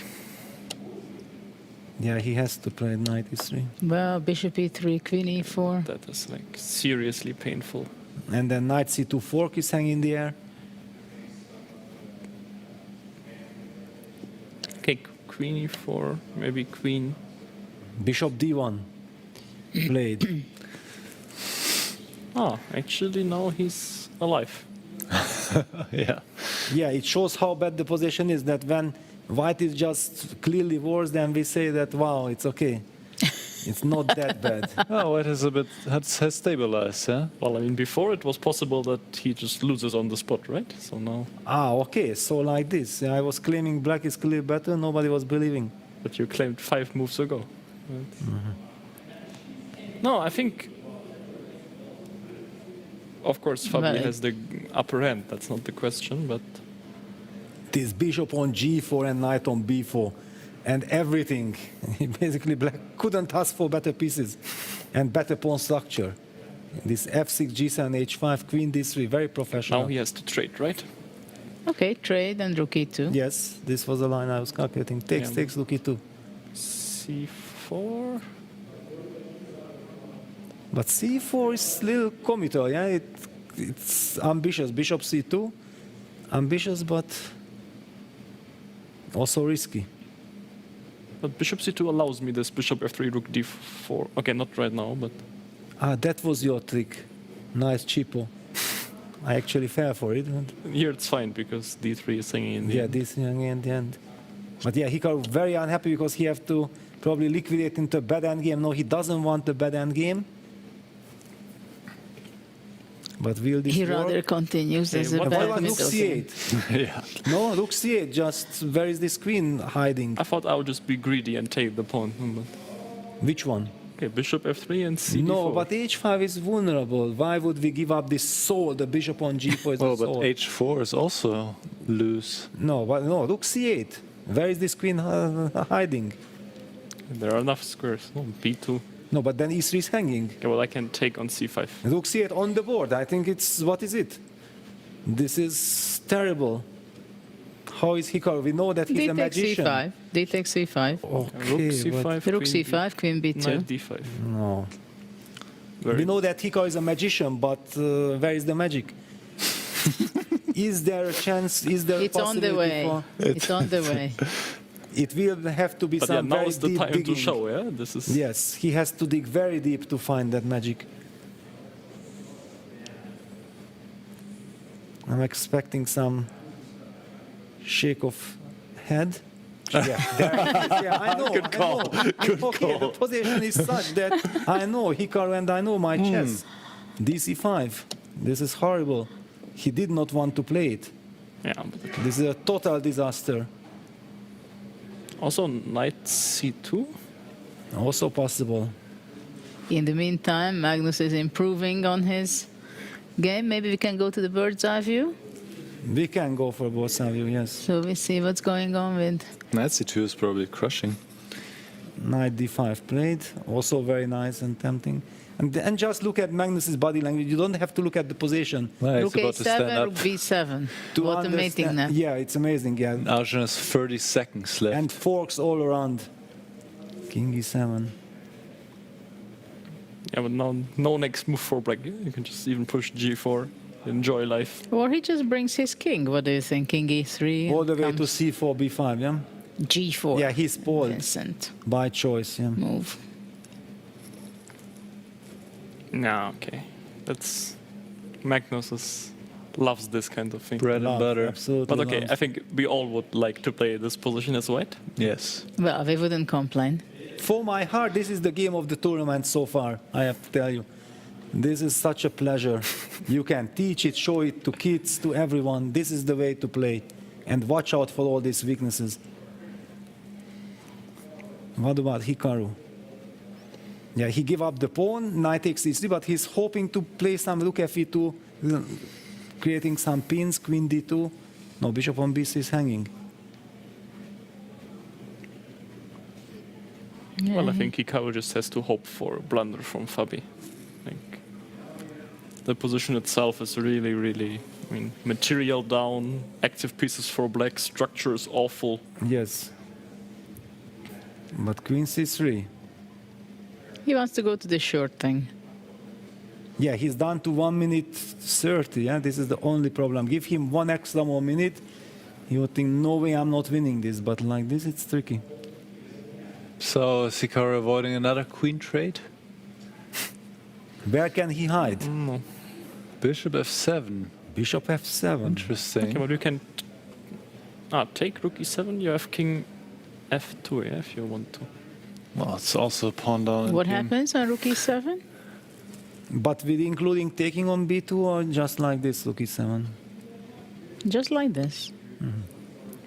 Yeah, he has to play knight e3. Well, bishop e3, queen e4. That is like seriously painful. And then knight c2 fork is hanging in the air. Okay, queen e4, maybe queen. Bishop d1 played. Ah, actually now he's alive. Yeah. Yeah, it shows how bad the position is, that when white is just clearly worse, then we say that, wow, it's okay. It's not that bad. Oh, white has stabilized, yeah? Well, I mean, before it was possible that he just loses on the spot, right? So now. Ah, okay, so like this. I was claiming black is clearly better, nobody was believing. But you claimed 5 moves ago. Right? Mm-hmm. No, I think. Of course, Fabi Well, has the upper hand. That's not the question, but. This bishop on g4 and knight on b4 and everything. Basically, black couldn't ask for better pieces and better pawn structure. This f6, g7, h5, queen d3, very professional. Now he has to trade, right? Okay, trade and rook e2. Yes, this was the line I was calculating. Takes, Yeah. takes, rook e2. C4. But c4 is little committal, yeah? It's ambitious. Bishop c2, ambitious, but also risky. But bishop c2 allows me this bishop f3, rook d4. Okay, not right now, but. Ah, that was your trick. Nice cheapo. I actually fell for it. Here it's fine because d3 is hanging in the Yeah, end. this young in the end. But yeah, Hikaru very unhappy because he have to probably liquidate into a bad end game. No, he doesn't want the bad end game. But will this He work? rather continues as a But bad why rook middle game. c8? Yeah. No, rook c8, just where is this queen hiding? I thought I would just be greedy and take the pawn. But... Which one? Okay, bishop f3 and c4. No, but h5 is vulnerable. Why would we give up this soul? The bishop on g4 is Well, a but soul. h4 is also loose. No, but no, rook c8. Where is this queen hiding? There are enough squares. No, b2. No, but then e3 is hanging. Okay, well, I can take on c5. Rook c8 on the board. I think it's, what is it? This is terrible. How is Hikaru? We know that he's D a takes magician. c5. D takes c5. Rook c5, Rook queen c5, queen b2. Knight d5. No. Very We know that Hikaru is a magician, but where is the magic? Is there a chance? Is there It's a on the possibility way. for? It's on the way. It will have to be But yeah, some now very is the deep time digging. to show, yeah? This is... Yes, he has to dig very deep to find that magic. I'm expecting some shake of head. Yeah, there it is. Yeah, I know. Good call. I know. Good Okay, the call. position is such that I know Hikaru and I know my chess. DC5. This is horrible. He did not want to play it. Yeah, but This is a total disaster. also knight c2. Also possible. In the meantime, Magnus is improving on his game. Maybe we can go to the bird's eye view. We can go for both of you, yes. So we see what's going on with. Knight c2 is probably crushing. Knight d5 played, also very nice and tempting. And just look at Magnus's body language. You don't have to look at the position. Rook a7, rook b7. To What a mating understand- net. Yeah, it's amazing. Yeah. Arjun has 30 seconds left. And forks all around. King e7. Yeah, but no next move for black. You can just even push g4, enjoy life. Or he just brings his king. What do you think? King e3? All the way to comes c4, b5, yeah? g4. Yeah, he's spoiled Vincent. by choice, yeah. Move. No, okay. That's Magnus loves this kind of thing. Bread and butter. Absolutely. But okay, loves. I think we all would like to play this position as white. Yes. Well, we wouldn't complain. For my heart, this is the game of the tournament so far, I have to tell you. This is such a pleasure. You can teach it, show it to kids, to everyone. This is the way to play. And watch out for all these weaknesses. What about Hikaru? Yeah, he gave up the pawn, knight takes e3, but he's hoping to play some rook fe2, creating some pins, queen d2. No, bishop on b6 is hanging. Well, I think Hikaru just has to hope for a blunder from Fabi. Like, the position itself is really, really, I mean, material down, active pieces for black, structure is awful. Yes. But queen c3. He wants to go to the short thing. Yeah, he's down to 1 minute 30. Yeah, this is the only problem. Give him one extra more minute. He would think, no way, I'm not winning this. But like this, it's tricky. So is Hikaru avoiding another queen trade? Where can he hide? No. Bishop f7. Bishop f7. Interesting. Okay, but you can take rook e7. You have king f2, yeah, if you want to. Well, it's also a pawn down. in What game. happens on rook e7? But with including taking on b2 or just like this, rook e7? Just like this.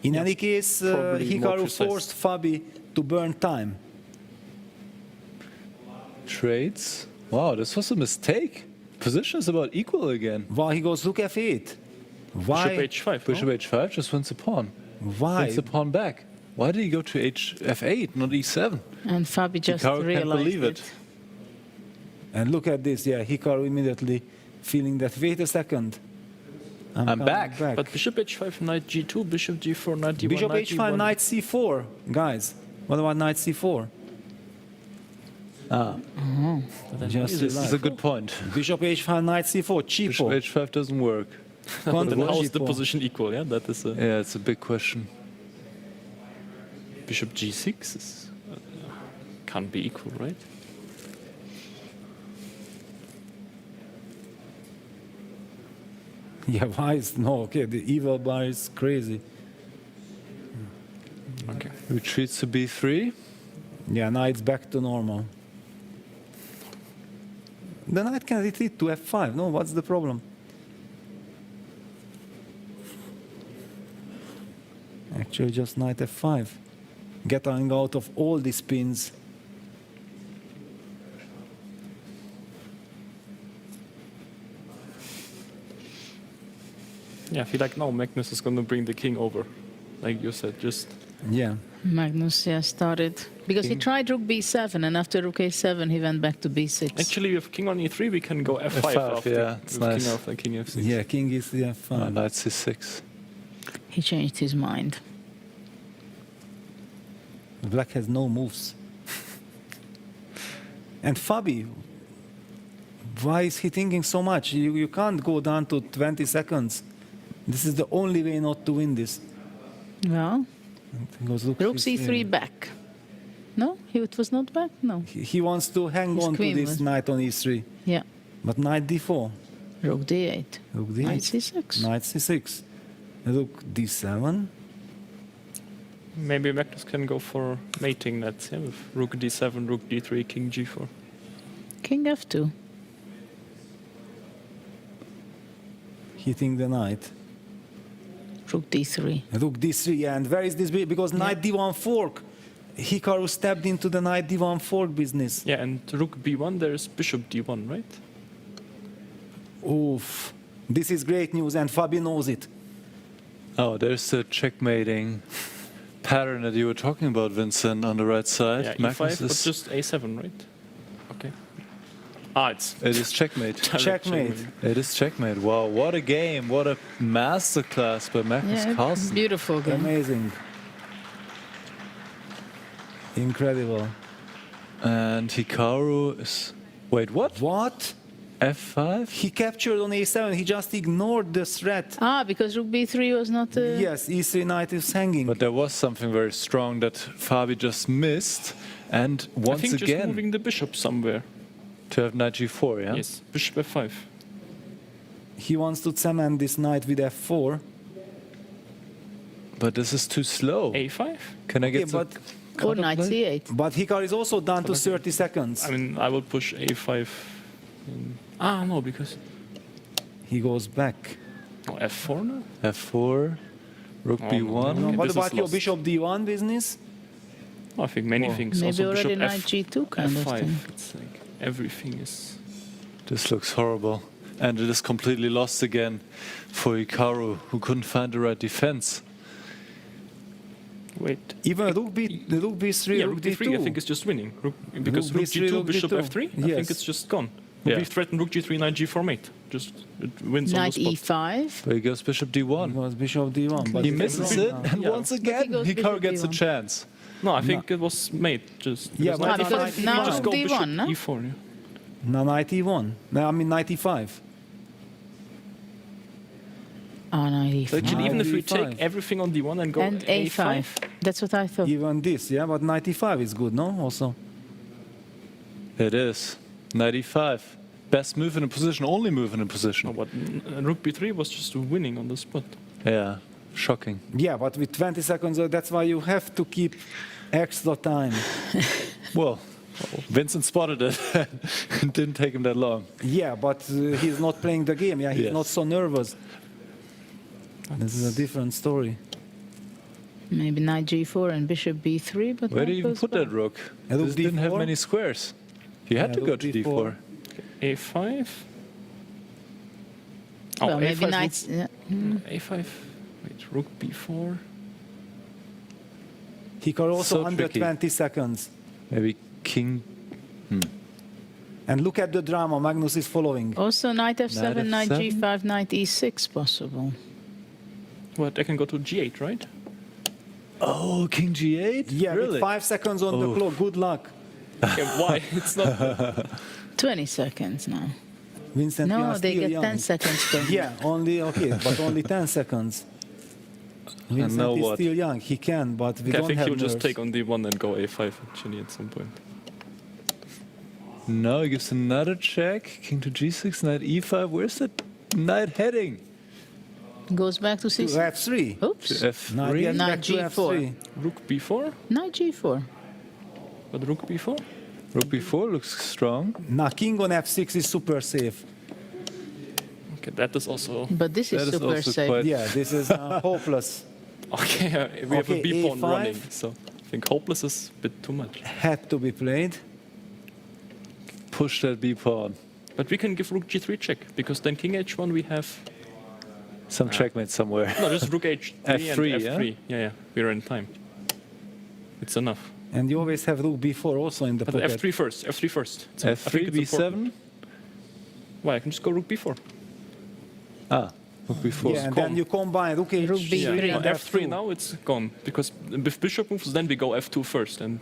In any case, Probably more Hikaru precise. forced Fabi to burn time. Trades. Wow, this was a mistake. Position is about equal again. Why he goes rook f8? Why? Bishop h5. Bishop h5 just wins the pawn. Why? Wins the pawn back. Why did he go to f8, not e7? And Fabi just Hikaru can't realized believe it. And look at this, yeah, Hikaru immediately feeling that, wait a second. I'm coming back. But bishop h5, knight g2, bishop g4, knight d1, Bishop knight h5, d1. knight c4. Guys, what about knight c4? Just This is a good point. Bishop h5, knight c4, Bishop cheapo. h5 doesn't work. Then how is the Cheapo. position equal? Yeah, that is a Yeah, it's a big question. bishop g6 is, can't be equal, right? Yeah, why is no? Okay, the evil bar is crazy. Okay. Retreats to b3. Yeah, now it's back to normal. The knight can retreat to f5. No, what's the problem? Actually, just knight f5. Getting out of all these pins. Yeah, I feel like now Magnus is going to bring the king over. Like you said, just... Yeah. Magnus, yeah, started. Because he tried rook b7, and after rook a7, he went back to b6. Actually, with king on e3, we can go f5, F5, after. yeah, it's with nice. king after king f6. Yeah, king is the f5. Knight c6. He changed his mind. Black has no moves. And Fabi, why is he thinking so much? You can't go down to 20 seconds. This is the only way not to win this. Well, He goes, rook rook c3 back. No? It was not back? No. He wants to hang His on to queen this was- knight on e3. Yeah. But knight d4. Rook d8. Rook d8. Knight c6. Knight c6. Rook d7. Maybe Magnus can go for mating nets, yeah, with rook d7, rook d3, king g4. King f2. Hitting the knight. Rook d3. Rook d3. Yeah, and where is this? Because knight d1 fork. Hikaru stepped into the knight d1 fork business. Yeah, and rook b1, there's bishop d1, right? Oof. This is great news, and Fabi knows it. Oh, there's the checkmating pattern that you were talking about, Vincent, on the right side. Yeah, Magnus E5, but is... just A7, right? Okay. It is checkmate. Checkmate. It is checkmate. Wow, what a game. What a masterclass by Magnus Yeah, Carlsen. beautiful game. Amazing. Incredible. And Hikaru is... Wait, what? What? F5? He captured on A7. He just ignored the threat. Because rook B3 was not... Yes, E3 knight is hanging. But there was something very strong that Fabi just missed. And once I think again... just moving the bishop somewhere. To have knight G4, yeah? Yes, bishop F5. He wants to cement this knight with F4. But this is too slow. A5? Can I get but or knight C8. But Hikaru is also down to 30 seconds. I mean, I will push A5. No, because... He goes back. Oh, F4 now? F4, rook B1. No, what this about is your lost. bishop D1 business? I think many things. Maybe also already bishop knight G2 kind of F5. thing. It's like everything is... This looks horrible. And it is completely lost again for Hikaru, who couldn't find the right defense. Wait. Even rook B3, Yeah, rook rook D3 I think is just winning. Because rook B3, G2, rook bishop D2. F3, I Yes. think it's just gone. Yeah. We threaten rook G3, knight G4 mate. Just it wins on Knight the spot. E5. But he goes bishop D1. He goes bishop D1. But He misses it, and Yeah. once again, goes Hikaru bishop gets a D1. chance. No, I think it was mate. Just Yeah, because but knight because E5, now you just go D1, bishop no? E4. Yeah. Now knight E1. No, I mean knight E5. Knight So E5. actually, even if we E5. take everything on D1 and go And A5. That's what I thought. Even this, yeah, but knight E5 is good, no? Also. It is. Knight E5. Best move in a position, only move in a position. No, but rook B3 was just winning on the spot. Yeah, shocking. Yeah, but with 20 seconds, that's why you have to keep extra time. Well, Vincent spotted it. It didn't take him that long. Yeah, but he's not playing the game. Yeah, he's Yes. not so nervous. This is a different story. Maybe knight G4 and bishop B3, but Where that do you even goes put well. that rook? And rook This didn't have D4? many squares. You had Yeah, to go rook to D4. D4. A5. Oh, Well, maybe A5, knights... Yeah. A5. Wait, rook B4. Hikaru also So under tricky. 20 seconds. Maybe king. And look at the drama. Magnus is following. Also knight F7, knight F7? G5, knight E6 possible. What, I can go to G8, right? Oh, king G8? Yeah, really? with 5 seconds on the Oh. clock. Good luck. Okay, why? It's not... 20 seconds now. Vincent, you No, are they still get young. 10 seconds per Yeah, only, okay, but only 10 seconds. Vincent now is what? still young. He can, but we Okay, I don't think have he'll just nerves. take on D1 and go A5 actually at some point. No, he gives another check. King to G6, knight E5. Where's that knight heading? Goes back to To C6. F3. Oops. To F3? Knight gets Knight back to G4. F3. Rook B4? Knight G4. But rook B4? Rook B4 looks strong. Now, king on F6 is super safe. Okay, that is also... But this is That is super also safe. quite- Yeah, this is hopeless. Okay, we have a Okay, B pawn A5. running, so I think hopeless is a bit too much. Had to be played. Push that B pawn. But we can give rook G3 check, because then king H1 we have... Some checkmate somewhere. No, just rook H3 F3, and yeah? F3. Yeah, we're in time. It's enough. And you always have rook b4 also in the But pocket. F3 first, F3 first. I F3, think it's important. B7? Why, I can just go rook B4. Ah, rook B4. Yeah, and then you combine rook h3 Rook B3. No, and F3 now it's gone, because if bishop moves, then we go F2 first, and...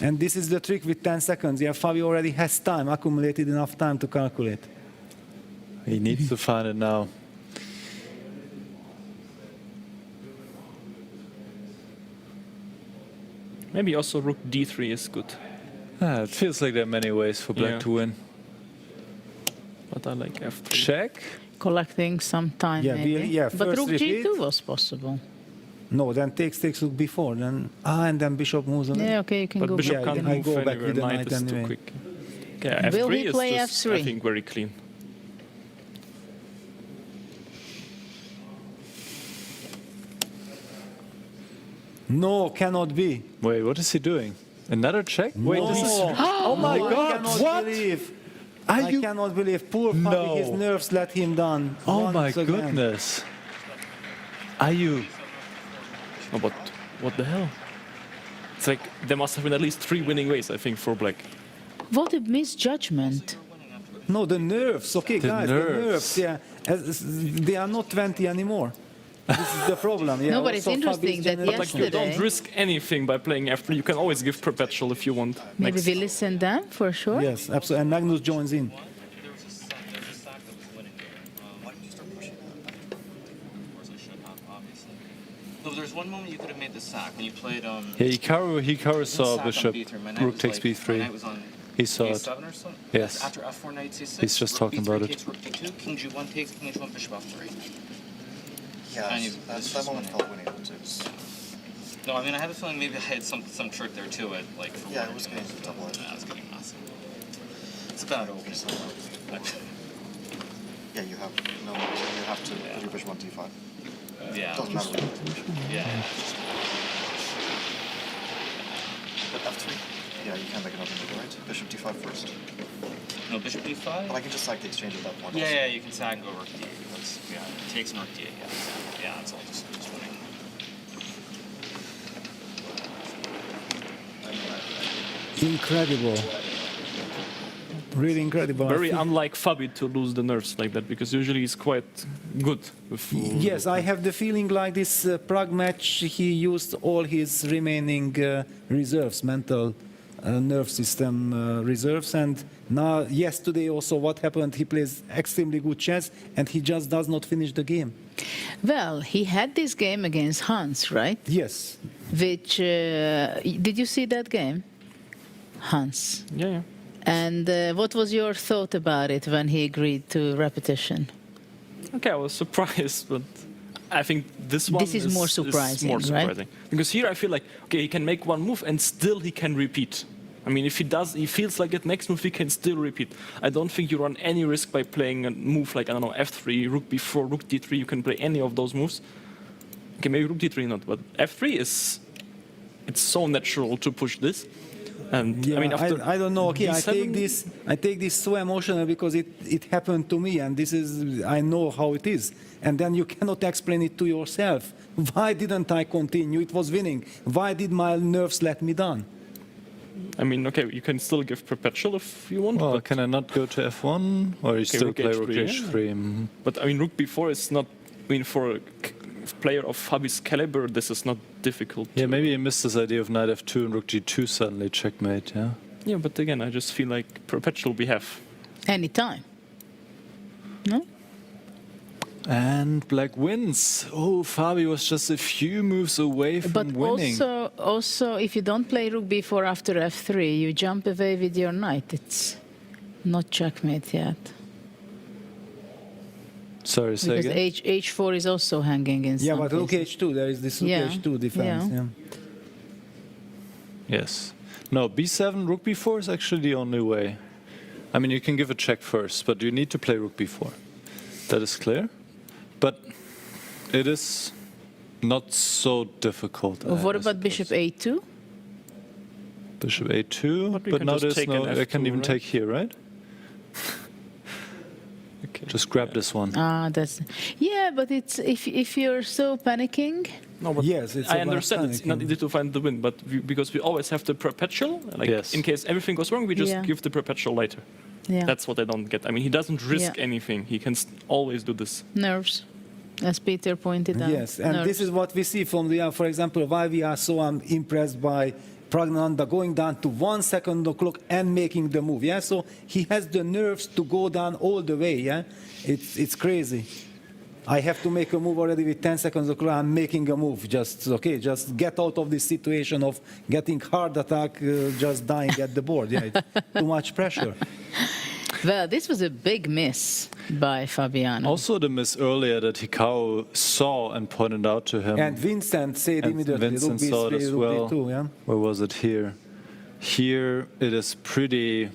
And this is the trick with 10 seconds. Yeah, Fabi already has time, accumulated enough time to calculate. He needs to find it now. Maybe also rook D3 is good. Ah, it feels like there are many ways for black Yeah. to win. But I like F3. Check. Collecting some time, Yeah, maybe. yeah, But first rook repeat. G2 was possible. No, then takes rook b4. Then and then bishop moves on. Yeah, okay, you can But go bishop back. can't then I move go back anywhere, with the knight knight is too anyway. quick. Okay, Will F3 he is play just, F3? I think, very clean. No, cannot be. Wait, what is he doing? Another check? Wait, No. this is... Oh my No, I God, cannot what? believe. Are I you... cannot believe. Poor Fabi, No. his nerves let him down. Oh my once again. goodness. Are you... Oh, but what the hell? It's like there must have been at least 3 winning ways, I think, for black. What a misjudgment. No, the nerves. Okay, The guys, nerves. the nerves. Yeah, they are not 20 anymore. This is the problem. Yeah. No, but it's Also, interesting Fabi's that But like, you yesterday, don't risk anything by playing F3. You can always give perpetual if you want. maybe Next. we listen them for sure. Yes, absolutely. And Magnus joins in. There was a sack that was winning. Why didn't you start pushing that? Of course I should have, obviously. No, but there's one moment you could have made the sack when you played. Yeah, Hikaru saw sack on bishop, B3. My knight rook was takes like- my b3. knight was on He saw it. A7 or something? Yes. After F4, knight C6. He's just rook talking B3 about it. takes rook D2, king G1 takes king H1, bishop F3. Yeah, And you- that it's that just moment winning. felt winning. It was, No, I mean, I have a feeling maybe I had some trick there to it, like for yeah, it winning. was getting to double it. Yeah, it was getting awesome. It's about over. Yeah, you have to put your bishop on d5. Yeah. Doesn't matter. Yeah. But f3. Yeah, you can't make another move, right? Bishop d5 first. No, bishop D5? But I can just sack the exchange at that point. Yeah, also. yeah, you can sack and go rook D8. That's, yeah, takes and rook D8. Yeah, exactly. Yeah, it's all just winning. Incredible. Really incredible. Very I think- unlike Fabi to lose the nerves like that, because usually he's quite good with. Yes, I have the feeling like this Prague match, he used all his remaining reserves, mental nerve system reserves. And now, yesterday also, what happened? He plays extremely good chess, and he just does not finish the game. Well, he had this game against Hans, right? Yes. Which, did you see that game? Hans. Yeah, yeah. And what was your thought about it when he agreed to repetition? Okay, I was surprised, but I think this one This is more surprising, more right? surprising. Because here I feel like, okay, he can make one move and still he can repeat. I mean, if he feels like it, next move he can still repeat. I don't think you run any risk by playing a move like, I don't know, F3, rook B4, rook D3. You can play any of those moves. Okay, maybe rook D3 not, but F3 it's so natural to push this. And Yeah, I mean, after I don't know. Okay, B7, I take this so emotional because it happened to me, and this is I know how it is. And then you cannot explain it to yourself. Why didn't I continue? It was winning. Why did my nerves let me down? I mean, okay, you can still give perpetual if you want. Well, but can I not go to F1? Or you still play rook H3? Yeah. But I mean, rook B4 is not, I mean, for a player of Fabi's caliber, this is not difficult. Yeah, maybe he missed this idea of knight F2 and rook G2 suddenly checkmate, yeah? Yeah, but again, I just feel like perpetual we have. Anytime. No? And black wins. Oh, Fabi was just a few moves away from But winning. also, if you don't play rook b4 after f3, you jump away with your knight. It's not checkmate yet. Sorry, say Because again? h4 is also hanging in Yeah, some but rook cases. H2, there is this rook Yeah, H2 defense. yeah. Yeah. Yes. No, B7, rook B4 is actually the only way. I mean, you can give a check first, but you need to play rook B4. That is clear. But it is not so difficult. What about bishop a2? Bishop A2, But we but can now just there's take no, an I can F2, even right? take here, right? Okay. Just grab this one. Ah, that's yeah, but it's if you're so panicking. No, but Yes, it's I about understand it's not panicking. easy to find the win, but because we always have the perpetual, like Yes. in case everything goes wrong, we just Yeah. give the perpetual later. Yeah. That's what I don't get. I mean, he doesn't risk Yeah. anything. He can always do this. Nerves, as Peter pointed out. Yes, and Nerves. this is what we see from the, for example, why we are so impressed by Pragnananda going down to 1 second o'clock and making the move. Yeah, so he has the nerves to go down all the way. Yeah, it's crazy. I have to make a move already with 10 seconds o'clock. I'm making a move. Just get out of this situation of getting heart attack, just dying at the board. Yeah, it's too much pressure. Well, this was a big miss by Fabiano. Also the miss earlier that Hikaru saw and pointed out to him. And Vincent said And immediately, Vincent rook saw it B3, as rook well. D2, yeah? Where was it here? Here it is pretty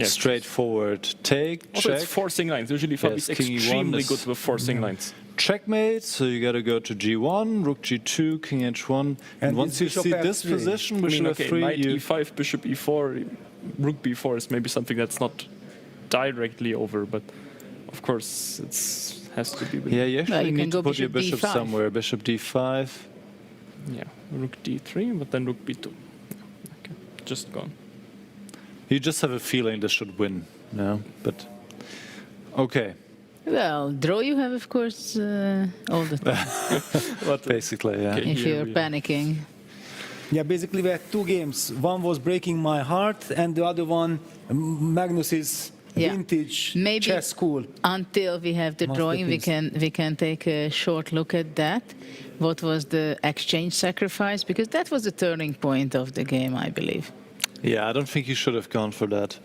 straightforward. Take, Also, check. it's forcing lines. Usually, Fabi's Yes, king E1 extremely is- good with forcing lines. Checkmate, so you got to go to G1, rook G2, king H1. And once you bishop see this F3. position, I bishop mean, okay, F3, knight you... E5, bishop E4, rook B4 is maybe something that's not directly over, but of course it has to be. Yeah, you actually Well, you can need to go put your bishop bishop D5. somewhere. Bishop d5. Yeah, rook d3, but then rook b2. Okay, just gone. You just have a feeling this should win. No, but okay. Well, draw you have, of course, all the time. Basically, yeah. if you're panicking. Yeah, basically we had two games. One was Breaking My Heart, and the other one, Magnus's Yeah. vintage Maybe chess school. until we have the drawing, we can take a short look at that. What was the exchange sacrifice? Because that was the turning point of the game, I believe. Yeah, I don't think you should have gone for that.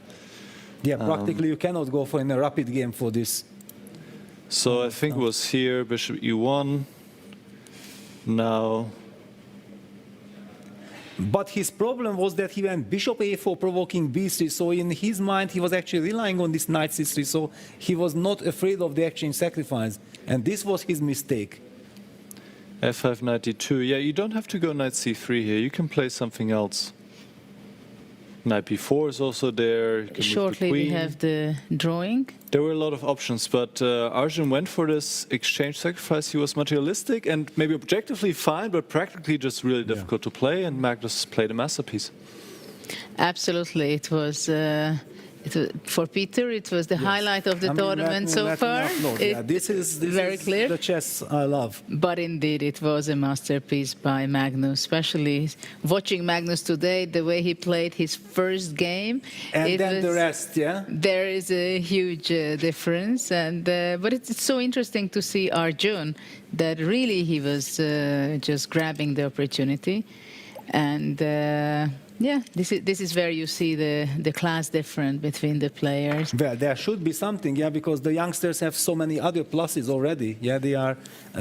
Yeah, practically you cannot go for in a rapid game for this. So I think it was here, bishop e1. Now, But his problem was that he went bishop a4 provoking b3, so in his mind he was actually relying on this knight c3, so he was not afraid of the exchange sacrifice, and this was his mistake. f5 knight d2. Yeah, you don't have to go knight c3 here. You can play something else. Knight b4 is also there. You can move the Shortly, we queen. have the drawing. There were a lot of options, but Arjun went for this exchange sacrifice. He was materialistic and maybe objectively fine, but practically just really difficult to play, and Magnus played a masterpiece. Absolutely, it was for Peter. It was the highlight of the tournament so far. Yeah, this is very clear. The chess I love. But indeed, it was a masterpiece by Magnus. Especially watching Magnus today, the way he played his first game, And then the rest, yeah. There is a huge difference, and but it's so interesting to see Arjun that really he was just grabbing the opportunity, and. Yeah, this is where you see the class difference between the players. Well, there should be something, yeah, because the youngsters have so many other pluses already. Yeah, they are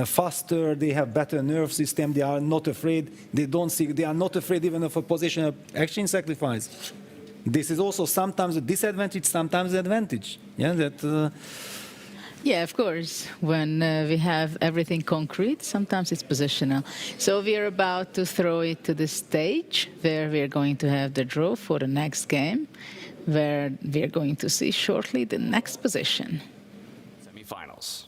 faster, they have better nerve system, they are not afraid. They are not afraid even of a positional exchange sacrifice. This is also sometimes a disadvantage, sometimes an advantage. Yeah, that. Yeah, of course. When we have everything concrete, sometimes it's positional. So we are about to throw it to the stage where we are going to have the draw for the next game, where we are going to see shortly the next position. Semifinals.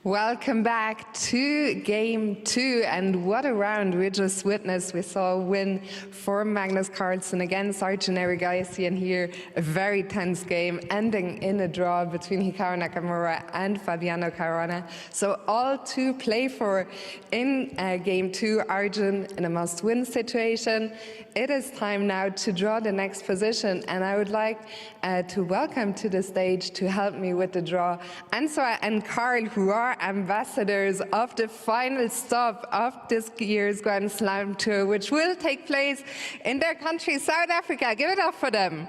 Welcome back to Game 2, and what a round we just witnessed. We saw a win for Magnus Carlsen against Arjun and here a very tense game ending in a draw between Hikaru Nakamura and Fabiano Caruana. So all to play for in Game 2. Arjun in a must-win situation. It is time now to draw the next position, and I would like to welcome to the stage to help me with the draw Ansar and Carl, who are ambassadors of the final stop of this year's Grand Slam Tour, which will take place in their country, South Africa. Give it up for them.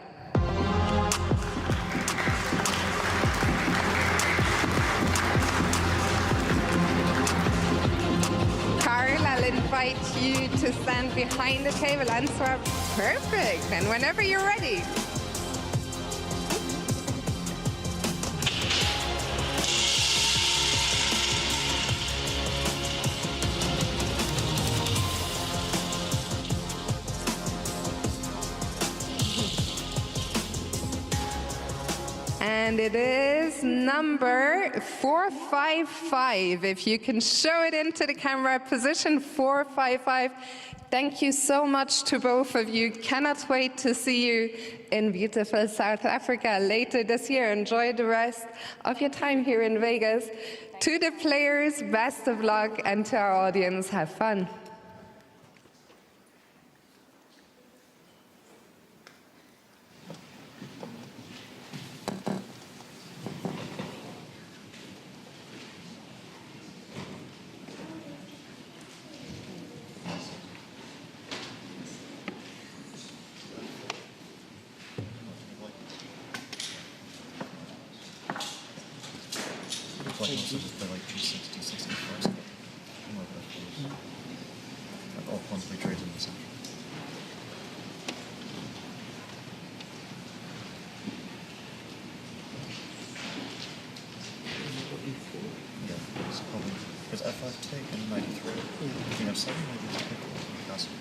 Carl, I'll invite you to stand behind the table. Ansar, perfect. And whenever you're ready. And it is number 455. If you can show it into the camera, position 455. Thank you so much to both of you. Cannot wait to see you in beautiful South Africa later this year. Enjoy the rest of your time here in Vegas. To the players, best of luck, and to our audience, have fun. Like also just play like G6, D6 in the first. All pawns be traded in the center. Yeah, it's probably because F5 take and knight e3. King F7 maybe it's pick or castle.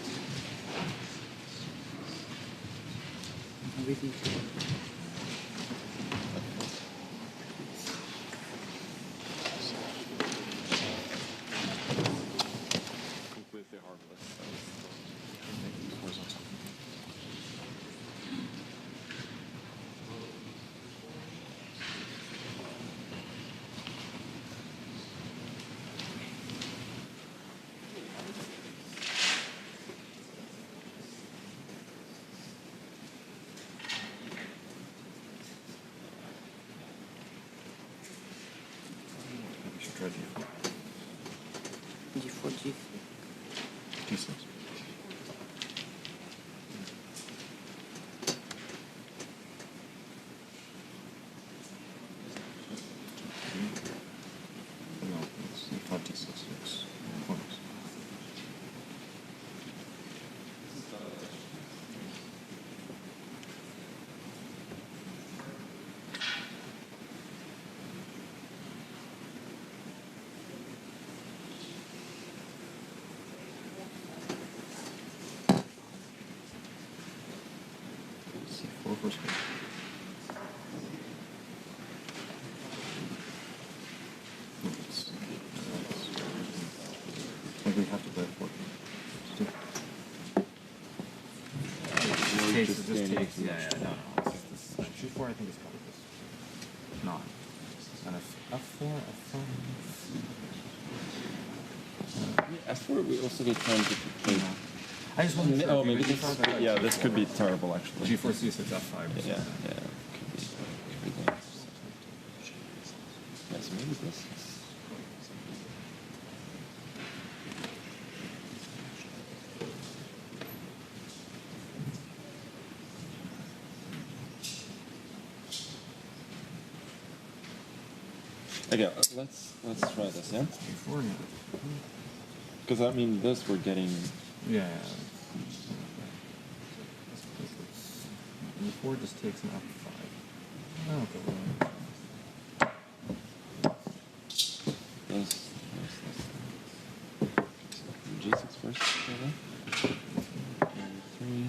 try G4. G4, G3. G6. No, it's C5, G6. It's corners. C4 first game. I think we have to play 4. Just takes. Yeah, no. G4, I think is probably this. No. And F4, F4. F4, we also get time to play. I just want to. Oh, maybe this. Yeah, this could be terrible actually. G4, C6, F5. Yeah, yeah. Could be dangerous. Yes, maybe this. Okay, let's try this, yeah? G4, yeah. Because I mean, this we're getting. Yeah. E4 just takes an F5. Oh, okay. This. G6 first, maybe? E3.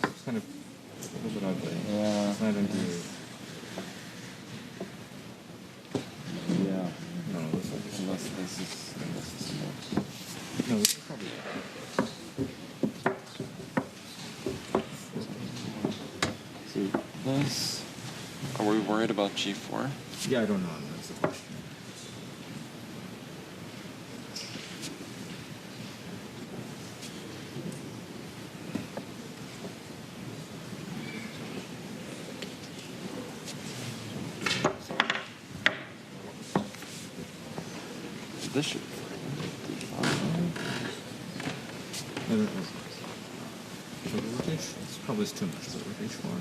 It's kind of a little bit ugly. Yeah. It's not into. Yeah. No, this is. Unless this is more. No, this is probably. See, this. Are we worried about G4? Yeah, I don't know. That's the question. This should. It's probably too much, but with H1.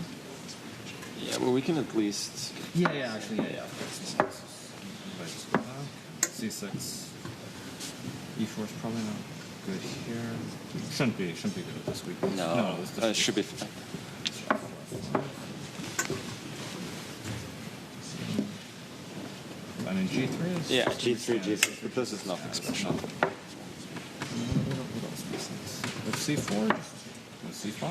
Yeah, well, we can at least. Yeah, actually, yeah. If I just go back, C6, E4 is probably not good here. Shouldn't be good this week. No, this it should be fine. I mean, G3 is. Yeah, G3, G6, but this is nothing special. What else makes sense? With C4, with C5?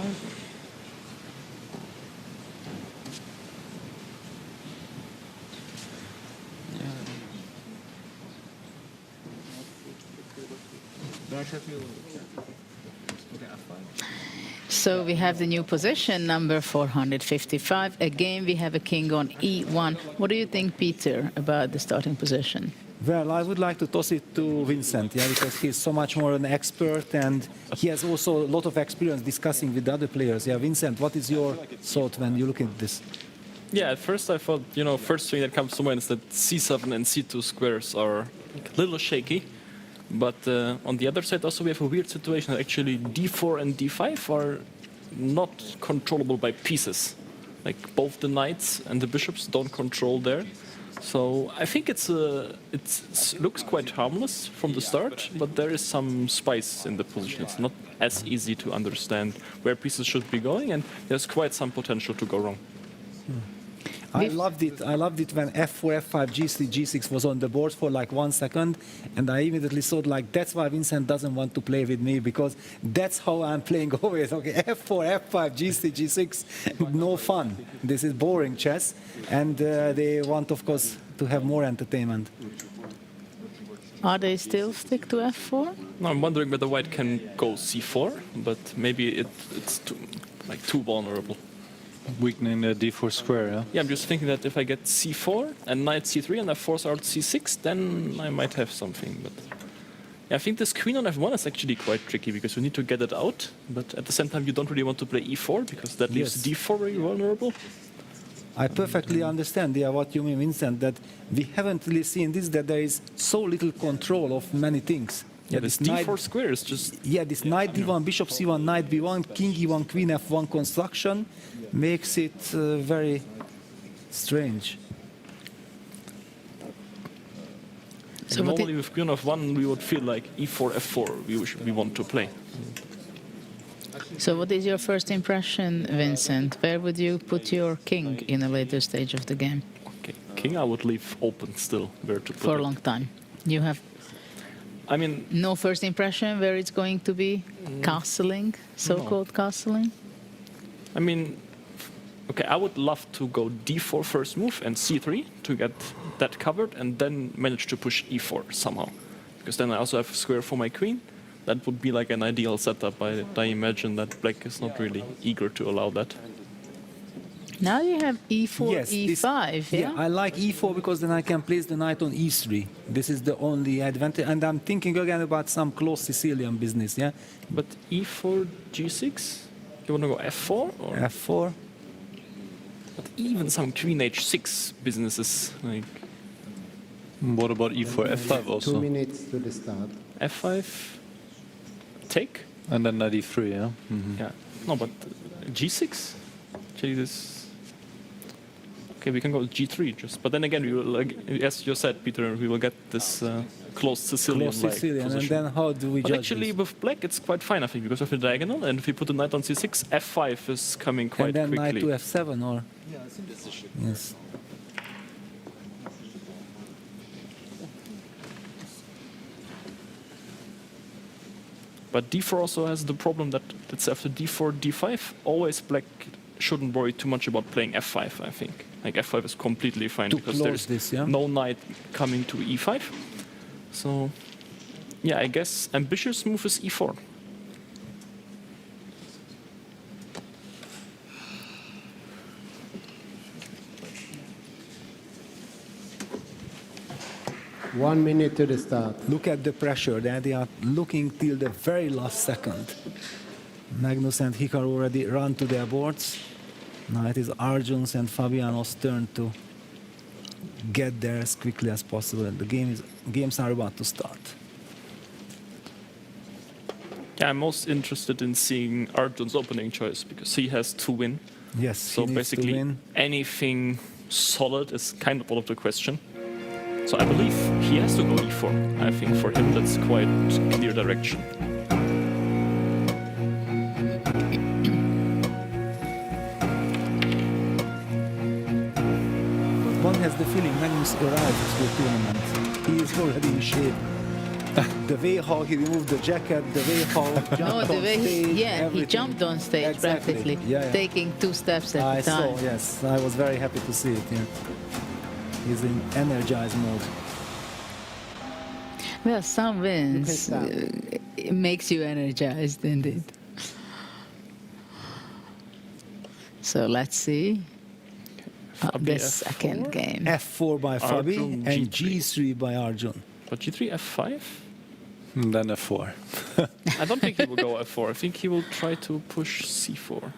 So we have the new position, number 455. Again, we have a king on E1. What do you think, Peter, about the starting position? Well, I would like to toss it to Vincent, yeah, because he's so much more an expert and he has also a lot of experience discussing with other players. Yeah, Vincent, what is your thought when you look at this? Yeah, at first I thought, first thing that comes to mind is that C7 and C2 squares are a little shaky. But on the other side also we have a weird situation that actually D4 and D5 are not controllable by pieces. Like both the knights and the bishops don't control there. So I think it looks quite harmless from the start, but there is some spice in the position. It's not as easy to understand where pieces should be going, and there's quite some potential to go wrong. I loved it when F4, F5, G3, G6 was on the board for like 1 second, and I immediately thought like that's why Vincent doesn't want to play with me, because that's how I'm playing always. Okay, F4, F5, G3, G6, no fun. This is boring chess, and they want, of course, to have more entertainment. Are they still stick to F4? No, I'm wondering whether white can go C4, but maybe it's too vulnerable. Weakening the D4 square, yeah? Yeah, I'm just thinking that if I get C4 and knight C3 and I force out C6, then I might have something. But I think this queen on f1 is actually quite tricky because you need to get it out, but at the same time you don't really want to play e4 because that leaves Yes. d4 very vulnerable. I perfectly understand, what you mean, Vincent, that we haven't really seen this, that there is so little control of many things. Yeah, this d4 square is just... Yeah, this knight d1, bishop c1, knight b1, king e1, queen f1 construction makes it very strange. So normally with queen of 1 we would feel like e4, f4 we want to play. So what is your first impression, Vincent? Where would you put your king in a later stage of the game? Okay, king I would leave open still where to put For it. a long time. You have I mean, no first impression where it's going to be castling, so-called castling? I mean, okay, I would love to go d4 first move and c3 to get that covered and then manage to push e4 somehow. Because then I also have a square for my queen. That would be like an ideal setup. I imagine that black is not really eager to allow that. Now you have e4, Yes, e5, yeah? I like e4 because then I can place the knight on e3. This is the only advantage. And I'm thinking again about some close Sicilian business, yeah? But e4, g6? You want to go f4? Or? F4. But even some queen h6 businesses, like... What about e4, f5 also? 2 minutes to the start. f5, take? And then knight e3, yeah? Yeah. No, but g6? Actually, this... Okay, we can go g3 just. But then again, we will, like, as you said, Peter, we will get this close Sicilian Sicilian, and position. then how do we But judge actually, this? with black, it's quite fine, I think, because of the diagonal. And if we put the knight on c6, f5 is coming quite And then quickly. knight to f7, or? Yes. But d4 also has the problem that it's after d4, d5, always black shouldn't worry too much about playing f5, I think. Like f5 is completely fine To because close there's this, yeah? no knight coming to e5. So, yeah, I guess ambitious move is e4. One minute to the start. Look at the pressure. They are looking till the very last second. Magnus and Hikaru already run to their boards. Now it is Arjun's and Fabiano's turn to get there as quickly as possible. And the games are about to start. Yeah, I'm most interested in seeing Arjun's opening choice because he has to win. Yes, So he needs basically, to win. anything solid is kind of out of the question. So I believe he has to go e4. I think for him that's quite clear direction. One has the feeling Magnus arrived to the tournament. He is already in shape. The way how he removed the jacket, the way how he No, jumped the on way stage, he everything. jumped on stage Exactly. practically, Yeah, yeah. taking 2 steps at I a time. saw, yes. I was very happy to see it. Yeah. He's in energized mode. Well, some wins start. it makes you energized indeed. So let's see the Fabi second F4? game. F4 by Fabi Arjun, and G3. G3 by Arjun. But g3, f5? And then f4. I don't think he will go f4. I think he will try to push c4.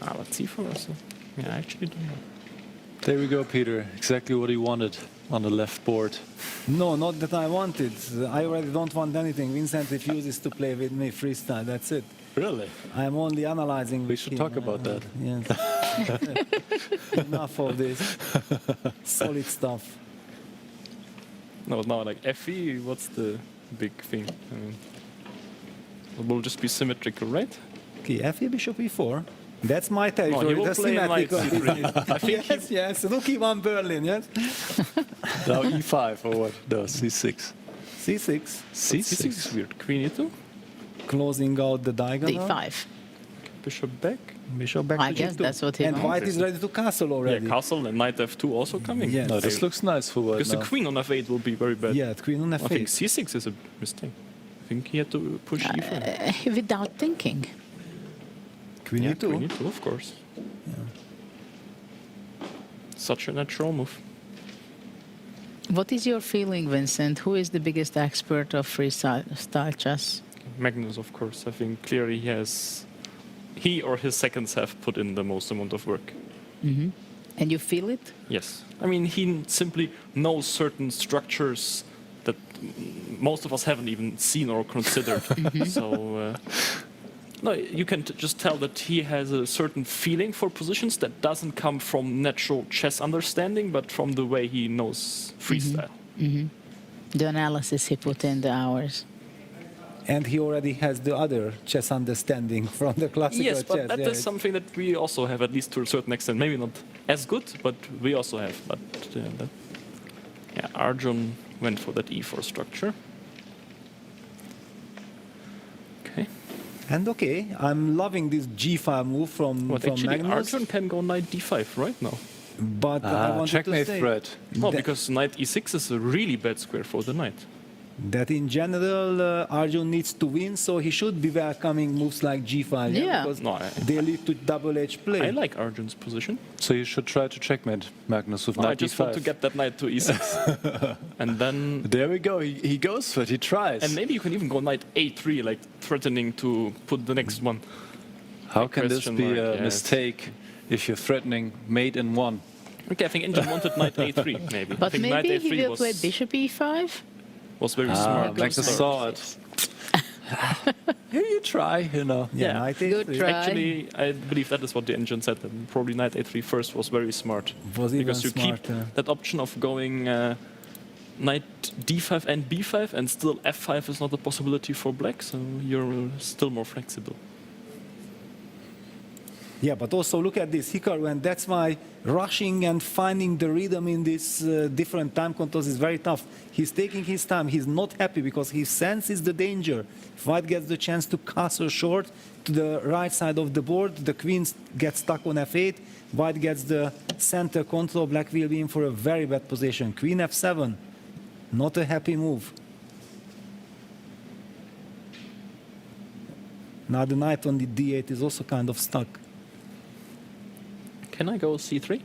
But c4 also? Yeah, I actually don't know. There we go, Peter. Exactly what he wanted on the left board. No, not that I wanted. I already don't want anything. Vincent refuses to play with me freestyle. That's it. Really? I'm only analyzing. We should talk about that. Yes. Enough of this solid stuff. No, now like fe, what's the big thing? I mean, it will just be symmetrical, right? Okay, F bishop e4. That's my territory. No, he will That's play knight symmetrical c3. business. I think Yes, yes. Rookie one Berlin, yes? Now e5 or what? No, c6. C6. c6 is weird. Queen e2? Closing out the diagonal. D5. Bishop back? Bishop back I to guess G2. that's what he And wants. white is ready to castle already. Yeah, castle and knight f2 also coming. Yes. No, this looks nice for white Because the now. queen on f8 will be very bad. Yeah, queen on I think f8. c6 is a mistake. I think he had to push e4. Without thinking. Queen Yeah, e2. queen e2, of course. Such a natural move. What is your feeling, Vincent? Who is the biggest expert of freestyle chess? Magnus, of course. I think clearly he or his seconds have put in the most amount of work. Hmm. And you feel it? Yes. I mean, he simply knows certain structures that most of us haven't even seen or considered. So, no, you can just tell that he has a certain feeling for positions that doesn't come from natural chess understanding, but from the way he knows freestyle. The analysis he put in, the hours. And he already has the other chess understanding from the classical Yes, but chess. that is something that we also have, at least to a certain extent. Maybe not as good, but we also have. But Arjun went for that e4 structure. Okay. And okay, I'm loving this g5 move from Actually, Magnus. Arjun can go knight d5 right now. But I wanted checkmate to say threat. No, because knight e6 is a really bad square for the knight. that in general Arjun needs to win, so he should be welcoming moves like g5. Yeah. Because No, they lead to double-edged play. I like Arjun's position. So you should try to checkmate Magnus with No, I knight just d5. want to get that knight to e6. And then... There we go. He goes for it. He tries. And maybe you can even go knight a3, like threatening to put the next one. How can this Question be mark, a yes. mistake if you're threatening mate in one? Okay, I think Injun wanted knight a3, maybe. I But think maybe knight he a3 will play bishop e5? was very smart. Magnus saw it. Here you try, you know. Yeah, knight Good a3. try. Actually, I believe that is what the engine said. That probably knight a3 first was very smart. Was even because you keep smarter. that option of going knight d5 and b5, and still f5 is not a possibility for black, so you're still more flexible. Yeah, but also look at this, Hikaru, and that's why rushing and finding the rhythm in these different time controls is very tough. He's taking his time. He's not happy because he senses the danger. If white gets the chance to castle short to the right side of the board, the queen gets stuck on f8. White gets the center control. Black will be in for a very bad position. Queen f7, not a happy move. Now the knight on the d8 is also kind of stuck. Can I go c3?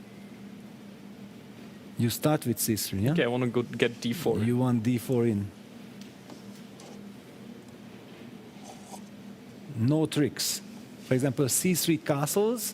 You start with c3, yeah? Okay, I want to go get d4. You want d4 in. No tricks. For example, c3 castles.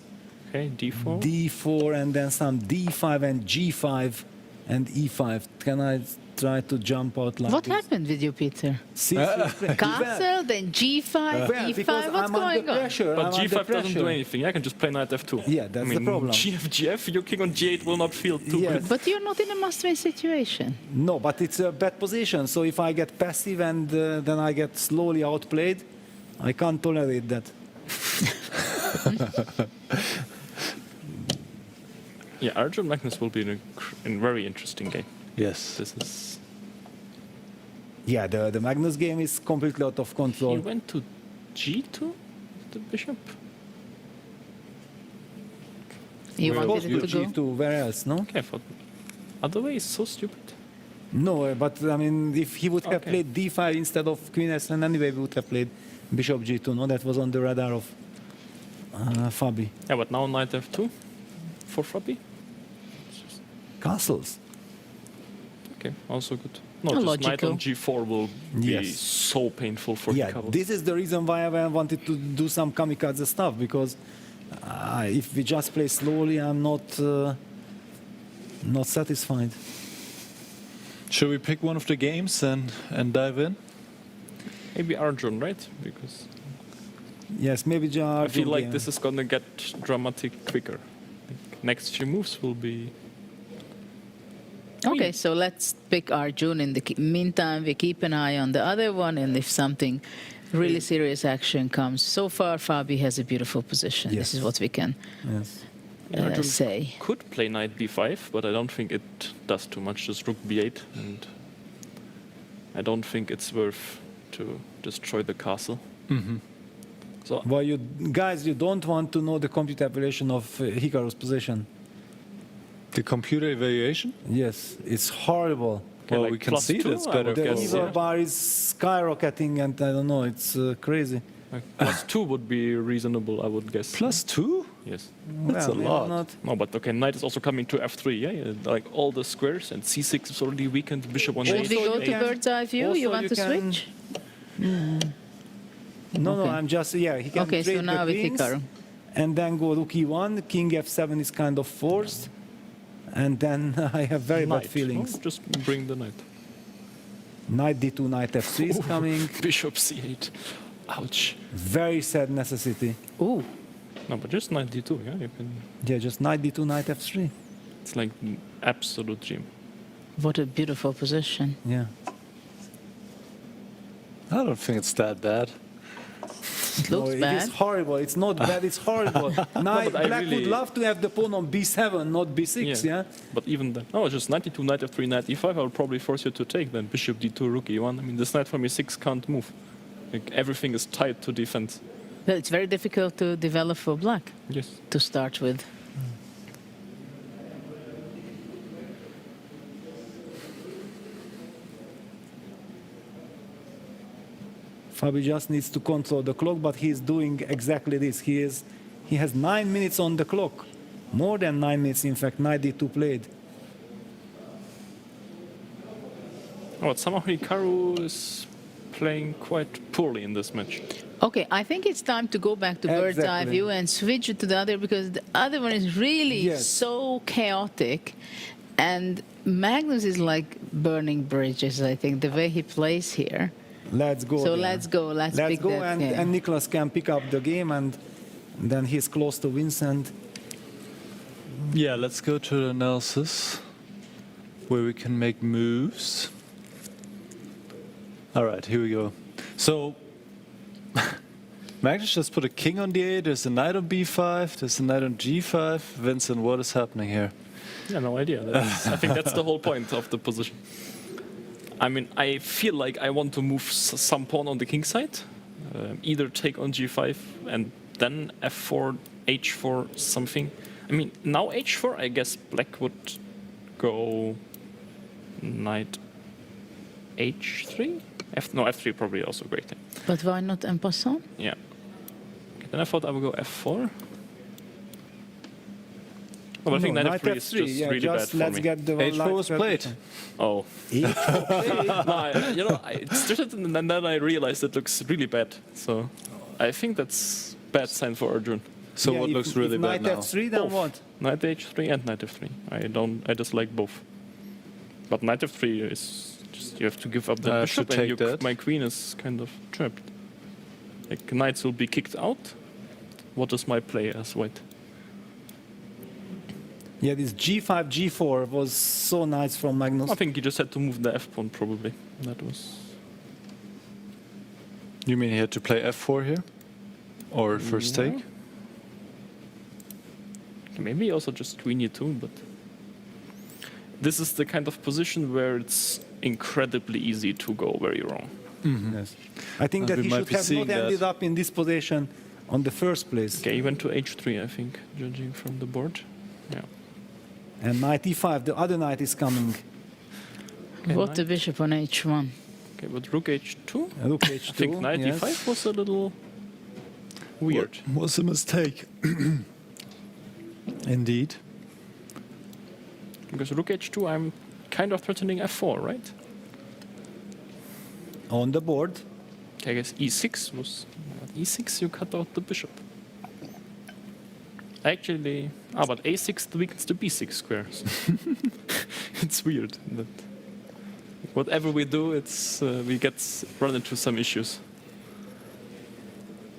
Okay, d4. D4 and then some d5 and g5 and e5. Can I try to jump out like What this? happened with you, Peter? C3. Castle, then g5, Well, because e5. What's I'm under going on? pressure. But I'm g5 under doesn't do pressure. anything. I can just play knight f2. Yeah, that's the problem. Gf, your king on g8 will not feel too Yes. good. But you're not in a must-win situation. No, but it's a bad position. So if I get passive and then I get slowly outplayed, I can't tolerate that. Yeah, Arjun Magnus will be in a very interesting game. Yes. This is. Yeah, the Magnus game is completely out of He control. went to g2, the bishop. You Where wanted else? it to go? G2, where else, no? Okay, for other way is so stupid. No, but I mean, if he would have Okay. played d5 instead of queen s7, anyway, we would have played bishop g2. No, that was on the radar of Fabi. Yeah, but now knight f2 for Fabi. Castles. Okay, also good. No, Oh, just logical. knight on g4 will be Yes. so painful for Yeah, Hikaru. this is the reason why I wanted to do some kamikaze stuff, because if we just play slowly, I'm not satisfied. Should we pick one of the games and dive in? Maybe Arjun, right? Because Yes, maybe I feel like this is gonna get dramatic quicker. Like, next few moves will be. Okay, so let's pick Arjun. In the meantime, we keep an eye on the other one, and if something really serious action comes. So far, Fabi has a beautiful position. Yes. This is what we can Yes. Arjun say. could play knight b5, but I don't think it does too much. Just rook b8, and I don't think it's worth to destroy the castle. Mm-hmm. So Well, you guys, you don't want to know the computer evaluation of Hikaru's position. The computer evaluation? Yes, it's horrible. Well, like we can see +2, that's I better. would The guess, evil yeah. bar is skyrocketing, and I don't know, it's crazy. like, +2 would be reasonable, I would guess. +2? Yes. That's a maybe lot. not. No, but okay, knight is also coming to f3, yeah? Like all the squares, and c6 is already weakened, bishop on Should we a8. go to bird's eye view? also You want you to can- switch? No, Okay. I'm just, yeah, he can Okay, so trade now the with queens, Hikaru. and then go rook e1, king f7 is kind of forced, and then I have very bad Knight. feelings. Oh, just bring the knight. Knight d2, knight f3 is coming. Bishop c8. Ouch. Very sad necessity. Ooh. No, but just knight d2, yeah? You can. Yeah, just knight d2, knight f3. It's like absolute dream. What a beautiful position. Yeah. I don't think it's that bad. It looks It bad. is horrible. It's not bad, it's horrible. Knight, but I black really- would love to have the pawn on b7, not b6, yeah? But even then, oh, just knight d2, knight f3, knight e5, I'll probably force you to take then. Bishop d2, rook e1. I mean, this knight from e6 can't move. Like, everything is tied to defense. Well, it's very difficult to develop for black Yes. to start with. Fabi just needs to control the clock, but he's doing exactly this. He has 9 minutes on the clock. More than 9 minutes, in fact, knight d2 played. Oh, but somehow Hikaru is playing quite poorly in this match. Okay, I think it's time to go back to bird's eye Exactly. view and switch it to the other because the other one is really Yes. so chaotic. And Magnus is like burning bridges, I think, the way he plays here. Let's go. So there. let's go. Let's pick go, that game. and Nicholas can pick up the game, and then he's close to Vincent. Yeah, let's go to the analysis where we can make moves. All right, here we go. So, Magnus just put a king on d8, there's a knight on b5, there's a knight on g5. Vincent, what is happening here? Yeah, no idea. I think that's the whole point of the position. I mean, I feel like I want to move some pawn on the king side, either take on g5 and then f4, h4, something. I mean, now h4, I guess black would go knight h3? No, f3 probably also great. But why not en passant? Yeah. Okay, then I thought I would go f4. Well, I think No, knight f3 is f3, just yeah, really just bad for let's me. get the h4 was played. Oh. H4 played. No, I started and then I realized it looks really bad. So I think that's bad sign for Arjun. So Yeah, what if- looks really if bad knight now? f3, then Both. what? Knight h3 and knight f3. I just like both. But knight f3 is just, you have to give up the I have bishop to and take that. my queen is kind of trapped. Like knights will be kicked out. What is my play as white? Yeah, this g5, g4 was so nice from Magnus. I think he just had to move the f pawn probably. That was. You mean he had to play f4 here? Or first take? Maybe also just queen e2, but this is the kind of position where it's incredibly easy to go very wrong. Yes. I think that we he might should be have seeing not that. ended up in this position on the first place. Okay, he went to h3, I think, judging from the board. Yeah. And knight e5, the other knight is coming. Okay, What knight- the bishop on h1? Okay, but rook h2? Rook I think h2, knight yes. e5 was a little weird. Was a mistake. Indeed. Because rook h2, I'm kind of threatening f4, right? On the board. Okay, I guess e6 was... e6 you cut out the bishop. Actually... but a6 weakens the b6 squares. It's weird. That whatever we do, it's we run into some issues.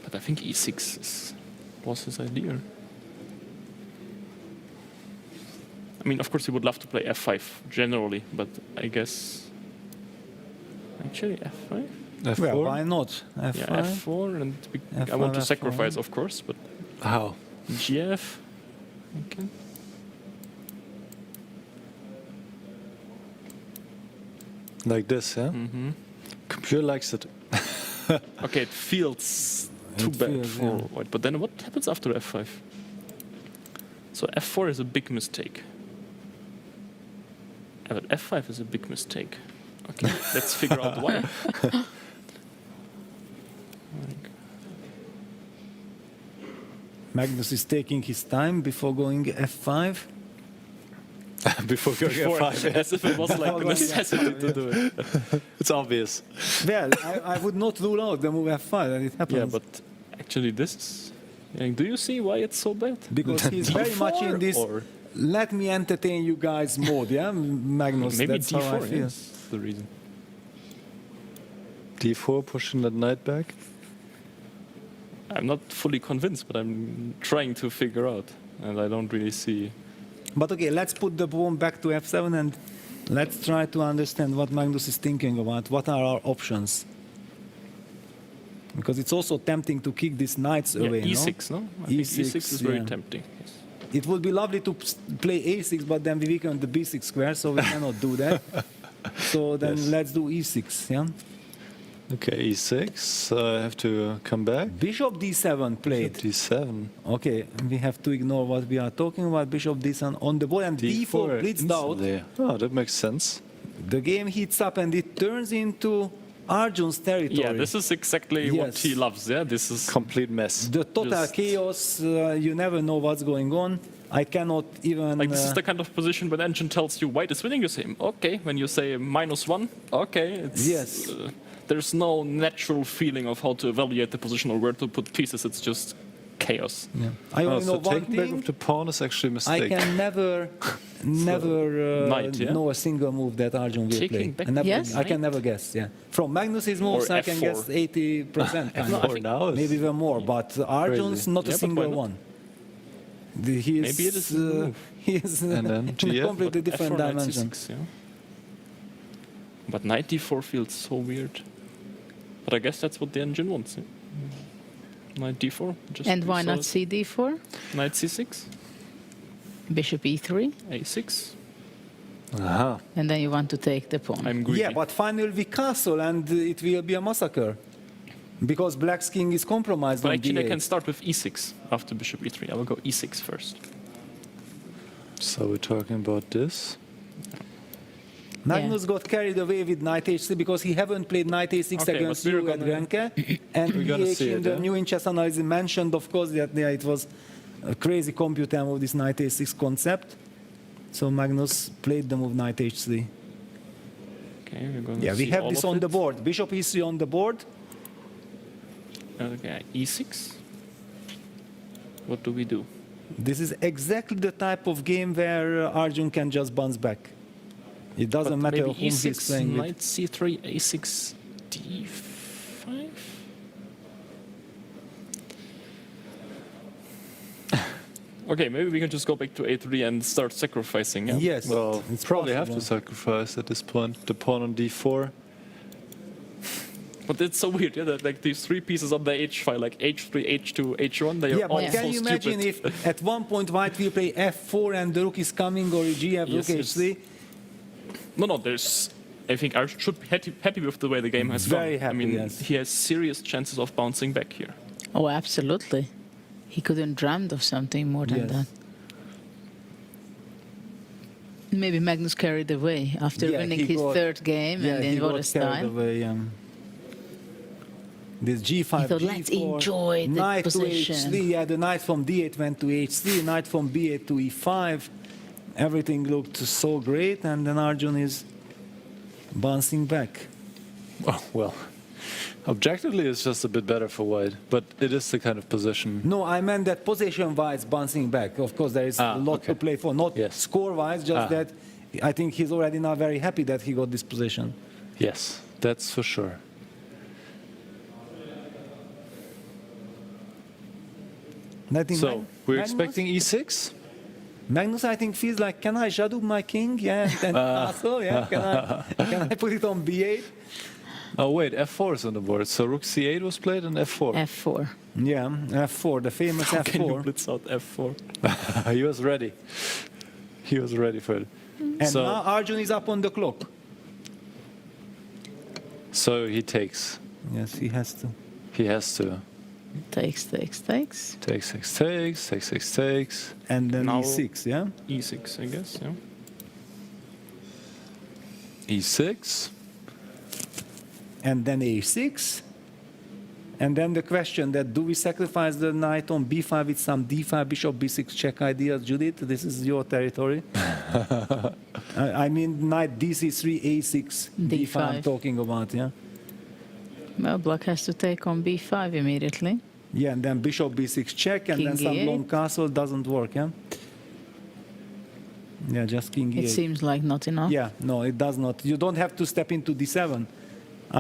But I think e6 was his idea. I mean, of course, he would love to play f5 generally, but I guess actually f5. f4? Well, why not? F5. Yeah, f4, and I F5, want to F4. sacrifice, of course, but How? gf. Okay. Like this, yeah? Mm-hmm. Computer likes it. Okay, it feels too It bad feels, for yeah. white. But then what happens after f5? So f4 is a big mistake. But f5 is a big mistake. Okay, let's figure out why. Magnus is taking his time before going f5. Before going F5. As if it was like a necessity to do it. It's obvious. Well, I would not rule out the move f5, and it happens. Yeah, but actually this is... do you see why it's so bad? Because he's very much in this, let me entertain you guys mode, yeah, Magnus? Maybe that's how I D4, feel. yes, the reason. D4, pushing that knight back. I'm not fully convinced, but I'm trying to figure out, and I don't really see... But okay, let's put the pawn back to f7 and let's try to understand what Magnus is thinking about. What are our options? Because it's also tempting to kick these knights away, E6, no? I think E6 is very tempting. It would be lovely to play a6, but then we weaken the b6 square, so we cannot do that. So then let's do e6, yeah? Okay, e6. I have to come back. Bishop d7 played. Bishop d7. Okay, we have to ignore what we are talking about. Bishop d7 on the board and d4 blitzed out. Oh, that makes sense. The game heats up and it turns into Arjun's territory. Yeah, this is exactly what he loves. Yeah, this is complete mess. The total chaos. You never know what's going on. I cannot even. Like this is the kind of position when engine tells you white is winning. You say okay. When you say -1, okay. It's, yes. There's no natural feeling of how to evaluate the position or where to put pieces. It's just chaos. Yeah. I only know one taking back thing. of the pawn is actually a mistake. I can never know a single move that Arjun will Taking play. back I can never guess. Yeah, from Magnus's moves I can F4. guess 80%. kind of. F4 now is Maybe even more, but Arjun's not a Yeah, but why single not? one. He is, Maybe it is the move. he is And then in a GF, completely different F4, knight dimension. C6, yeah. But knight d4 feels so weird. But I guess that's what the engine wants. Yeah? Knight d4. Just And be why not solid. cd4? Knight c6. Bishop e3? a6. Aha. And then you want to take the pawn. I'm greedy. Yeah, but finally we castle and it will be a massacre. Because Black's king is compromised But on actually, I d8. can start with e6 after bishop e3. I will go e6 first. So we're talking about this. Magnus got carried away with knight h3 because he haven't played knight a6 Okay, against but we're you at gonna- Grenke. And We're gonna BH see in it, the yeah? new in chess analysis mentioned, of course, that it was a crazy computer move, this knight a6 concept. So Magnus played the move knight h3. Okay, we're going Yeah, to we see have all this of on it. the board. Bishop e3 on the board. Okay, e6. What do we do? This is exactly the type of game where Arjun can just bounce back. It doesn't matter Maybe whom he's e6, playing with. knight c3, a6, d5. Okay, maybe we can just go back to a3 and start sacrificing. Yeah? Yes. Well, it's probably have possible. to sacrifice at this point. The pawn on d4. But it's so weird, yeah, that like these three pieces on the h file, like h3, h2, h1, they are Yeah, all but can so you imagine stupid. if at one point white will play f4 and the rook is coming, or gf rook Yes, h3? No, there's... I think Arjun should be happy with the way the game has Very gone. happy, I mean, yes. he has serious chances of bouncing back here. Oh, absolutely. He couldn't dreamed of something more than Yes. that. Maybe Magnus carried away after Yeah, winning he his got- third game Yeah, and he in what got a carried style. away. This g5, He thought, let's enjoy the knight position. to h3. Yeah, the knight from d8 went to h3, knight from b8 to e5. Everything looked so great, and then Arjun is bouncing back. Oh, well, objectively it's just a bit better for white, but it is the kind of position. No, I meant that position-wise bouncing back. Of course, there is a lot to play for, not score-wise, just that I think he's already now very happy that he got this position. Yes, that's for sure. So, we're expecting e6? Magnus, I think, feels like, can I shadow my king? Yeah, and castle, yeah? Can I put it on b8? Oh, wait, f4 is on the board. So rook c8 was played and f4. F4. Yeah, f4, the famous How f4. can you blitz out f4? He was ready. He was ready for it. And now Arjun is up on the clock. So he takes. Yes, he has to. He has to. Takes. Takes. And then Now- e6, yeah? e6, I guess, yeah. e6. And then a6. And then the question that do we sacrifice the knight on b5 with some d5, bishop b6 check ideas, Judith? This is your territory. I mean knight dc3, a6, d5 I'm talking about, yeah? Well, black has to take on b5 immediately. Yeah, and then bishop b6 check, and King then some e8. long castle doesn't work, yeah? Yeah, just king e8. It seems like not enough. Yeah, no, it does not. You don't have to step into d7.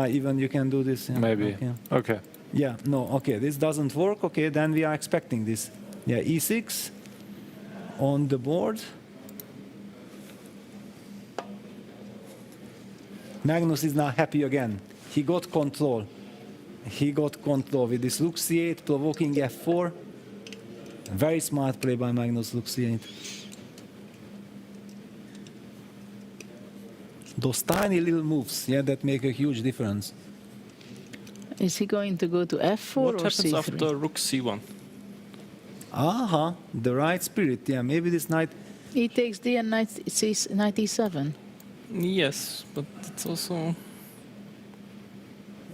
Even you can do this. Yeah. Maybe. Okay. Yeah, no, okay, this doesn't work. Okay, then we are expecting this. Yeah, e6 on the board. Magnus is now happy again. He got control. He got control with this rook c8, provoking f4. Very smart play by Magnus, rook c8. Those tiny little moves, yeah, that make a huge difference. Is he going to go to f4 What or happens c3? after rook c1? Aha, the right spirit, yeah, maybe this knight. He takes d and knight e7. Yes, but it's also...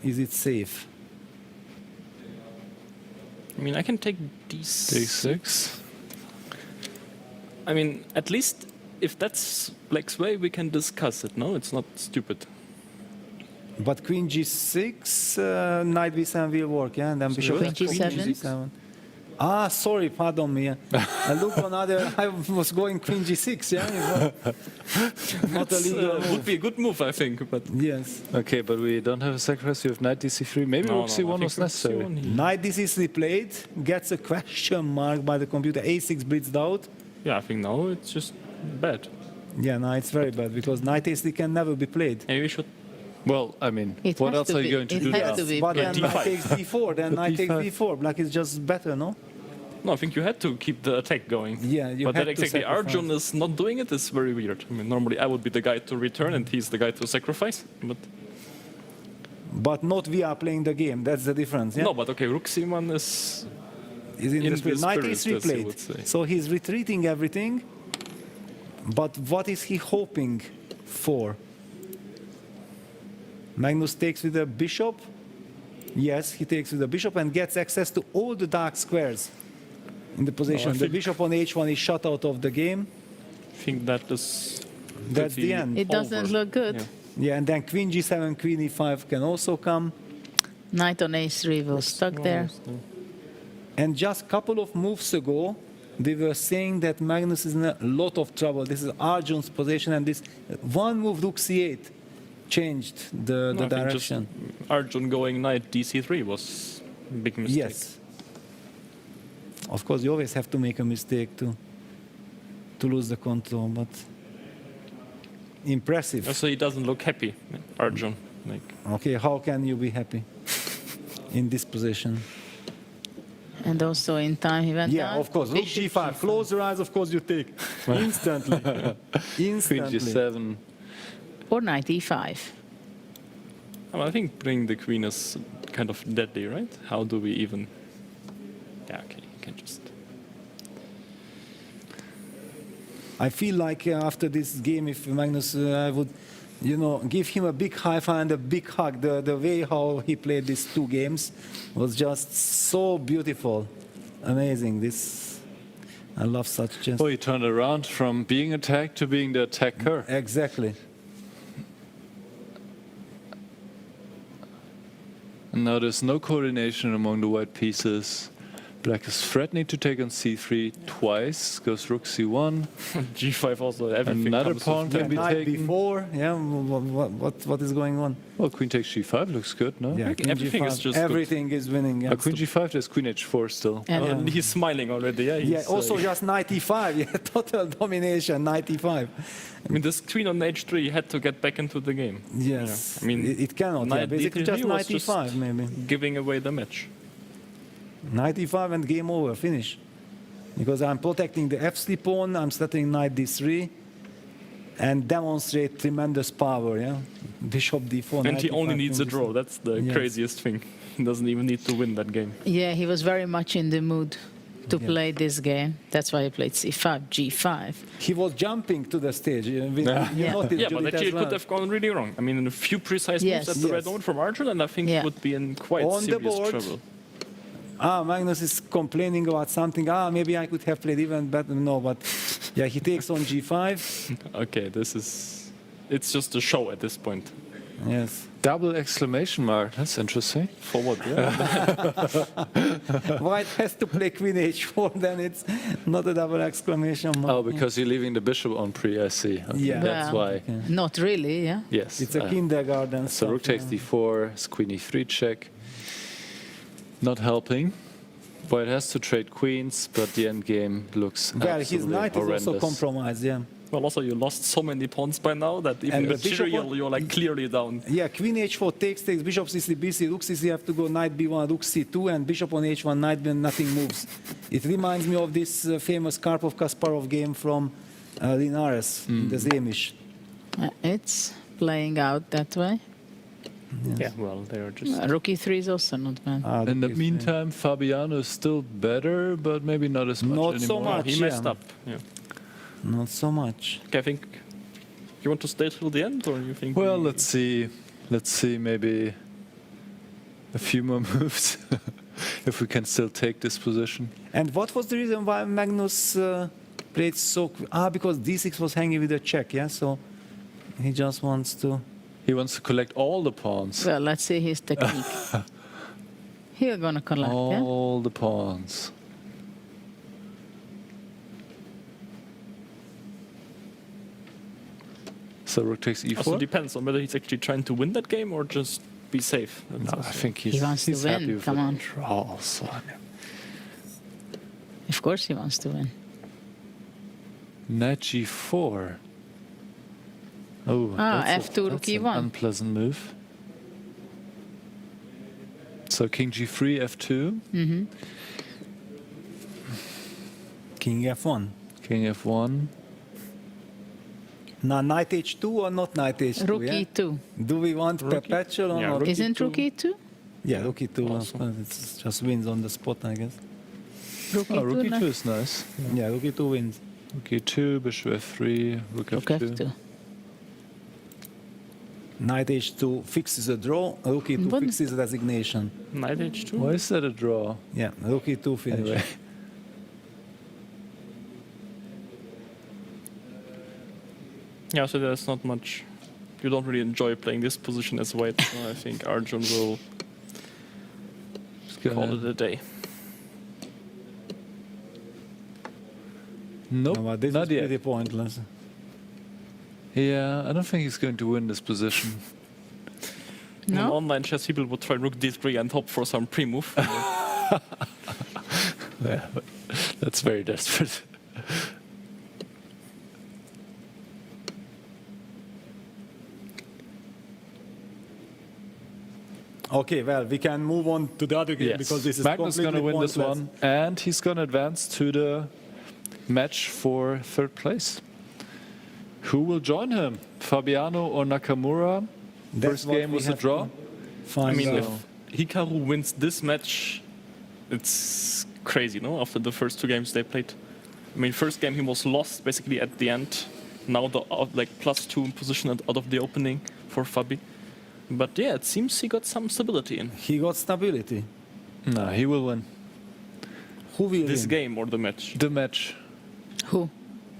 Is it safe? I mean, I can take d6. I mean, at least if that's black's way, we can discuss it, no? It's not stupid. But queen g6, knight b7 will work, yeah? And then bishop queen g7? Ah, sorry, pardon me. I look on other, I was going queen g6, yeah? Not a legal move. Would be a good move, I think, but... Yes. Okay, but we don't have a sacrifice. You have knight dc3. Maybe rook c1 was necessary. Knight dc3 played, gets a question mark by the computer. a6 blitzed out. Yeah, I think now it's just bad. Yeah, no, it's very bad because knight a3 can never be played. Maybe we should... Well, I mean, It what has else to are you be- going to it do has now? to be But played. then knight takes d4, then knight takes d5. d4. Black is just better, no? No, I think you had to keep the attack going. Yeah, you but had then to exactly sacrifice. Arjun is not doing it. It's very weird. I mean, normally I would be the guy to return and he's the guy to sacrifice. But not we are playing the game. That's the difference. Yeah? No, but okay, rook c1 is in the spirit. Knight a3 as you played. would say. So he's retreating everything. But what is he hoping for? Magnus takes with the bishop. Yes, he takes with the bishop and gets access to all the dark squares in the position. The think- bishop on h1 is shut out of the game. I think that is... That's the pretty end. It doesn't over. look good. Yeah. Yeah, and then queen g7, queen e5 can also come. Knight on a3 will stuck there. And just a couple of moves ago, they were saying that Magnus is in a lot of trouble. This is Arjun's position, and this one move, rook c8, changed the No, I think direction. just Arjun going knight dc3 was a big mistake. Yes. Of course, you always have to make a mistake to lose the control, but impressive. Also, he doesn't look happy, Arjun. Like, Okay, how can you be happy in this position? And also in time he went Yeah, down. of course. Rook Bishop g5. Close your eyes, of course, you take. Instantly. Queen Instantly. g7. Or knight e5. well, I think playing the queen is kind of deadly, right? How do we even... Yeah, okay, you can just... I feel like after this game, if Magnus, I would, give him a big high five and a big hug. The way how he played these two games was just so beautiful, amazing. I love such chess. Oh, he turned around from being attacked to being the attacker. Exactly. And now there's no coordination among the white pieces. Black is threatening to take on c3 twice. Goes rook c1. g5 also, everything Another comes pawn with can be Night taken. before, yeah. What is going on? Well, queen takes g5 looks good, no? Yeah, queen everything G5, is just everything is winning. Yeah. Queen g5, there's queen h4 still. And He's smiling already, yeah. Yeah, he's, also just knight e5. Yeah, total domination, knight e5. I mean, this queen on h3 had to get back into the game. Yes, I mean, it cannot. Yeah, knight basically d3 just was knight just e5 maybe. Giving away the match. Knight e5 and game over, finish. Because I'm protecting the f3 pawn, I'm settling knight d3, and demonstrate tremendous power, yeah? Bishop d4, And knight he only e5, needs a queen draw. d6. That's the Yes. craziest thing. He doesn't even need to win that game. yeah, he was very much in the mood to play this game. That's why he played c5, g5. He was jumping to the stage. You noticed Yeah, but Judith actually as it well. could have gone really wrong. I mean, a few precise Yes. moves at the right Yes. moment from Arjun, and I think he would be in quite On the serious board. trouble. Magnus is complaining about something. Maybe I could have played even better. No, but yeah, he takes on g5. Okay, it's just a show at this point. Yes. Double exclamation mark. That's interesting. Forward, yeah. White has to play queen h4, then it's not a double exclamation mark. Oh, because you're leaving the bishop on pre, I see. Okay, Yeah. That's Well, why. Not really, yeah. Yes. It's a kindergarten So rook takes d4, it's queen e3 check. Not helping. White has to trade queens, but the endgame looks Well, his absolutely knight is horrendous. also compromised, yeah. Well, also you lost so many pawns by now that even And the bishop material you're like clearly down. Yeah, queen h4 takes, bishop c3, bc, rook c3, you have to go knight b1, rook c2, and bishop on h1, knight b1, nothing moves. It reminds me of this famous Karpov-Kasparov game from Linares, the Zemish. It's playing out that way. Yeah, well, they're just... Rook e3 is also not bad. In the meantime, Fabiano is still better, but maybe not as much Not anymore. so much. He messed yeah. up. Yeah. Not so much. Okay, I think you want to stay till the end, or you think? Well, let's see. Let's see, maybe a few more moves, if we can still take this position. And what was the reason why Magnus played so... because d6 was hanging with a check, yeah? So he just wants to... He wants to collect all the pawns. Well, let's see his technique. He's gonna collect, yeah? All the pawns. So rook takes e4? Also depends on whether he's actually trying to win that game or just be safe. That's No, I also- think He he's wants to happy win, with come the on. draw also. Of course he wants to win. Knight g4. Oh, that's F2, rook that's an e1. unpleasant move. So king g3, f2. Mm-hmm. King f1. King f1. Now, knight h2 or not knight h2? Rook yeah? e2. Do we want perpetual or not? Isn't rook e2? Yeah, rook e2. Of course, it's just wins on the spot, I guess. Rook Oh, e2, rook no? e2 is nice. Yeah, rook e2 wins. Rook e2, bishop f3, rook Rook f2. f2. Knight h2 fixes a draw, rook e2 But- fixes resignation. Knight h2. Why is that a draw? Yeah, rook e2 finish. Anyway. Yeah, so there's not much. You don't really enjoy playing this position as white, so I think Arjun will call it a day. Nope, No, but this not is yet. pretty pointless. Yeah, I don't think he's going to win this position. In No? online chess, people would try rook d3 and hope for some pre-move. Yeah, but that's very desperate. Okay, well, we can move on to the other game Yes. because this is Magnus is going to completely win this pointless. one, and he's going to advance to the match for third place. Who will join him? Fabiano or Nakamura? That's First what game we was a have draw. to find I mean, out. if Hikaru wins this match, it's crazy, no? After the first two games they played. I mean, first game he was lost basically at the end. Now the like +2 position out of the opening for Fabi. But yeah, it seems he got some stability in He got stability. No, he will win. Who will this win? game or the match. The match. Who?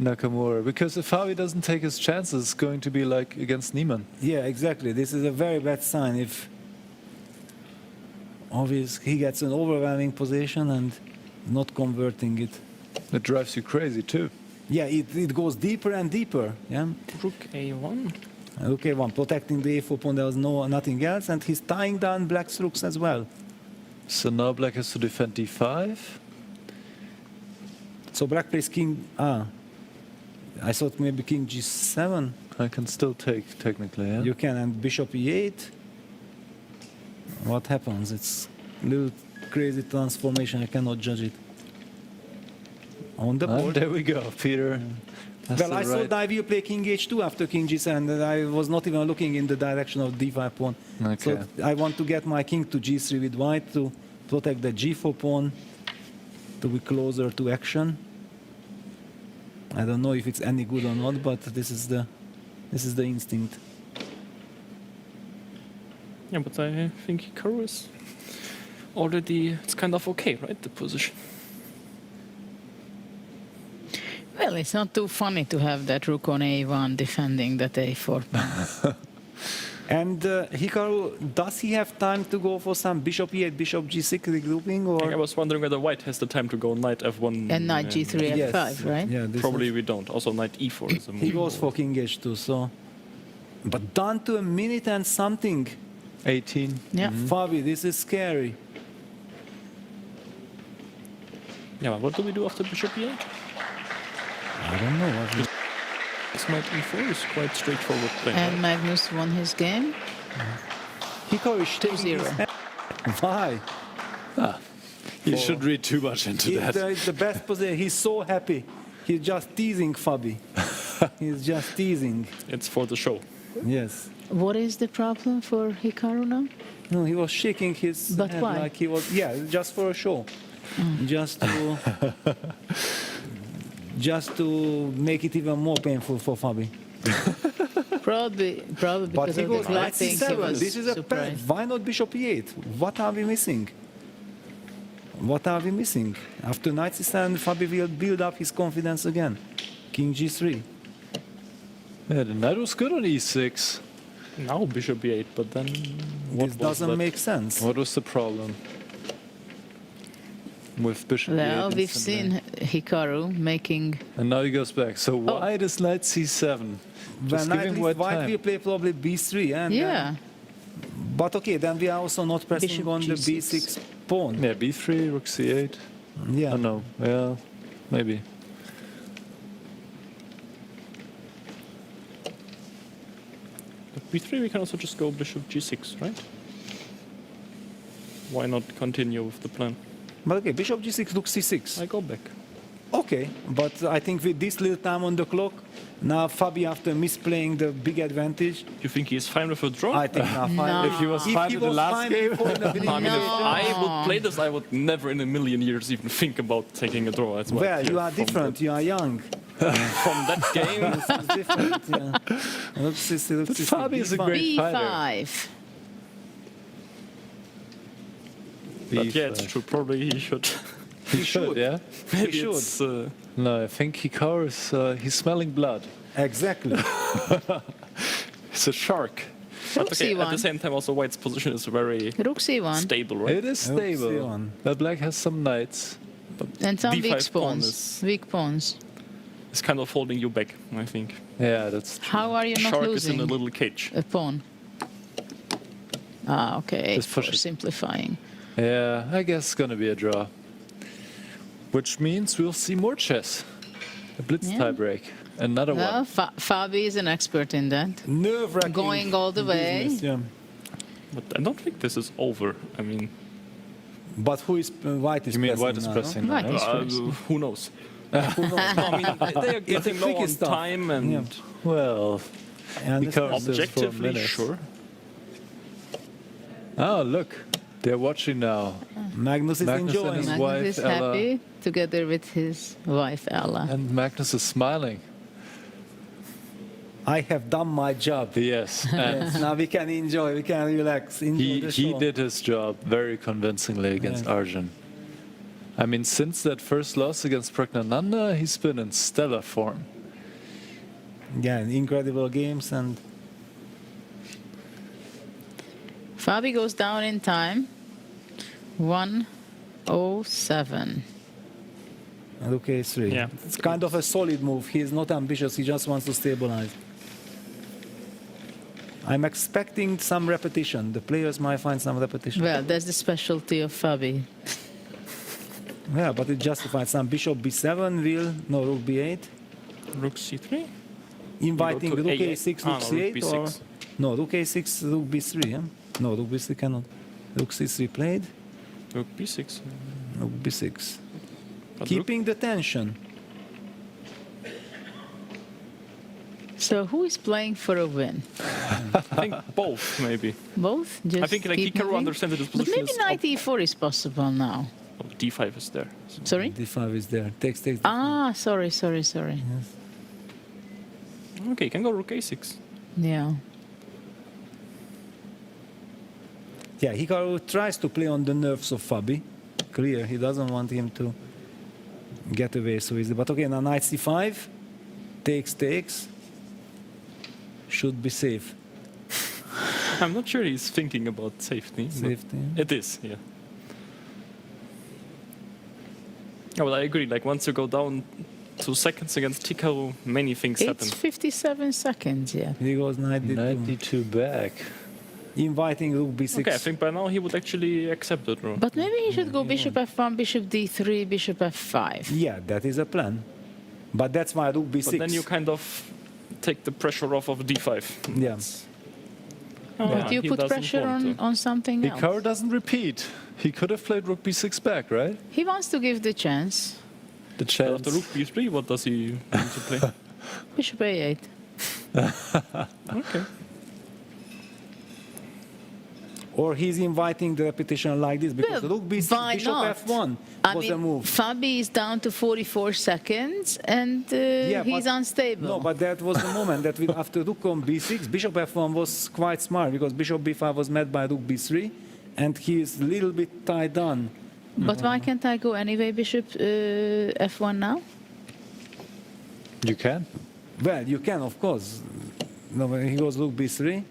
Nakamura. Because if Fabi doesn't take his chances, it's going to be like against Niemann. Yeah, exactly. This is a very bad sign if obviously he gets an overwhelming position and not converting it. It drives you crazy too. Yeah, it goes deeper and deeper. Yeah. Rook a1. Okay, one protecting the a4 pawn. There was nothing else, and he's tying down black's rooks as well. So now black has to defend d5. So black plays king. I thought maybe king g7. I can still take technically. Yeah. You can, and bishop e8. What happens? It's a little crazy transformation. I cannot judge it. On the And board. there we go, Peter. That's Well, the I saw right- Davy play king h2 after king g7, and I was not even looking in the direction of d5 pawn. Okay. So I want to get my king to g3 with white to protect the g4 pawn. to be closer to action. I don't know if it's any good or not, but this is the instinct. Yeah, but I think Hikaru is already, it's kind of okay, right, the position. Well, it's not too funny to have that rook on a1 defending that a4 pawn. And Hikaru, does he have time to go for some bishop e8, bishop g6 regrouping, or? I was wondering whether white has the time to go knight f1 And knight g3, Yes. f5, right? Yeah, this Probably is- we don't. Also knight e4 is a move. He goes for king h2, so. But down to a minute and something. 18. Yeah. Fabi, this is scary. Yeah, but what do we do after bishop e8? I don't know. This knight e4 is quite straightforward play. And Magnus won his game. Hikaru is shaking 2-0. his head. Why? You should read too much into that. It's the best position. He's so happy. He's just teasing Fabi. He's just teasing. It's for the show. Yes. What is the problem for Hikaru now? No, he was shaking his But head why? like he was. Yeah, just for a show. Just to. Just to make it even more painful for Fabi. Probably But because he of the goes knight clapping. He c7. was This is a pair. surprised. Why not bishop e8? What are we missing? What are we missing? After knight c7, Fabi will build up his confidence again. King g3. Yeah, the knight was good on e6. Now bishop e8, but then what This was doesn't that? make sense. What was the problem with bishop Well, e8? we've seen Hikaru making. And now he goes back. So white is knight c7. Just When giving knight white leaves white, time. we play probably b3. And Yeah. but okay, then we are also not pressing Bishop on the G6. b6 pawn. Yeah, b3, rook c8. Yeah. Oh no, yeah, maybe. But b3 we can also just go bishop g6, right? Why not continue with the plan? But okay, bishop g6, rook c6. I go back. Okay, but I think with this little time on the clock, now Fabi, after misplaying the big advantage, You think he is fine with a draw? I think now Fabi. If he was If fine he in the was last fine game, before in the beginning, I mean, if No. I would play this, I would never in a million years even think about taking a draw. That's why well, I you are from different. You are young. From that game, It's different. Yeah. Look, But Fabi is a great fighter. b5. but yeah, it's true. Probably he should. He should, yeah. Maybe should. it's, No, I think Hikaru is he's smelling blood. Exactly. He's a shark. but Rook okay, at the c1. same time, also White's position is very Rook c1. stable, right? It is Rook stable. c1. But black has some knights. And some D5 weak pawn pawns. is- Weak pawns. It's kind of holding you back, I think. Yeah, that's true. How are you not Shark is losing in a little cage. a pawn? Ah, okay. Just push For it. simplifying. Yeah, I guess it's gonna be a draw. Which means we'll see more chess. A Blitz Yeah. tiebreak. Another Well, one. Fabi is an expert in that. Nerve-wracking. Going all the way. business, yeah. But I don't think this is over. I mean, But who is white is You mean pressing white is now, pressing White now? is first. who knows? No, I mean, they are getting low tricky on stuff. time and Yeah. Well, I understand. Hikaru says for a objectively, minute. sure. Oh, look. They're watching now. Magnus is Magnus and enjoying. his Magnus wife, is Ella. happy together with his wife, Ella. And Magnus is smiling. I have done my job. Yes. And Yes, now we can enjoy, we can relax, enjoy the he show. did his job very convincingly against Yes. Arjun. I mean, since that first loss against Pragnananda, he's been in stellar form. Yeah, incredible games and Fabi goes down in time. 1:07. rook a3. Yeah. It's kind of a solid move. He is not ambitious, he just wants to stabilize. I'm expecting some repetition. The players might find some repetition. Well, that's the specialty of Fabi. Yeah, but it justifies some bishop b7 will, no, rook b8. Rook c3? Inviting You go to rook A8. a6, Ah, rook no, rook c8 or... b6. No, rook a6, rook b3, yeah? No, rook b3 cannot. Rook c3 played, Rook b6. rook b6. But Keeping the tension. So who is playing for a win? I think both, maybe. Both? Just I think like keep Hikaru moving? understands that his But position maybe is knight e4 is possible now. d5 is there. Sorry? D5 is there. Takes. Ah, sorry. Okay, can go rook a6. Yeah. Yeah, Hikaru tries to play on the nerves of Fabi. Clear, he doesn't want him to get away so easily. But okay, now knight c5, takes, should be safe. I'm not sure he's thinking about safety. Safety. It is, yeah. Yeah, well, I agree. Like once you go down 2 seconds against Hikaru, many things happen. It's 57 seconds, yeah. He goes knight d2. Knight d2 back. Inviting rook b6. Okay, I think by now he would actually accept it. Right? But maybe he should go bishop f1, bishop d3, bishop f5. Yeah, that is a plan. But that's why rook b6. But then you kind of take the pressure off of d5. Yeah. But you he put doesn't pressure want on something else. Hikaru doesn't repeat. He could have played rook b6 back, right? He wants to give the chance. The chance. After rook b3, what does he want to play? Bishop a8. Okay. Or he's inviting the repetition like this because Well, rook b6, why bishop not? f1 I was mean, a move. Fabi is down to 44 seconds and he's unstable. No, but that was the moment that after rook on b6, bishop f1 was quite smart because bishop b5 was met by rook b3 and he is a little bit tied down. But why can't I go anyway, bishop f1 now? You can. Well, you can, of course. No, when he goes rook b3,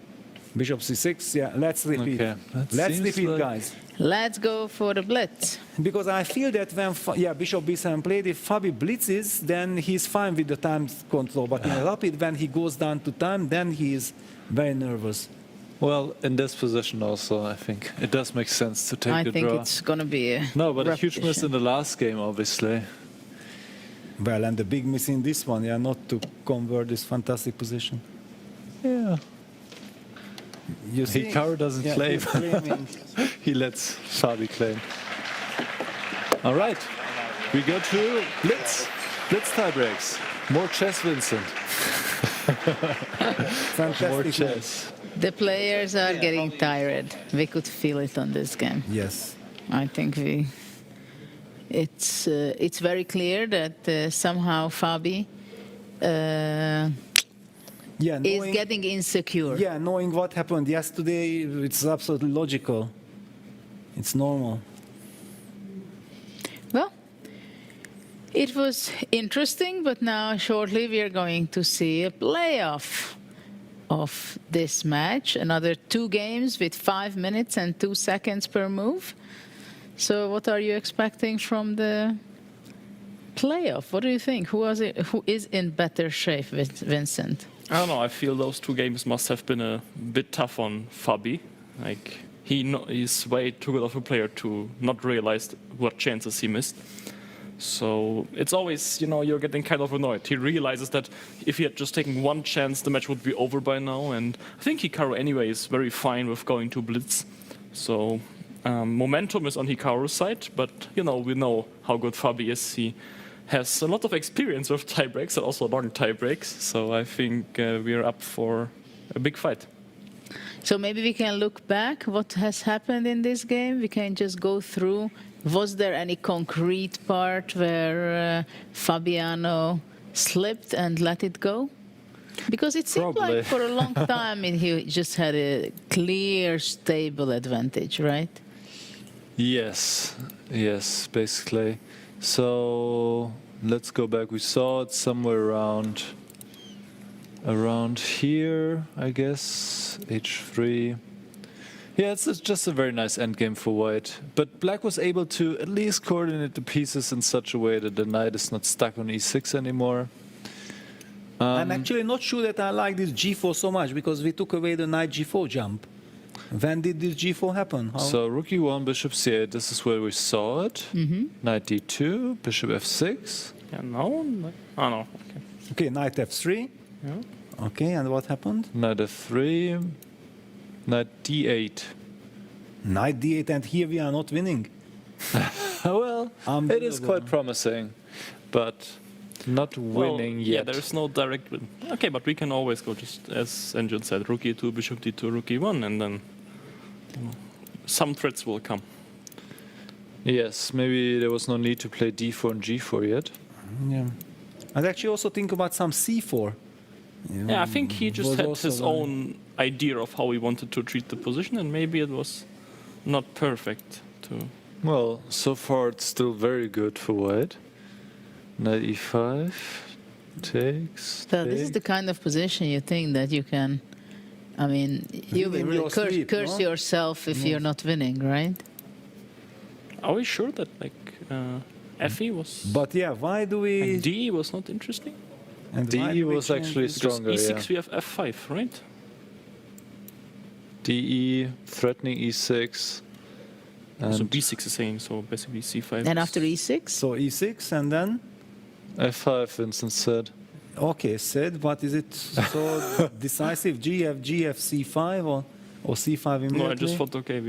bishop c6. Yeah, let's repeat. Okay. Let's repeat, guys. Let's go for the blitz. Because I feel that when bishop b7 played, if Fabi blitzes, then he's fine with the time control. But in a rapid, when he goes down to time, then he is very nervous. Well, in this position also, I think it does make sense to take I the think draw. it's going to be a No, but a huge miss repetition. in the last game, obviously. Well, and the big miss in this one, yeah, not to convert this fantastic position. Yeah. You see, Hikaru doesn't yeah, claim. he's claiming. He lets Fabi claim. All right, we go to Blitz. Blitz tie breaks. More chess, Vincent. Fantastic. More chess. The players are getting tired. We could feel it on this game. Yes. I think it's very clear that somehow Fabi is getting insecure. Yeah, knowing what happened yesterday, it's absolutely logical. It's normal. Well, it was interesting, but now shortly we are going to see a playoff of this match. Another 2 games with 5 minutes and 2 seconds per move. So what are you expecting from the playoff? What do you think? Who is in better shape with Vincent? I don't know. I feel those 2 games must have been a bit tough on Fabi. Like he's way too good of a player to not realize what chances he missed. So it's always, you're getting kind of annoyed. He realizes that if he had just taken 1 chance, the match would be over by now. And I think Hikaru anyway is very fine with going to Blitz. So momentum is on Hikaru's side, but we know how good Fabi is. He has a lot of experience with tie breaks and also long tie breaks. So I think we are up for a big fight. So maybe we can look back what has happened in this game. We can just go through. Was there any concrete part where Fabiano slipped and let it go? Because it seemed Probably. like for a long time he just had a clear, stable advantage, right? Yes, basically. So let's go back. We saw it somewhere around here, I guess. H3. Yeah, it's just a very nice endgame for white. But black was able to at least coordinate the pieces in such a way that the knight is not stuck on e6 anymore. I'm actually not sure that I like this g4 so much because we took away the knight g4 jump. When did this g4 happen? How? So rook e1, bishop c8, this is where we saw it. Knight d2, bishop f6. Yeah, no. Oh, no. Okay. Okay, knight f3. Yeah. Okay, and what happened? Knight f3, knight d8. Knight d8, and here we are not winning. Well, it is quite promising, but not winning yet. Yeah, there's no direct win. Okay, but we can always go just as Arjun said, rook e2, bishop d2, rook e1, and then some threats will come. Yes, maybe there was no need to play d4 and g4 yet. Yeah. I'd actually also think about some c4. Yeah, I think he just was had also his own idea of how he wanted to treat the position, and maybe it was not perfect to. Well, so far it's still very good for white. Knight e5 takes. So this is the kind of position you think that you can, I mean, you will in really your sleep, curse no? yourself if you're not winning, right? Are we sure that FE was? But yeah, why do we? And D was not interesting. And why DE do we was change actually this? Because stronger. E6 Yeah. we have F5, right? DE threatening e6. So And B6 is saying so basically C5. And after e6? So e6 and then? f5, Vincent said. Okay, said. What is it? So decisive GF, GF, C5 or C5 immediately? No, I just thought okay,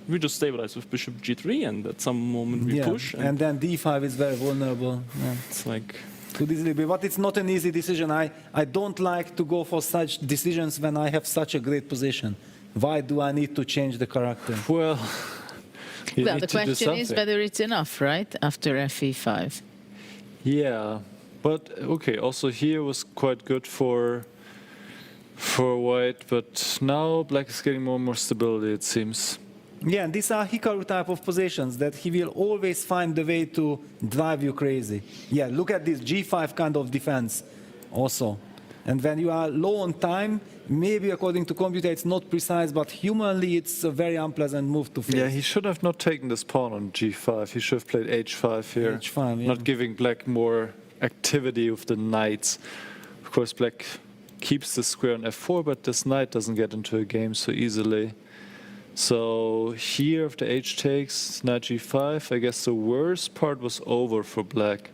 we just stabilize with bishop G3, and at some moment we push. And then D5 is very vulnerable. Yeah. It's like. Could easily be, but it's not an easy decision. I don't like to go for such decisions when I have such a great position. Why do I need to change the character? Well, Well, the question is whether it's enough, right? After FE5. Yeah, but okay. Also here was quite good for white, but now black is getting more and more stability. It seems. Yeah, and these are Hikaru type of positions that he will always find the way to drive you crazy. Yeah, look at this G5 kind of defense also. And when you are low on time, maybe according to computer it's not precise, but humanly it's a very unpleasant move to face. Yeah, he should have not taken this pawn on G5. He should have played H5 here. H5, yeah. Not giving black more activity with the knights. Of course, black keeps the square on F4, but this knight doesn't get into a game so easily. So here, if the H takes, knight G5, I guess the worst part was over for black.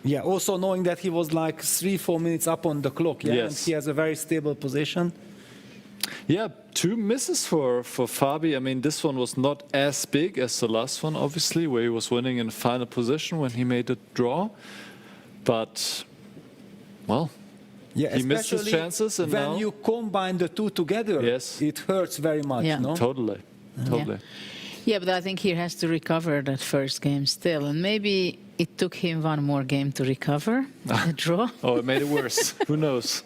Yeah, also knowing that he was like 3-4 minutes up on the clock, yeah, Yes. and he has a very stable position. Yeah, 2 misses for Fabi. I mean, this one was not as big as the last one, obviously, where he was winning in final position when he made the draw. But, well, yeah, he missed his chances, and when now you combine the two together, Yes. it hurts very much, Yeah. no? Totally, totally. Yeah, but I think he has to recover that first game still. And maybe it took him one more game to recover the draw. Oh, it made it worse. Who knows?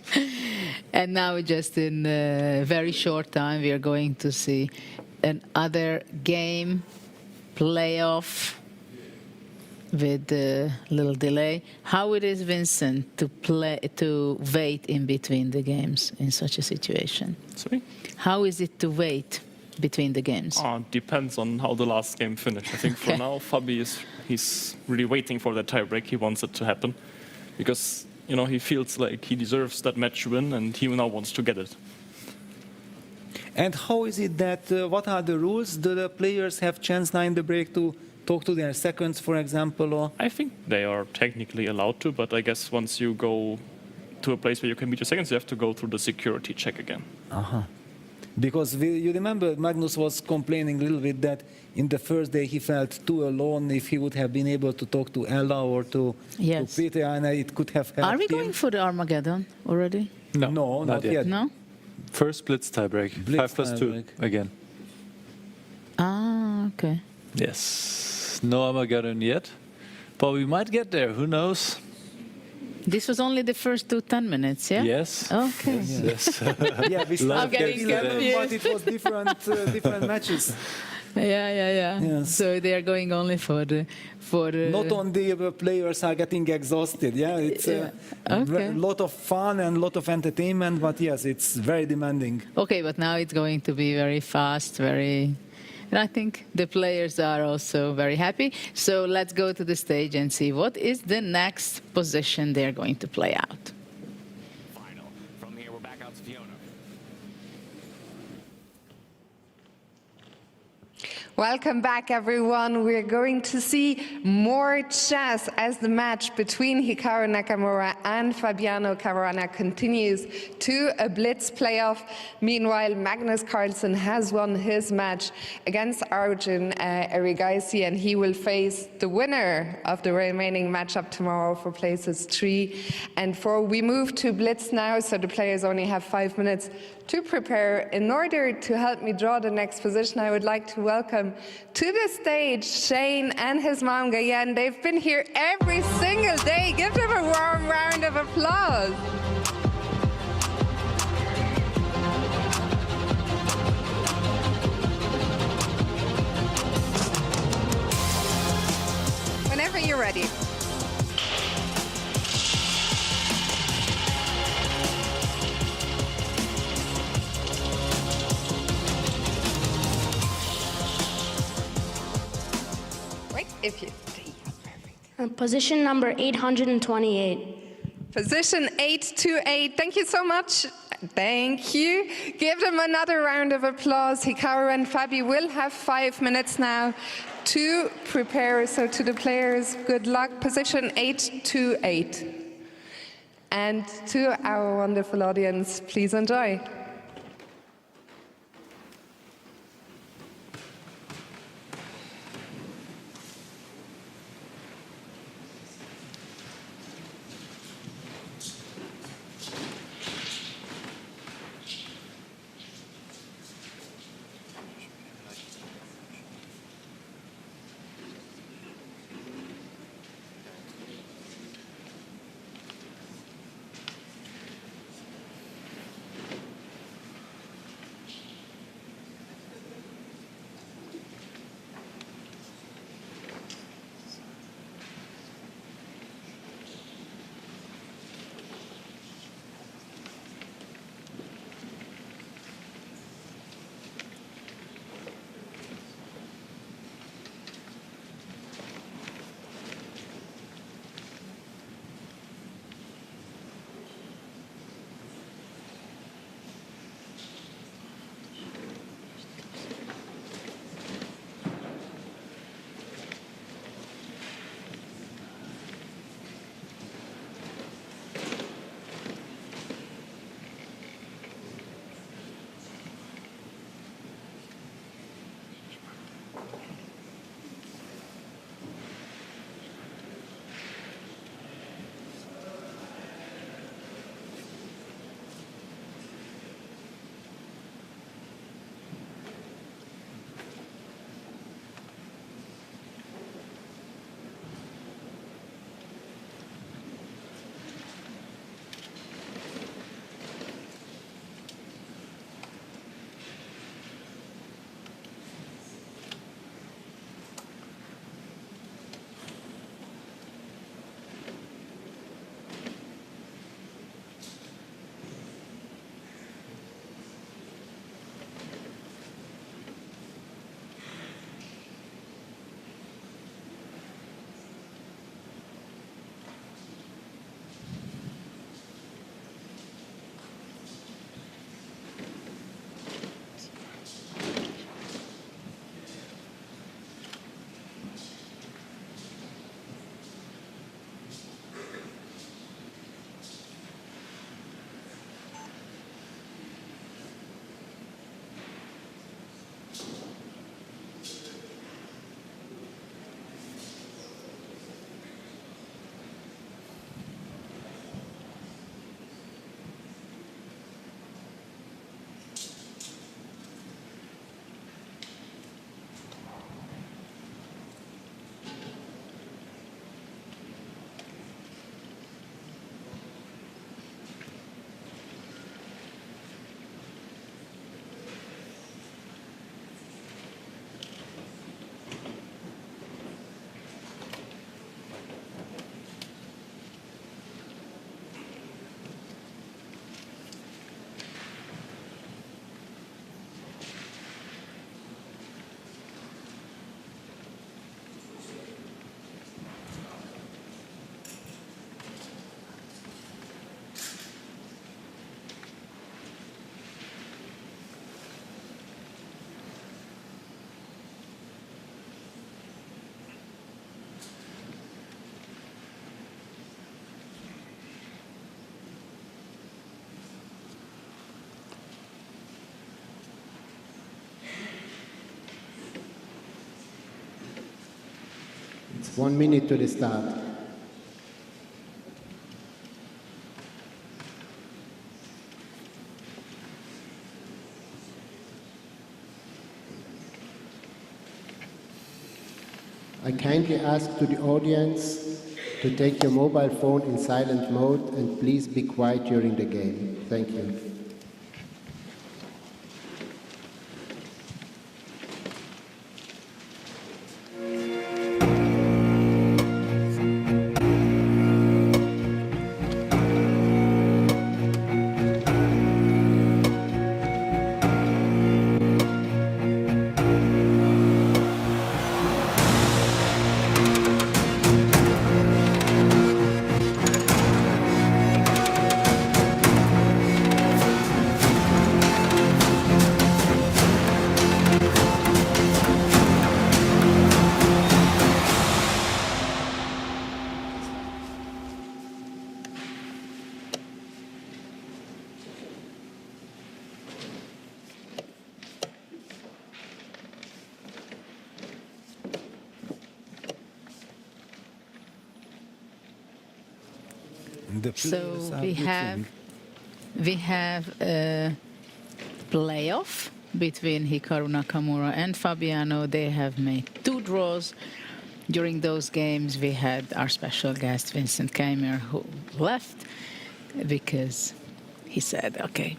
And now just in a very short time, we are going to see another game, playoff, with a little delay. How it is, Vincent, to wait in between the games in such a situation? Sorry? How is it to wait between the games? Depends on how the last game finished. I think for now, Fabi he's really waiting for that tiebreak. He wants it to happen because he feels like he deserves that match win, and he now wants to get it. And how is it that, what are the rules? Do the players have chance now in the break to talk to their seconds, for example? Or? I think they are technically allowed to, but I guess once you go to a place where you can beat your seconds, you have to go through the security check again. Uh-huh. Because you remember Magnus was complaining a little bit that in the first day he felt too alone. If he would have been able to talk to Ella or to Peter, and it could have helped Are we him. going for the Armageddon already? No, not yet. No? First Blitz tiebreak. 5+2 again. Ah, okay. Yes. No Armageddon yet, but we might get there. Who knows? This was only the first 10 minutes, yeah? Yes. Okay. Yes. Yeah, we Love started getting 11, but confused. it was different matches. Yeah. Yes. So they are going only for the Not only the players are getting exhausted, yeah, it's a lot of fun and a lot of entertainment, but yes, it's very demanding. Okay, but now it's going to be very fast, and I think the players are also very happy. So let's go to the stage and see what is the next position they're going to play out. Final. From here, we're back out to Fiona. Welcome back, everyone. We're going to see more chess as the match between Hikaru Nakamura and Fabiano Caruana continues to a Blitz playoff. Meanwhile, Magnus Carlsen has won his match against Arjun Erigaisi, and he will face the winner of the remaining matchup tomorrow for places 3 and 4. We move to Blitz now, so the players only have 5 minutes to prepare. In order to help me draw the next position, I would like to welcome welcome to the stage Shane and his mom Gayen. They've been here every single day. Give them a warm round of applause. Whenever you're ready. Wait, if you stay. Position number 828. Position 828. Thank you so much. Thank you. Give them another round of applause. Hikaru and Fabi will have 5 minutes now to prepare. So to the players, good luck. Position 828. And to our wonderful audience, please enjoy. It's 1 minute to the start. I kindly ask to the audience to take your mobile phone in silent mode and please be quiet during the game. Thank you. So we have a playoff between Hikaru Nakamura and Fabiano. They have made 2 draws. During those games, we had our special guest, Vincent Keimer, who left because he said, okay,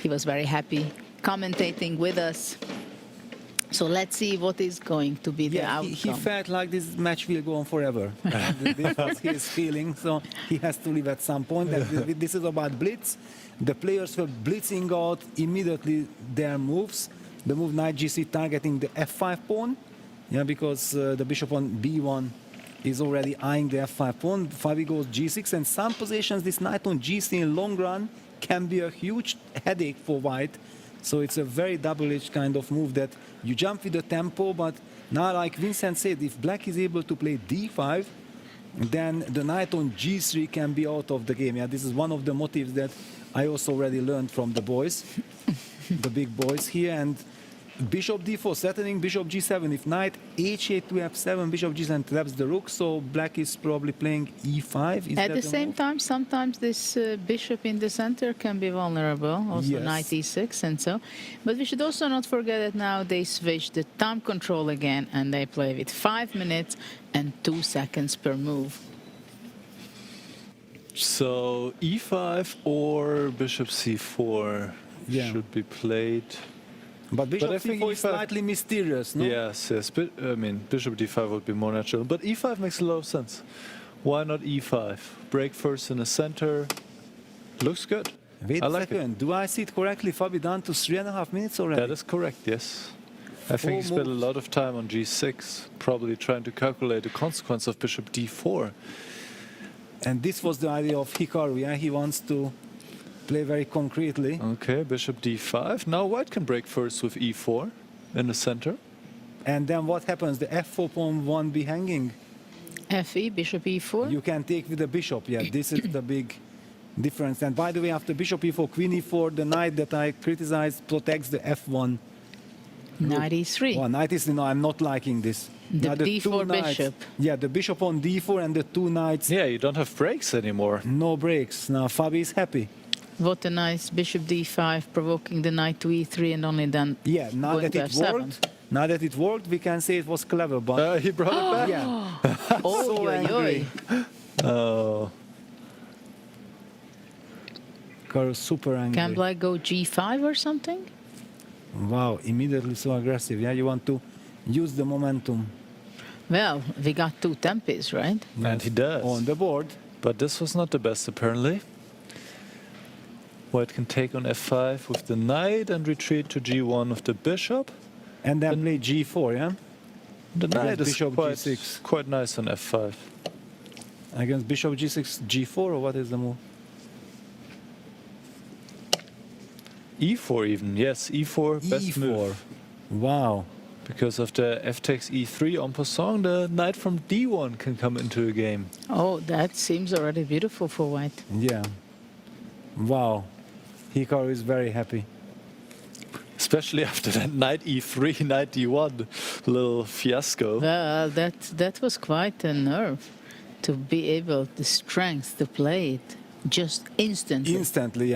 he was very happy commentating with us. So let's see what is going to be the outcome. He felt like this match will go on forever. This was his feeling, so he has to leave at some point. This is about Blitz. The players were blitzing out immediately their moves. The move knight g3 targeting the f5 pawn, because the bishop on b1 is already eyeing the f5 pawn. Fabi goes g6, and some positions this knight on g3 in long run can be a huge headache for white. So it's a very double-edged kind of move that you jump with the tempo, but now, like Vincent said, if black is able to play d5, then the knight on g3 can be out of the game. This is one of the motives that I also already learned from the boys, the big boys here. And bishop d4, settling bishop g7. If knight h8 to f7, bishop g7 traps the rook, so black is probably playing e5. At the same time, sometimes this bishop in the center can be vulnerable, also knight e6 and so. But we should also not forget that now they switch the time control again, and they play with 5 minutes and 2 seconds per move. So e5 or bishop c4 should be played. But bishop c4 is slightly mysterious, no? Yes. But, I mean, bishop d5 would be more natural. But e5 makes a lot of sense. Why not e5? Break first in the center. Looks good. Wait I a like second. Do I see it correctly? Fabi down to 3.5 minutes already? That is correct, yes. I think he spent a lot of time on g6, probably trying to calculate the consequence of bishop d4. And this was the idea of Hikaru, He wants to play very concretely. Okay, bishop d5. Now white can break first with e4 in the center. And then what happens? The f4 pawn won't be hanging. Fe, bishop e4. You can take with the bishop. This is the big difference. And by the way, after bishop e4, queen e4, the knight that I criticized protects the f1. Knight e3. Oh, knight e3. No, I'm not liking this. The d4 bishop. The bishop on d4 and the 2 knights. Yeah, you don't have breaks anymore. No breaks. Now Fabi is happy. What a nice bishop d5, provoking the knight to e3, and only then now that it worked. Now that it worked, we can say it was clever, but he brought it back. So angry. Oh. Hikaru's super angry. Can black go g5 or something? Wow, immediately so aggressive. You want to use the momentum. Well, we got 2 tempes, right? And he does. On the board. But this was not the best, apparently. White can take on f5 with the knight and retreat to g1 with the bishop. And then play g4, The knight is bishop g6. Quite nice on f5. Against bishop g6, g4, or what is the move? e4 even, yes, e4, best e4. move. Wow. Because of the f takes e3 en passant, the knight from d1 can come into a game. Oh, that seems already beautiful for white. Yeah. Wow. Hikaru is very happy. Especially after that knight e3, knight d1 little fiasco. Well, that was quite a nerve to be able, the strength to play it just instantly. Instantly,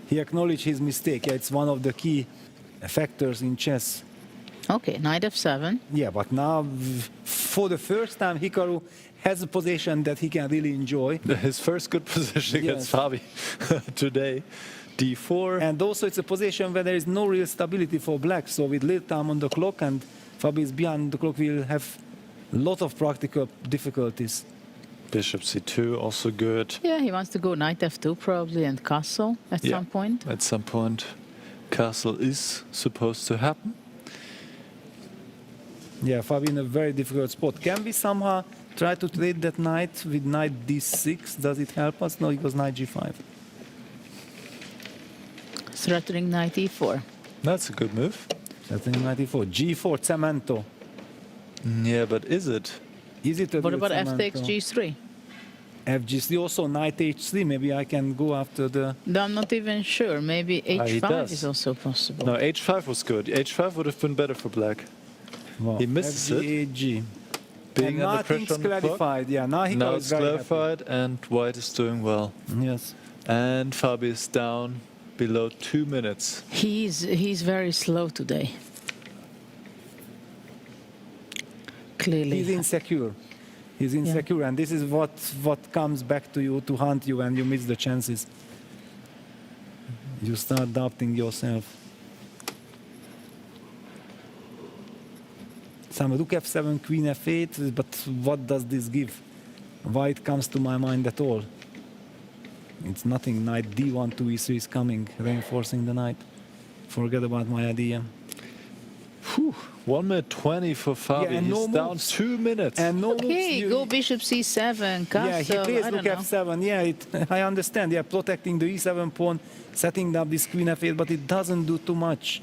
He acknowledged his mistake. It's one of the key factors in chess. Okay, knight f7. Yeah, but now for the first time, Hikaru has a position that he can really enjoy. His first good position against Fabi today. D4. And also it's a position where there is no real stability for black. So with little time on the clock and Fabi is behind the clock, will have a lot of practical difficulties. Bishop C2, also good. Yeah, he wants to go knight F2 probably and castle at some point. At some point, castle is supposed to happen. Yeah, Fabi in a very difficult spot. Can we somehow try to trade that knight with knight D6? Does it help us? No, it was knight G5. Threatening knight E4. That's a good move. Threatening knight E4. G4, cemento. Yeah, but is it? Is it a What real about F cemento? takes G3? FG3, also knight H3. Maybe I can go after the... No, I'm not even sure. Maybe he H5 does. is also possible. No, H5 was good. H5 would have been better for black. Wow. He misses FG, it. AG. Being And under nothing's pressure on the clock. clarified. Yeah, now he Now is it's very clarified and white is doing well. Yes. And Fabi is down below 2 minutes. He's very slow today. Clearly. He's insecure. He's insecure, and this is what comes back to you to haunt you when you miss the chances. You start doubting yourself. Some rook F7, queen F8, but what does this give? Why it comes to my mind at all? It's nothing. Knight D1 to E3 is coming, reinforcing the knight. Forget about my idea. Whew. 1 minute 20 for Fabi. Yeah, and He's no down moves. 2 minutes. And no moves. Okay, go bishop C7, castle, Yeah, he plays I rook don't know. F7. Yeah, I understand. Yeah, protecting the E7 pawn, setting up this queen F8, but it doesn't do too much.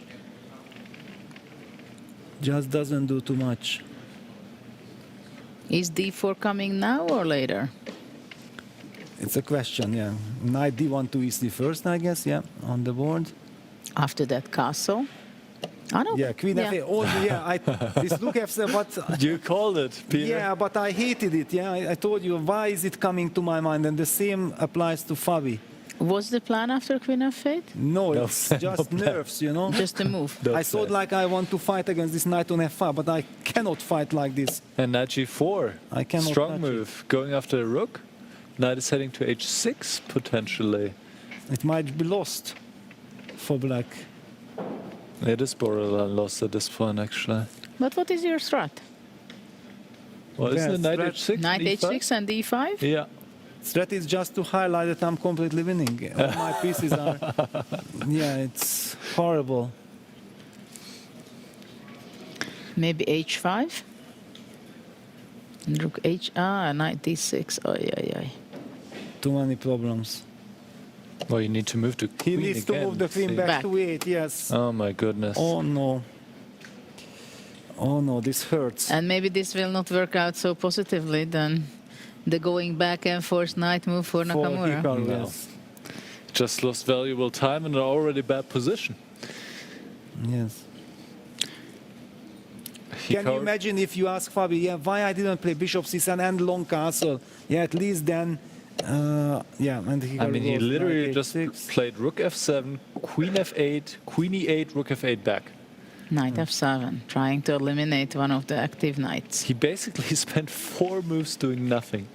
Just doesn't do too much. Is D4 coming now or later? It's a question, yeah. Knight D1 to E3 first, I guess, yeah, on the board. After that, castle. I don't. Yeah, queen F8. Oh, yeah, this rook F7, but... You called it, Peter. Yeah, but I hated it, yeah. I told you, why is it coming to my mind? And the same applies to Fabi. Was the plan after queen F8? No, it's just nerves, you know. Just a move. I thought like I want to fight against this knight on F5, but I cannot fight like this. And knight G4. I cannot Strong touch move. Going after the rook. Knight is heading to H6 potentially. It might be lost for black. It is borderline lost at this point, actually. But what is your strat? Well, isn't it knight H6? Knight D5? H6 and D5? Yeah. Strat is just to highlight that I'm completely winning. All my pieces are... Yeah, it's horrible. Maybe H5? Rook H... Ah, knight D6. Oh, yeah. Too many problems. Well, you need to move the He queen needs to again, move the queen see? back to E8, yes. Oh my goodness. Oh no. Oh no, this hurts. And maybe this will not work out so positively than the going back and forth knight move for Nakamura. Hikaru, No. yes. Just lost valuable time in an already bad position. Yes. Can you imagine if you ask Fabi, yeah, why I didn't play bishop c7 and long castle? Yeah, at least then, yeah. And I mean, he goes literally knight just h6. played rook f7, queen f8, queen e8, rook f8 back. Knight f7, trying to eliminate one of the active knights. He basically spent 4 moves doing nothing.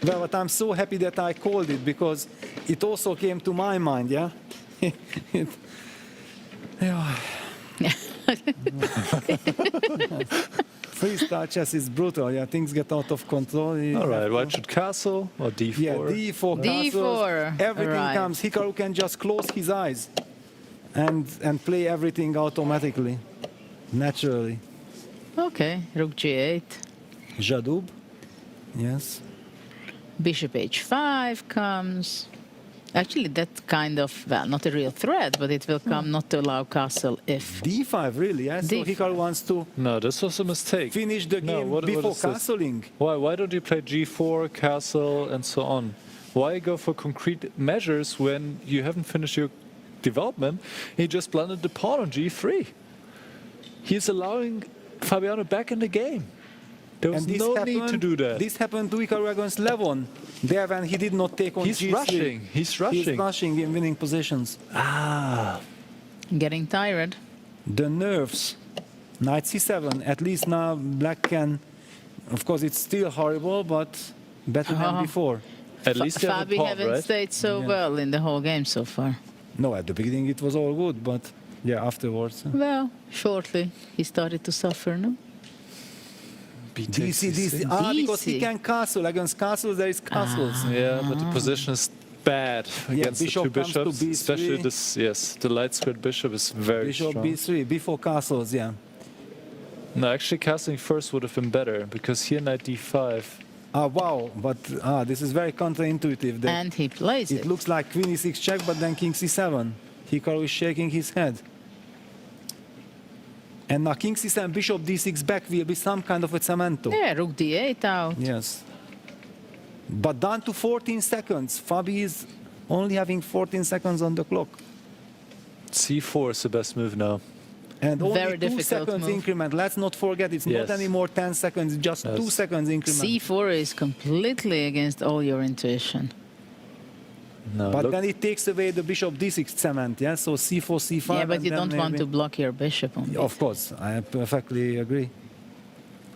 Well, but I'm so happy that I called it because it also came to my mind, yeah? Yeah. Freestyle chess is brutal, yeah, things get out of control. All right, white should castle or d4. Yeah, d4, castles, everything right. comes. Hikaru can just close his eyes and play everything automatically, naturally. Okay, rook g8. Jadub, yes. Bishop h5 comes. Actually, that kind of, well, not a real threat, but it will come not to allow castle if... D5, really, yeah? So Hikaru wants to No, this was a mistake. finish the game what before is this? castling. Why don't you play g4, castle, and so on? Why go for concrete measures when you haven't finished your development? He just blundered the pawn on g3. He's allowing Fabiano back in the game. There was And this no happened, need to do that. This happened to Hikaru against Levon. There when he did not take on He's G3. rushing. He's rushing. He's rushing in winning positions. Ah. Getting tired. The nerves. Knight c7. At least now black can Of course, it's still horrible, but better than before. At least you have a Fabi pawn, haven't right? stayed so Yeah. well in the whole game so far. No, at the beginning it was all good, but yeah, afterwards. Well, shortly he started to suffer, no? DC. Because he can castle. Against castles, there is castles. Yeah, but the position is bad against the bishop two comes to bishops. B3. Especially this, yes, the light squared bishop is very Bishop strong. B3, before castles, yeah. No, actually castling first would have been better, because here knight d5. Wow, but this is very counterintuitive. That And he plays it. it looks like queen e6 check, but then king c7. Hikaru is shaking his head. And now king c7, bishop d6 back will be some kind of a cemento. Yeah, rook d8 out. Yes. But down to 14 seconds. Fabi is only having 14 seconds on the clock. c4 is the best move now. And only Very 2 difficult seconds move. increment. Let's not forget, it's Yes. not anymore 10 seconds, just 2 seconds increment. C4 is completely against all your intuition. No, But look, then it takes away the bishop d6 cement, yeah? So c4, c5. Yeah, but and you then don't want maybe- to block your bishop on Of course, I perfectly agree.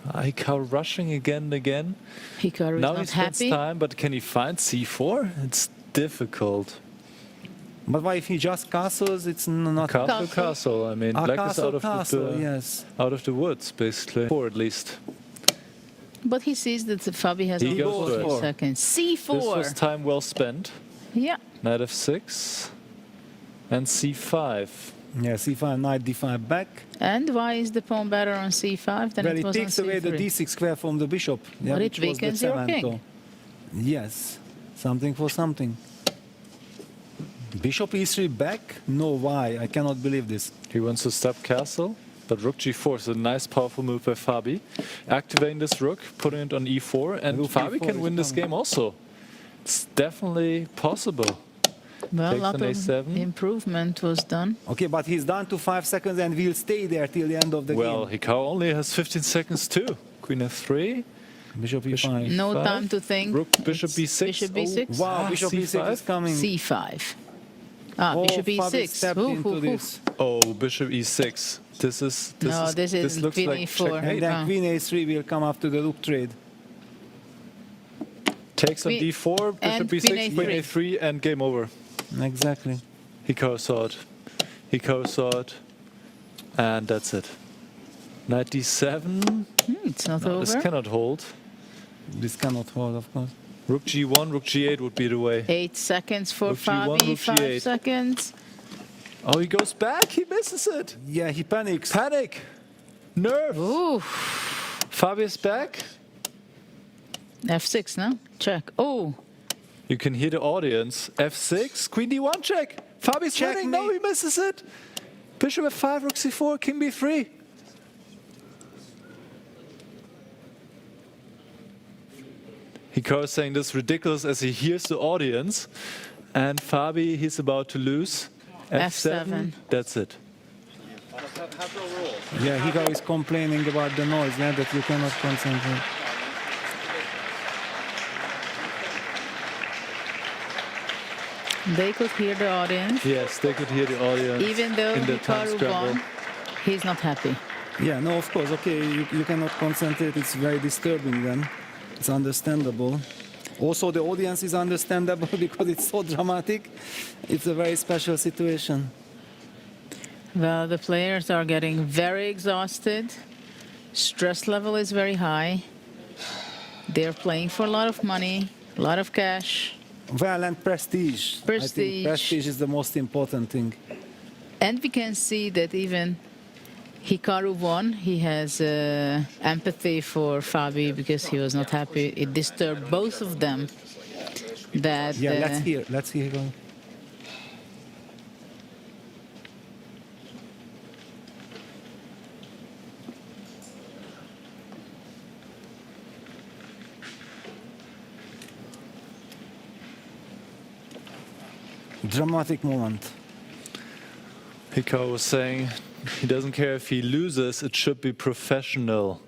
Hikaru rushing again and again. Hikaru is Now not he spends happy. time, but can he find c4? It's difficult. But why if he just castles, it's not... Castle. I mean, black is castle, out of castle, the yes. out of the woods, basically, or at least. But he sees that Fabi has He only goes 14 for it. seconds. This was C4. time well spent. Yeah. Knight f6 and c5. Yeah, c5, knight d5 back. And why is the pawn better on C5 than Well, it it was takes on away C3? the d6 square from the bishop. But it which was the weakens your cemento. king. Yes, something for something. Bishop e3 back? No, why? I cannot believe this. He wants to stop castle, but rook g4 is a nice, powerful move by Fabi. Activating this rook, putting it on e4, and Rook Fabi e4 can is win this coming. game also. It's definitely possible. Well, a Takes lot an of a7. improvement was done. Okay, but he's down to 5 seconds and will stay there till the end of the Well, game. Hikaru only has 15 seconds too. Queen f3. Bishop e5. No Five. time to think. Rook, bishop It's b6. Bishop b6. Wow, bishop e6 is coming. C5. Ah, Oh, bishop Fabi e6. stepped Ooh, into ooh, ooh. this. Oh, bishop e6. This is No, this is looks queen like e4. checkmate. And then Ah. queen a3 will come after the rook trade. Takes on Queen- d4, and bishop b6, queen queen A3. a3, and game over. Exactly. Hikaru saw it. Hikaru saw it. And that's it. Knight d7. It's not No, over. this cannot hold. This cannot hold, of course. Rook g1, rook g8 would be the way. 8 seconds for Rook G1, Fabi. rook 5 G8. seconds. Oh, he goes back. He misses it. Yeah, he panics. Panic. Nerve. Ooh. Fabi is back. F6, no? Check. Oh. You can hear the audience. f6, queen d1 check. Fabi's winning. No, he misses it. Bishop f5, rook c4, king b3. Hikaru is saying this is ridiculous as he hears the audience. And Fabi, he's about to lose. F7. That's it. Yeah, Hikaru is complaining about the noise, yeah, that you cannot concentrate. They could hear the audience. Yes, they could hear the audience. Even though in the time Hikaru scramble. won, he's not happy. Yeah, no, of course, okay, you cannot concentrate, it's very disturbing then. It's understandable. Also, the audience is understandable because it's so dramatic. It's a very special situation. Well, the players are getting very exhausted. Stress level is very high. They're playing for a lot of money, a lot of cash. Well, and prestige. I Prestige. think prestige is the most important thing. And we can see that even Hikaru won. He has empathy for Fabi because he was not happy. It disturbed both of them. That Yeah, let's hear Hikaru. Dramatic moment. Hikaru was saying he doesn't care if he loses, it should be professional.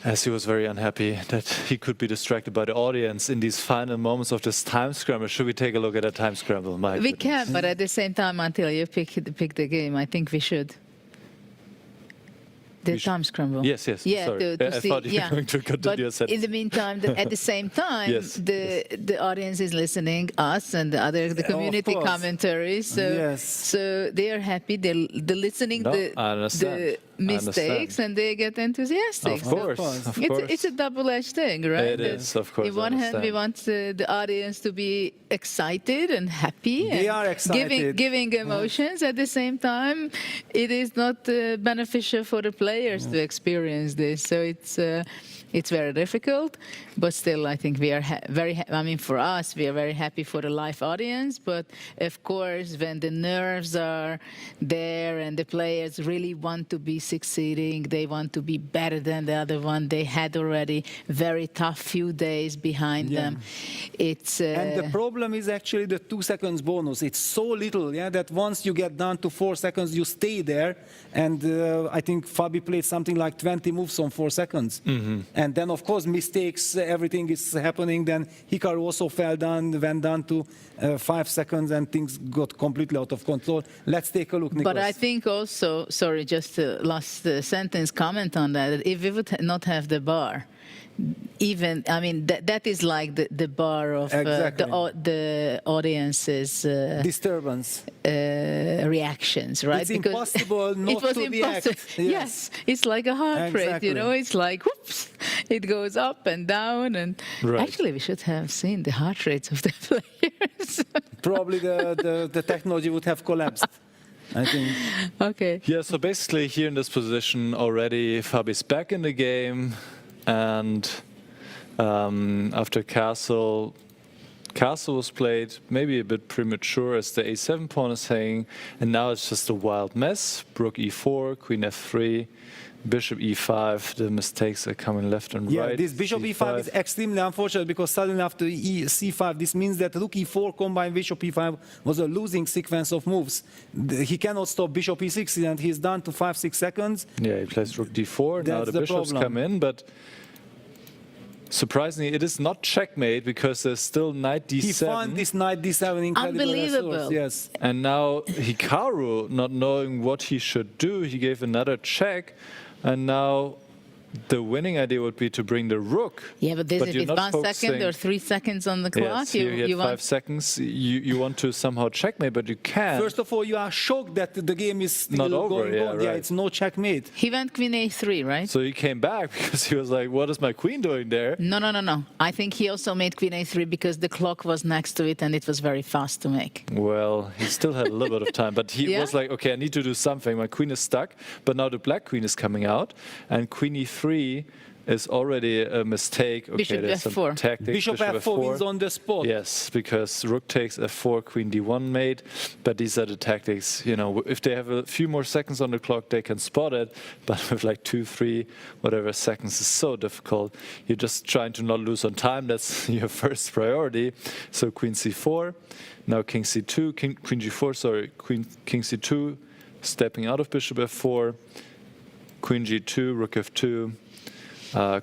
As he was very unhappy that he could be distracted by the audience in these final moments of this time scramble. Should we take a look at that time scramble, Mike? we can, but at the same time, until you pick the game, I think we should. The time scramble. Yes. Yeah, Sorry. to I see, thought you yeah. were going to continue But a sentence. in the meantime, at the same time, Yes, the audience is listening, us and the community course. commentaries. So, Yes. so they are happy. They're listening No, the I understand. I mistakes, understand. and they get enthusiastic. Of So course, of course. it's a double-edged thing, right? It is, of course, On I one hand, we understand. want the audience to be excited and happy. They and are excited. Giving emotions. At the same time, it is not beneficial for the players to experience this. So it's very difficult. But still, I think we are I mean, for us, we are very happy for the live audience. But of course, when the nerves are there and the players really want to be succeeding, they want to be better than the other one. They had already very tough few days behind them. It's And the problem is actually the 2 seconds bonus. It's so little, that once you get down to 4 seconds, you stay there. And I think Fabi played something like 20 moves on 4 seconds. And then, of course, mistakes, everything is happening. Then Hikaru also went down to 5 seconds, and things got completely out of control. Let's take a look, Nicholas. But I think also, sorry, just last sentence comment on that. If we would not have the bar, even, I mean, that is like the bar of Exactly. the audience's disturbance reactions, right? It's impossible not it was to react. impossible. Yes, it's like a heart rate, Exactly. It's like, whoops, it goes up and down. And Right. actually, we should have seen the heart rates of the players. Probably the technology would have collapsed, I think. Okay. Yeah, so basically here in this position already, Fabi's back in the game. And after Castle was played, maybe a bit premature as the a7 pawn is hanging, and now it's just a wild mess. Rook e4, queen f3, bishop e5. The mistakes are coming left and Yeah, right. this bishop e5 is extremely unfortunate because suddenly after c5, this means that rook e4 combined bishop e5 was a losing sequence of moves. He cannot stop bishop e6, and he's down to 5-6 seconds. Yeah, he plays rook d4. Now That's the the bishops problem. come in, but surprisingly, it is not checkmate because there's still knight d7. He found this knight d7 incredible Unbelievable. resource, yes. And now Hikaru, not knowing what he should do, he gave another check. And now the winning idea would be to bring the rook. Yeah, but this is you're with not 1 second or focusing- 3 seconds on the clock. Yes, here he had 5 seconds. You want to somehow checkmate, but you can't. First of all, you are shocked that the game is still Not over, going yeah, on. right. Yeah, it's no checkmate. He went queen a3, right? So he came back because he was like, what is my queen doing there? No. I think he also made queen a3 because the clock was next to it and it was very fast to make. Well, he still had a little bit of time, but he Yeah? was like, okay, I need to do something. My queen is stuck, but now the black queen is coming out, and queen e3 is already a mistake. Okay, Bishop there's some f4. tactics. Bishop f4 wins on the spot. Yes, because rook takes f4, queen d1 mate. But these are the tactics. If they have a few more seconds on the clock, they can spot it. But with like 2, 3, whatever seconds is so difficult. You're just trying to not lose on time. That's your first priority. So queen c4, now king c2, queen g4. Sorry, king c2, stepping out of bishop f4, queen g2, rook f2.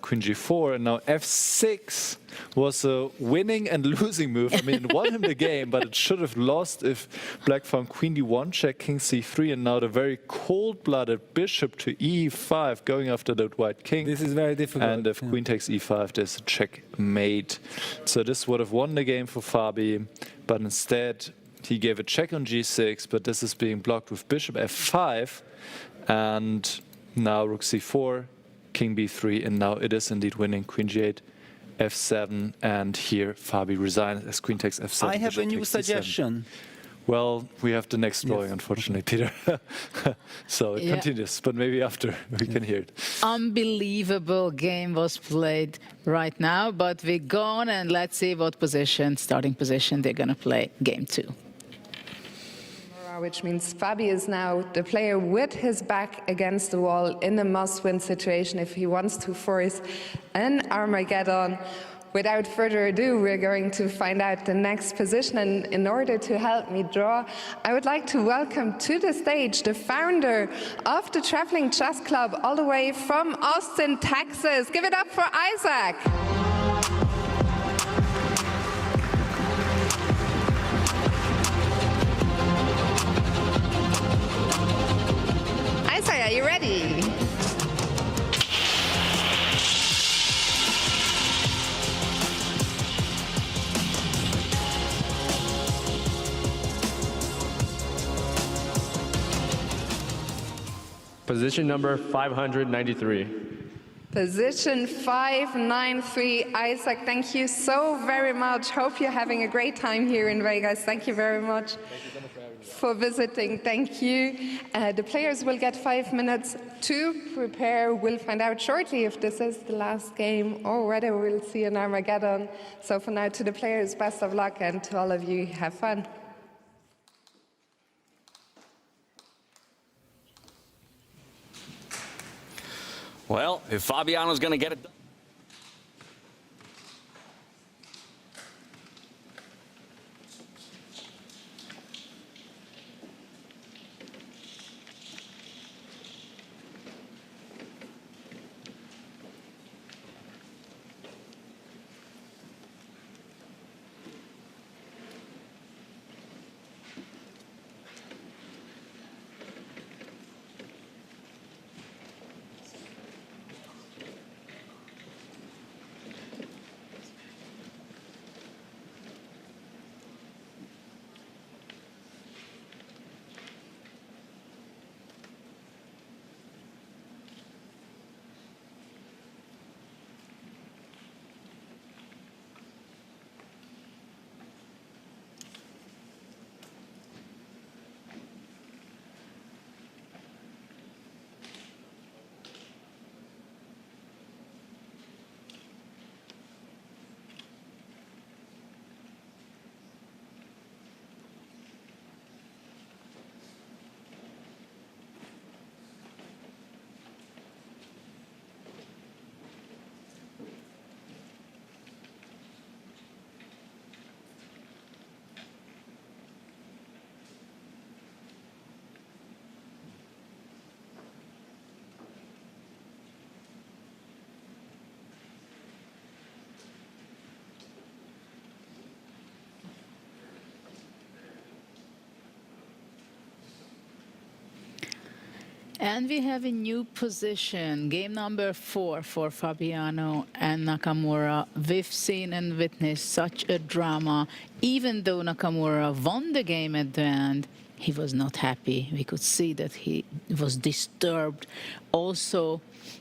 Queen g4, and now f6 was a winning and losing move. I mean, it won him the game, but it should have lost if black found queen d1 check, king c3, and now the very cold-blooded bishop to e5 going after that white king. This is very difficult. And if queen takes e5, there's a checkmate. So this would have won the game for Fabi, but instead he gave a check on g6, but this is being blocked with bishop f5, and now rook c4, king b3, and now it is indeed winning. Queen g8, f7, and here Fabi resigns as queen takes f7. I have bishop a new takes d7. suggestion. Well, we have the next drawing, unfortunately, Peter. So it Yeah. continues, but maybe after we can hear it. Unbelievable game was played right now, but we're gone and let's see what starting position they're going to play game 2. Which means Fabi is now the player with his back against the wall in a must-win situation if he wants to force an Armageddon. Without further ado, we're going to find out the next position, and in order to help me draw, I would like to welcome to the stage the founder of the Traveling Chess Club all the way from Austin, Texas. Give it up for Isaac. Isaiah, are you ready? Position number 593. Position 593. Isaac, thank you so very much. Hope you're having a great time here in Vegas. Thank you very much for visiting. Thank you. The players will get 5 minutes to prepare. We'll find out shortly if this is the last game or whether we'll see an Armageddon. So for now, to the players, best of luck, and to all of you, have fun. Well, if Fabiano's going to get it done. And we have a new position, game number 4 for Fabiano and Nakamura. We've seen and witnessed such a drama. Even though Nakamura won the game at the end, he was not happy. We could see that he was disturbed also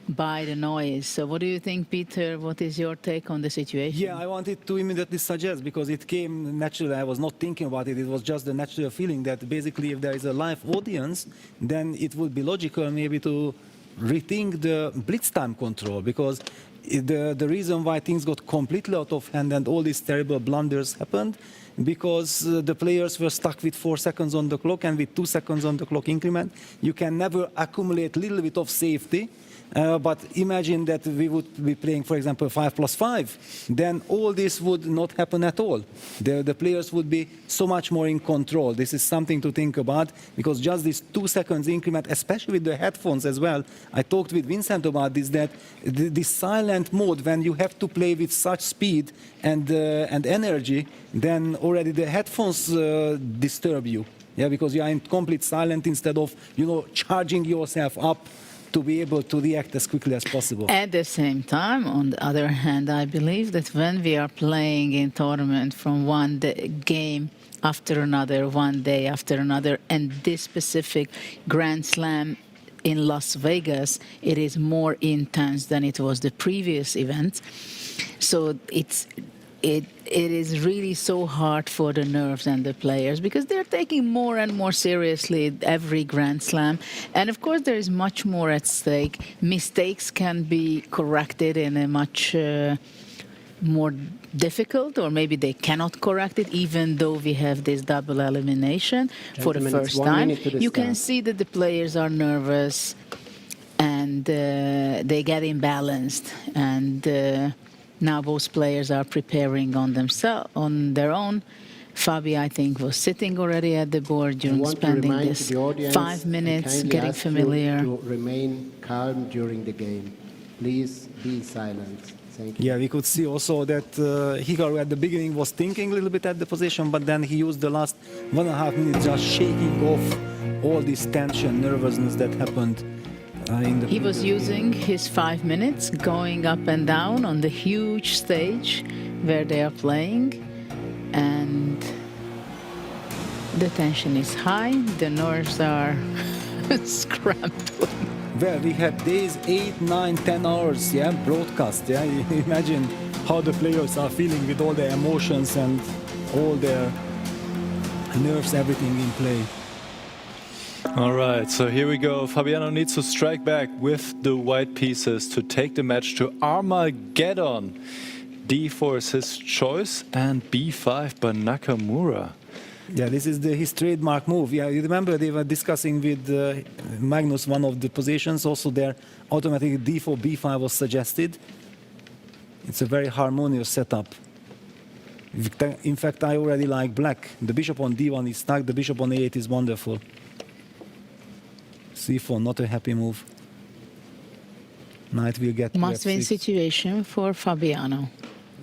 by the noise. So what do you think, Peter? What is your take on the situation? Yeah, I wanted to immediately suggest, because it came naturally. I was not thinking about it. It was just the natural feeling that basically if there is a live audience, then it would be logical maybe to rethink the blitz time control, because the reason why things got completely out of hand and all these terrible blunders happened, because the players were stuck with 4 seconds on the clock, and with 2 seconds on the clock increment, you can never accumulate a little bit of safety. But imagine that we would be playing, for example, 5+5. Then all this would not happen at all. The players would be so much more in control. This is something to think about, because just this 2 seconds increment, especially with the headphones as well. I talked with Vincent about this, that this silent mode, when you have to play with such speed and energy, then already the headphones disturb you. Yeah, because you are in complete silence instead of, charging yourself up to be able to react as quickly as possible. At the same time, on the other hand, I believe that when we are playing in tournament from one game after another, one day after another, and this specific Grand Slam in Las Vegas, it is more intense than it was the previous event. So it is really so hard for the nerves and the players, because they're taking more and more seriously every Grand Slam. And of course, there is much more at stake. Mistakes can be corrected in a much more difficult, or maybe they cannot correct it, even though we have this double elimination for the first time. You can see that the players are nervous and they get imbalanced. And now both players are preparing on themselves, on their own. Fabi, I think, was sitting already at the board during spending this 5 minutes getting familiar. To remain calm during the game. Please be silent. Thank you. Yeah, we could see also that Hikaru at the beginning was thinking a little bit at the position, but then he used the last 1.5 minutes just shaking off all this tension, nervousness that happened. He was using his 5 minutes, going up and down on the huge stage where they are playing, and the tension is high, the nerves are Scramble. Well, we had days 8, 9, 10 hours, yeah, broadcast, yeah. Imagine how the players are feeling with all their emotions and all their nerves, everything in play. All right, so here we go. Fabiano needs to strike back with the white pieces to take the match to Armageddon. D4 is his choice and B5 by Nakamura. Yeah, this is his trademark move. Yeah, you remember they were discussing with Magnus one of the positions. Also, there automatically D4, B5 was suggested. It's a very harmonious setup. In fact, I already like black. The bishop on D1 is stuck. The bishop on A8 is wonderful. C4, not a happy move. Knight will get to Must-win F6. situation for Fabiano.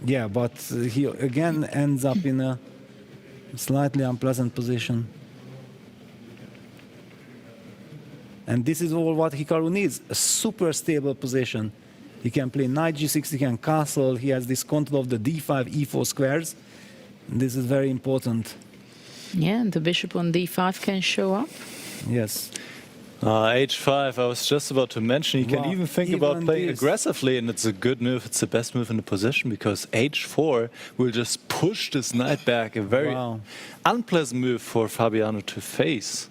Yeah, but he again ends up in a slightly unpleasant position. And this is all what Hikaru needs, a super stable position. He can play knight g6, he can castle, he has this control of the d5, e4 squares. This is very important. Yeah, and the bishop on D5 can show up. Yes. H5, I was just about to mention, you can even think about playing aggressively, and it's a good move, it's the best move in the position, because H4 will just push this knight back, a very unpleasant move for Fabiano to face.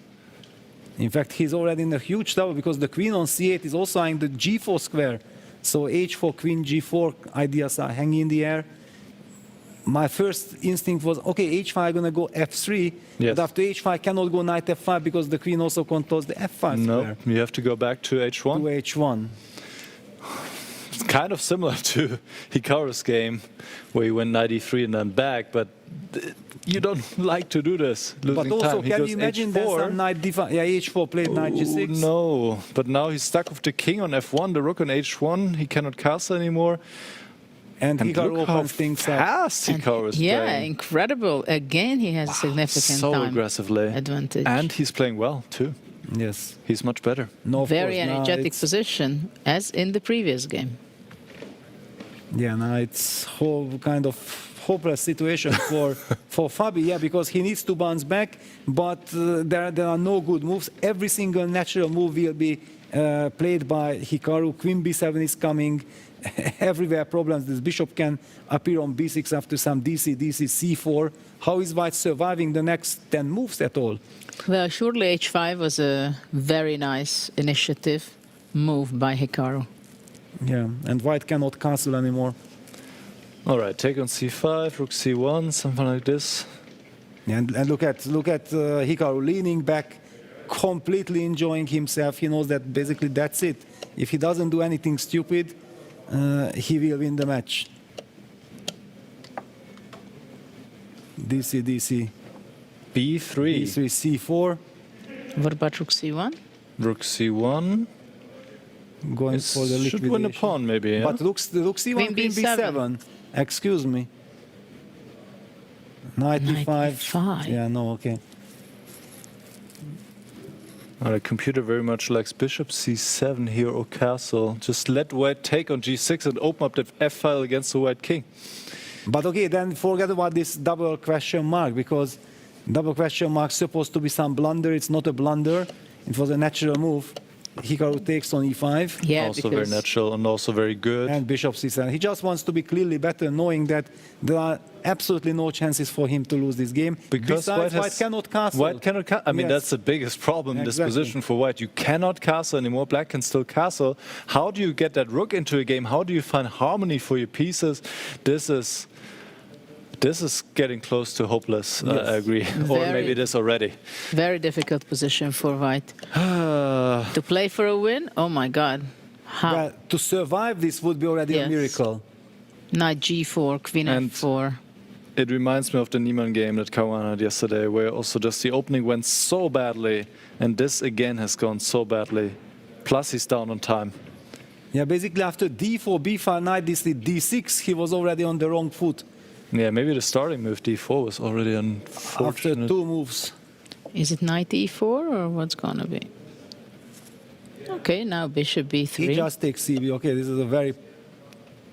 In fact, he's already in a huge trouble, because the queen on c8 is also eyeing the g4 square. So h4, queen, g4 ideas are hanging in the air. My first instinct was, okay, h5 going to go f3, but after h5 cannot go knight f5 because the queen also controls the f5 square. No, you have to go back to h1. To h1. It's kind of similar to Hikaru's game, where he went knight e3 and then back, but you don't like to do this. But also, can you imagine there's some knight d5? Yeah, h4 played knight g6. No, but now he's stuck with the king on f1, the rook on h1, he cannot castle anymore. And Hikaru opens things up. Fast Hikaru is Yeah, playing. incredible. Again, he has significant So time aggressively. advantage. And he's playing well, too. Yes. He's much better. No, Very energetic position, as in the previous game. Yeah, now it's whole kind of hopeless situation for Fabi, yeah, because he needs to bounce back, but there are no good moves. Every single natural move will be played by Hikaru. Queen b7 is coming. Everywhere problems. This bishop can appear on b6 after some dc, c4. How is white surviving the next 10 moves at all? Well, surely h5 was a very nice initiative move by Hikaru. Yeah, and white cannot castle anymore. All right, take on c5, rook c1, something like this. Yeah, and look at Hikaru leaning back, completely enjoying himself. He knows that basically that's it. If he doesn't do anything stupid, he will win the match. DC, DC. B3. B3, C4. What about rook c1? Rook c1. Going for the liquidation. Should win a pawn, maybe, yeah? But rook c1, queen b7. Excuse me. Knight e5. Yeah, no, okay. The computer very much likes bishop c7 here or castle. Just let white take on g6 and open up the f file against the white king. But okay, then forget about this double question mark, because double question mark is supposed to be some blunder. It's not a blunder. It was a natural move. Hikaru takes on e5. Yeah, also very natural and also very good. And bishop c7. He just wants to be clearly better, knowing that there are absolutely no chances for him to lose this game. Because besides, white cannot castle. White cannot castle. I mean, that's the biggest problem in this position for white. You cannot castle anymore. Black can still castle. How do you get that rook into a game? How do you find harmony for your pieces? This is getting close to hopeless, I agree. Or maybe it is already. Very difficult position for white. To play for a win? Oh my God. How? Well, to survive this would be already a miracle. Knight g4, queen f4. It reminds me of the Niemann game that Kawan had yesterday, where also just the opening went so badly, and this again has gone so badly. Plus he's down on time. Yeah, basically after d4, b5, knight d6, he was already on the wrong foot. Yeah, maybe the starting move d4 was already unfortunate. After 2 moves. Is it knight e4 or what's going to be? Okay, now bishop b3. He just takes cb. Okay, this is a very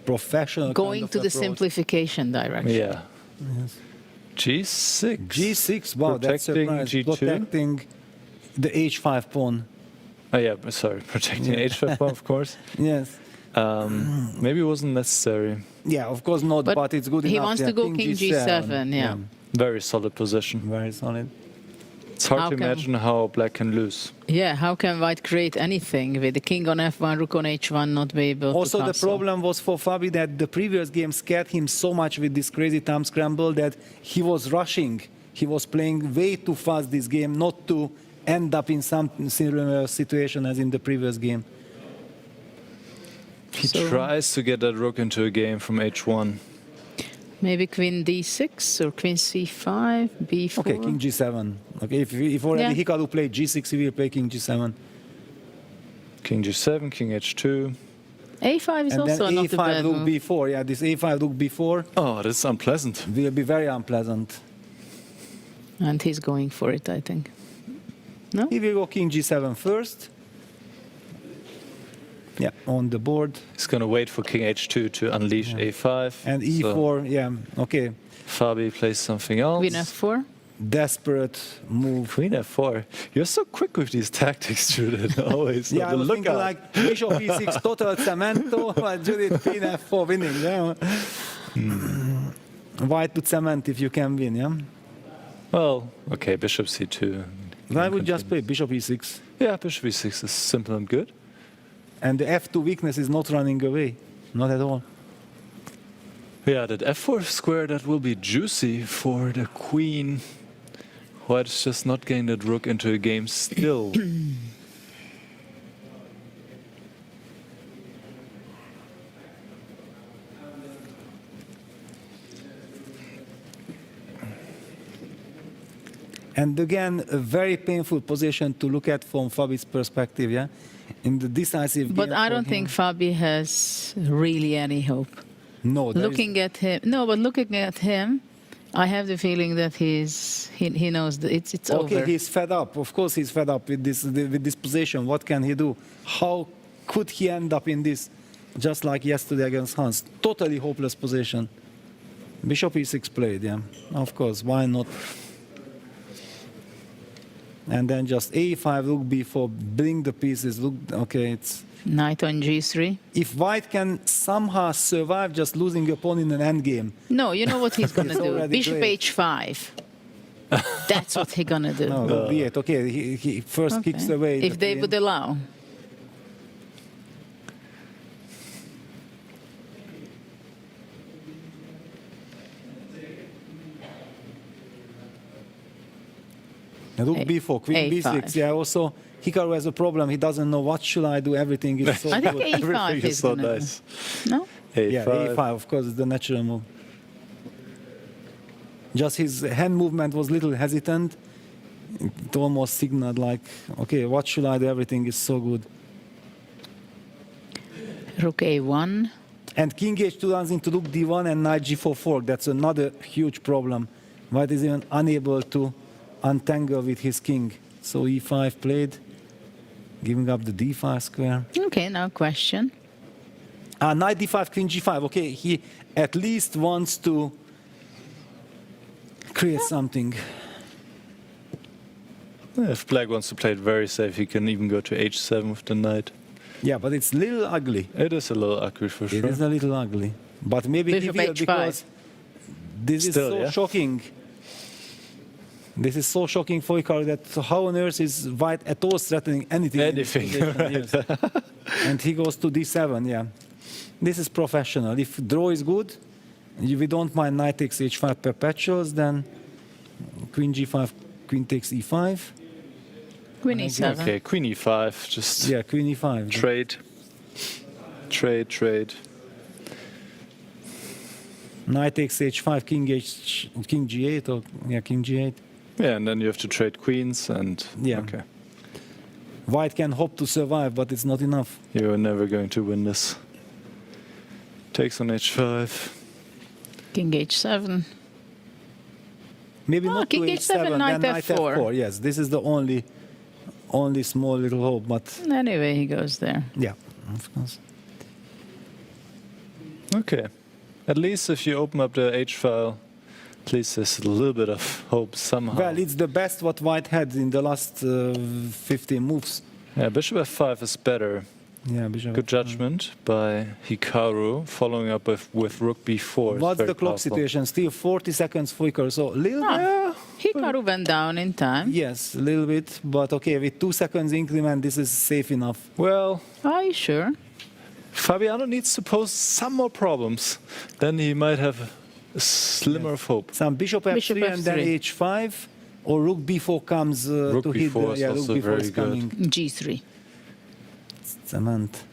professional Going kind of to the approach. simplification direction. Yeah. Yes. G6. G6, wow, that's Protecting surprising. G2. Protecting the h5 pawn. Oh yeah, sorry, protecting h5 pawn, of course. Yes. Maybe it wasn't necessary. Yeah, of course not, but it's good enough. He wants to go king G7, yeah. Very solid position. Very solid. It's hard How to come- imagine how black can lose. Yeah, how can white create anything with the king on f1, rook on h1, not be able Also, to the castle? problem was for Fabi that the previous game scared him so much with this crazy time scramble that he was rushing. He was playing way too fast this game, not to end up in some similar situation as in the previous game. He tries to get that rook into a game from h1. Maybe queen d6 or queen c5, b4. Okay, king g7. Okay, if already Yeah. Hikaru played g6, he will play king g7. King g7, king h2. a5 is And also then not a a5 bad rook move. b4. Yeah, this a5 rook b4 Oh, that's unpleasant. will be very unpleasant. And he's going for it, I think. No? He will go king g7 first. Yeah, on the board. He's going to wait for king h2 to unleash a5. And So e4, yeah, okay. Fabi plays something else. Queen f4. Desperate move. Queen f4. You're so quick with these tactics, Judith. Always. Yeah, I on the was thinking lookout. like bishop e6, total cemento, but Judith queen f4 winning. Yeah. White to cement if you can win, yeah? Well, okay, bishop c2. I would just play bishop e6. Yeah, bishop e6 is simple and good. And the f2 weakness is not running away. Not at all. Yeah, that f4 square, that will be juicy for the queen. White's just not getting that rook into a game still. And again, a very painful position to look at from Fabi's perspective, yeah? In the decisive game. But I for don't him. think Fabi has really any hope. No, there is- Looking at him, no, but looking at him, I have the feeling that he knows that it's Okay, over. he's fed up. Of course, he's fed up with this position. What can he do? How could he end up in this, just like yesterday against Hans? Totally hopeless position. Bishop e6 played, yeah. Of course, why not? And then just a5, rook b4, bring the pieces. Look, okay, it's. Knight on g3. If White can somehow survive just losing a pawn in an endgame. No, you know what he's gonna It's do? already Bishop great. h5. That's what he's gonna do. No, rook b8. Okay, he first kicks away. If the they queen. would allow. Rook b4, queen A5. b6. Yeah, also Hikaru has a problem. He doesn't know what should I do. Everything is so I think good. a5 Everything is so gonna nice. do. No? Yeah, a5, of course, is the natural move. Just his hand movement was a little hesitant. It almost signaled like, okay, what should I do? Everything is so good. Rook a1. And king h2 runs into rook d1 and knight g4 fork. That's another huge problem. White is even unable to untangle with his king. So e5 played, giving up the d5 square. Okay, now question. Knight d5, queen g5. Okay, he at least wants to create something. If black wants to play it very safe, he can even go to h7 with the knight. Yeah, but it's a little ugly. It is a little ugly for sure. It is a little ugly. But maybe he Bishop will, h5. because this is Still, so yeah. shocking. This is so shocking for Hikaru that how on earth is White at all threatening anything? in this Anything, position? right. Yes. And he goes to d7, yeah. This is professional. If draw is good, we don't mind knight takes h5 perpetuals, then queen g5, queen takes e5. Queen e7. Okay, queen e5, just Yeah, queen e5. trade. Trade. Knight takes h5, king g8, or yeah, king g8. Yeah, and then you have to trade queens and Yeah. okay. White can hope to survive, but it's not enough. You're never going to win this. Takes on h5. King h7. Maybe not king to h7, h7, knight then knight f4. f4. Yes, this is the only small little hope, but Anyway, he goes there. yeah, of course. Okay. At least if you open up the H file, at least there's a little bit of hope somehow. Well, it's the best what White had in the last 15 moves. Yeah, bishop f5 is better. Yeah, bishop Good judgment by Hikaru, following up with rook b4. is What's very the clock powerful. situation? Still 40 seconds for Hikaru. So little bit. Hikaru went down in time. Yes, a little bit. But okay, with 2 seconds increment, this is safe enough. Well, Are you sure? Fabiano needs to pose some more problems. Then he might have a slimmer of hope. Some bishop f3 Bishop and then f3. h5. Or rook b4 comes Rook to hit. b4 is Rook also b4 very is good. coming. G3. Cement.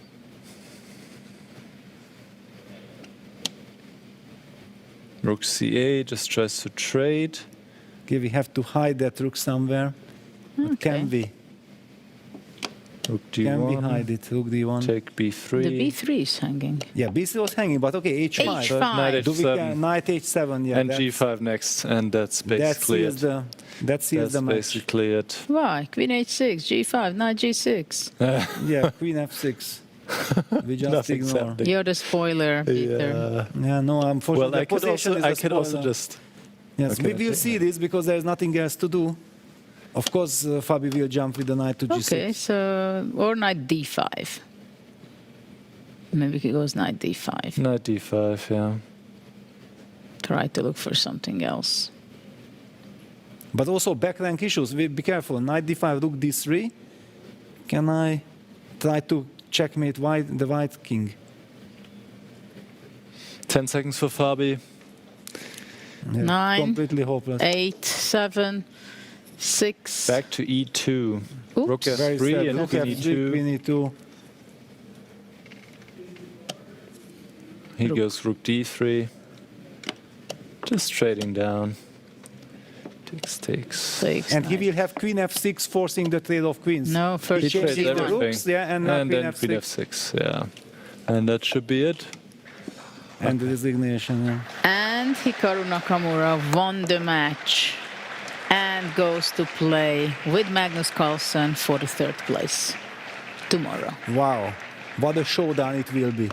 Rook c8 just tries to trade. Okay, we have to hide that rook somewhere. But can we? Rook Can we d1. hide it? Rook d1. Take b3. The B3 is hanging. Yeah, b3 was hanging, but okay, h5. H5. Knight Do we h7. knight h7? Yeah, And g5 next, and that's basically that seals it. the That's match. basically it. Why? Queen h6, g5, knight g6. Yeah, queen f6. We just Nothing ignore. happening. You're the spoiler, Peter. Yeah, no, Well, unfortunately, I could position also, is I the could also spoiler. just. Yes, Okay. we will see this because there's nothing else to do. Of course, Fabi will jump with the knight to g6. Okay, so, or knight d5. Maybe he goes knight d5. Knight d5, yeah. Try to look for something else. But also back rank issues. Be careful. Knight d5, rook d3. Can I try to checkmate the white king? 10 seconds for Fabi. Yeah, 9, completely hopeless. 8, 7, 6. Back to e2. Rook Oops. Very f3 sad. and Rook queen f3, e2. queen e2. He goes rook d3. Just trading down. Takes. And he will have queen f6 forcing the trade of queens. No, first He changes trades the everything. rooks, yeah, and now queen then f6. queen f6, yeah. And that should be it. And the resignation, yeah. And Hikaru Nakamura won the match and goes to play with Magnus Carlsen for the 3rd place tomorrow. Wow, what a showdown it will be.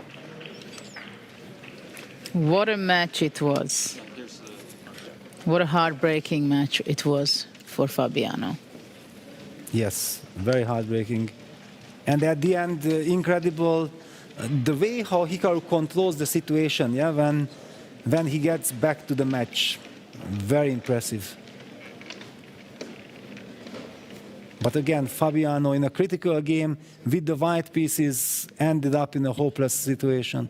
What a match it was. What a heartbreaking match it was for Fabiano. Yes, very heartbreaking. And at the end, incredible, the way how Hikaru controls the situation, yeah, when he gets back to the match. Very impressive. But again, Fabiano in a critical game with the white pieces ended up in a hopeless situation.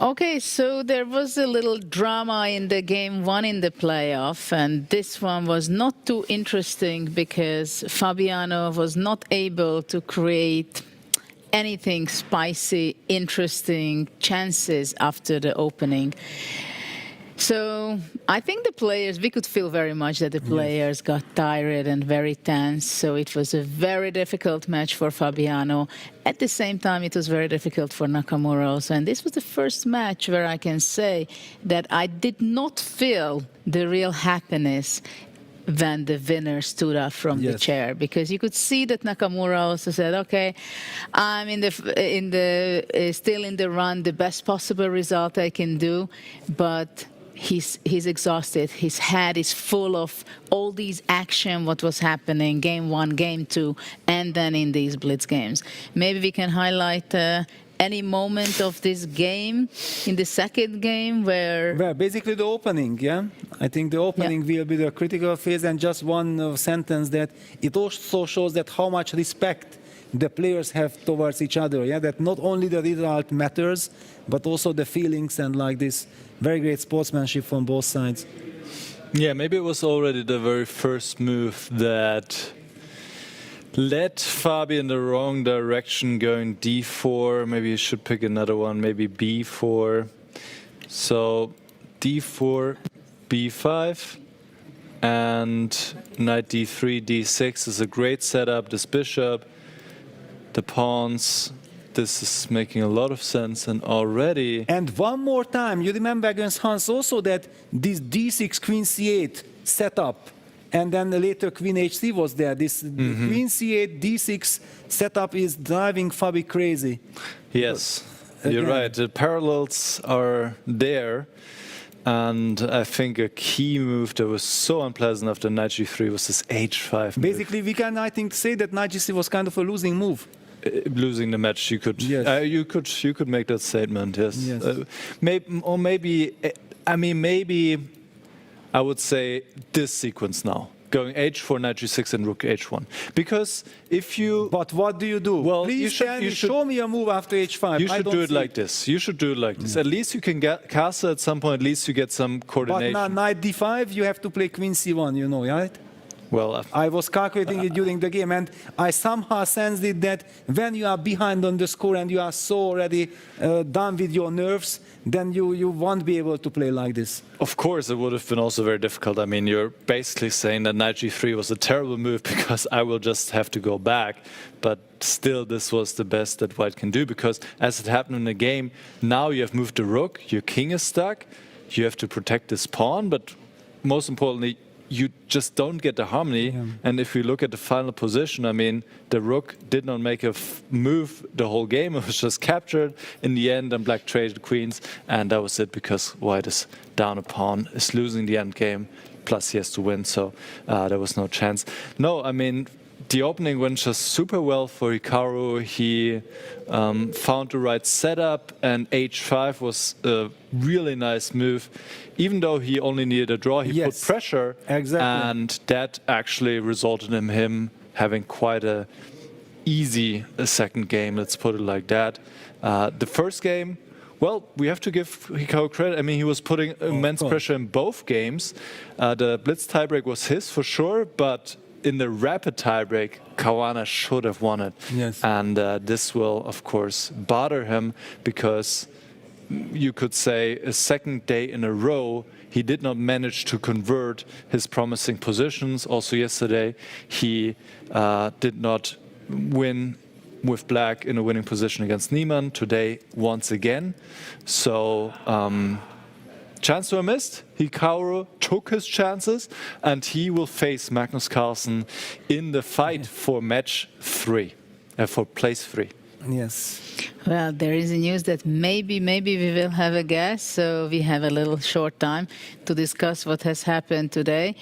Okay, so there was a little drama in the game 1 in the playoff, and this one was not too interesting because Fabiano was not able to create anything spicy, interesting chances after the opening. So I think the players, we could feel very much that the players got tired and very tense. So it was a very difficult match for Fabiano. At the same time, it was very difficult for Nakamura also. And this was the first match where I can say that I did not feel the real happiness when the winner stood up from the chair, because you could see that Nakamura also said, "Okay, I'm still in the run, the best possible result I can do," but he's exhausted. His head is full of all these action, what was happening, game 1, game 2, and then in these Blitz games. Maybe we can highlight any moment of this game in the second game where... Well, basically the opening, yeah? I think the opening will be the critical phase, and just one sentence that it also shows that how much respect the players have towards each other, yeah? That not only the result matters, but also the feelings and like this very great sportsmanship from both sides. Yeah, maybe it was already the very first move that led Fabi in the wrong direction, going d4. Maybe you should pick another one, maybe b4. So d4, b5, and knight d3, d6 is a great setup. This bishop, the pawns, this is making a lot of sense, and already... And one more time, you remember against Hans also that this d6, queen c8 setup, and then later queen h3 was there. This queen c8, d6 setup is driving Fabi crazy. Yes, you're right. The parallels are there. And I think a key move that was so unpleasant after knight g3 was this h5 move. Basically, we can, I think, say that knight g3 was kind of a losing move. Losing the match, you could, Yes. you could make that statement. Yes, Yes. maybe I would say this sequence now. Going h4, knight g6, and rook h1. Because if you... But what do you do? Well, Please show me a move after h5. You should do it like this. You should do it like this. At least you can get castle at some point. At least you get some coordination. But now knight d5, you have to play queen c1, you know, right? Well, I was calculating it during the game, and I somehow sensed it that when you are behind on the score and you are so already done with your nerves, then you won't be able to play like this. Of course, it would have been also very difficult. I mean, you're basically saying that knight g3 was a terrible move because I will just have to go back. But still, this was the best that white can do because as it happened in the game, now you have moved the rook, your king is stuck, you have to protect this pawn, but most importantly, you just don't get the harmony. Yeah. And if you look at the final position, I mean, the rook did not make a move the whole game. It was just captured in the end, and black traded queens, and that was it because white is down a pawn, is losing the end game, plus he has to win, so there was no chance. No, I mean, the opening went just super well for Hikaru. He found the right setup, and h5 was a really nice move. Even though he only needed a draw, he put pressure, and that actually resulted in him having quite a easy second game, let's put it like that. The first game, well, we have to give Hikaru credit. I mean, he was putting immense pressure in both games. The Blitz tiebreak was his for sure, but in the rapid tiebreak, Caruana should have won it. Yes. And this will, of course, bother him because you could say a second day in a row, he did not manage to convert his promising positions. Also yesterday, he did not win with black in a winning position against Niemann. Today, once again. So, chance to have missed. Hikaru took his chances, and he will face Magnus Carlsen in the fight for match 3, for place 3. Yes. Well, there is a news that maybe we will have a guest, so we have a little short time to discuss what has happened today.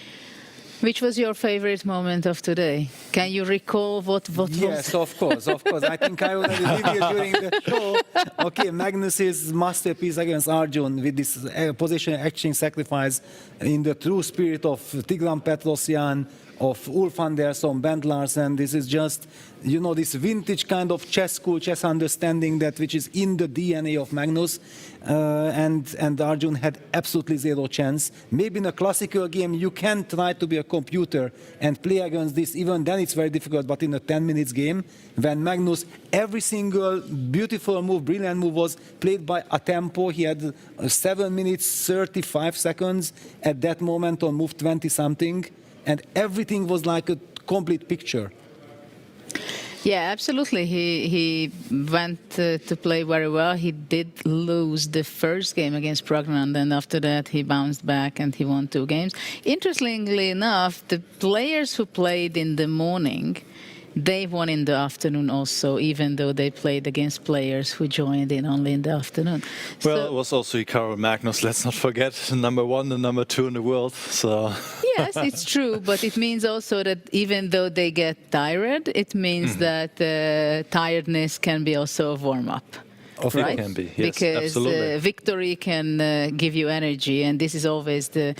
Which was your favorite moment of today? Can you recall what Yes, of course. I think I already did it during the show. Okay, Magnus's masterpiece against Arjun with this position exchange sacrifice in the true spirit of Tigran Petrosyan, of Ulf Andersson, Bent Larsen. This is just, you know, this vintage kind of chess school, chess understanding that which is in the DNA of Magnus. And Arjun had absolutely zero chance. Maybe in a classical game you can try to be a computer and play against this, even then it's very difficult, but in a 10 minutes game, when Magnus, every single beautiful move, brilliant move was played by a tempo. He had 7 minutes, 35 seconds at that moment on move 20-something, and everything was like a complete picture. Yeah, absolutely. He went to play very well. He did lose the first game against Praggnanandhaa, and after that he bounced back and he won 2 games. Interestingly enough, the players who played in the morning, they won in the afternoon also, even though they played against players who joined in only in the afternoon. Well, it was also Hikaru and Magnus, let's not forget, number 1 and number 2 in the world. So yes, it's true, but it means also that even though they get tired, it means that tiredness can be also a warm-up. Right? It can be, yes, because absolutely. Victory can give you energy, and this is always the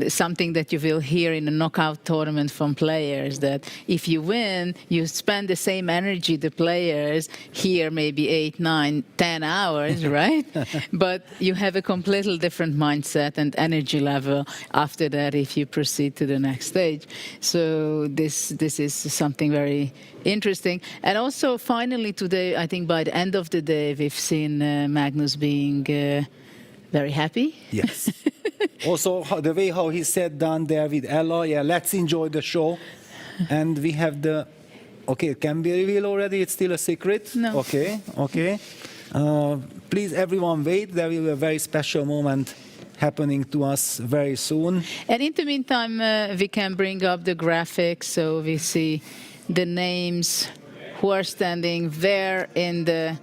something that you will hear in a knockout tournament from players, that if you win, you spend the same energy the players here, maybe 8, 9, 10 hours, right? But you have a completely different mindset and energy level after that if you proceed to the next stage. So this is something very interesting. And also, finally, today, I think by the end of the day, we've seen Magnus being very happy. Yes. Also, the way how he sat down there with Ella, yeah, let's enjoy the show. And we have the... Okay, it can be revealed already? It's still a secret? No. Okay. Please, everyone, wait. There will be a very special moment happening to us very soon. And in the meantime, we can bring up the graphics so we see the names who are standing where in the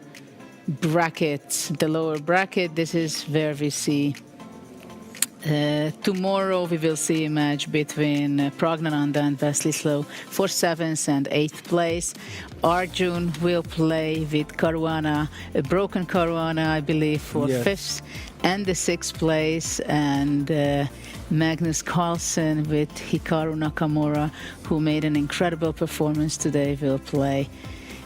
bracket, the lower bracket. This is where we see. Tomorrow we will see a match between Pragnananda and Veslislow for 7th and 8th place. Arjun will play with Caruana, a broken Caruana, I believe, for 5th and the 6th place. And Magnus Carlsen with Hikaru Nakamura, who made an incredible performance today, will play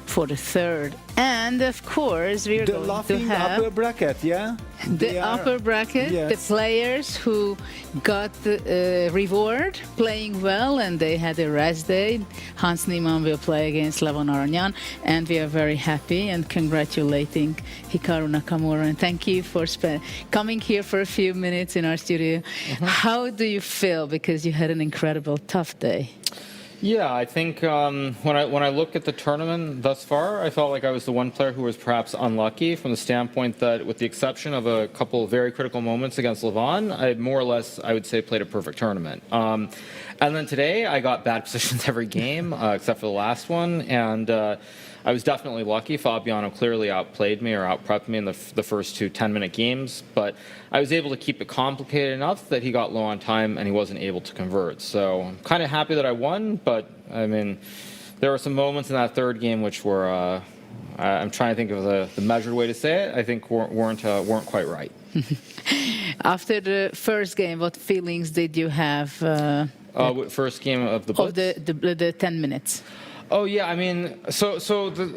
for the 3rd. And of course, we're going to have upper bracket, the upper bracket, the players who got the reward playing well, and they had a rest day. Hans Niemann will play against Levon Aranyan, and we are very happy and congratulating Hikaru Nakamura. And thank you for coming here for a few minutes in our studio. How do you feel? Because you had an incredible, tough day. Yeah, I think when I look at the tournament thus far, I felt like I was the one player who was perhaps unlucky from the standpoint that, with the exception of a couple of very critical moments against Levon, I more or less, I would say, played a perfect tournament. And then today, I got bad positions every game, except for the last one, and I was definitely lucky. Fabiano clearly outplayed me or outprepped me in the first 2 10-minute games, but I was able to keep it complicated enough that he got low on time and he wasn't able to convert. So I'm kind of happy that I won, but I mean, there were some moments in that 3rd game which were, I'm trying to think of the measured way to say it, I think weren't quite right. After the first game, what feelings did you have? First game of the Blitz? Of the 10 minutes. Oh yeah, I mean,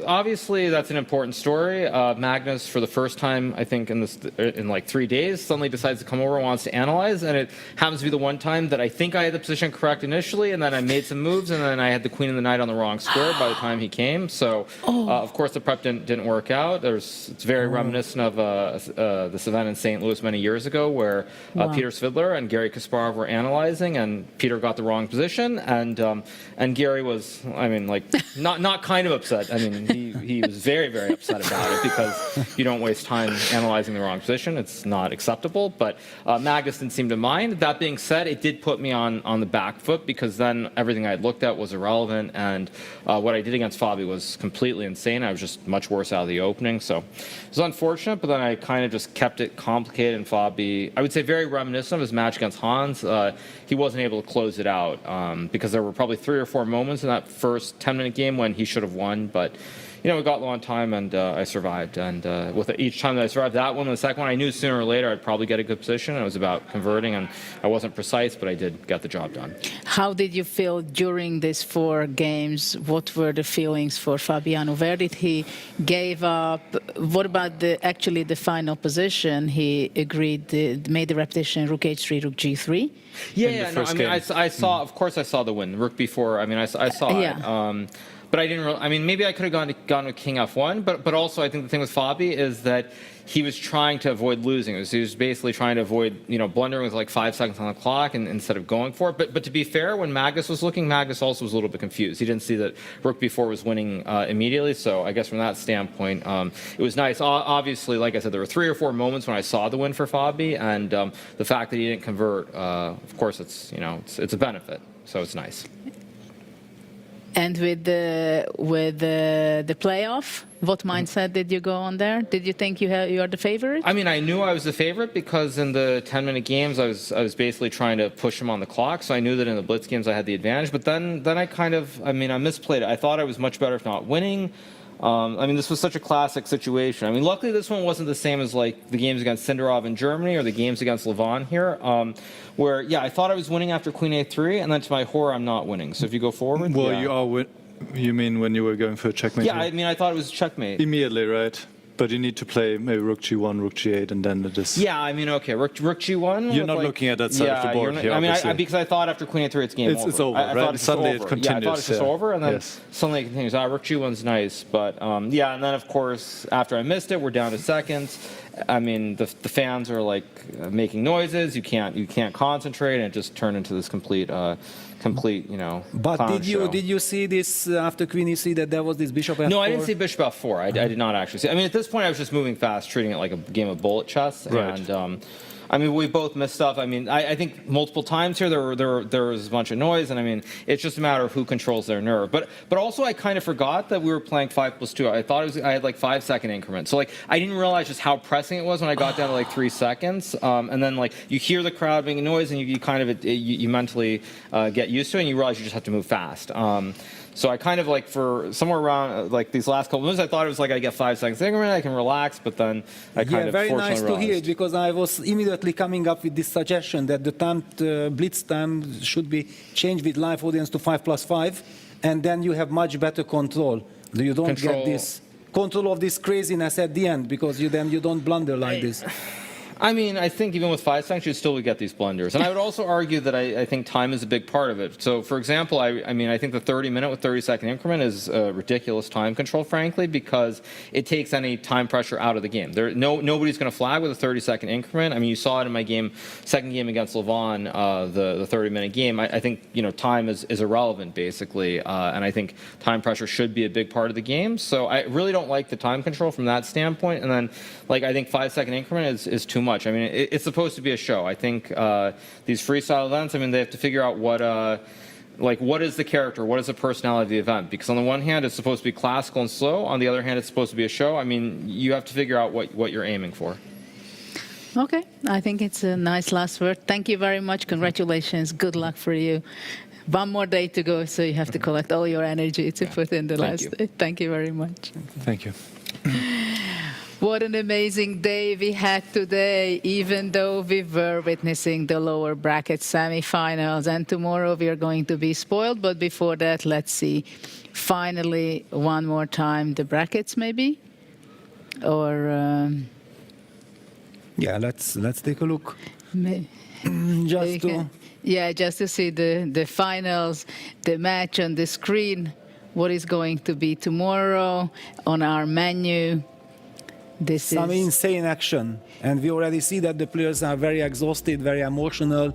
obviously that's an important story. Magnus, for the first time, I think in like 3 days, suddenly decides to come over and wants to analyze, and it happens to be the one time that I think I had the position correct initially, and then I made some moves, and then I had the queen of the knight on the wrong square by the time he came. So, of course, the prep didn't work out. It's very reminiscent of this event in St. Louis many years ago, where Peter Svidler and Gary Kasparov were analyzing, and Peter got the wrong position, and Gary was, I mean, like, not kind of upset. I mean, he was very, very upset about it, because you don't waste time analyzing the wrong position. It's not acceptable. But Magnus didn't seem to mind. That being said, it did put me on the back foot, because then everything I had looked at was irrelevant, and what I did against Fabi was completely insane. I was just much worse out of the opening. So it was unfortunate, but then I kind of just kept it complicated, and Fabi, I would say very reminiscent of his match against Hans. He wasn't able to close it out, because there were probably 3 or 4 moments in that first 10-minute game when he should have won, but we got low on time, and I survived. And with each time that I survived that one and the second one, I knew sooner or later I'd probably get a good position. It was about converting, and I wasn't precise, but I did get the job done. How did you feel during these 4 games? What were the feelings for Fabiano? Where did he give up? What about the final position? He made the repetition Rook H3, Rook G3. Yeah, no, I mean, I saw, of course, I saw the win. Rook B4. I mean, I saw it. But I didn't really, I mean, maybe I could have gone with King F1, but also I think the thing with Fabi is that he was trying to avoid losing. He was basically trying to avoid, blundering with like 5 seconds on the clock instead of going for it. But to be fair, when Magnus was looking, Magnus also was a little bit confused. He didn't see that Rook B4 was winning immediately. So I guess from that standpoint, it was nice. Obviously, like I said, there were 3 or 4 moments when I saw the win for Fabi, and the fact that he didn't convert, of course, it's a benefit. So it's nice. And with the playoff, what mindset did you go on there? Did you think you are the favorite? I mean, I knew I was the favorite, because in the 10-minute games, I was basically trying to push him on the clock. So I knew that in the Blitz games, I had the advantage. But then I I misplayed it. I thought I was much better if not winning. I mean, this was such a classic situation. I mean, luckily this one wasn't the same as like the games against Sindarov in Germany or the games against Levon here, where, I thought I was winning after Queen A3, and then to my horror, I'm not winning. So if you go forward... Well, you mean when you were going for a checkmate? Yeah, I mean, I thought it was checkmate. Immediately, right? But you need to play maybe Rook G1, Rook G8, and then it is... Yeah, I mean, okay, Rook G1... You're not looking at that side of the board here, I mean, because I thought after Queen A3, it's game over. It's over, right? Suddenly it continues. Yeah, I thought it's just over, and then suddenly it continues. Rook G1's nice, but and then, of course, after I missed it, we're down to seconds. I mean, the fans are, like, making noises. You can't concentrate, and it just turned into this complete, But did you see this after Queen E3 that there was this Bishop F4? No, I didn't see Bishop F4. I did not actually see. I mean, at this point, I was just moving fast, treating it like a game of bullet chess, and I mean, we both missed stuff. I mean, I think multiple times here there was a bunch of noise, and I mean, it's just a matter of who controls their nerve. But also, I kind of forgot that we were playing 5+2. I thought I had like 5-second increments. So like, I didn't realize just how pressing it was when I got down to like 3 seconds. And then like you hear the crowd making noise, and you kind of you mentally get used to it, and you realize you just have to move fast. So I kind of like for somewhere around like these last couple of minutes, I thought it was like I get 5 seconds increment, I can relax, but then I kind of very fortunately nice to realized. hear it, because I was immediately coming up with this suggestion that the time blitz time should be changed with live audience to 5+5, and then you have much better control. You don't get this control of this craziness at the end, because you don't blunder like this. I mean, I think even with 5 seconds, you still would get these blunders. And I would also argue that I think time is a big part of it. So, for example, I mean, I think the 30-minute with 30-second increment is a ridiculous time control, frankly, because it takes any time pressure out of the game. Nobody's going to flag with a 30-second increment. I mean, you saw it in my second game against Levon, the 30-minute game. I think, time is irrelevant, basically. And I think time pressure should be a big part of the game. So I really don't like the time control from that standpoint. And then, like, I think 5-second increment is too much. I mean, it's supposed to be a show. I think these freestyle events, I mean, they have to figure out what is the character, what is the personality of the event? Because on the one hand, it's supposed to be classical and slow. On the other hand, it's supposed to be a show. I mean, you have to figure out what you're aiming for. Okay, I think it's a nice last word. Thank you very much. Congratulations. Good luck for you. One more day to go, so you have to collect all your energy to put in the last day. Thank you very much. Thank you. What an amazing day we had today, even though we were witnessing the lower bracket semifinals. And tomorrow we are going to be spoiled. But before that, let's see. Finally, one more time, the brackets maybe? Or... Yeah, let's take a look. Just to see the finals, the match on the screen, what is going to be tomorrow on our menu. Some insane action, and we already see that the players are very exhausted, very emotional.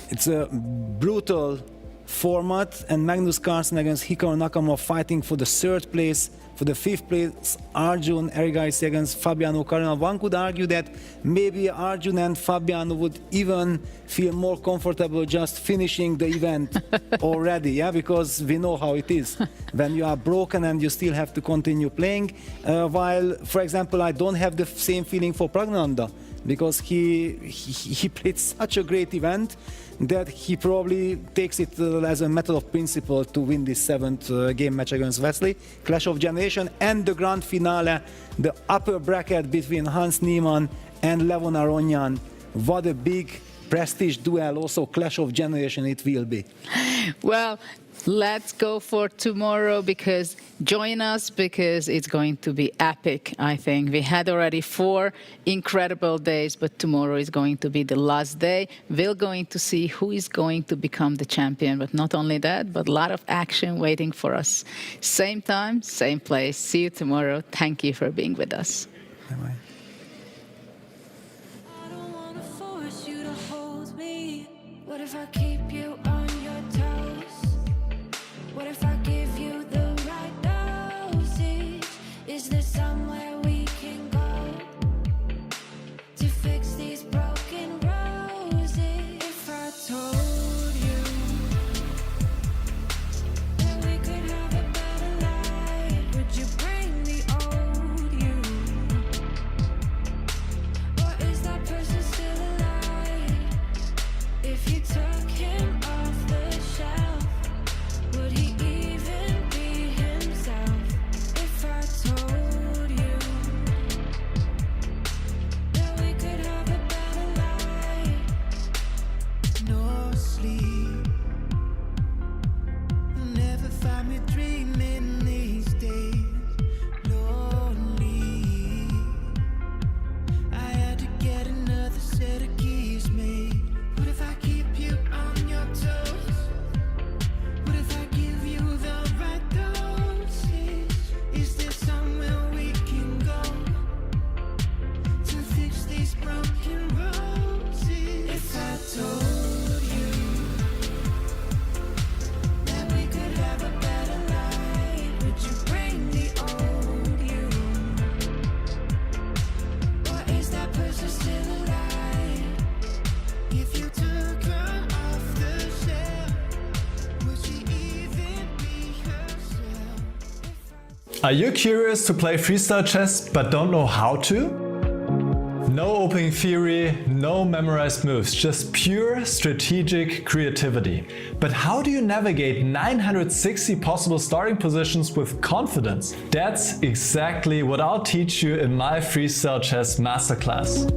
It's a brutal format, and Magnus Carlsen against Hikaru Nakamura fighting for the 3rd place. For the 5th place, Arjun Erigaisi against Fabiano Caruana. One could argue that maybe Arjun and Fabiano would even feel more comfortable just finishing the event already, because we know how it is when you are broken and you still have to continue playing. While, for example, I don't have the same feeling for Pragnananda, because he played such a great event that he probably takes it as a matter of principle to win this 7th game match against Wesley. Clash of Generation and the grand finale, the upper bracket between Hans Niemann and Levon Aronyan. What a big prestige duel, also Clash of Generation it will be. Well, let's go for tomorrow, because join us, because it's going to be epic, I think. We had already 4 incredible days, but tomorrow is going to be the last day. We're going to see who is going to become the champion, but not only that, but a lot of action waiting for us. Same time, same place. See you tomorrow. Thank you for being with us. Bye-bye. What if I keep you on your toes? What if I give you the right dosage? Is there somewhere we can go to fix these broken roses? If I told you that we could have a better life, would you bring the old you? Or is that person still alive? If you took him Are you curious to play freestyle chess but don't know how to? No opening theory, no memorized moves, just pure strategic creativity. But how do you navigate 960 possible starting positions with confidence? That's exactly what I'll teach you in my Freestyle Chess Masterclass.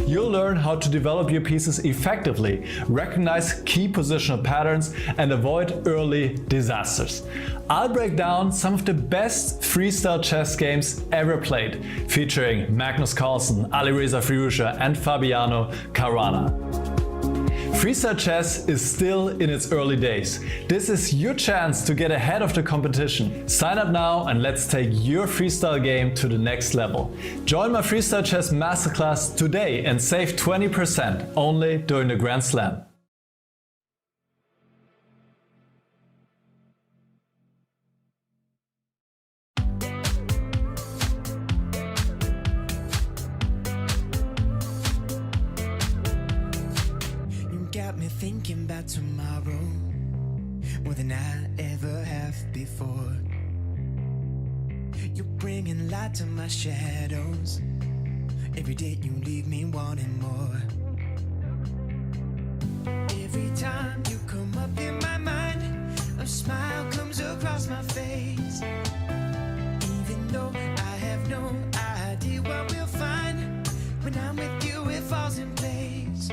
You'll learn how to develop your pieces effectively, recognize key positional patterns, and avoid early disasters. I'll break down some of the best freestyle chess games ever played, featuring Magnus Carlsen, Alireza Firouzja, and Fabiano Caruana. Freestyle chess is still in its early days. This is your chance to get ahead of the competition. Sign up now and let's take your freestyle game to the next level. Join my Freestyle Chess Masterclass today and save 20% only during the Grand Slam. Got me thinking about tomorrow more than I ever have before. You're bringing light to my shadows. Every day you leave me wanting more. Every time you come up in my mind, a smile comes across my face. Even though I have no idea what we'll find, when I'm with you it falls in place.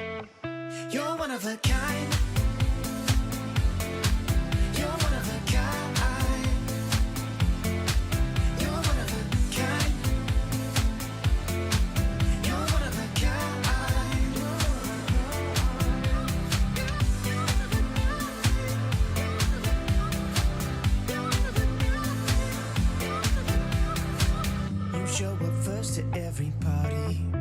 You're one of a kind. You're one of a kind. You're one of a kind. You're one of a kind. You show up first to every party.